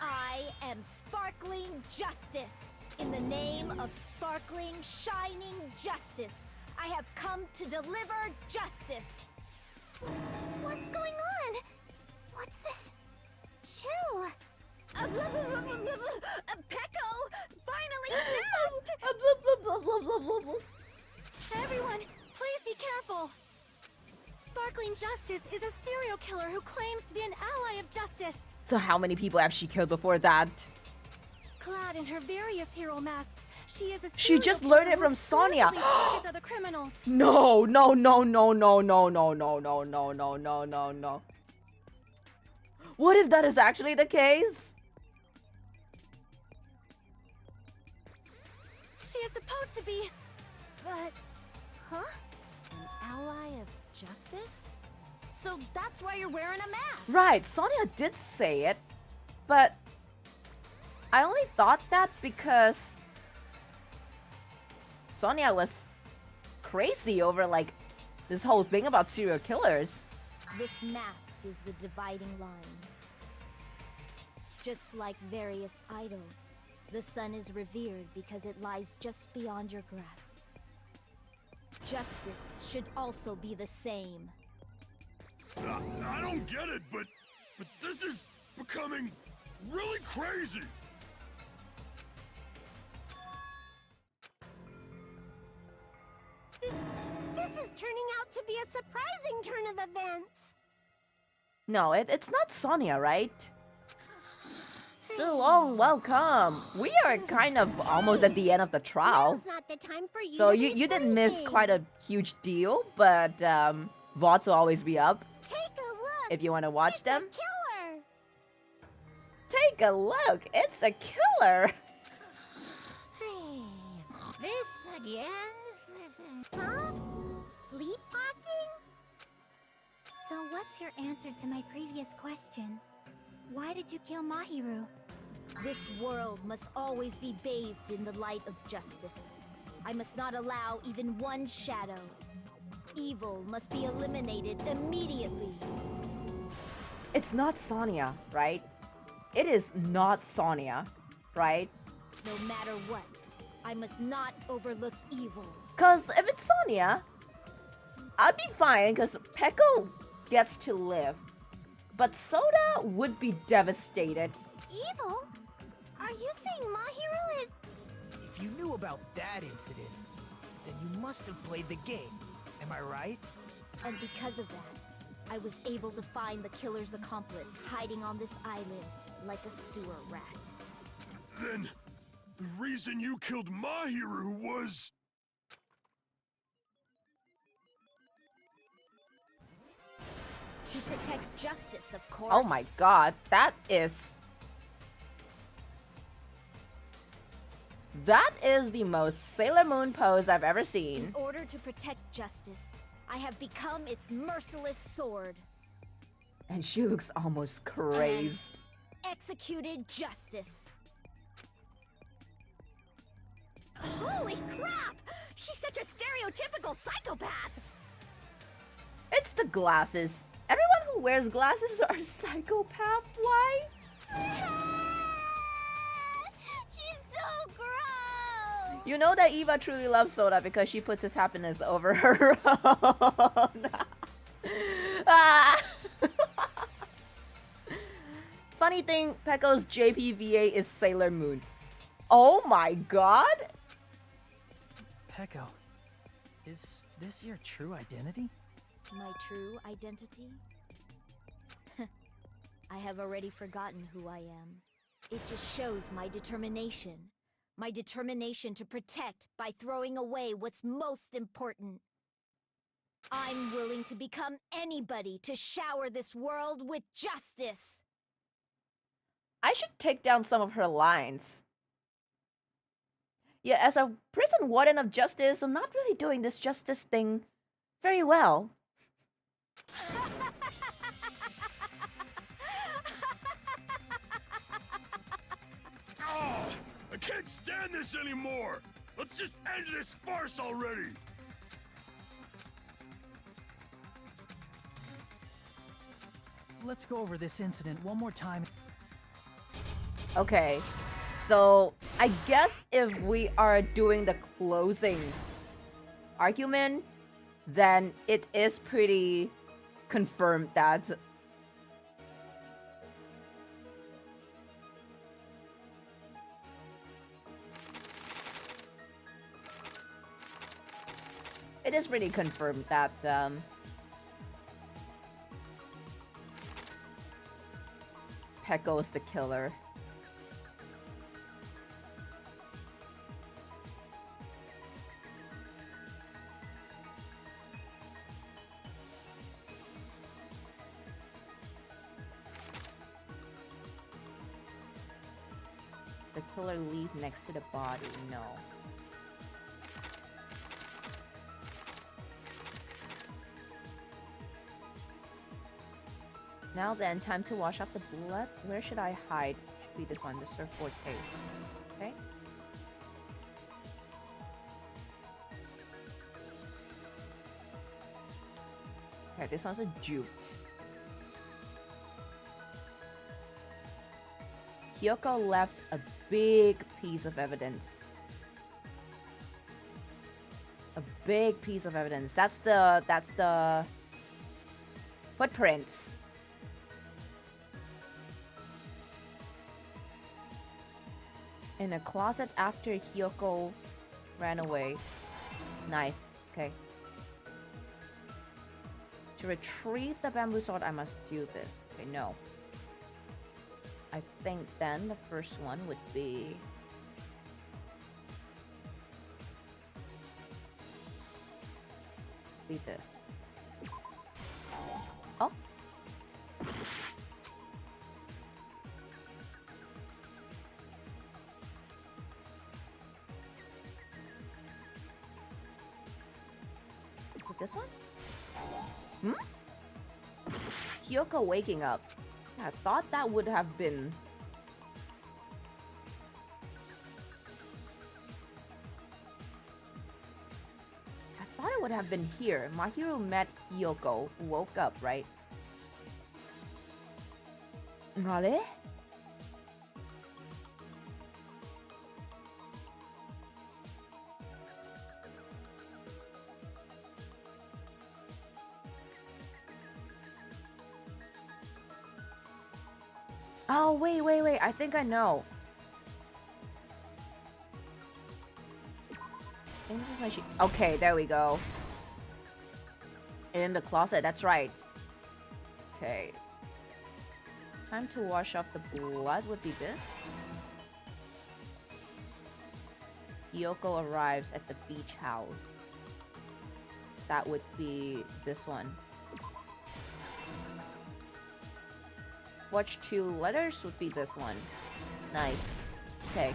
D: I am sparkling justice. In the name of sparkling, shining justice, I have come to deliver justice.
L: What's going on? What's this? Chill.
D: Peko finally snapped!
L: Everyone, please be careful. Sparkling Justice is a serial killer who claims to be an ally of justice.
A: So how many people have she killed before that?
L: Clad in her various hero masks, she is a
A: She just learned it from Sonia.
L: targets other criminals.
A: No. What if that is actually the case?
L: She is supposed to be, but, huh?
D: An ally of justice? So that's why you're wearing a mask!
A: Right, Sonia did say it, but I only thought that because Sonia was crazy over like this whole thing about serial killers.
D: This mask is the dividing line. Just like various idols, the sun is revered because it lies just beyond your grasp. Justice should also be the same.
K: I don't get it, but this is becoming really crazy.
L: This is turning out to be a surprising turn of events.
A: No, it's not Sonia, right? So long, welcome. We are kind of almost at the end of the trial.
L: Now's not the time for you
A: So
L: to be
A: you didn't miss
L: sleeping.
A: quite a huge deal, but VODs will always be up
L: Take a look.
A: if you want to watch
L: It's
A: them.
L: a killer.
A: Take a look, it's a killer.
L: This again? Huh? Sleepwalking? So what's your answer to my previous question? Why did you kill Mahiru?
D: This world must always be bathed in the light of justice. I must not allow even one shadow. Evil must be eliminated immediately.
A: It's not Sonia, right? It is not Sonia, right?
D: No matter what, I must not overlook evil.
A: Cause if it's Sonia, I'd be fine cause Peko gets to live. But Soda would be devastated.
L: Evil? Are you saying Mahiru is...
J: If you knew about that incident, then you must have played the game. Am I right?
D: And because of that, I was able to find the killer's accomplice hiding on this island like a sewer rat.
K: Then the reason you killed Mahiru was...
D: To protect justice, of course.
A: Oh my god, that is the most Sailor Moon pose I've ever seen.
D: In order to protect justice, I have become its merciless sword.
A: And she looks almost crazed.
D: Executed justice. Holy crap! She's such a stereotypical psychopath!
A: It's the glasses. Everyone who wears glasses are psychopath. Why?
L: She's so gross!
A: You know that Eva truly loves Soda because she puts his happiness over her own. Ah. Funny thing, Pecco's JPVA is Sailor Moon. Oh my god!
E: Pecco, is this your true identity?
D: My true identity? I have already forgotten who I am. It just shows my determination. My determination to protect by throwing away what's most important. I'm willing to become anybody to shower this world with justice.
A: I should take down some of her lines. Yeah, as a prison warden of justice, I'm not really doing this justice thing very well.
K: Oh, I can't stand this anymore! Let's just end this farce already!
E: Let's go over this incident one more time.
A: Okay, so I guess if we are doing the closing argument, then it is pretty confirmed that Pecco's the killer. The killer leaf next to the body, no. Now then, time to wash off the blood. Where should I hide? Should be this one, the surfboard case. Okay. Okay, this one's a jute. Hiyoko left a big piece of evidence. A big piece of evidence. That's the footprints. In a closet after Hiyoko ran away. Nice. Okay. To retrieve the bamboo sword, I must do this. Okay, no. I think then the first one would be... this. Oh. This one? Hmm? Hiyoko waking up. I thought that would have been... I thought it would have been here. Mahiru met Hiyoko, who woke up, right? Really? Oh, wait. I think I know. I think this is my sheet. Okay, there we go. In the closet, that's right. Okay. Time to wash off the blood would be this. Hiyoko arrives at the beach house. That would be this one. Watch 2 letters would be this one. Nice. Okay.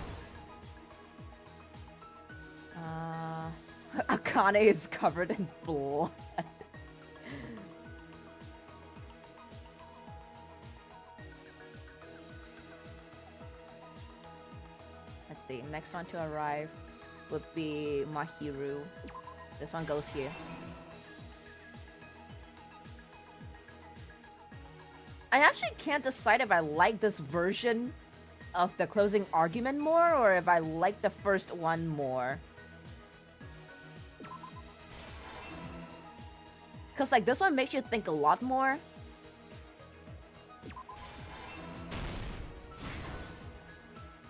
A: Akane is covered in blood. see. Next one to arrive would be Mahiru. This one goes here. I actually can't decide if I like this version of the closing argument more or if I like the first one more. Because like this one makes you think a lot more.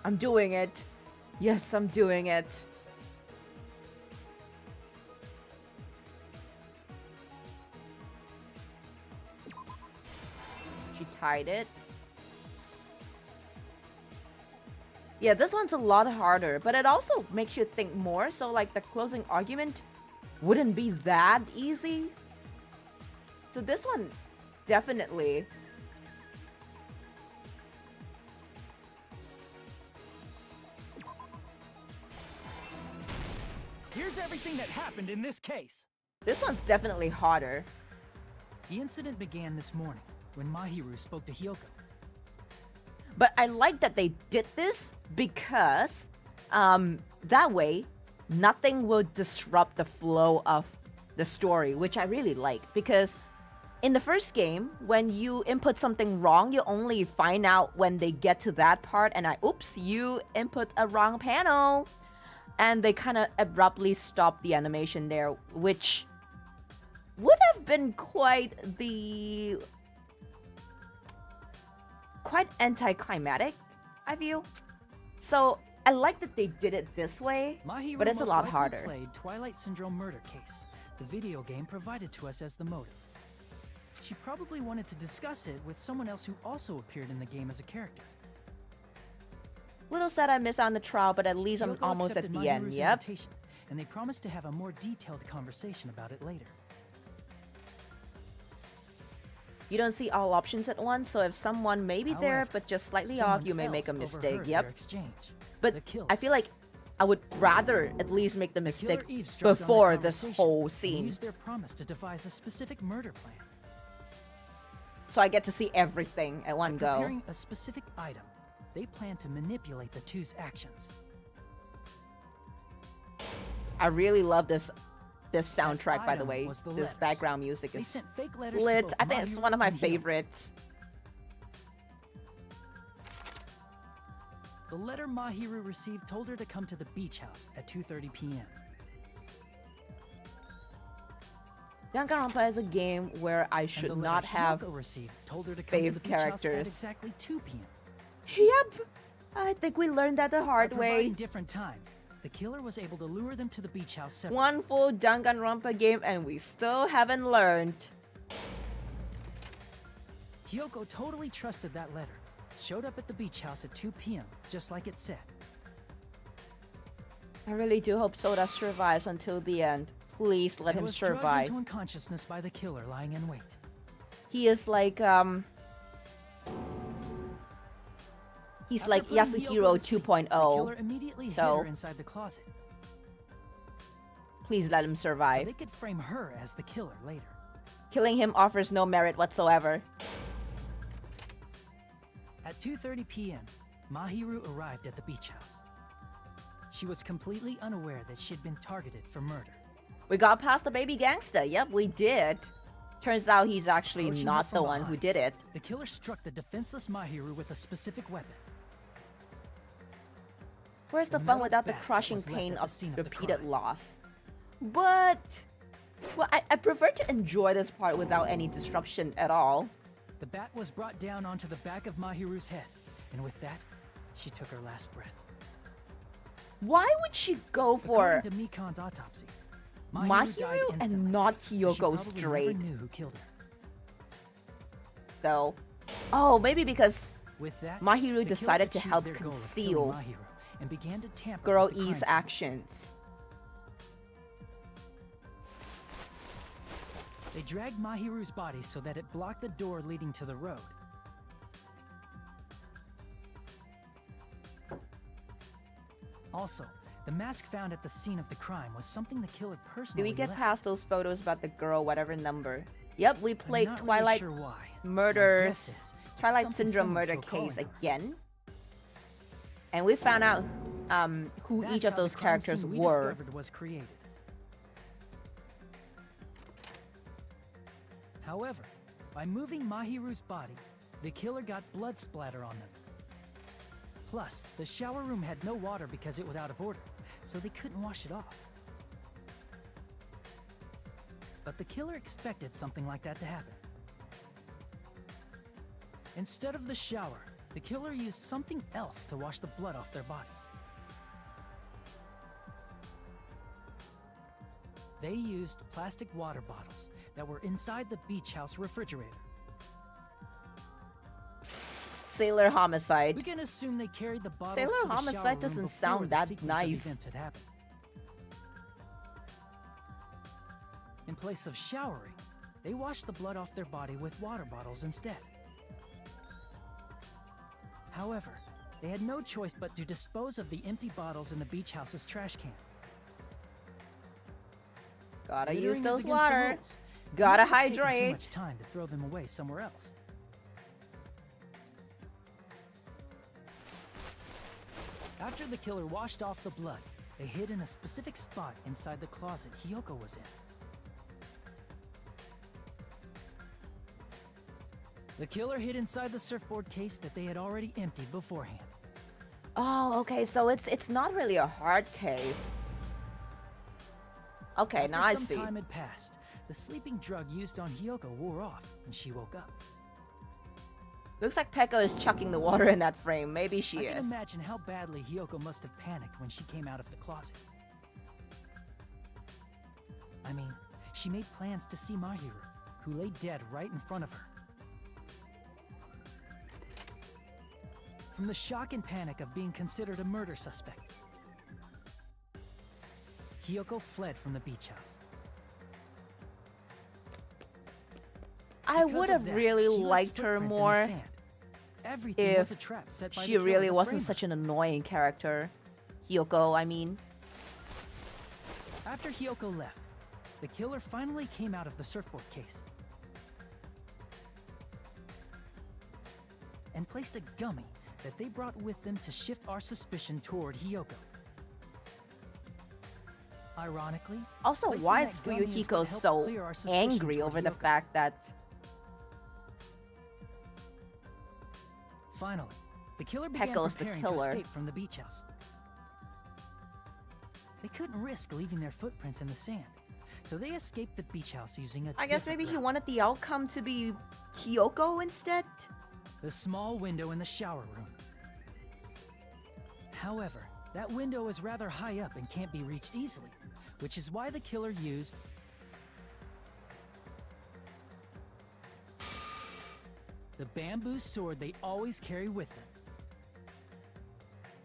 A: I'm doing it. Yes, I'm doing it. She tied it. Yeah, this one's a lot harder, but it also makes you think more, so like the closing argument wouldn't be that easy. So this one, definitely.
E: Here's everything that happened in this case.
A: This one's definitely harder.
E: The incident began this morning when Mahiru spoke to Hyoko.
A: But I like that they did this because that way nothing will disrupt the flow of the story, which I really like. Because in the first game, when you input something wrong, you only find out when they get to that part and oops, you input a wrong panel. And they kind of abruptly stop the animation there, which would have been quite anticlimactic, I feel. So I like that they did it this way,
E: Mahiru
A: but it's a
E: most
A: lot
E: likely
A: harder.
E: Played Twilight Syndrome murder case, the video game provided to us as the motive. She probably wanted to discuss it with someone else who also appeared in the game as a character.
A: Little sad I missed out on the trial, but at least I'm
E: Hyoko
A: almost at
E: accepted
A: the end.
E: Mahiru's
A: Yep.
E: invitation, and they promised to have a more detailed conversation about it later.
A: You don't see all options at once, so if someone may be there
E: However,
A: but just slightly
E: someone
A: off, you may make a
E: else
A: mistake.
E: overheard
A: Yep.
E: their exchange.
A: But
E: The killer.
A: I feel like I would rather at least make the mistake
E: Killer eavesdropped on their
A: before this
E: conversation
A: whole
E: and
A: scene.
E: used their promise to devise a specific murder plan.
A: So I get to see everything at one
E: By
A: go.
E: preparing a specific item, they plan to manipulate the two's actions.
A: I really love this soundtrack, by the
E: item
A: way.
E: was the
A: This
E: letters.
A: background music
E: They
A: is
E: sent fake letters to
A: lit.
E: both
A: I think it's
E: Mahiru
A: one of my
E: and Hyoko.
A: favorites.
E: The letter Mahiru received told her to come to the beach house at 2:30 p.m.
A: Danganronpa is a game where I
E: And
A: should
E: the
A: not
E: letter
A: have
E: Hyoko received told her to come to
A: fave
E: the beach house at
A: characters.
E: exactly 2 p.m.
A: Yep. I think we learned that the hard
E: By
A: way.
E: providing different times, the killer was able to lure them to the beach house separately.
A: One full Danganronpa game and we still haven't learned.
E: Hyoko totally trusted that letter. Showed up at the beach house at 2 p.m., just like it said.
A: I really do hope Soda survives until the end. Please let
E: And
A: him
E: was drugged
A: survive.
E: into unconsciousness by the killer lying in wait.
A: He is like he's
E: After
A: like
E: putting Hyoko
A: Yasuhiro
E: to sleep,
A: 2.0.
E: The killer immediately hid
A: So
E: her inside the closet,
A: please let him
E: so
A: survive.
E: they could frame her as the killer later.
A: Killing him offers no merit whatsoever.
E: At 2:30 p.m., Mahiru arrived at the beach house. She was completely unaware that she'd been targeted for murder.
A: We got past the baby gangster. Yep, we did. Turns out he's actually
E: Approaching
A: not
E: her
A: the
E: from
A: one who
E: behind,
A: did it.
E: The killer struck the defenseless Mahiru with a specific weapon.
A: Where's the
E: The
A: fun
E: metal
A: without the
E: bat
A: crushing
E: was left
A: pain
E: at the
A: of
E: scene of the
A: repeated
E: crime.
A: loss? But well, I prefer to enjoy this part without any disruption at all.
E: The bat was brought down onto the back of Mahiru's head, and with that, she took her last breath.
A: Why would she go for
E: According to Mikan's autopsy, Mahiru died
A: Mahiru
E: instantly,
A: and not
E: so she
A: Hyoko
E: probably
A: straight?
E: never knew who killed her.
A: Though, oh, maybe because
E: With that,
A: Mahiru
E: the killer
A: decided to
E: achieved
A: help
E: their goal of
A: conceal
E: killing Mahiru and began to tamper
A: Girl
E: with the crime
A: E's
E: scene.
A: actions.
E: They dragged Mahiru's body so that it blocked the door leading to the road. Also, the mask found at the scene of the crime was something the killer
A: Did
E: personally
A: we get
E: left.
A: past those photos about the girl, whatever number? Yep, we
E: I'm
A: played
E: not
A: Twilight
E: really sure why. My
A: Murders,
E: guess is it's
A: Twilight
E: something
A: Syndrome
E: similar
A: murder
E: to a calling
A: case
E: card.
A: again. And we found out who
E: That's
A: each of
E: how the
A: those
E: crime
A: characters
E: scene we
A: were.
E: discovered was created. However, by moving Mahiru's body, the killer got blood splatter on them. Plus, the shower room had no water because it was out of order, so they couldn't wash it off. But the killer expected something like that to happen. Instead of the shower, the killer used something else to wash the blood off their body. They used plastic water bottles that were inside the beach house refrigerator.
A: Sailor Homicide.
E: We can assume they carried the bottles
A: Sailor
E: to the
A: Homicide
E: shower room
A: doesn't
E: before
A: sound
E: the
A: that
E: sequence of
A: nice.
E: events had happened. In place of showering, they washed the blood off their body with water bottles instead. However, they had no choice but to dispose of the empty bottles in the beach house's trash can.
A: Gotta
E: Littering
A: use
E: is
A: those
E: against the
A: water.
E: rules. It
A: Gotta
E: might have taken too
A: hydrate.
E: much time to throw them away somewhere else. After the killer washed off the blood, they hid in a specific spot inside the closet Hiyoko was in. The killer hid inside the surfboard case that they had already emptied beforehand.
A: Oh, okay, so it's not really a hard case. Okay, now I
E: After
A: see.
E: some time had passed, the sleeping drug used on Hiyoko wore off, and she woke up.
A: Looks like Peko is chucking the water in that frame. Maybe she
E: I
A: is.
E: can imagine how badly Hiyoko must have panicked when she came out of the closet. I mean, she made plans to see Mahiru, who lay dead right in front of her. From the shock and panic of being considered a murder suspect, Hiyoko fled from the beach house.
A: I
E: Because
A: would
E: of
A: have
E: that,
A: really
E: she left
A: liked her
E: footprints in the
A: more
E: sand. Everything was
A: if
E: a trap set by the
A: she
E: killer
A: really
E: to
A: wasn't
E: frame her.
A: such an annoying character. Hiyoko, I mean.
E: After Hiyoko left, the killer finally came out of the surfboard case and placed a gummy that they brought with them to shift our suspicion toward Hiyoko. Ironically,
A: Also,
E: placing
A: why is
E: that gummy is what
A: Fuyuhiko
E: helped
A: so
E: clear our suspicion
A: angry
E: toward
A: over the
E: Hiyoko.
A: fact that...
E: Finally, the killer began
A: Peko's the
E: preparing to
A: killer.
E: escape from the beach house. They couldn't risk leaving their footprints in the sand, so they escaped the beach house using a
A: I guess
E: different
A: maybe he
E: route.
A: wanted the outcome to be Hiyoko instead?
E: The small window in the shower room. However, that window is rather high up and can't be reached easily, which is why the killer used the bamboo sword they always carry with them.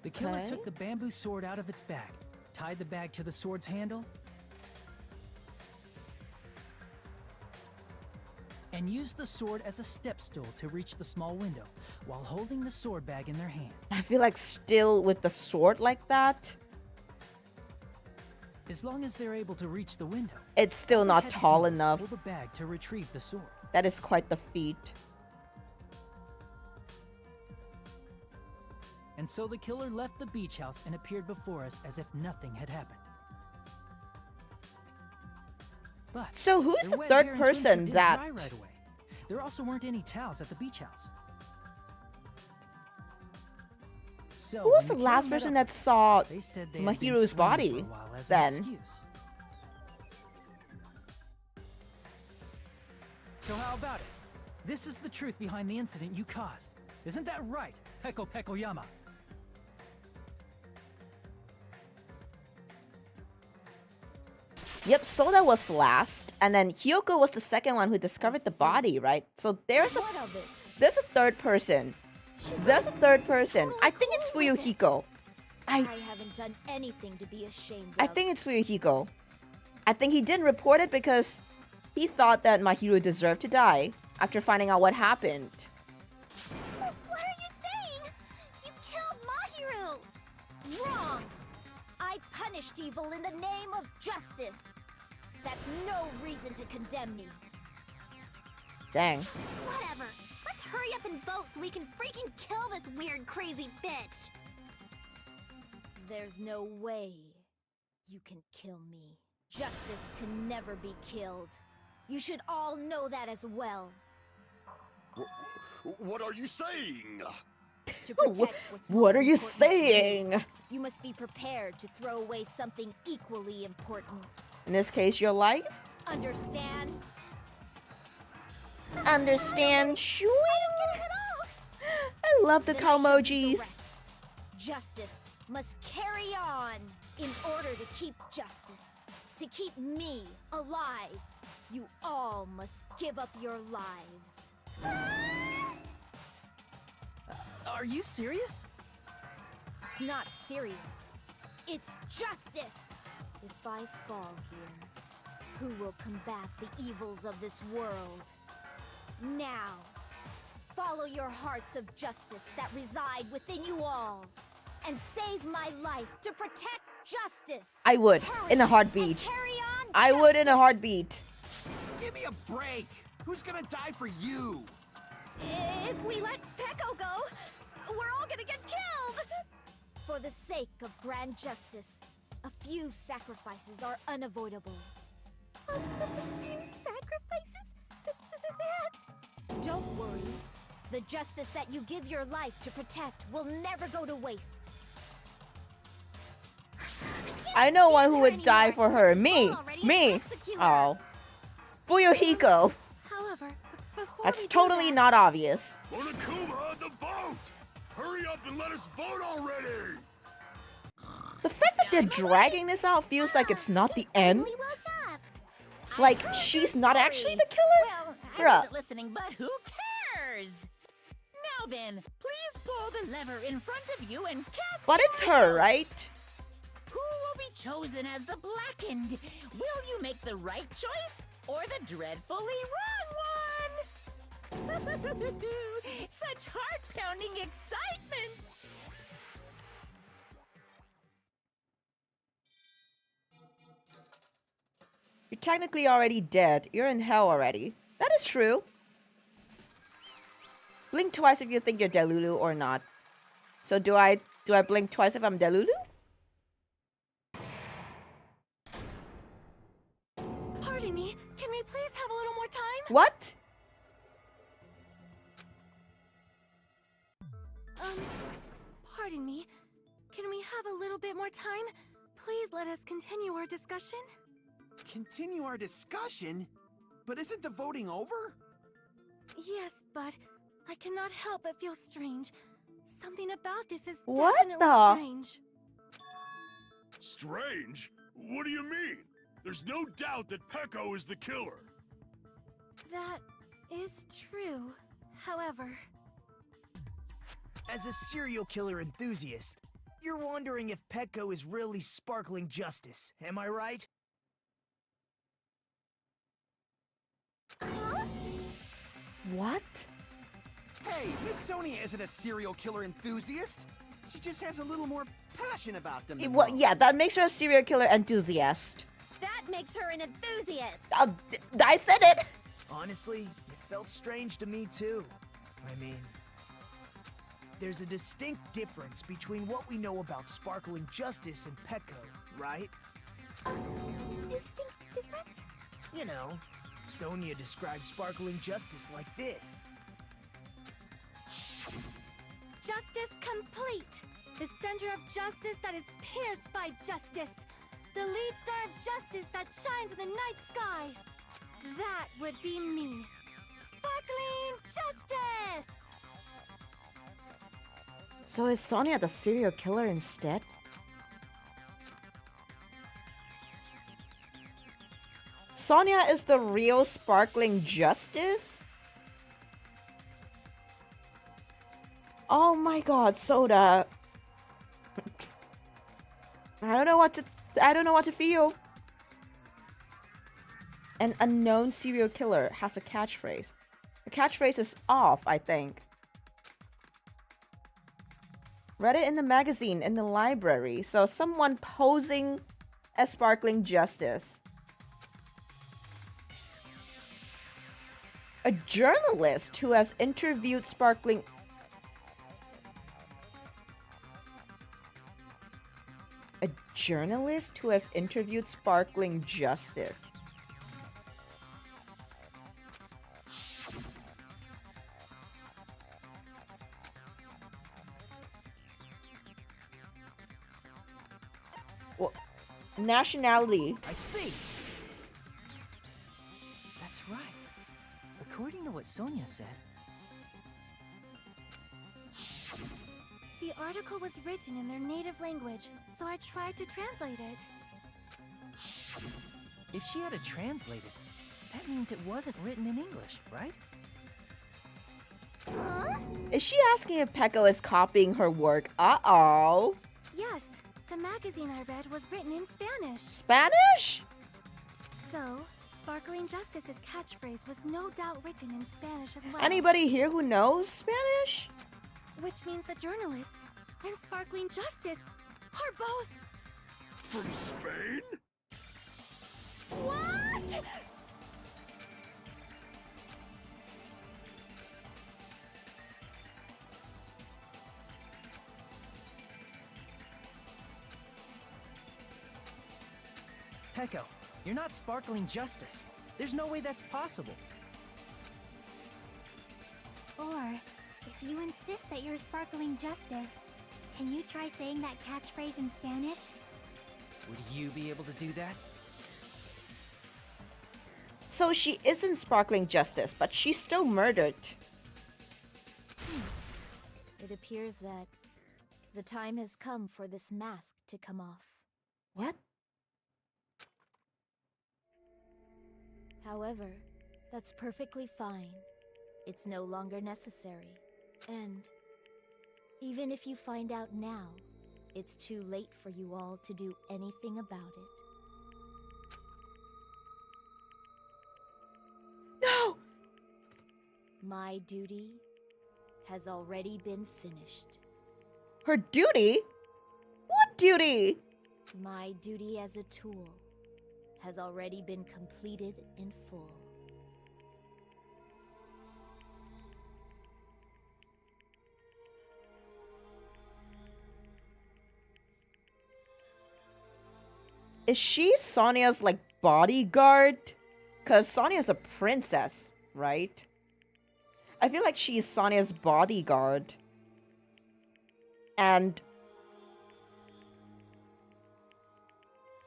E: The killer
A: Okay.
E: took the bamboo sword out of its bag, tied the bag to the sword's handle, and used the sword as a step stool to reach the small window while holding the sword bag in their hand.
A: I feel like still with the sword like that,
E: As long as they're able to reach the window,
A: it's still
E: all they
A: not
E: had to
A: tall
E: do was
A: enough.
E: Pull the bag to retrieve the sword.
A: That is quite the feat.
E: And so the killer left the beach house and appeared before us as if nothing had happened. But
A: So who's
E: their
A: the
E: wet
A: third
E: hair and swimsuit
A: person
E: didn't
A: that...
E: dry right away. There also weren't any towels at the beach house. So
A: Who was
E: when
A: the
E: killer
A: last
E: met
A: person
E: up
A: that
E: with us,
A: saw
E: they said they had been
A: Mahiru's
E: swimming
A: body
E: for a while as
A: then?
E: an excuse. So how about it? This is the truth behind the incident you caused. Isn't that right, Peko Pekoyama?
A: Yep, Soda was last, and then Hiyoko was the second one who discovered the body, right? So there's a third person. There's a third person. I think it's Fuyuhiko.
D: I haven't done anything to be ashamed of.
A: I think it's Fuyuhiko. I think he didn't report it because he thought that Mahiru deserved to die after finding out what happened.
B: What are you saying? You killed Mahiru!
D: Wrong! I punished evil in the name of justice. That's no reason to condemn me.
A: Dang.
B: Whatever. Let's hurry up and vote so we can freaking kill this weird, crazy bitch.
D: There's no way you can kill me. Justice can never be killed. You should all know that as well.
F: What are you saying?
D: To protect what's
A: What
D: most
A: are you
D: important to you,
A: saying?
D: you must be prepared to throw away something equally important.
A: In this case, your life?
D: Understand?
A: Understand? Shwing? I love the
D: Then
A: cow
D: I shall be
A: emojis.
D: direct. Justice must carry on. In order to keep justice, to keep me alive, you all must give up your lives.
E: Are you serious?
D: It's not serious. It's justice. If I fall here, who will combat the evils of this world? Now, follow your hearts of justice that reside within you all, and save my life to protect justice.
A: I would,
D: Hurry
A: in a heartbeat.
D: and carry on
A: I would in a
D: justice.
A: heartbeat.
I: Give me a break! Who's gonna die for you?
D: If we let Peko go, we're all gonna get killed! For the sake of grand justice, a few sacrifices are unavoidable. A few sacrifices? Don't worry. The justice that you give your life to protect will never go to waste.
A: I know one who would die for her. Me. Me. Oh. Fuyuhiko.
B: However, before
A: That's
B: we do
A: totally
B: that,
A: not obvious.
K: Monokuma, the boat! Hurry up and let us vote already!
A: The fact that they're dragging this out feels like it's not the end.
L: We woke up.
A: Like, she's not actually the killer?
G: Well, I
A: Bruh.
G: wasn't listening, but who cares? Now then, please pull the lever in front of you and cast
A: But it's
G: your
A: her,
G: vote.
A: right?
G: Who will be chosen as the blackened? Will you make the right choice or the dreadfully wrong one? Such heart-pounding excitement!
A: You're technically already dead. You're in hell already. That is true. Blink twice if you think you're Delulu or not. So do I blink twice if I'm Delulu?
B: Pardon me, can we please have a little more time?
A: What?
B: Pardon me. Can we have a little bit more time? Please let us continue our discussion.
I: Continue our discussion? But isn't the voting over?
B: Yes, but I cannot help but feel strange. Something about this is
A: What
B: definitely
A: the?
B: strange.
K: Strange? What do you mean? There's no doubt that Peko is the killer.
B: That is true. However,
J: As a serial killer enthusiast, you're wondering if Petco is really sparkling justice, am I right?
A: What?
I: Hey, Miss Sonia isn't a serial killer enthusiast. She just has a little more passion about them. than
A: Well,
I: most.
A: yeah, that makes her a serial killer enthusiast.
D: That makes her an enthusiast.
A: I said it!
J: Honestly, it felt strange to me too. I mean, there's a distinct difference between what we know about sparkling justice and Petco, right?
B: distinct difference?
J: You know, Sonia described sparkling justice like this.
B: Justice complete. The center of justice that is pierced by justice. The lead star of justice that shines in the night sky. That would be me. Sparkling justice!
A: So is Sonia the serial killer instead? Sonia is the real sparkling justice? Oh my god, Soda. I don't know what to feel. An unknown serial killer has a catchphrase. The catchphrase is off, I think. Read it in the magazine in the library. So someone posing as sparkling justice. A journalist who has interviewed sparkling... A journalist who has interviewed Sparkling Justice. Well, nationality.
E: I see. That's right. According to what Sonia said,
L: The article was written in their native language, so I tried to translate it.
E: if she had to translate it, that means it wasn't written in English, right?
L: Huh?
A: Is she asking if Peko is copying her work? Uh-oh.
L: Yes, the magazine I read was written in Spanish.
A: Spanish?
L: So, Sparkling Justice's catchphrase was no doubt written in Spanish as well.
A: Anybody here who knows Spanish?
L: Which means the journalist and Sparkling Justice are both...
K: From Spain?
L: What?
E: Peko, you're not Sparkling Justice. There's no way that's possible.
B: Or, if you insist that you're Sparkling Justice, can you try saying that catchphrase in Spanish?
E: Would you be able to do that?
A: So she isn't Sparkling Justice, but she's still murdered.
D: It appears that the time has come for this mask to come off.
A: What?
D: However, that's perfectly fine. It's no longer necessary. And even if you find out now, it's too late for you all to do anything about it.
A: No!
D: My duty has already been finished.
A: Her duty? What duty?
D: My duty as a tool has already been completed in full.
A: Is she Sonia's, like, bodyguard? Because Sonia's a princess, right? I feel like she's Sonia's bodyguard. And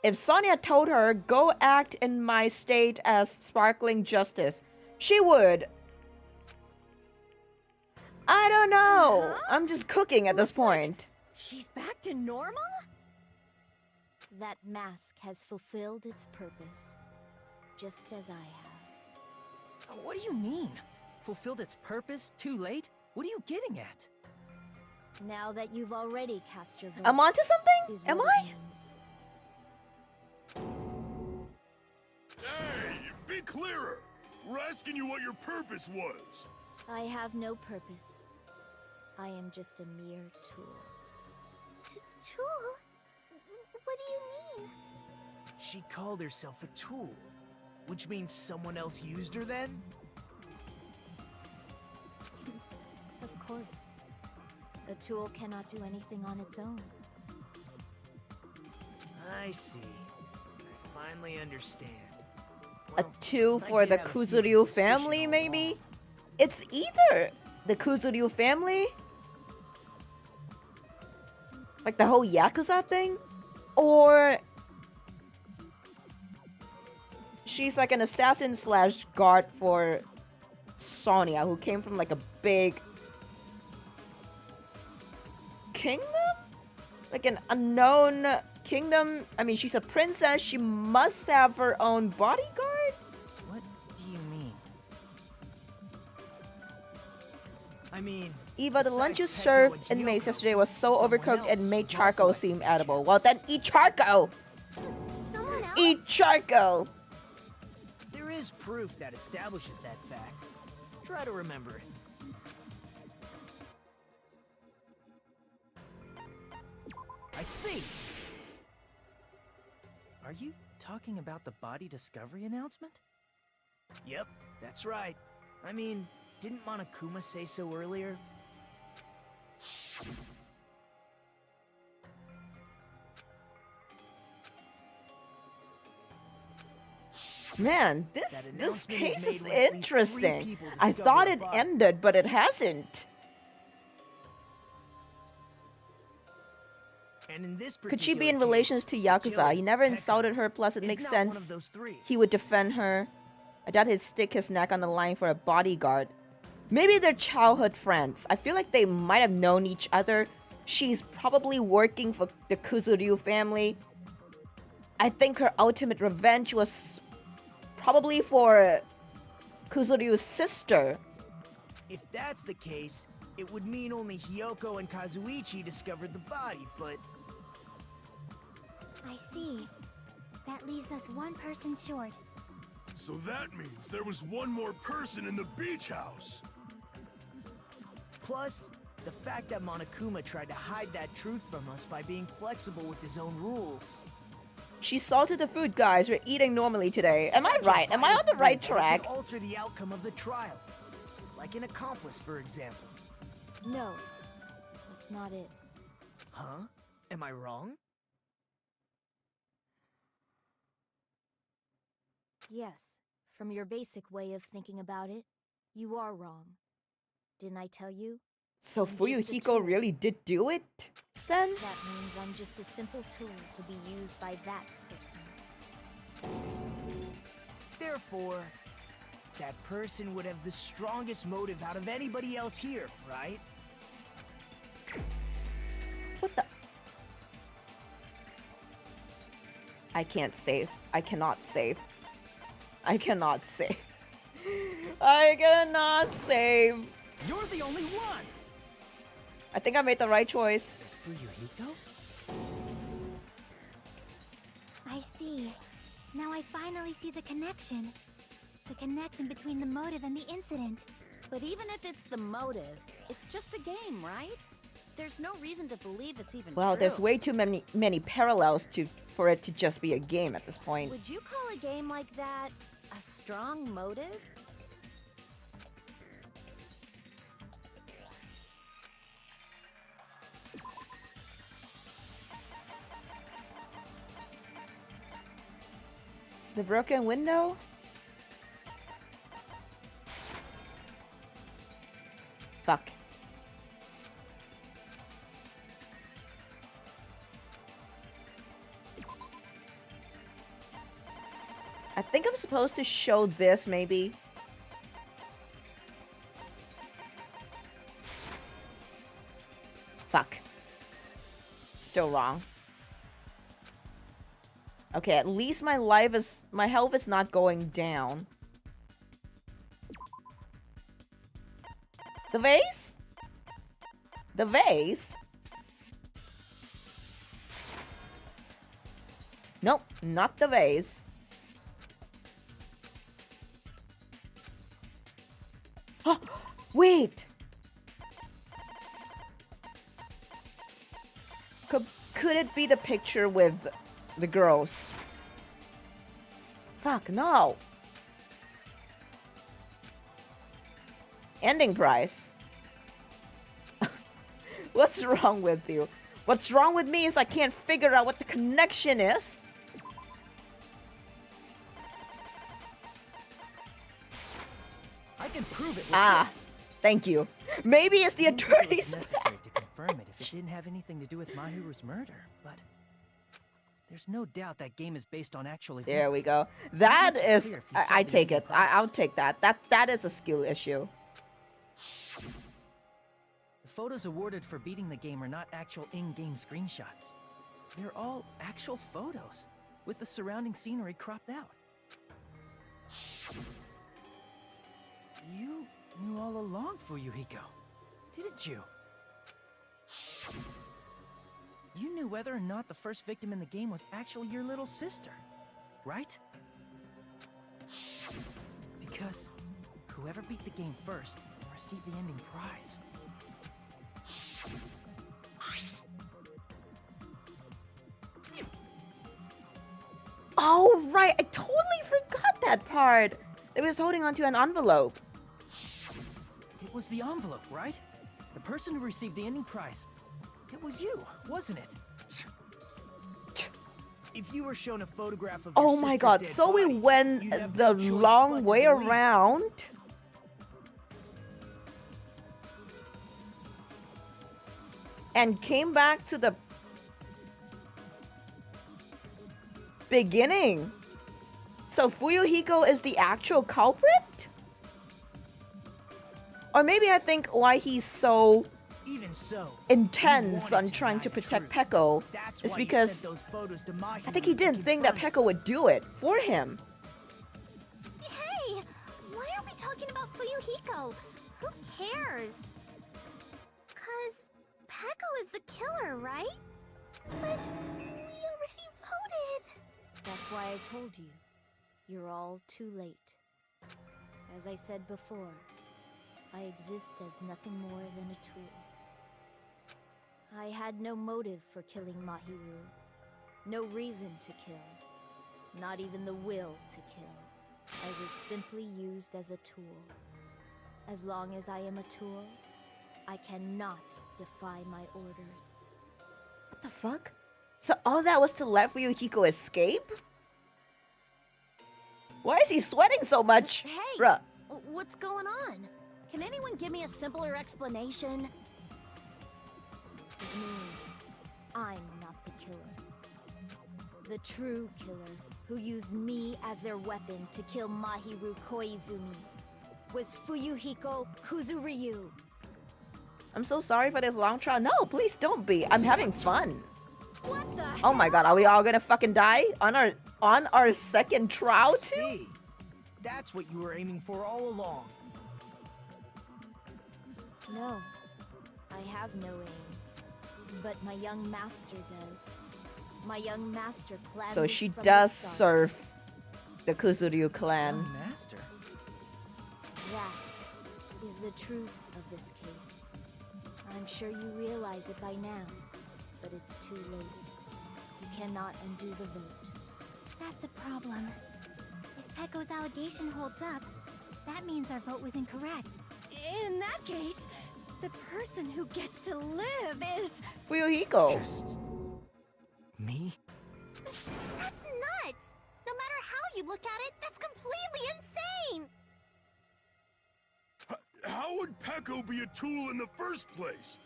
A: if Sonia told her, go act in my state as Sparkling Justice, she would. I don't know. I'm just cooking at this point.
D: She's back to normal? That mask has fulfilled its purpose, just as I have.
E: What do you mean? Fulfilled its purpose? Too late? What are you getting at?
D: Now that you've already cast your vote,
A: I'm onto something?
D: is
A: Am
D: what
A: I?
D: it means.
K: Hey, be clearer! We're asking you what your purpose was.
D: I have no purpose. I am just a mere tool.
B: Tool? What do you mean?
H: She called herself a tool, which means someone else used her then?
D: Of course. A tool cannot do anything on its own.
H: I see. I finally understand.
A: A
H: Well,
A: 2
H: I
A: for
H: did
A: the
H: have a sneaking
A: Kuzuryu
H: suspicion
A: family,
H: all
A: maybe?
H: along.
A: It's either the Kuzuryu family, like the whole Yakuza thing, or she's like an assassin slash guard for Sonia, who came from like a big kingdom? Like an unknown kingdom? I mean, she's a princess. She must have her own bodyguard?
E: What do you mean?
H: I mean,
A: Eva, the lunch you
H: besides Peko
A: served
H: and
A: inmates
H: Kyoko,
A: yesterday was so
H: someone
A: overcooked
H: else
A: and made
H: was
A: charcoal
H: also at
A: seem
H: the
A: edible.
H: house.
A: Well, then eat charcoal!
B: Someone else?
A: Eat charcoal!
H: There is proof that establishes that fact. Try to remember it.
E: I see! Are you talking about the body discovery announcement?
H: Yep, that's right. I mean, didn't Monokuma say so earlier?
A: Man,
H: That
A: this
H: announcement
A: case
H: is made
A: is
H: when at least 3
A: interesting.
H: people
A: I
H: discover
A: thought
H: a
A: it
H: body.
A: ended, but it hasn't.
H: And in this
A: Could she be
H: particular
A: in relations
H: case,
A: to
H: the
A: Yakuza?
H: killer,
A: He never
H: Pekka,
A: insulted her, plus it
H: is
A: makes
H: not
A: sense
H: one of those 3.
A: he would defend her. I doubt he'd stick his neck on the line for a bodyguard. Maybe they're childhood friends. I feel like they might have known each other. She's probably working for the Kuzuryu family. I think her ultimate revenge was probably for Kuzuryu's sister.
H: If that's the case, it would mean only Hiyoko and Kazuichi discovered the body, but
B: I see. That leaves us one person short.
K: So that means there was one more person in the beach house.
H: plus, the fact that Monokuma tried to hide that truth from us by being flexible with his own rules.
A: She salted the food, guys. We're eating normally today.
H: It's
A: Am I
H: such a
A: right? Am I on
H: vital
A: the right
H: point that it
A: track?
H: could alter the outcome of the trial. Like an accomplice, for example.
D: No, that's not it.
H: Huh? Am I wrong?
D: Yes, from your basic way of thinking about it, you are wrong. Didn't I tell you?
A: So
D: I'm just a
A: Fuyuhiko
D: tool.
A: really did do it? Then?
D: That means I'm just a simple tool to be used by that person.
H: Therefore, that person would have the strongest motive out of anybody else here, right?
A: What the? I can't save. I cannot save. I cannot save. I cannot save.
E: You're the only one!
A: I think I made the right choice.
E: Fuyuhiko?
B: I see. Now I finally see the connection. The connection between the motive and the incident.
D: But even if it's the motive, it's just a game, right? There's no reason to believe it's even
A: Well,
D: true.
A: there's way too many parallels for it to just be a game at this point.
D: Would you call a game like that a strong motive?
A: The broken window? Fuck. I think I'm supposed to show this, maybe. Fuck. Still wrong. Okay, at least my health is not going down. The vase? The vase? Nope, not the vase. Oh, wait! Could it be the picture with the girls? Fuck, no! Ending price. What's wrong with you? What's wrong with me is I can't figure out what the connection is.
E: I can prove it with this.
A: Thank you. Maybe it's the
E: I didn't think it was
A: attorney's
E: necessary to confirm it if it didn't have anything to do with Mahiru's murder, but there's no doubt that game is based on actual events.
A: There we go. That
E: much
A: is,
E: clearer if you saw
A: I
E: the
A: take
E: ending
A: it. I'll
E: price.
A: take that. That is a skill issue.
E: The photos awarded for beating the game are not actual in-game screenshots. They're all actual photos, with the surrounding scenery cropped out. You knew all along, Fuyuhiko, didn't you? You knew whether or not the first victim in the game was actually your little sister, right? Because whoever beat the game first received the ending prize.
A: Oh, right. I totally forgot that part. It was holding onto an envelope.
E: It was the envelope, right? The person who received the ending prize. It was you, wasn't it?
H: If you were shown a photograph of your
A: Oh my
H: sister's
A: god,
H: dead
A: so we
H: body,
A: went
H: you'd have
A: the
H: no choice
A: long
H: but to
A: way
H: believe it.
A: around. And came back to the beginning. So Fuyuhiko is the actual culprit? Or maybe I think why he's so
H: Even so,
A: intense
H: wanted
A: on
H: to
A: trying
H: deny
A: to
H: the
A: protect
H: truth.
A: Peko
H: That's
A: is
H: why you
A: because
H: sent those photos to Mahiru
A: I think he
H: to
A: didn't think that
H: confront
A: Peko would do it for him.
L: Hey, why are we talking about Fuyuhiko? Who cares? Cause Peko is the killer, right? But we already voted.
D: That's why I told you. You're all too late. As I said before, I exist as nothing more than a tool. I had no motive for killing Mahiru. No reason to kill. Not even the will to kill. I was simply used as a tool. As long as I am a tool, I cannot defy my orders.
A: What the fuck? So all that was to let Fuyuhiko escape? Why is he sweating so much?
D: Hey!
A: Bruh.
D: What's going on? Can anyone give me a simpler explanation? It means I'm not the killer. The true killer, who used me as their weapon to kill Mahiru Koizumi, was Fuyuhiko Kuzuryu.
A: I'm so sorry for this long trial. No, please don't be. I'm having fun.
D: What the
A: Oh my god, are we all gonna fucking die on our second trial too?
H: See, that's what you were aiming for all along.
D: No, I have no aim. But my young master does. My young master planned
A: So
D: this
A: she
D: from
A: does
D: the start.
A: serve the Kuzuryu clan.
E: Young master.
D: That is the truth of this case. I'm sure you realize it by now, but it's too late. You cannot undo the vote.
B: That's a problem. If Peko's allegation holds up, that means our vote was incorrect.
D: In that case, the person who gets to live is...
A: Fuyuhiko.
H: Just me?
L: That's nuts! No matter how you look at it, that's completely insane!
K: How would Peko be a tool in the first place?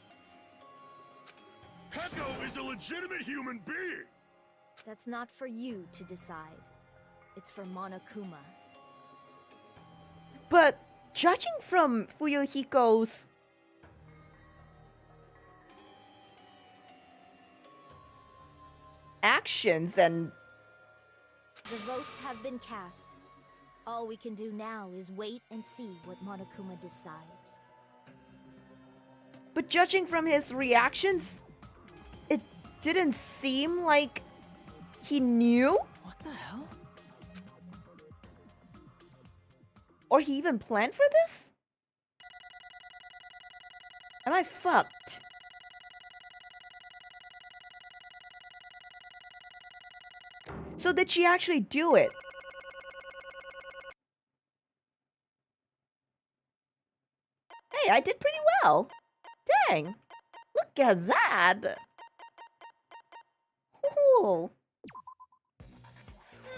K: Peko is a legitimate human being!
D: That's not for you to decide. It's for Monokuma.
A: But judging from Fuyuhiko's actions and
D: The votes have been cast. All we can do now is wait and see what Monokuma decides.
A: but judging from his reactions, it didn't seem like he knew
E: What the hell?
A: or he even planned for this? Am I fucked? So did she actually do it? Hey, I did pretty well. Dang. Look at that. Ooh.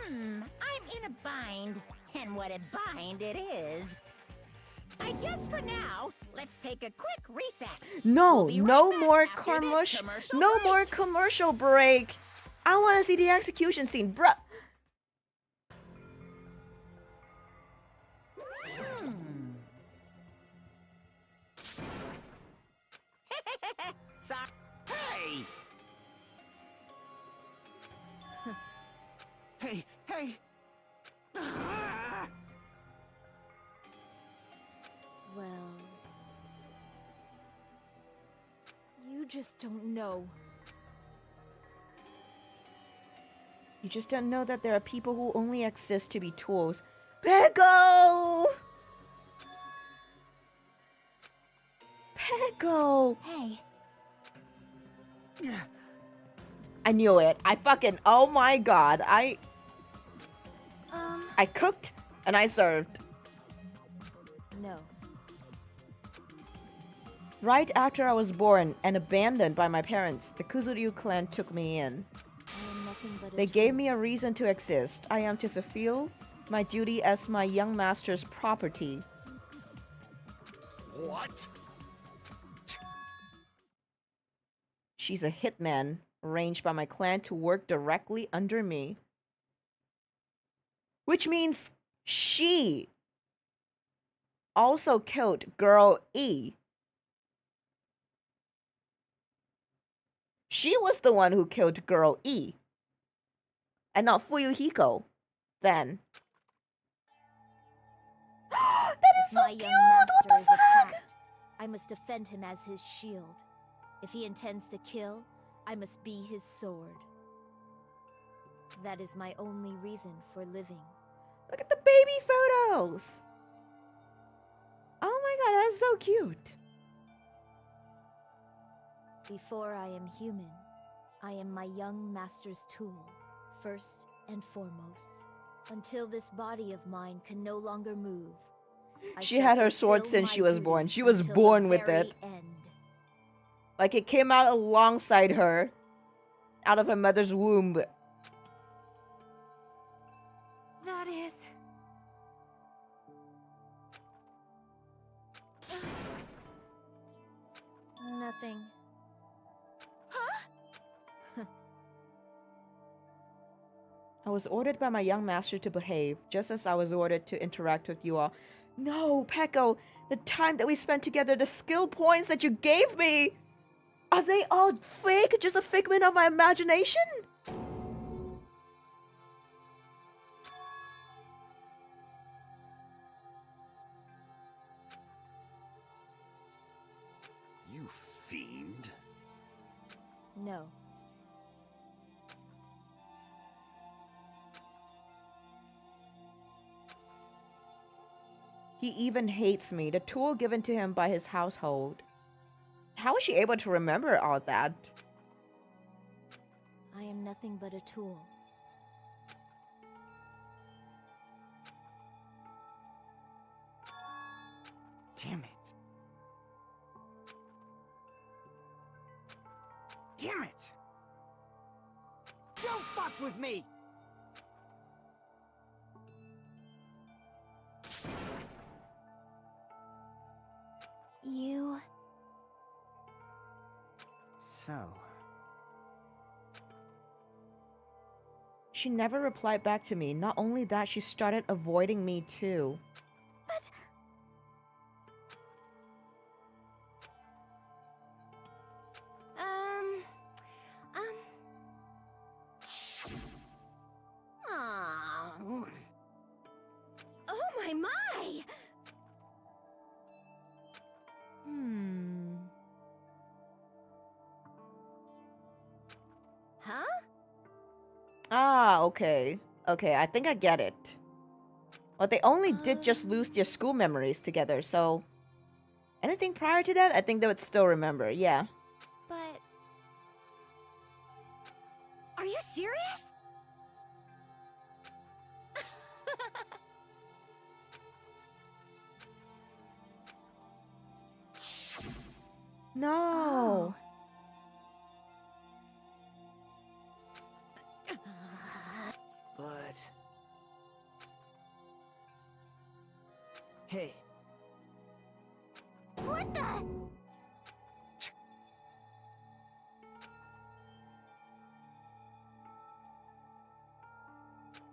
G: I'm in a bind. And what a bind it is. I guess for now, let's take a quick recess.
A: No,
G: We'll be right
A: no
G: back
A: more
G: after this
A: commercial.
G: commercial
A: No
G: break.
A: more commercial break. I want to see the execution scene, bruh.
G: Sorry.
I: Hey! Hey, hey! Ah!
D: Well... You just don't know.
A: You just don't know that there are people who only exist to be tools. Peko! Peko!
B: Hey,
A: I knew it. I fucking, oh my god. I cooked and I served.
D: No.
A: Right after I was born and abandoned by my parents, the Kuzuryu clan took me in.
D: I am nothing nothing but a
A: They gave
D: tool.
A: me a reason to exist. I am to fulfill my duty as my young master's property.
F: What?
A: She's a hitman, arranged by my clan to work directly under me. Which means she also killed Girl E. She was the one who killed Girl E. And not Fuyuhiko. Then. That is
D: If
A: so
D: my
A: cute!
D: young master
A: What the
D: is
A: fuck?
D: attacked, I must defend him as his shield. If he intends to kill, I must be his sword. That is my only reason for living.
A: Look at the baby photos! Oh my god, that's so cute.
D: Before I am human, I am my young master's tool, first and foremost. Until this body of mine can no longer move, I
A: She
D: shall
A: had her sword
D: fulfill
A: since
D: my
A: she was
D: duty
A: born. She was
D: until
A: born
D: the
A: with
D: very
A: it.
D: end.
A: Like it came out alongside her. Out of her mother's womb.
D: That is... Nothing.
A: I was ordered by my young master to behave, just as I was ordered to interact with you all. No, Peko, the time that we spent together, the skill points that you gave me, are they all fake? Just a figment of my imagination?
F: You fiend.
D: No.
A: He even hates me, the tool given to him by his household. How is she able to remember all that?
D: I am nothing but a tool.
J: Damn it. Damn it! Don't fuck with me!
B: You...
J: So...
A: She never replied back to me. Not only that, she started avoiding me too.
B: But...
D: Oh my! Huh?
A: Ah, okay. Okay, I think I get it. Well, they only did just lose their school memories together, so... Anything prior to that, I think they would still remember, yeah.
B: But...
D: Are you serious?
A: No!
J: But... Hey.
B: What the...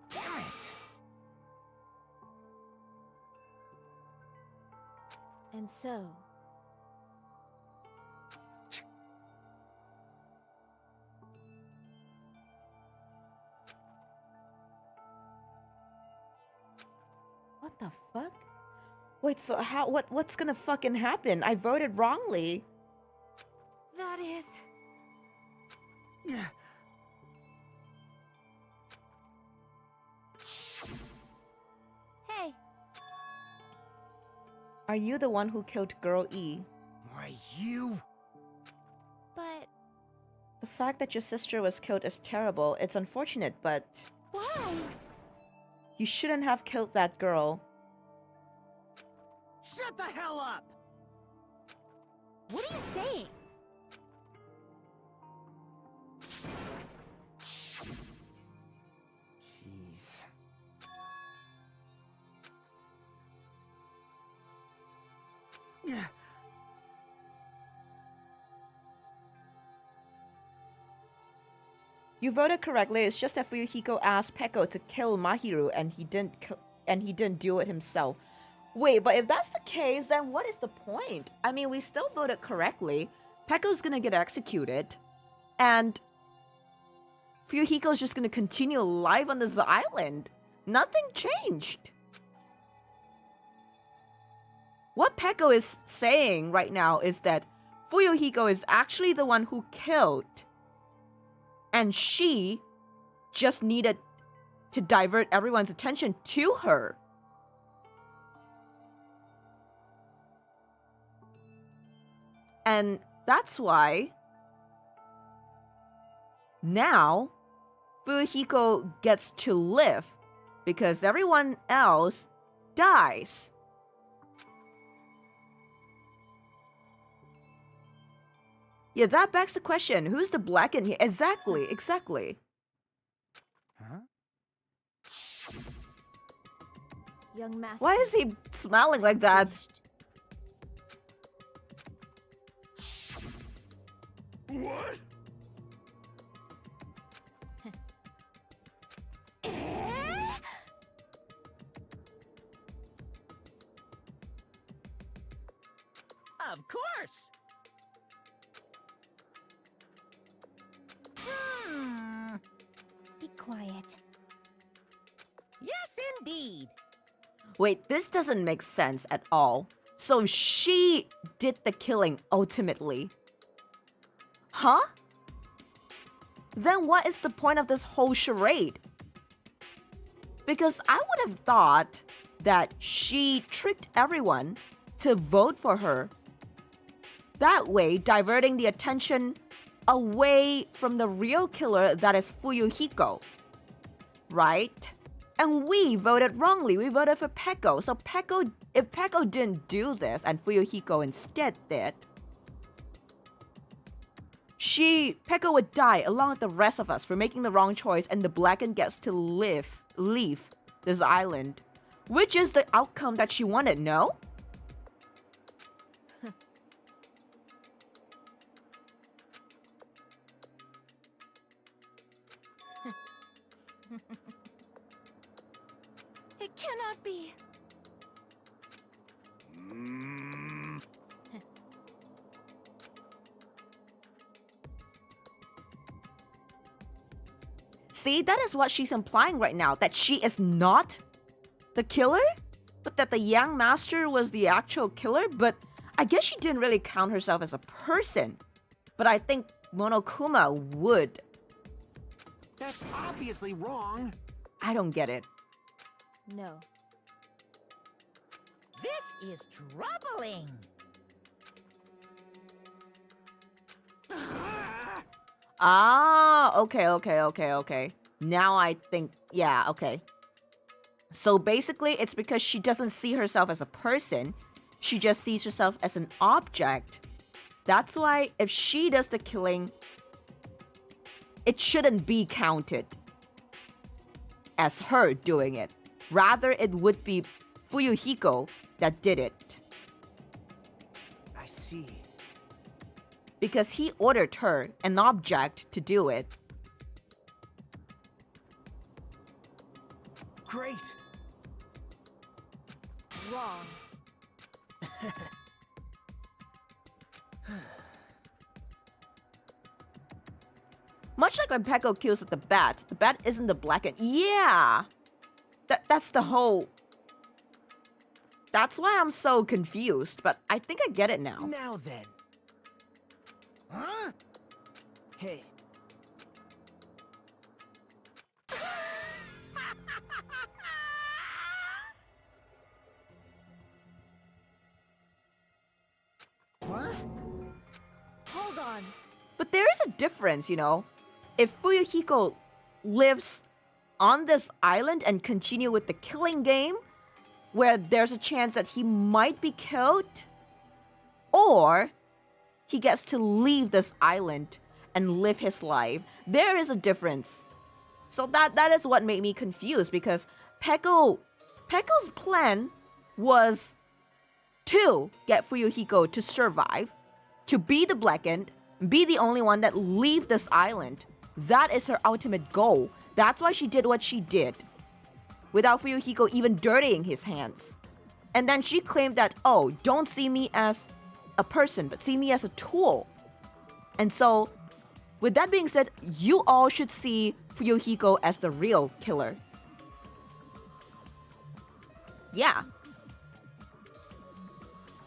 J: Damn it!
D: And so...
A: What the fuck? Wait, so what's gonna fucking happen? I voted wrongly.
D: That is...
B: Hey,
A: Are you the one who killed Girl E?
J: Why, you?
B: but...
A: The fact that your sister was killed is terrible. It's unfortunate, but...
B: Why?
A: You shouldn't have killed that girl.
J: Shut the hell up!
B: What are you saying?
A: You voted correctly. It's just that Fuyuhiko asked Peko to kill Mahiru, and he didn't do it himself. Wait, but if that's the case, then what is the point? I mean, we still voted correctly. Peko's gonna get executed, and Fuyuhiko's just gonna continue live on this island. Nothing changed. What Peko is saying right now is that Fuyuhiko is actually the one who killed, and she just needed to divert everyone's attention to her. And that's why now Fuyuhiko gets to live, because everyone else dies. Yeah, that begs the question, who's the black in here? Exactly.
I: Huh?
D: Young master.
A: Why is he smiling like that?
K: What?
G: Of course.
B: Be quiet.
G: Yes, indeed.
A: Wait, this doesn't make sense at all. So she did the killing ultimately. Huh? Then what is the point of this whole charade? Because I would have thought that she tricked everyone to vote for her. That way, diverting the attention away from the real killer, that is Fuyuhiko. Right? And we voted wrongly. We voted for Peko. So if Peko didn't do this and Fuyuhiko instead did, Peko would die along with the rest of us for making the wrong choice, and the Blackened gets to leave this island, which is the outcome that she wanted, no?
D: It cannot be.
A: See, that is what she's implying right now, that she is not the killer, but that the young master was the actual killer. But I guess she didn't really count herself as a person. But I think Monokuma would.
I: That's obviously wrong.
A: I don't get it.
D: No.
G: This is troubling.
A: Ah, okay. Now I think, yeah, okay. So basically, it's because she doesn't see herself as a person. She just sees herself as an object. That's why if she does the killing, it shouldn't be counted as her doing it. Rather, it would be Fuyuhiko that did it.
J: I see.
A: Because he ordered her, an object, to do it.
J: Great.
D: Wrong.
A: Much like when Peko kills the bat isn't the Blackened. Yeah! That's the whole... That's why I'm so confused, but I think I get it now.
J: Now then. Huh? Hey.
D: What? Hold on.
A: But there is a difference, you know? If Fuyuhiko lives on this island and continue with the killing game, where there's a chance that he might be killed, or he gets to leave this island and live his life, there is a difference. So that is what made me confused, because Peko's plan was to get Fuyuhiko to survive, to be the blackened, be the only one that leave this island. That is her ultimate goal. That's why she did what she did, without Fuyuhiko even dirtying his hands. And then she claimed that, oh, don't see me as a person, but see me as a tool. And so, with that being said, you all should see Fuyuhiko as the real killer. Yeah.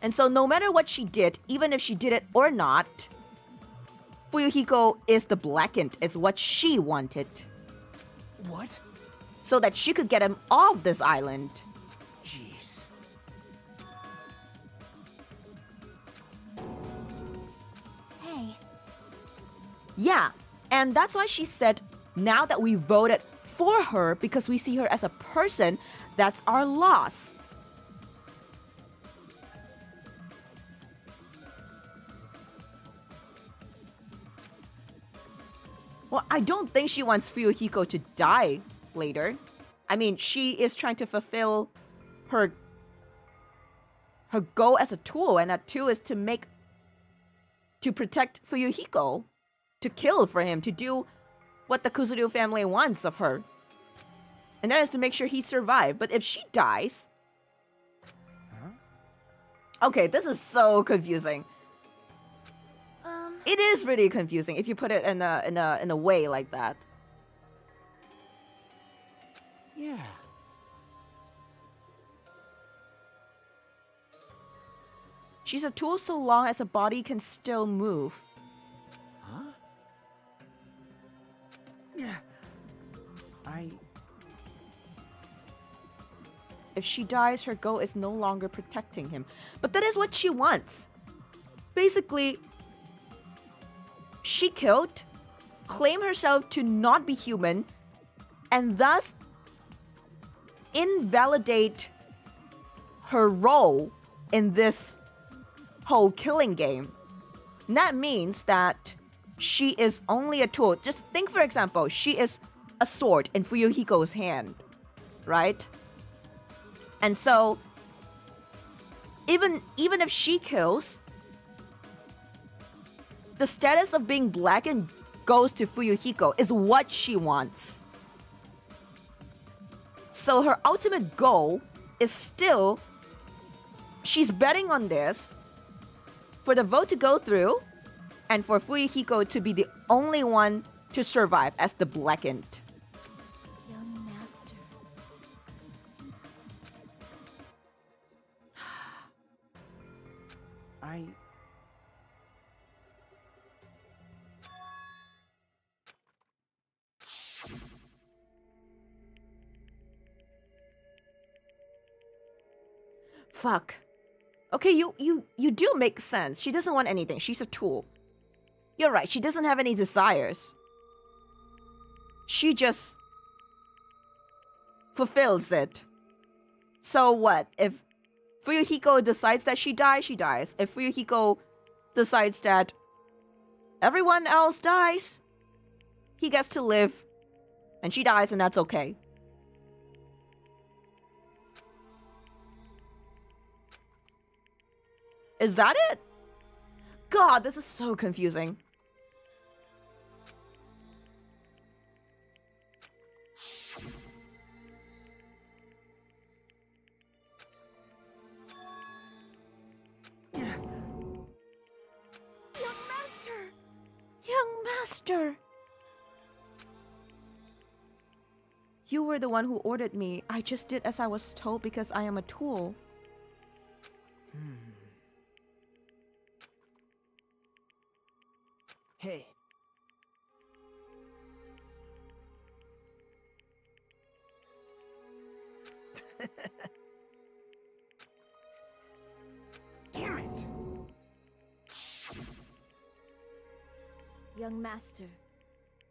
A: And so no matter what she did, even if she did it or not, Fuyuhiko is the blackened, is what she wanted.
J: What?
A: So that she could get him off this island.
J: Jeez.
B: Hey,
A: Yeah, and that's why she said, now that we voted for her because we see her as a person, that's our loss. Well, I don't think she wants Fuyuhiko to die later. I mean, she is trying to fulfill her goal as a tool, and that tool is to protect Fuyuhiko, to kill for him, to do what the Kuzuryu family wants of her. And that is to make sure he survives. But if she dies... Huh? Okay, this is so confusing. It is really confusing if you put it in a way like that.
J: Yeah.
A: She's a tool so long as a body can still move.
J: Huh?
A: If she dies, her goal is no longer protecting him. But that is what she wants. Basically, she killed, claimed herself to not be human, and thus invalidate her role in this whole killing game. And that means that she is only a tool. Just think, for example, she is a sword in Fuyuhiko's hand, right? And so, even if she kills, the status of being blackened goes to Fuyuhiko, is what she wants. So her ultimate goal is still, she's betting on this, for the vote to go through, and for Fuyuhiko to be the only one to survive as the blackened.
D: Young master.
A: Fuck. Okay, you do make sense. She doesn't want anything. She's a tool. You're right. She doesn't have any desires. She just fulfills it. So what? If Fuyuhiko decides that she dies, she dies. If Fuyuhiko decides that everyone else dies, he gets to live, and she dies, and that's okay. Is that it? God, this is so confusing.
D: Young master!
A: Young master! You were the one who ordered me. I just did as I was told because I am a tool.
J: Hey. Damn it!
D: Young master,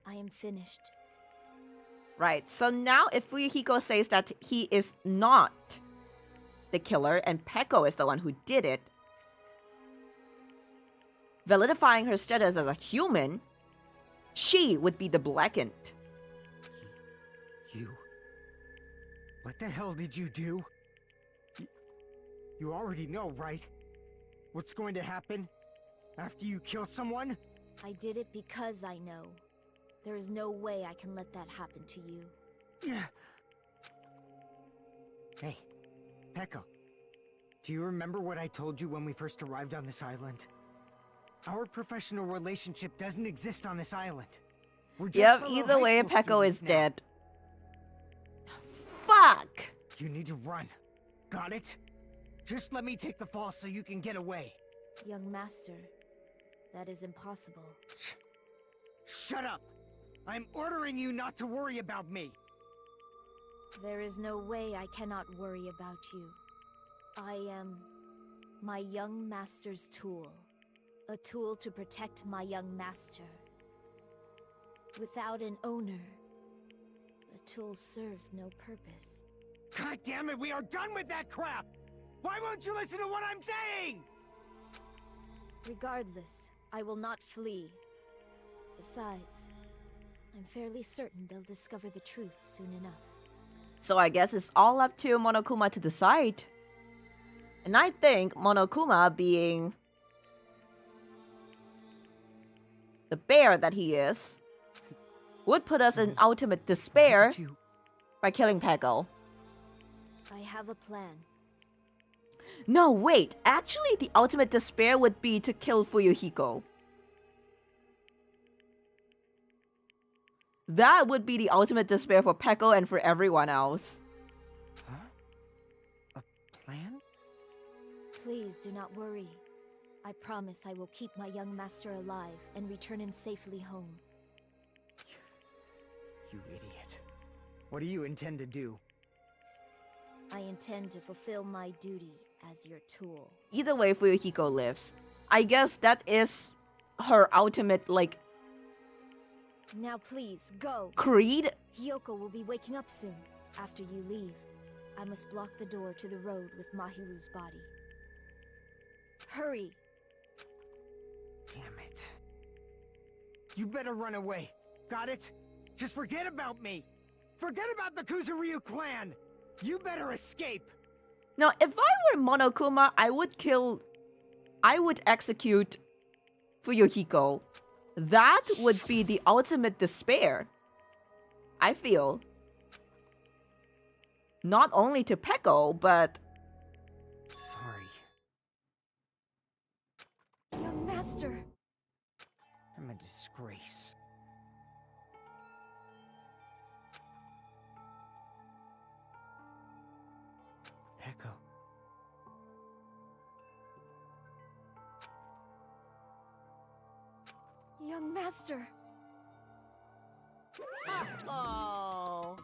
D: I am finished.
A: Right, so now if Fuyuhiko says that he is not the killer and Peko is the one who did it, validifying her status as a human, she would be the blackened.
J: You? What the hell did you do? You already know, right? What's going to happen after you kill someone?
D: I did it because I know. There is no way I can let that happen to you.
J: Hey, Peko. Do you remember what I told you when we first arrived on this island? Our professional relationship doesn't exist on this island. We're just
A: Yep,
J: fellow
A: either
J: high
A: way,
J: school
A: Peko is
J: students now.
A: dead. Fuck!
J: You need to run. Got it? Just let me take the fall so you can get away.
D: Young master, that is impossible.
J: Shut up! I'm ordering you not to worry about me.
D: There is no way I cannot worry about you. I am my young master's tool. A tool to protect my young master. Without an owner, the tool serves no purpose.
J: God damn it, we are done with that crap! Why won't you listen to what I'm saying?
D: Regardless, I will not flee. Besides, I'm fairly certain they'll discover the truth soon enough.
A: So I guess it's all up to Monokuma to decide. And I think Monokuma, being the bear that he is, would put us in ultimate despair by killing Peko.
D: I have a plan.
A: No, wait. Actually, the ultimate despair would be to kill Fuyuhiko. That would be the ultimate despair for Peko and for everyone else.
J: Huh? A plan?
D: Please do not worry. I promise I will keep my young master alive and return him safely home.
J: You idiot. What do you intend to do?
D: I intend to fulfill my duty as your tool.
A: Either way, Fuyuhiko lives. I guess that is her ultimate, like,
D: Now please, go!
A: creed?
D: Hiyoko will be waking up soon. After you leave, I must block the door to the road with Mahiru's body. Hurry!
J: Damn it. You better run away. Got it? Just forget about me. Forget about the Kuzuryu clan. You better escape.
A: Now, if I were Monokuma, I would execute Fuyuhiko. That would be the ultimate despair. I feel. Not only to Peko, but...
J: Sorry.
D: Young master!
J: I'm a disgrace. Peko.
D: Young master!
G: Oh.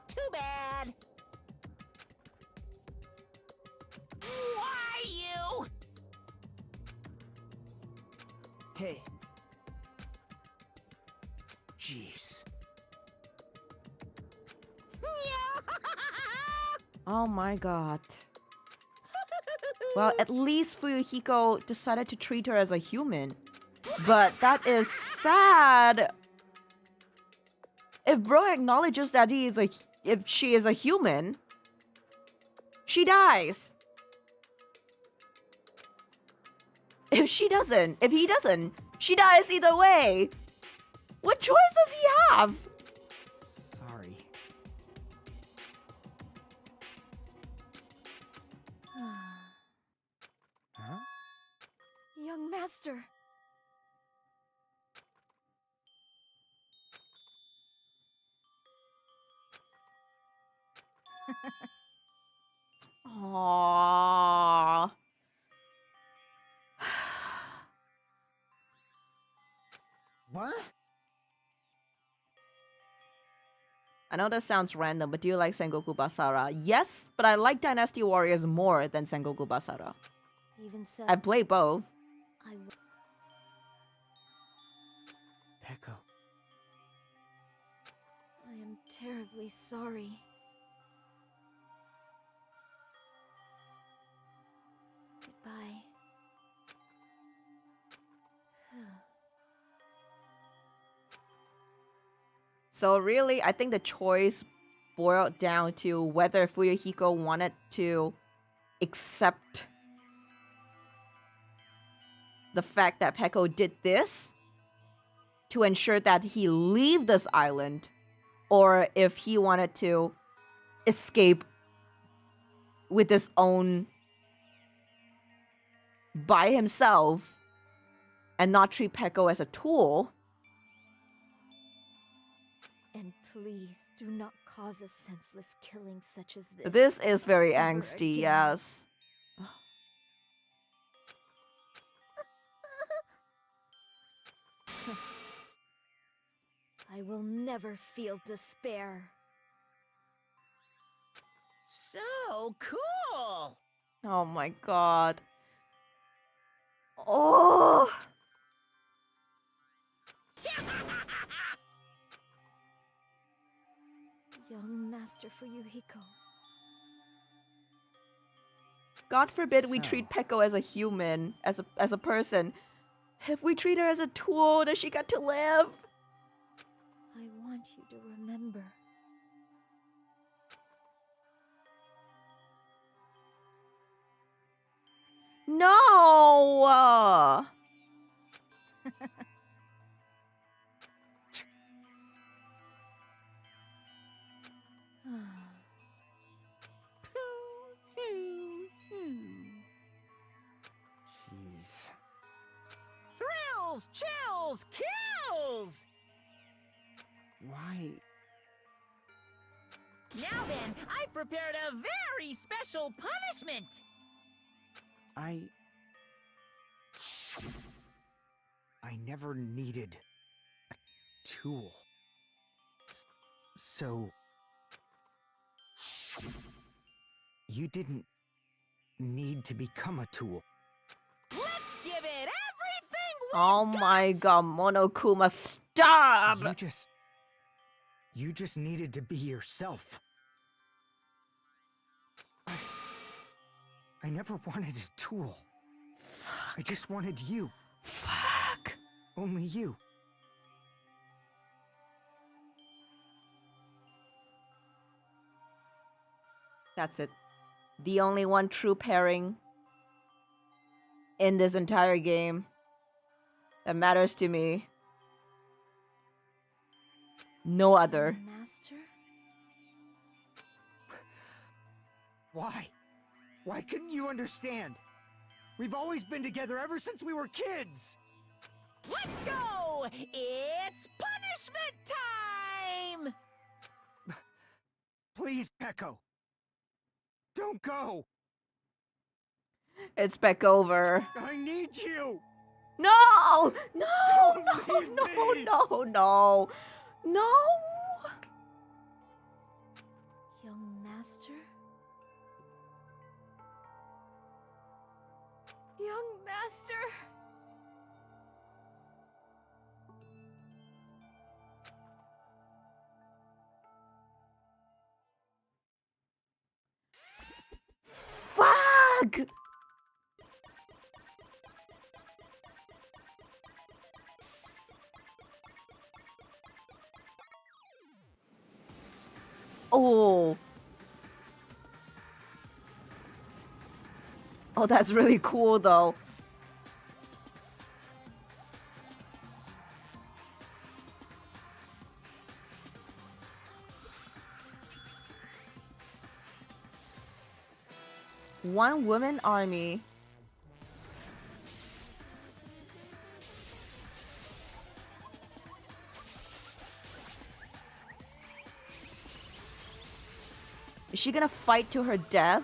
G: Too bad. Why you?
J: Hey. Jeez.
A: Oh my god. Well, at least Fuyuhiko decided to treat her as a human. But that is sad. If Bro acknowledges that if she is a human, she dies. If he doesn't, she dies either way. What choice does he have?
J: Sorry. Huh?
D: Young master!
A: Aww.
J: What?
A: I know this sounds random, but do you like Sengoku Basara? Yes, but I like Dynasty Warriors more than Sengoku Basara.
D: Even so,
A: I play both.
J: Peko.
D: I am terribly sorry. Goodbye.
A: So really, I think the choice boiled down to whether Fuyuhiko wanted to accept the fact that Peko did this to ensure that he leave this island, or if he wanted to escape with his own by himself and not treat Peko as a tool.
D: And please do not cause a senseless killing such as this.
A: This is very
D: ever
A: angsty,
D: again.
A: yes.
D: I will never feel despair.
G: So cool!
A: Oh my god. Oh!
D: Young Master Fuyuhiko.
A: God forbid we
E: So-
A: treat Peko as a human, as a person. If we treat her as a tool, does she get to live?
D: I want you to remember.
A: No!
J: Jeez.
G: Thrills, chills, kills!
J: Why?
G: Now then, I've prepared a very special punishment!
J: I never needed a tool. So... You didn't need to become a tool.
G: Let's give it everything we've
A: Oh my god, Monokuma, stop!
J: You just needed to be yourself. I never wanted a tool. I just wanted you.
A: Fuck.
J: Only you.
A: That's it. The only one true pairing in this entire game that matters to me. No other.
D: Master?
J: Why? Why couldn't you understand? We've always been together ever since we were kids!
G: Let's go! It's punishment time!
J: Please, Peko. Don't go!
A: It's back over.
J: I need you!
A: No! No!
J: Don't
A: No!
J: leave
A: No!
J: me!
A: No! No! No!
D: Young Master? Young Master!
A: Fuck! Oh. Oh, that's really cool though. One woman army. Is she gonna fight to her death?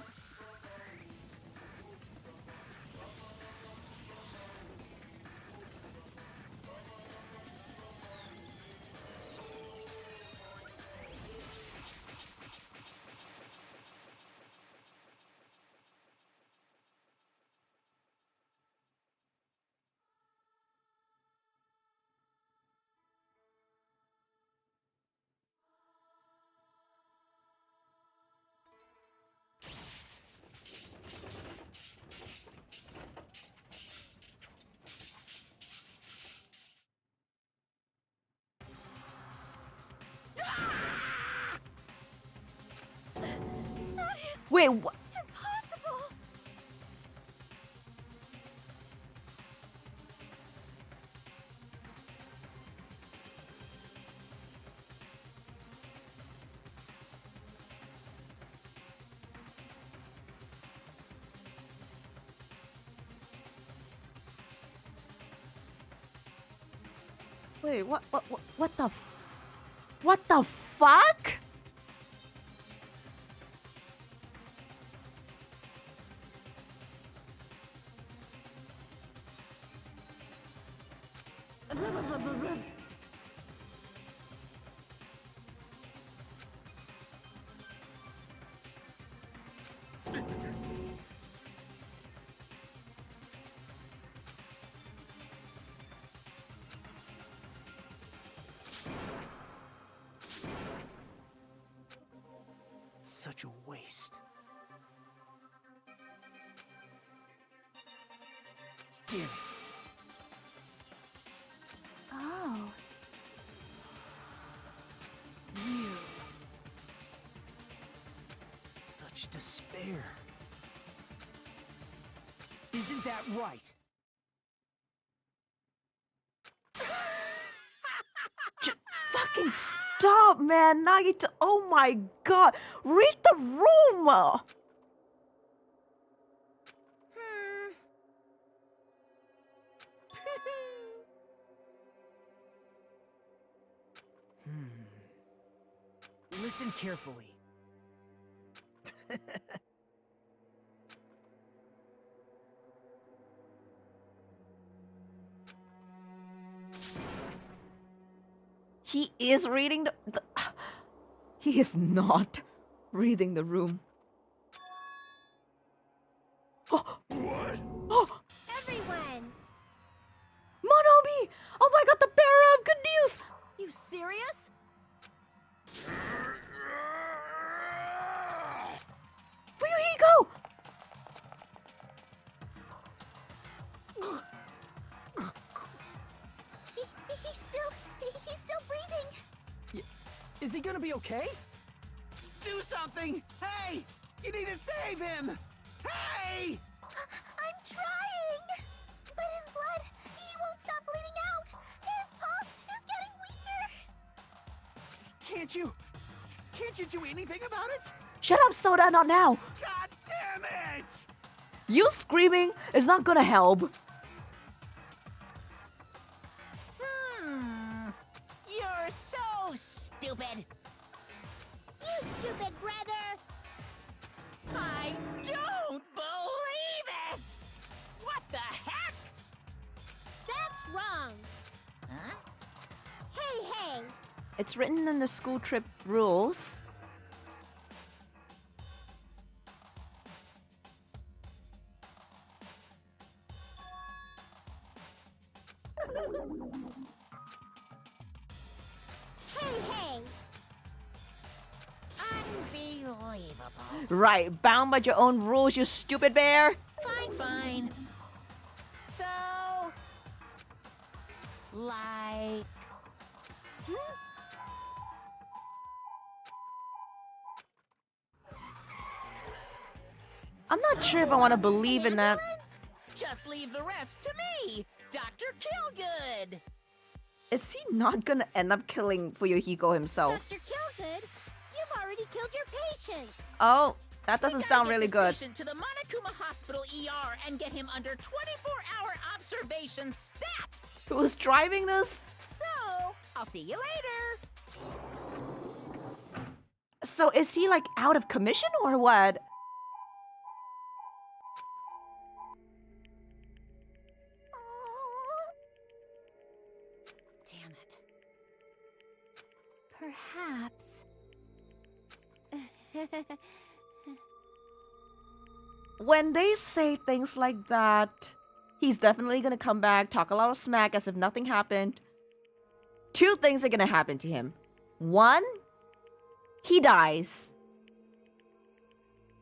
A: Wait, what?
D: Impossible!
A: Wait, what the fuck?
J: Such a waste. Damn it.
B: Oh.
J: You. Such despair. Isn't that right?
A: Fucking stop, man. Nagito. Oh my god. Read the room.
J: Listen carefully.
A: He is reading the he is not reading the room.
K: What?
A: Oh,
L: Everyone!
A: Monomi! Oh my god, the bearer of good news!
D: You serious?
A: Fuyuhiko!
B: He's still breathing.
J: Is he gonna be okay?
I: Do something! Hey! You need to save him! Hey!
B: I'm trying! But his blood, he won't stop bleeding out! His pulse is getting weaker!
I: Can't you do anything about it?
A: Shut up, Soda, not now!
I: God damn it!
A: You screaming is not gonna help.
G: You're so stupid.
L: You stupid brother!
G: I don't believe it! What the heck?
L: That's wrong!
G: Huh?
L: Hey!
A: It's written in the school trip rules.
L: Hey!
G: Unbelievable.
A: Right, bound by your own rules, you stupid bear!
G: Fine. So, like,
A: I'm not sure if I want to believe in that.
G: just leave the rest to me, Dr. Killgood.
A: Is he not gonna end up killing Fuyuhiko himself?
L: Dr. Killgood, you've already killed your patients!
A: Oh, that
G: We
A: doesn't
G: gotta
A: sound
G: get
A: really
G: this
A: good.
G: patient to the Monokuma Hospital ER and get him under 24-hour observation stat.
A: Who's driving this?
G: So, I'll see you later.
A: So is he like out of commission or what?
D: Damn it.
B: Perhaps.
A: When they say things like that, he's definitely gonna come back, talk a lot of smack as if nothing happened. Two things are gonna happen to him. One, he dies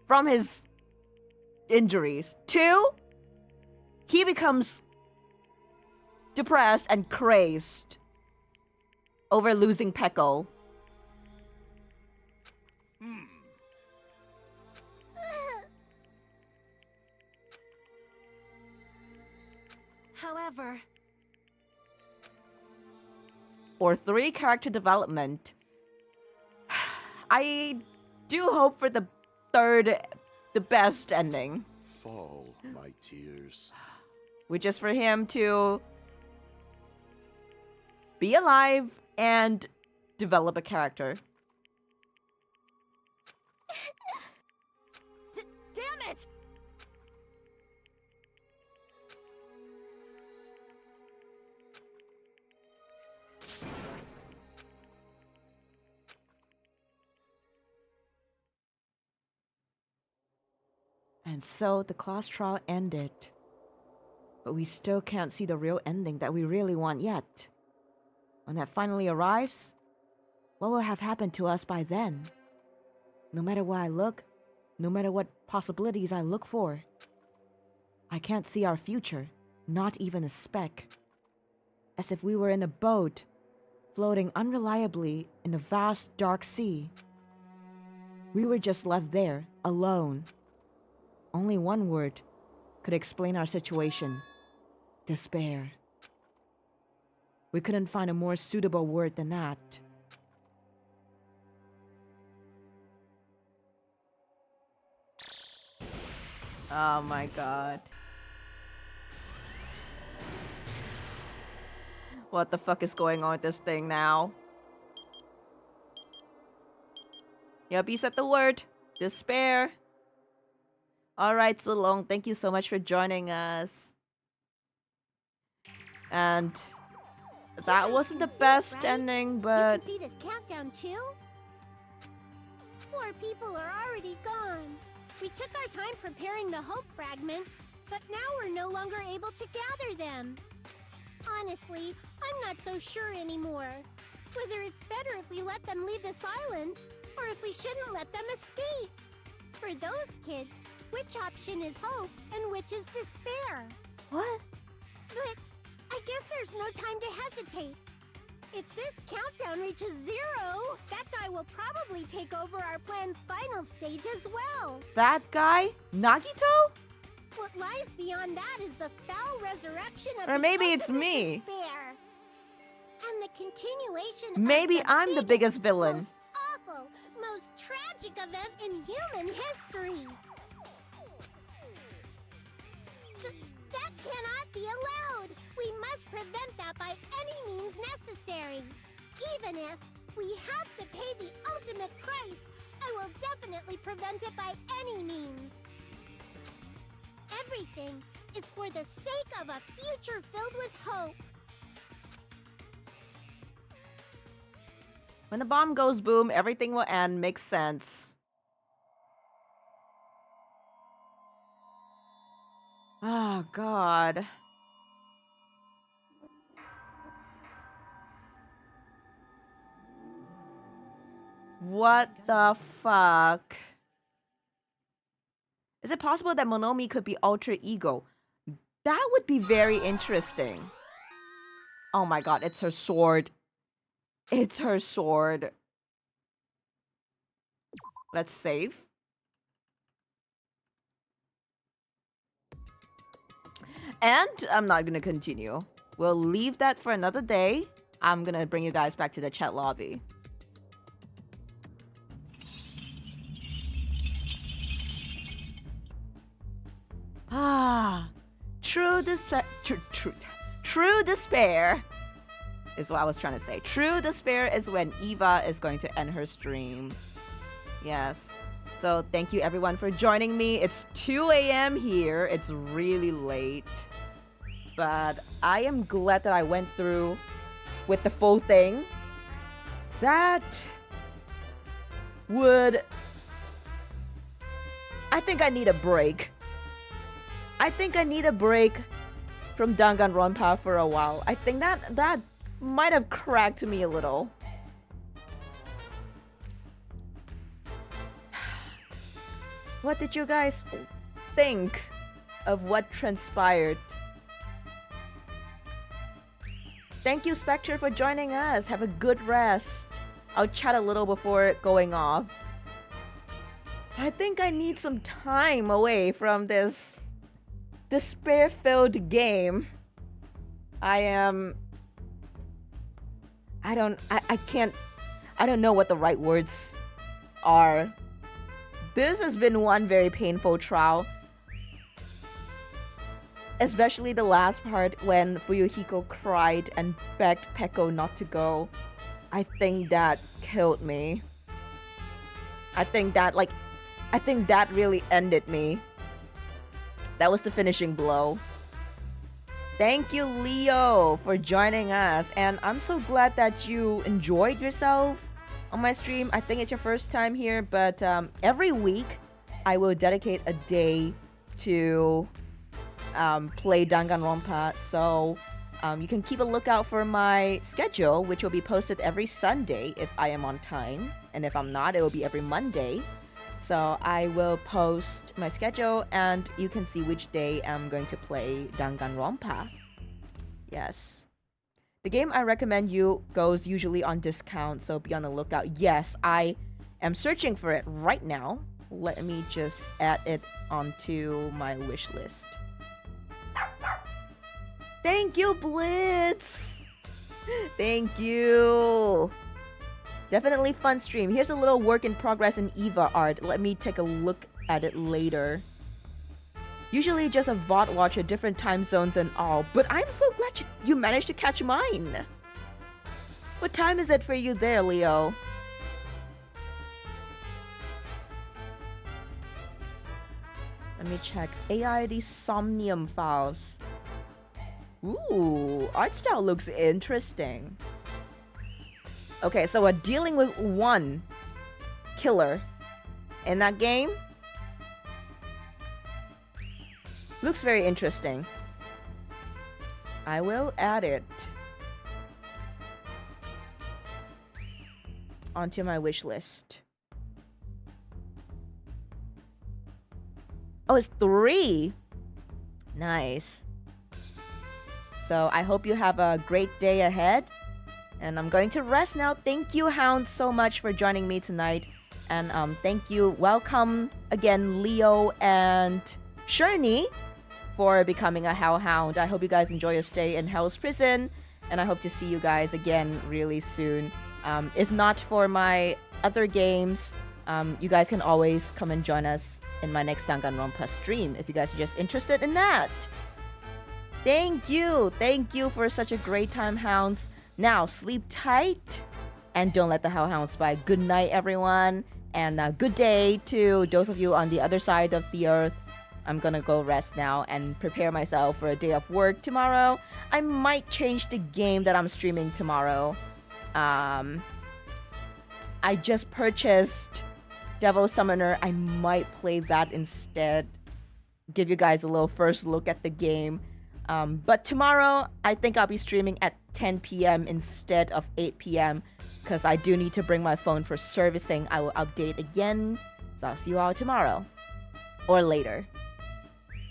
A: from his injuries. Two, he becomes depressed and crazed over losing Peko.
D: However,
A: Or three, character development. I do hope for the third, the best ending,
F: Fall, my tears.
A: which is for him to be alive, and develop a character.
D: Damn it!
A: And so the class trial ended. But we still can't see the real ending that we really want yet. When that finally arrives, what will have happened to us by then? No matter where I look, no matter what possibilities I look for, I can't see our future, not even a speck. As if we were in a boat, floating unreliably in a vast dark sea. We were just left there, alone. Only one word could explain our situation. Despair. We couldn't find a more suitable word than that. Oh my god. What the fuck is going on with this thing now? Yep, you said the word. Despair. Alright, so long. Thank you so much for joining us. And that wasn't the best
L: right?
A: ending,
L: You
A: but
L: can see this countdown too? 4 people are already gone. We took our time preparing the hope fragments, but now we're no longer able to gather them. Honestly, I'm not so sure anymore. Whether it's better if we let them leave this island, or if we shouldn't let them escape. For those kids, which option is hope and which is despair?
A: what?
L: But I guess there's no time to hesitate. If this countdown reaches 0, that guy will probably take over our plan's final stage as well.
A: That guy? Nagito?
L: What lies beyond that is the foul resurrection of
A: Or
L: the
A: maybe it's
L: ultimate
A: me.
L: despair. And the continuation
A: Maybe
L: of the
A: I'm the biggest villain.
L: most awful, most tragic event in human history. That cannot be allowed. We must prevent that by any means necessary. Even if we have to pay the ultimate price, I will definitely prevent it by any means. Everything is for the sake of a future filled with hope.
A: When the bomb goes boom, everything will end. Makes sense. Oh, God. What the fuck? Is it possible that Monomi could be alter ego? That would be very interesting. Oh my god, it's her sword. It's her sword. Let's save. And I'm not gonna continue. We'll leave that for another day. I'm gonna bring you guys back to the chat lobby. Ah, true despair is what I was trying to say. True despair is when Eva is going to end her stream. Yes. So thank you everyone for joining me. It's 2 a.m. here. It's really late. But I am glad that I went through with the full thing. That would... I think I need a break. I think I need a break from Danganronpa for a while. I think that might have cracked me a little. What did you guys think of what transpired? Thank you, Spectre, for joining us. Have a good rest. I'll chat a little before going off. I think I need some time away from this despair-filled game. I don't know what the right words are. This has been one very painful trial. especially the last part when Fuyuhiko cried and begged Peko not to go. I think that killed me. I think that really ended me. That was the finishing blow. Thank you, Leo, for joining us. And I'm so glad that you enjoyed yourself on my stream. I think it's your first time here, but every week I will dedicate a day to play Danganronpa. So you can keep a lookout for my schedule, which will be posted every Sunday if I am on time. And if I'm not, it will be every Monday. So I will post my schedule and you can see which day I'm going to play Danganronpa. Yes. The game I recommend you goes usually on discount, so be on the lookout. Yes, I am searching for it right now. Let me just add it onto my wish list. Thank you, Blitz! Thank you! Definitely fun stream. Here's a little work in progress in Eva art. Let me take a look at it later. Usually just a VOD watch at different time zones and all, but I'm so glad you managed to catch mine. What time is it for you there, Leo? Let me check. AID Somnium files. Ooh, art style looks interesting. Okay, so we're dealing with one killer in that game. Looks very interesting. I will add it onto my wish list. Oh, it's 3. Nice. So I hope you have a great day ahead. And I'm going to rest now. Thank you, Hound, so much for joining me tonight. And thank you. Welcome again, Leo and Shirney, for becoming a Hellhound. I hope you guys enjoy your stay in Hell's Prison. And I hope to see you guys again really soon. If not for my other games, you guys can always come and join us in my next Danganronpa stream if you guys are just interested in that. Thank you. Thank you for such a great time, Hounds. Now, sleep tight and don't let the Hellhound spy. Good night, everyone. And good day to those of you on the other side of the earth. I'm gonna go rest now and prepare myself for a day of work tomorrow. I might change the game that I'm streaming tomorrow. I just purchased Devil Summoner. I might play that instead. Give you guys a little first look at the game. But tomorrow, I think I'll be streaming at 10 p.m. instead of 8 p.m. because I do need to bring my phone for servicing. I will update again. So I'll see you all tomorrow or later.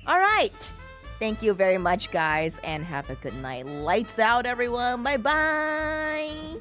A: All right. Thank you very much, guys, and have a good night. Lights out, everyone. Bye-bye.